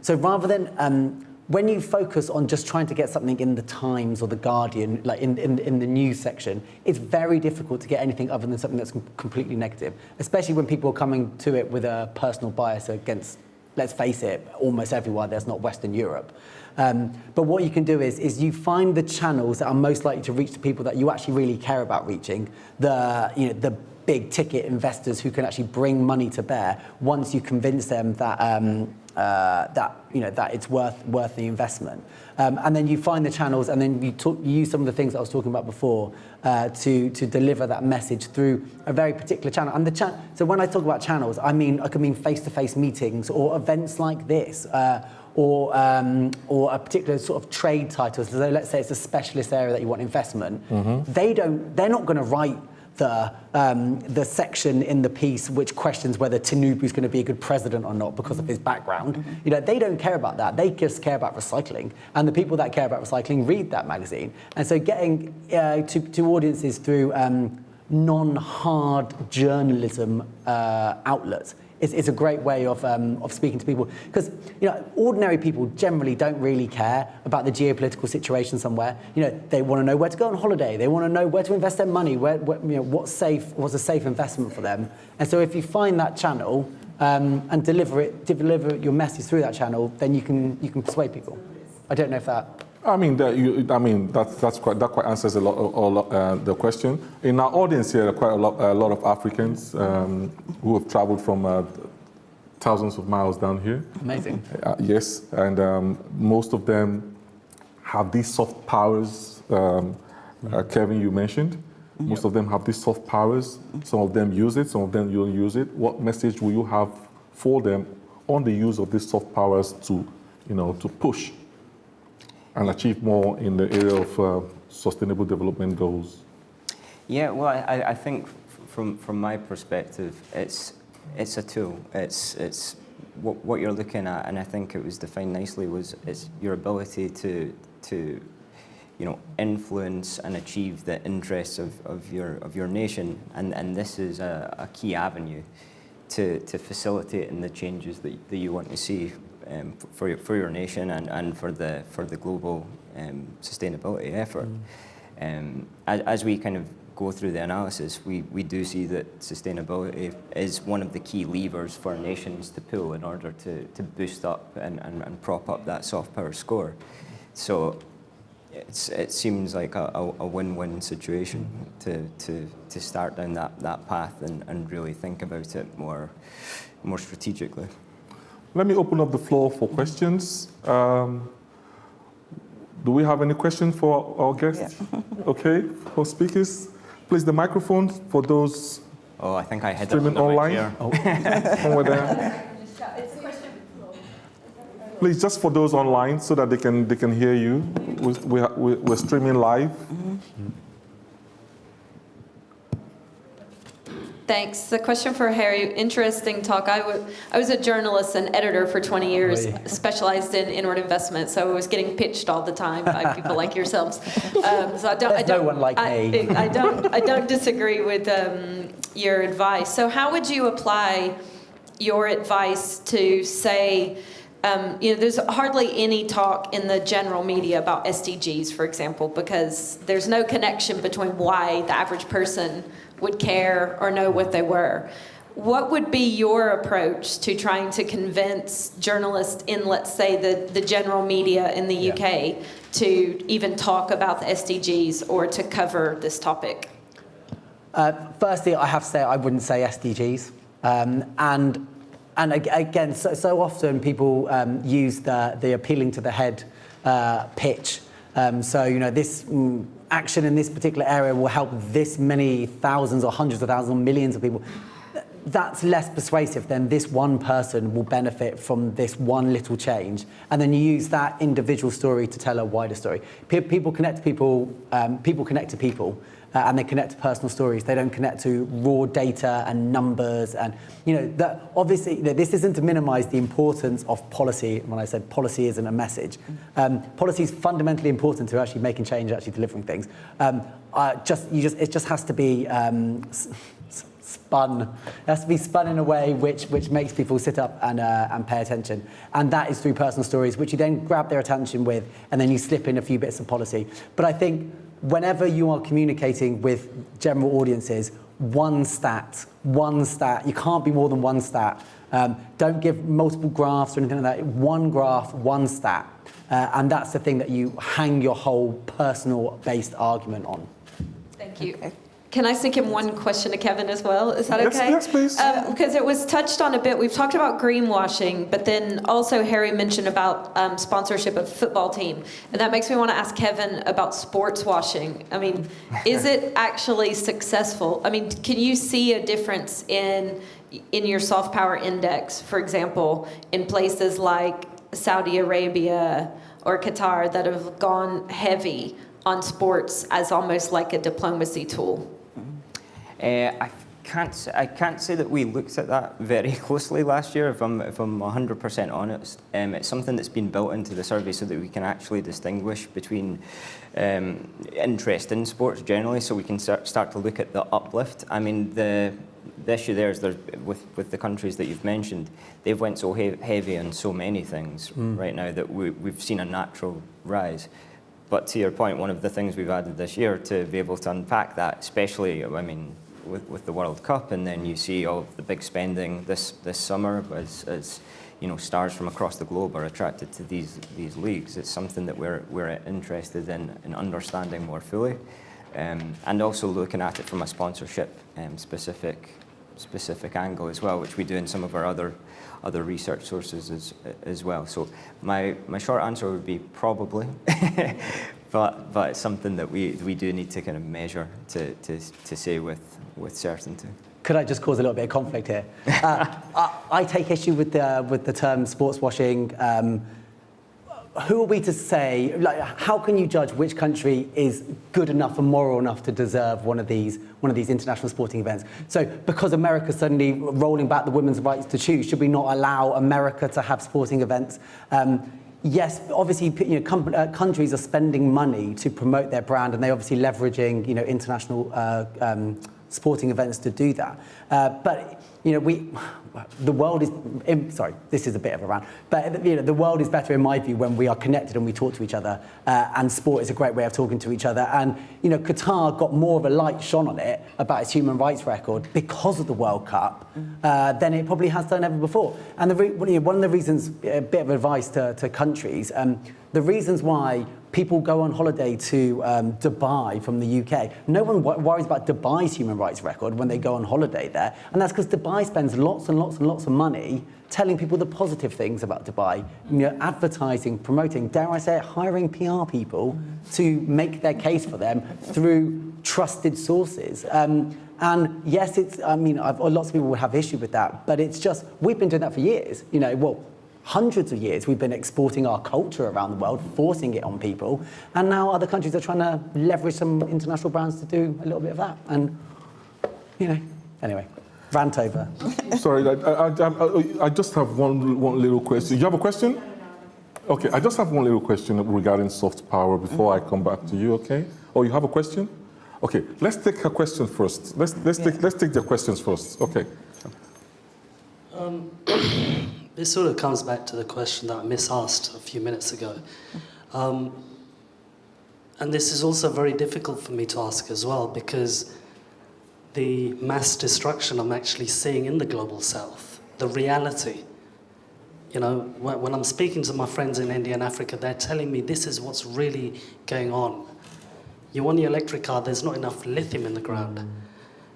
So rather than when you focus on just trying to get something in the Times or the Guardian, like in the news section, it's very difficult to get anything other than something that's completely negative, especially when people are coming to it with a personal bias against, let's face it, almost everywhere that's not Western Europe. But what you can do is you find the channels that are most likely to reach the people that you actually really care about reaching, the big ticket investors who can actually bring money to bear once you convince them that that it's worth the investment. And then you find the channels, and then you use some of the things that I was talking about before to deliver that message through a very particular channel. And so when I talk about channels, I could mean face-to-face meetings or events like this, or a particular sort of trade title. So let's say it's a specialist area that you want investment. They're not going to write the section in the piece which questions whether Tinubu is going to be a good president or not because of his background. They don't care about that. They just care about recycling, and the people that care about recycling read that magazine. And so getting to audiences through non-hard journalism outlets is a great way of speaking to people, because ordinary people generally don't really care about the geopolitical situation somewhere. They want to know where to go on holiday. They want to know where to invest their money. What's a safe investment for them. And so if you find that channel and deliver your message through that channel, then you can persuade people. I don't know if that. That quite answers a lot the question. In our audience here, quite a lot of Africans who have travelled from thousands of miles down here. Amazing. Yes, and most of them have these soft powers. Kevin, you mentioned. Most of them have these soft powers. Some of them use it. Some of them don't use it. What message will you have for them on the use of these soft powers to push and achieve more in the area of sustainable development goals? Yeah, well, I think from my perspective, it's a tool. It's what you're looking at, and I think it was defined nicely. It's your ability to influence and achieve the interests of your nation, and this is a key avenue to facilitating the changes that you want to see for your nation and for the global sustainability effort. As we kind of go through the analysis, we do see that sustainability is one of the key levers for nations to pull in order to boost up and prop up that soft power score. So it seems like a win-win situation to start down that path and really think about it more strategically. Let me open up the floor for questions. Do we have any questions for our guests? Yeah. Okay, for speakers. Please, the microphone for those I think I had streaming online. Somewhere there. Please, just for those online, so that they can hear you. We're streaming live. Thanks. The question for Harry, interesting talk. I was a journalist and editor for 20 years, specialized in inward investment, so I was getting pitched all the time by people like yourselves. So I don't. No one like me. I don't disagree with your advice. So how would you apply your advice to say, there's hardly any talk in the general media about SDGs, for example, because there's no connection between why the average person would care or know what they were. What would be your approach to trying to convince journalists in, let's say, the general media in the UK to even talk about the SDGs or to cover this topic? Firstly, I have to say I wouldn't say SDGs. And again, so often people use the appealing to the head pitch. This action in this particular area will help this many thousands or hundreds of thousands or millions of people. That's less persuasive than this one person will benefit from this one little change. And then you use that individual story to tell a wider story. People connect to people, people connect to people, and they connect to personal stories. They don't connect to raw data and numbers. And that obviously, this isn't to minimize the importance of policy. When I said policy isn't a message, policy is fundamentally important to actually making change, actually delivering things. It just has to be spun. It has to be spun in a way which makes people sit up and pay attention. And that is through personal stories, which you then grab their attention with, and then you slip in a few bits of policy. But I think whenever you are communicating with general audiences, one stat. You can't be more than one stat. Don't give multiple graphs or anything like that. One graph, one stat. And that's the thing that you hang your whole personal-based argument on. Thank you. Can I sneak in one question to Kevin as well? Is that okay? Yes, please. Because it was touched on a bit. We've talked about greenwashing, but then also Harry mentioned about sponsorship of football team. And that makes me want to ask Kevin about sports washing. I mean, is it actually successful? I mean, can you see a difference in your soft power index, for example, in places like Saudi Arabia or Qatar that have gone heavy on sports as almost like a diplomacy tool? I can't say that we looked at that very closely last year, if I'm 100% honest. It's something that's been built into the survey so that we can actually distinguish between interest in sports generally, so we can start to look at the uplift. I mean, the issue there is with the countries that you've mentioned, they've went so heavy on so many things right now that we've seen a natural rise. But to your point, one of the things we've added this year to be able to unpack that, especially, I mean, with the World Cup, and then you see all of the big spending this summer as you know, stars from across the globe are attracted to these leagues. It's something that we're interested in understanding more fully, and also looking at it from a sponsorship specific angle as well, which we do in some of our other research sources as well. So my short answer would be probably, but it's something that we do need to kind of measure to say with certainty. Could I just cause a little bit of conflict here? I take issue with the term sports washing. Who are we to say, like, how can you judge which country is good enough and moral enough to deserve one of these international sporting events? So because America's suddenly rolling back the women's rights to choose, should we not allow America to have sporting events? Yes, obviously, you know, countries are spending money to promote their brand, and they're obviously leveraging, you know, international sporting events to do that. But you know, the world is, sorry, this is a bit of a rant, but you know, the world is better in my view when we are connected and we talk to each other, and sport is a great way of talking to each other. And you know, Qatar got more of a light shone on it about its human rights record because of the World Cup than it probably has done ever before. And one of the reasons, a bit of advice to countries, the reasons why people go on holiday to Dubai from the UK. No one worries about Dubai's human rights record when they go on holiday there. And that's because Dubai spends lots and lots and lots of money telling people the positive things about Dubai, you know, advertising, promoting, dare I say it, hiring PR people to make their case for them through trusted sources. And yes, I mean, lots of people would have issue with that, but it's just, we've been doing that for years. You know, well, hundreds of years we've been exporting our culture around the world, forcing it on people, and now other countries are trying to leverage some international brands to do a little bit of that. And, you know, anyway, rant over. Sorry, I just have one little question. You have a question? Okay, I just have one little question regarding soft power before I come back to you, okay? Oh, you have a question? Okay, let's take a question first. Let's take the questions first. Okay. This sort of comes back to the question that I misasked a few minutes ago. And this is also very difficult for me to ask as well, because the mass destruction I'm actually seeing in the global south, the reality. You know, when I'm speaking to my friends in India and Africa, they're telling me this is what's really going on. You want your electric car, there's not enough lithium in the ground.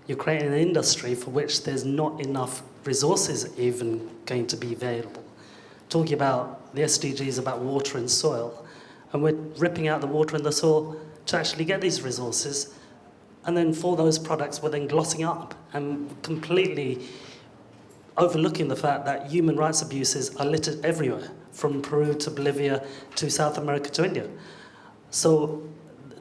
You're creating an industry for which there's not enough resources even going to be available. Talking about the SDGs about water and soil, and we're ripping out the water and the soil to actually get these resources, and then for those products we're then glossing up and completely overlooking the fact that human rights abuses are littered everywhere, from Peru to Bolivia to South America to India. So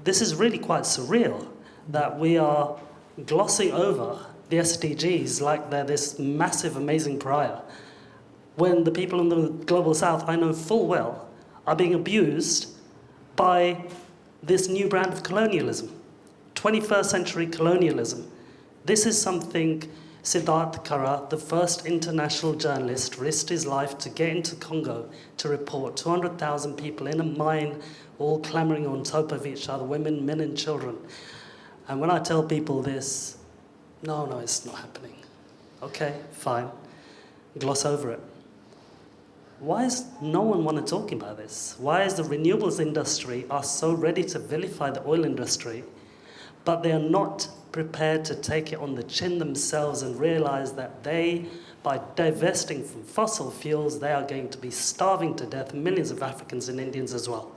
this is really quite surreal that we are glossing over the SDGs like they're this massive, amazing pariah, when the people in the global south, I know full well, are being abused by this new brand of colonialism, 21st century colonialism. This is something Siddharth Kara, the first international journalist, risked his life to get into Congo to report 200,000 people in a mine, all clamoring on top of each other, women, men and children. And when I tell people this, No, it's not happening. Okay, fine. Gloss over it. Why is no one want to talk about this? Why is the renewables industry are so ready to vilify the oil industry, but they are not prepared to take it on the chin themselves and realize that they, by divesting from fossil fuels, they are going to be starving to death, millions of Africans and Indians as well.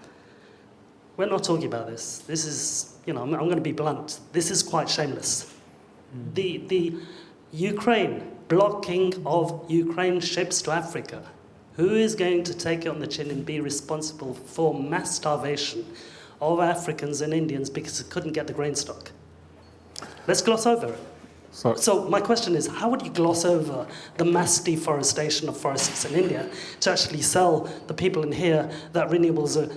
We're not talking about this. This is, I'm going to be blunt. This is quite shameless. The Ukraine, blocking of Ukraine ships to Africa. Who is going to take it on the chin and be responsible for mass starvation of Africans and Indians because it couldn't get the grain stock? Let's gloss over it. So my question is, how would you gloss over the mass deforestation of forests in India to actually sell the people in here that renewables are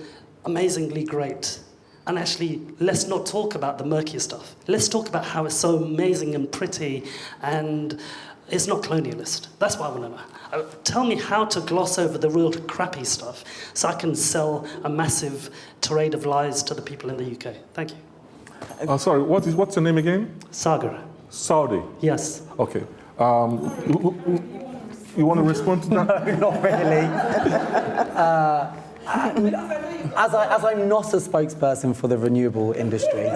amazingly great? And actually, let's not talk about the murky stuff. Let's talk about how it's so amazing and pretty and it's not colonialist. That's what I want to know. Tell me how to gloss over the real crappy stuff so I can sell a massive tirade of lies to the people in the UK. Thank you. Sorry, what's your name again? Sagar. Saudi? Yes. Okay. You want to respond to that? No, not really. As I'm not a spokesperson for the renewable industry.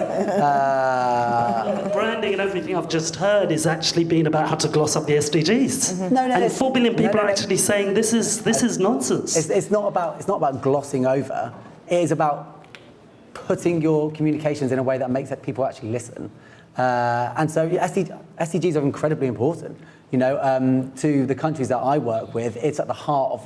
Branding and everything I've just heard is actually been about how to gloss up the SDGs. And 4 billion people are actually saying this is nonsense. It's not about glossing over. It is about putting your communications in a way that makes people actually listen. And so SDGs are incredibly important. To the countries that I work with, it's at the heart of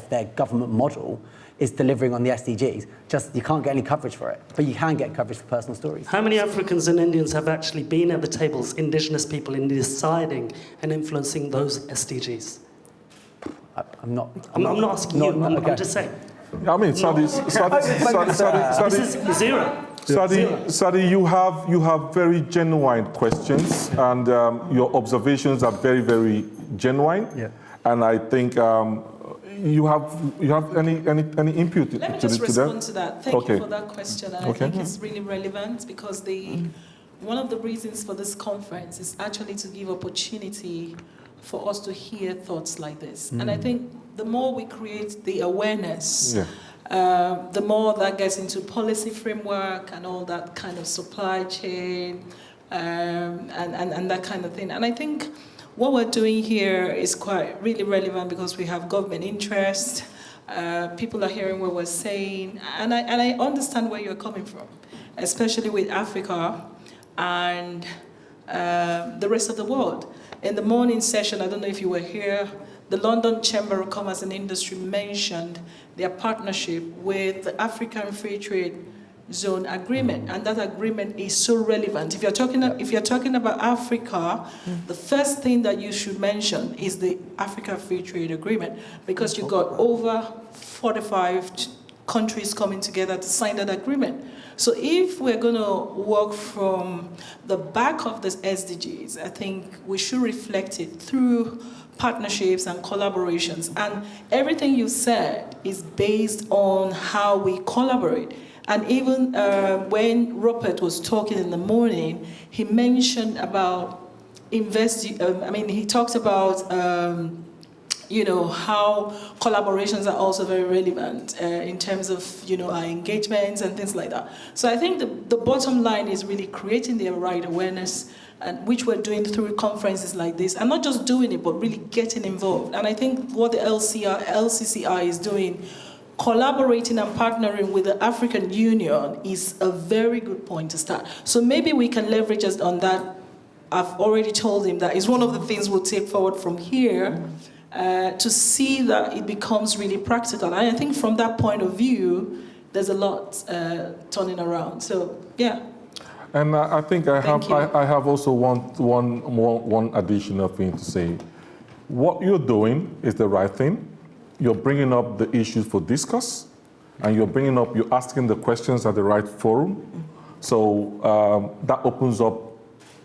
their government model. Is delivering on the SDGs. Just you can't get any coverage for it, but you can get coverage for personal stories. How many Africans and Indians have actually been at the tables, indigenous people, in deciding and influencing those SDGs? I'm not asking you. I'm just saying. I mean, Sadi, this is zero. Sadi, you have very genuine questions, and your observations are very, very genuine. Yeah. And I think. You have any input to Let me just respond them? to that. Thank you for that question. And I think it's really relevant because one of the reasons for this conference is actually to give opportunity for us to hear thoughts like this. And I think the more we create the awareness, the more that gets into policy framework and all that kind of supply chain and that kind of thing. And I think what we're doing here is quite really relevant because we have government interest, people are hearing what we're saying, and I understand where you're coming from, especially with Africa and the rest of the world. In the morning session, I don't know if you were here, the London Chamber of Commerce and Industry mentioned their partnership with the African Free Trade Zone Agreement, and that agreement is so relevant. If you're talking about Africa, the first thing that you should mention is the Africa Free Trade Agreement, because you got over 45 countries coming together to sign that agreement. So if we're going to work from the back of the SDGs, I think we should reflect it through partnerships and collaborations. And everything you said is based on how we collaborate. And even when Rupert was talking in the morning, he mentioned about he talked about, how collaborations are also very relevant in terms of, our engagements and things like that. So I think the bottom line is really creating the right awareness, and which we're doing through conferences like this, and not just doing it, but really getting involved. And I think what the LCCI is doing, collaborating and partnering with the African Union, is a very good point to start. So maybe we can leverage us on that. I've already told him that is one of the things we'll take forward from here to see that it becomes really practical. And I think from that point of view, there's a lot turning around. So, yeah. And I think I have also one additional thing to say. What you're doing is the right thing. You're bringing up the issues for discuss, and you're asking the questions at the right forum. So that opens up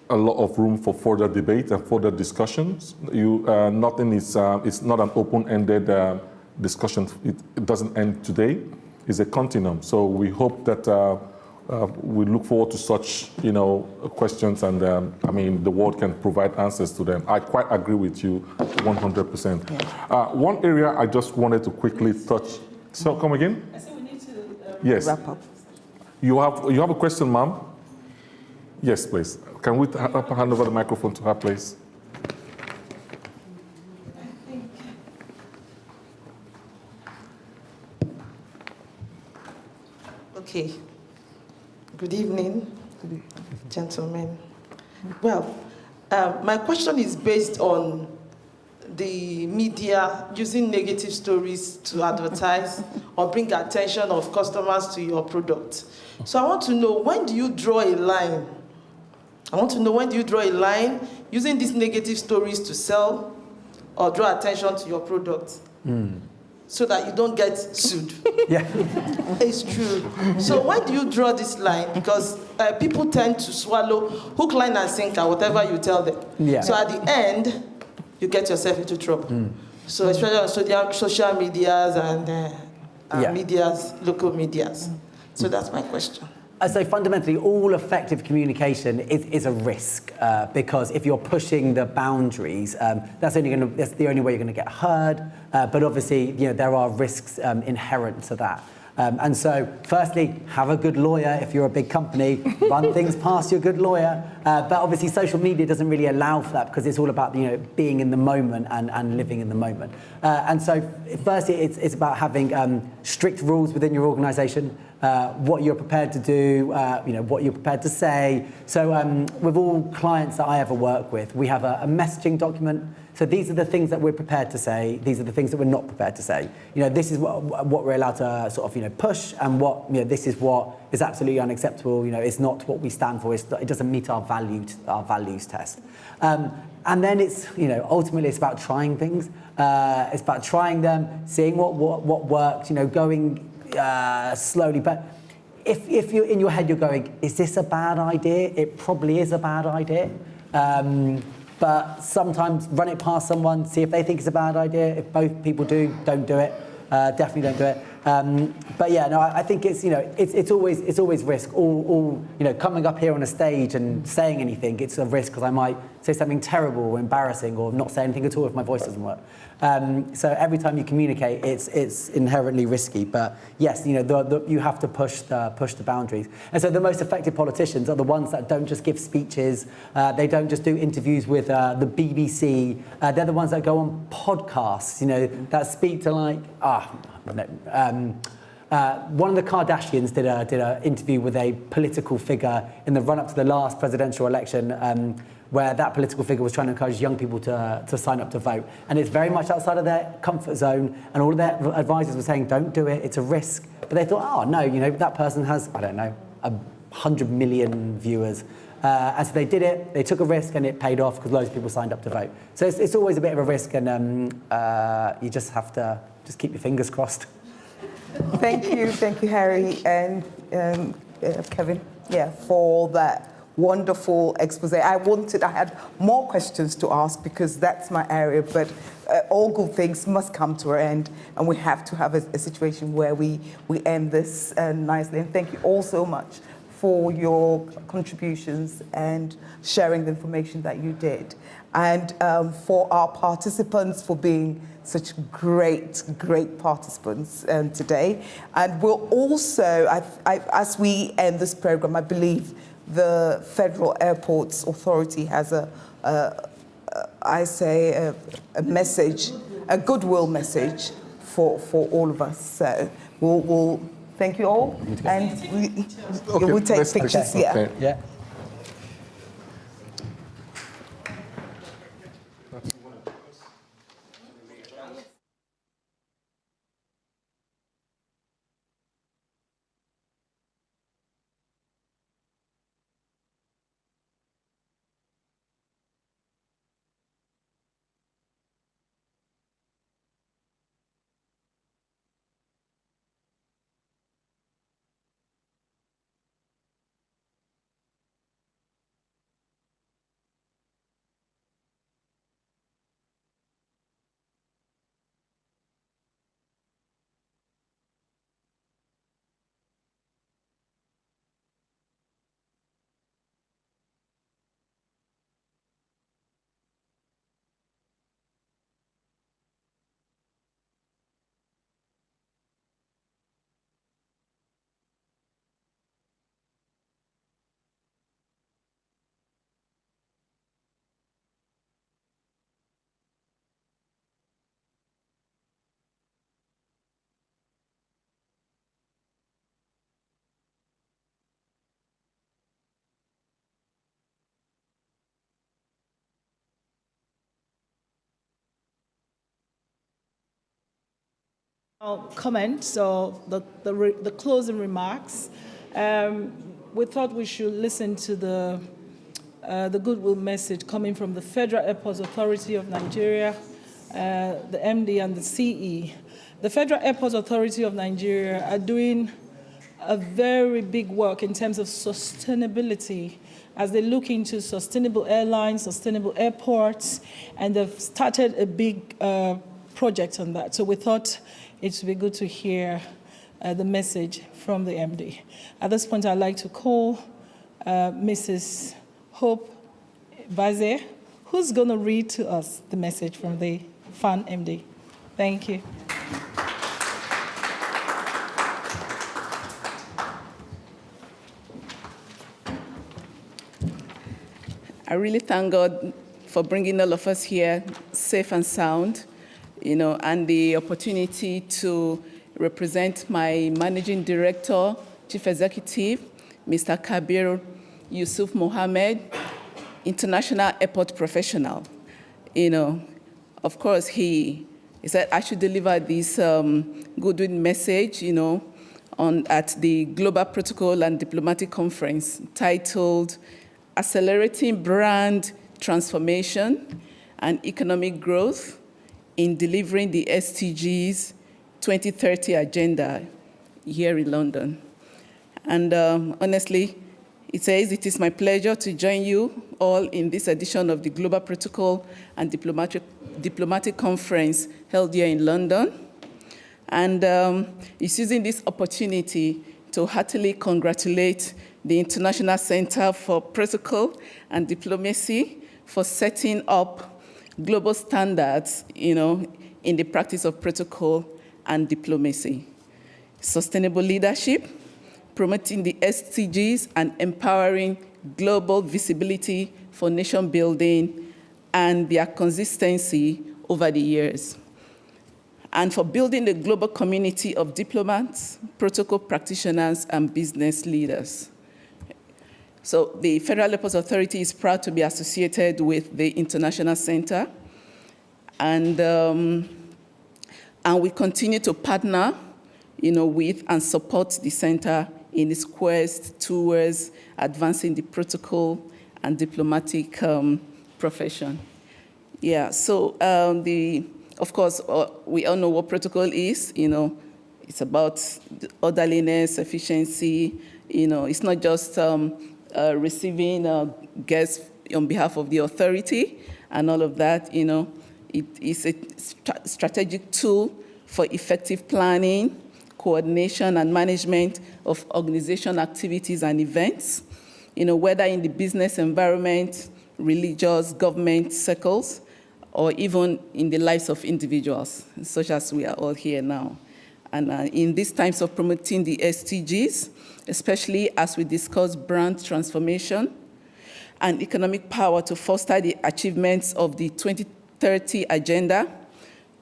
a lot of room for further debate and further discussions. It's not an open-ended discussion. It doesn't end today. It's a continuum. So we hope that we look forward to such, questions, and I mean, the world can provide answers to them. I quite agree with you 100%. One area I just wanted to quickly touch. So, come again? I said we need to Yes. wrap up. You have a question, ma'am? Yes, please. Can we hand over the microphone to her, please? Okay. Good evening, gentlemen. Well, my question is based on the media using negative stories to advertise or bring attention of customers to your product. So I want to know, when do you draw a line? I want to know, when do you draw a line using these negative stories to sell or draw attention to your product? So that you don't get sued. Yeah. It's true. So when do you draw this line? Because people tend to swallow hook, line, and sinker, whatever you tell them. Yeah. So at the end, you get yourself into trouble. So especially on social medias and medias, local medias. So that's my question. So fundamentally, all effective communication is a risk because if you're pushing the boundaries, that's the only way you're going to get heard. But obviously, there are risks inherent to that. And so, firstly, have a good lawyer. If you're a big company, run things past your good lawyer. But obviously, social media doesn't really allow for that because it's all about being in the moment and living in the moment. And so, firstly, it's about having strict rules within your organisation. What you're prepared to do, what you're prepared to say. So with all clients that I ever work with, we have a messaging document. So these are the things that we're prepared to say. These are the things that we're not prepared to say. This is what we're allowed to sort of push, and what this is what is absolutely unacceptable. It's not what we stand for. It doesn't meet our values test. And then it's ultimately it's about trying things. It's about trying them, seeing what works. Going slowly, but if you're in your head, you're going, is this a bad idea? It probably is a bad idea. But sometimes run it past someone, see if they think it's a bad idea. If both people do, don't do it. Definitely don't do it. But yeah, no, I think it's always risk. All coming up here on a stage and saying anything, it's a risk because I might say something terrible or embarrassing or not say anything at all if my voice doesn't work. So every time you communicate, it's inherently risky. But yes, you have to push the boundaries. And so the most effective politicians are the ones that don't just give speeches. They don't just do interviews with the BBC. They're the ones that go on podcasts. That speak to one of the Kardashians did an interview with a political figure in the run-up to the last presidential election, where that political figure was trying to encourage young people to sign up to vote. And it's very much outside of their comfort zone, and all of their advisors were saying, don't do it, it's a risk. But they thought, oh, no, that person has, 100 million viewers. And so they did it, they took a risk, and it paid off because loads of people signed up to vote. So it's always a bit of a risk, and you just have to keep your fingers crossed. Thank you, Harry and Kevin, for that wonderful expose. I had more questions to ask because that's my area, but all good things must come to an end, and we have to have a situation where we end this nicely. And thank you all so much for your contributions and sharing the information that you did. And for our participants for being such great participants today. And we'll also, as we end this program, I believe the Federal Airports Authority has a message, a goodwill message for all of us. So we'll thank you all, and we'll take pictures. Yeah. Comments or the closing remarks. We thought we should listen to the goodwill message coming from the Federal Airports Authority of Nigeria, the MD and the CE. The Federal Airports Authority of Nigeria are doing a very big work in terms of sustainability as they look into sustainable airlines, sustainable airports, and they've started a big project on that. So we thought it would be good to hear the message from the MD. At this point, I'd like to call Mrs. Hope Baze, who's going to read to us the message from the FAN MD. Thank you. I really thank God for bringing all of us here safe and sound, and the opportunity to represent my managing director, chief executive, Mr. Kabir Yusuf Mohammed, international airport professional. Of course, he said I should deliver this goodwill message, at the Global Protocol and Diplomatic Conference titled Accelerating Brand Transformation and Economic Growth in Delivering the SDGs 2030 Agenda here in London. And honestly, it says, it is my pleasure to join you all in this edition of the Global Protocol and Diplomatic Conference held here in London. And it's using this opportunity to heartily congratulate the International Center for Protocol and Diplomacy for setting up global standards, in the practice of protocol and diplomacy. Sustainable leadership, promoting the SDGs and empowering global visibility for nation building and their consistency over the years. And for building a global community of diplomats, protocol practitioners, and business leaders. So the Federal Airports Authority is proud to be associated with the International Center, and we continue to partner, with and support the center in its quest towards advancing the protocol and diplomatic profession. Yeah. So of course, we all know what protocol is. It's about orderliness, efficiency. It's not just receiving guests on behalf of the authority and all of that. It is a strategic tool for effective planning, coordination, and management of organization activities and events, whether in the business environment, religious, government circles, or even in the lives of individuals, such as we are all here now. And in these times of promoting the SDGs, especially as we discuss brand transformation and economic power to foster the achievements of the 2030 Agenda,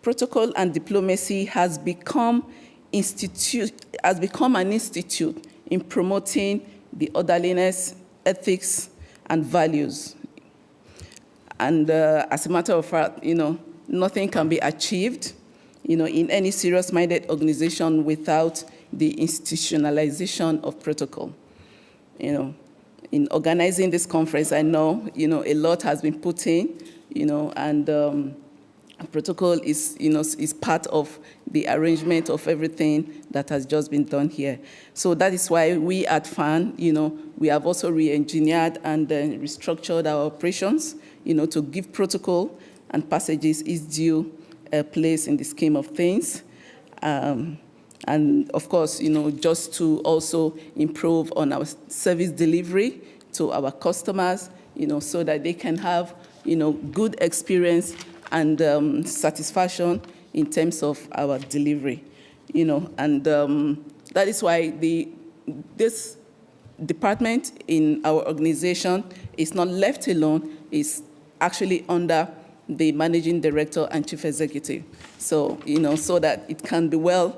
protocol and diplomacy has become an institute in promoting the orderliness, ethics, and values. And as a matter of fact, nothing can be achieved, in any serious-minded organization without the institutionalization of protocol. In organizing this conference, I know, a lot has been put in, and protocol is, is part of the arrangement of everything that has just been done here. So that is why we at FAN, we have also re-engineered and restructured our operations, to give protocol and passages its due place in the scheme of things. And of course, just to also improve on our service delivery to our customers, so that they can have, good experience and satisfaction in terms of our delivery, and that is why this department in our organization is not left alone, it's actually under the managing director and chief executive. So, so that it can be well,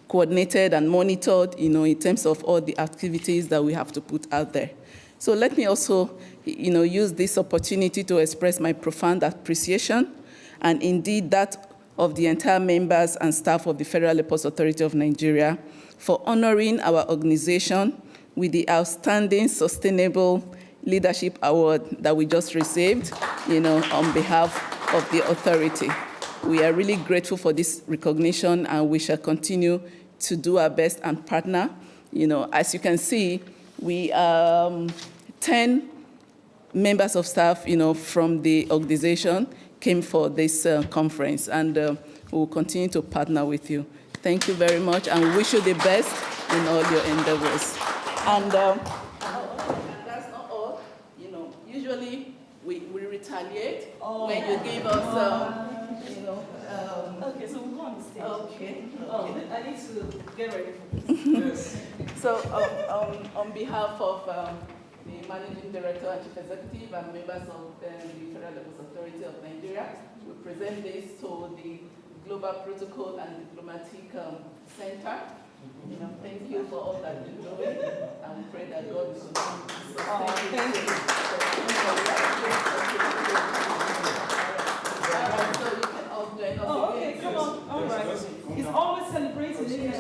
coordinated and monitored, in terms of all the activities that we have to put out there. So let me also, use this opportunity to express my profound appreciation and indeed that of the entire members and staff of the Federal Airports Authority of Nigeria for honoring our organization with the Outstanding Sustainable Leadership Award that we just received, on behalf of the authority. We are really grateful for this recognition, and we shall continue to do our best and partner. As you can see, we are 10 members of staff, from the organization came for this conference, and we will continue to partner with you. Thank you very much, and we wish you the best in all your endeavors. And that's not all. Usually we retaliate when you give us, Okay, so we'll go on the stage. Okay. I need to get ready for this. So, on behalf of the Managing Director and Chief Executive and members of the Federal Airports Authority of Nigeria, we present this to the Global Protocol and Diplomatic Center. Thank you for all that you're doing, and pray that God will continue to sustain Thank you. All right, so you can all join us. Oh, okay, come on. All right. It's always celebrating, isn't it?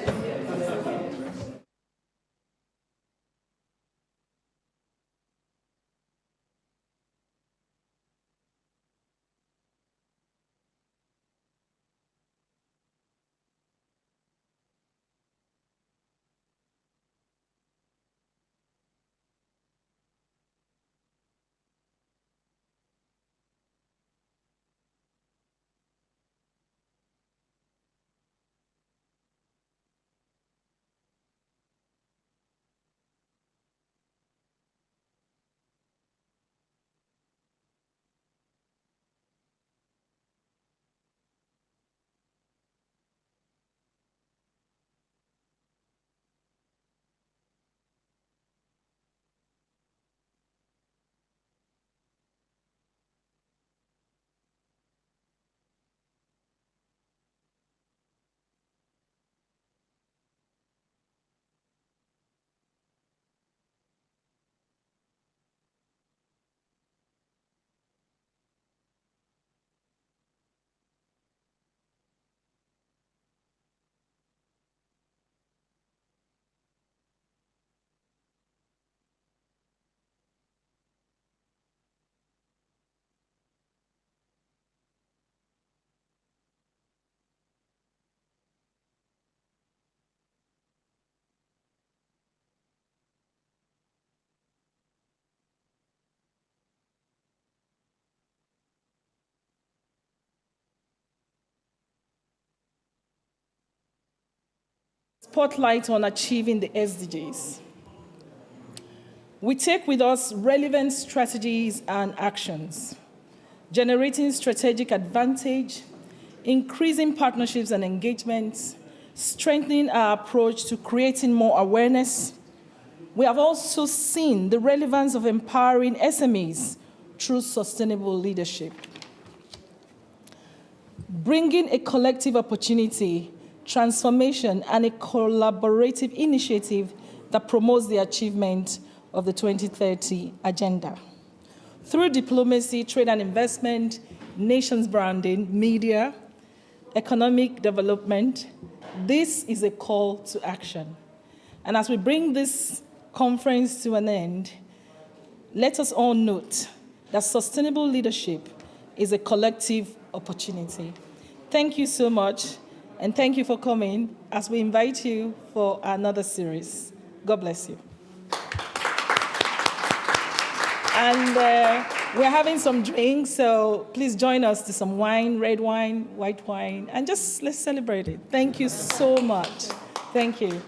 Spotlight on achieving the SDGs. We take with us relevant strategies and actions, generating strategic advantage, increasing partnerships and engagements, strengthening our approach to creating more awareness. We have also seen the relevance of empowering SMEs through sustainable leadership, bringing a collective opportunity, transformation, and a collaborative initiative that promotes the achievement of the 2030 agenda. Through diplomacy, trade and investment, nations branding, media, economic development, this is a call to action. And as we bring this conference to an end, let us all note that sustainable leadership is a collective opportunity. Thank you so much. And thank you for coming as we invite you for another series. God bless you. And we're having some drinks, so please join us to some wine, red wine, white wine, and just let's celebrate it. Thank you so much. Thank you.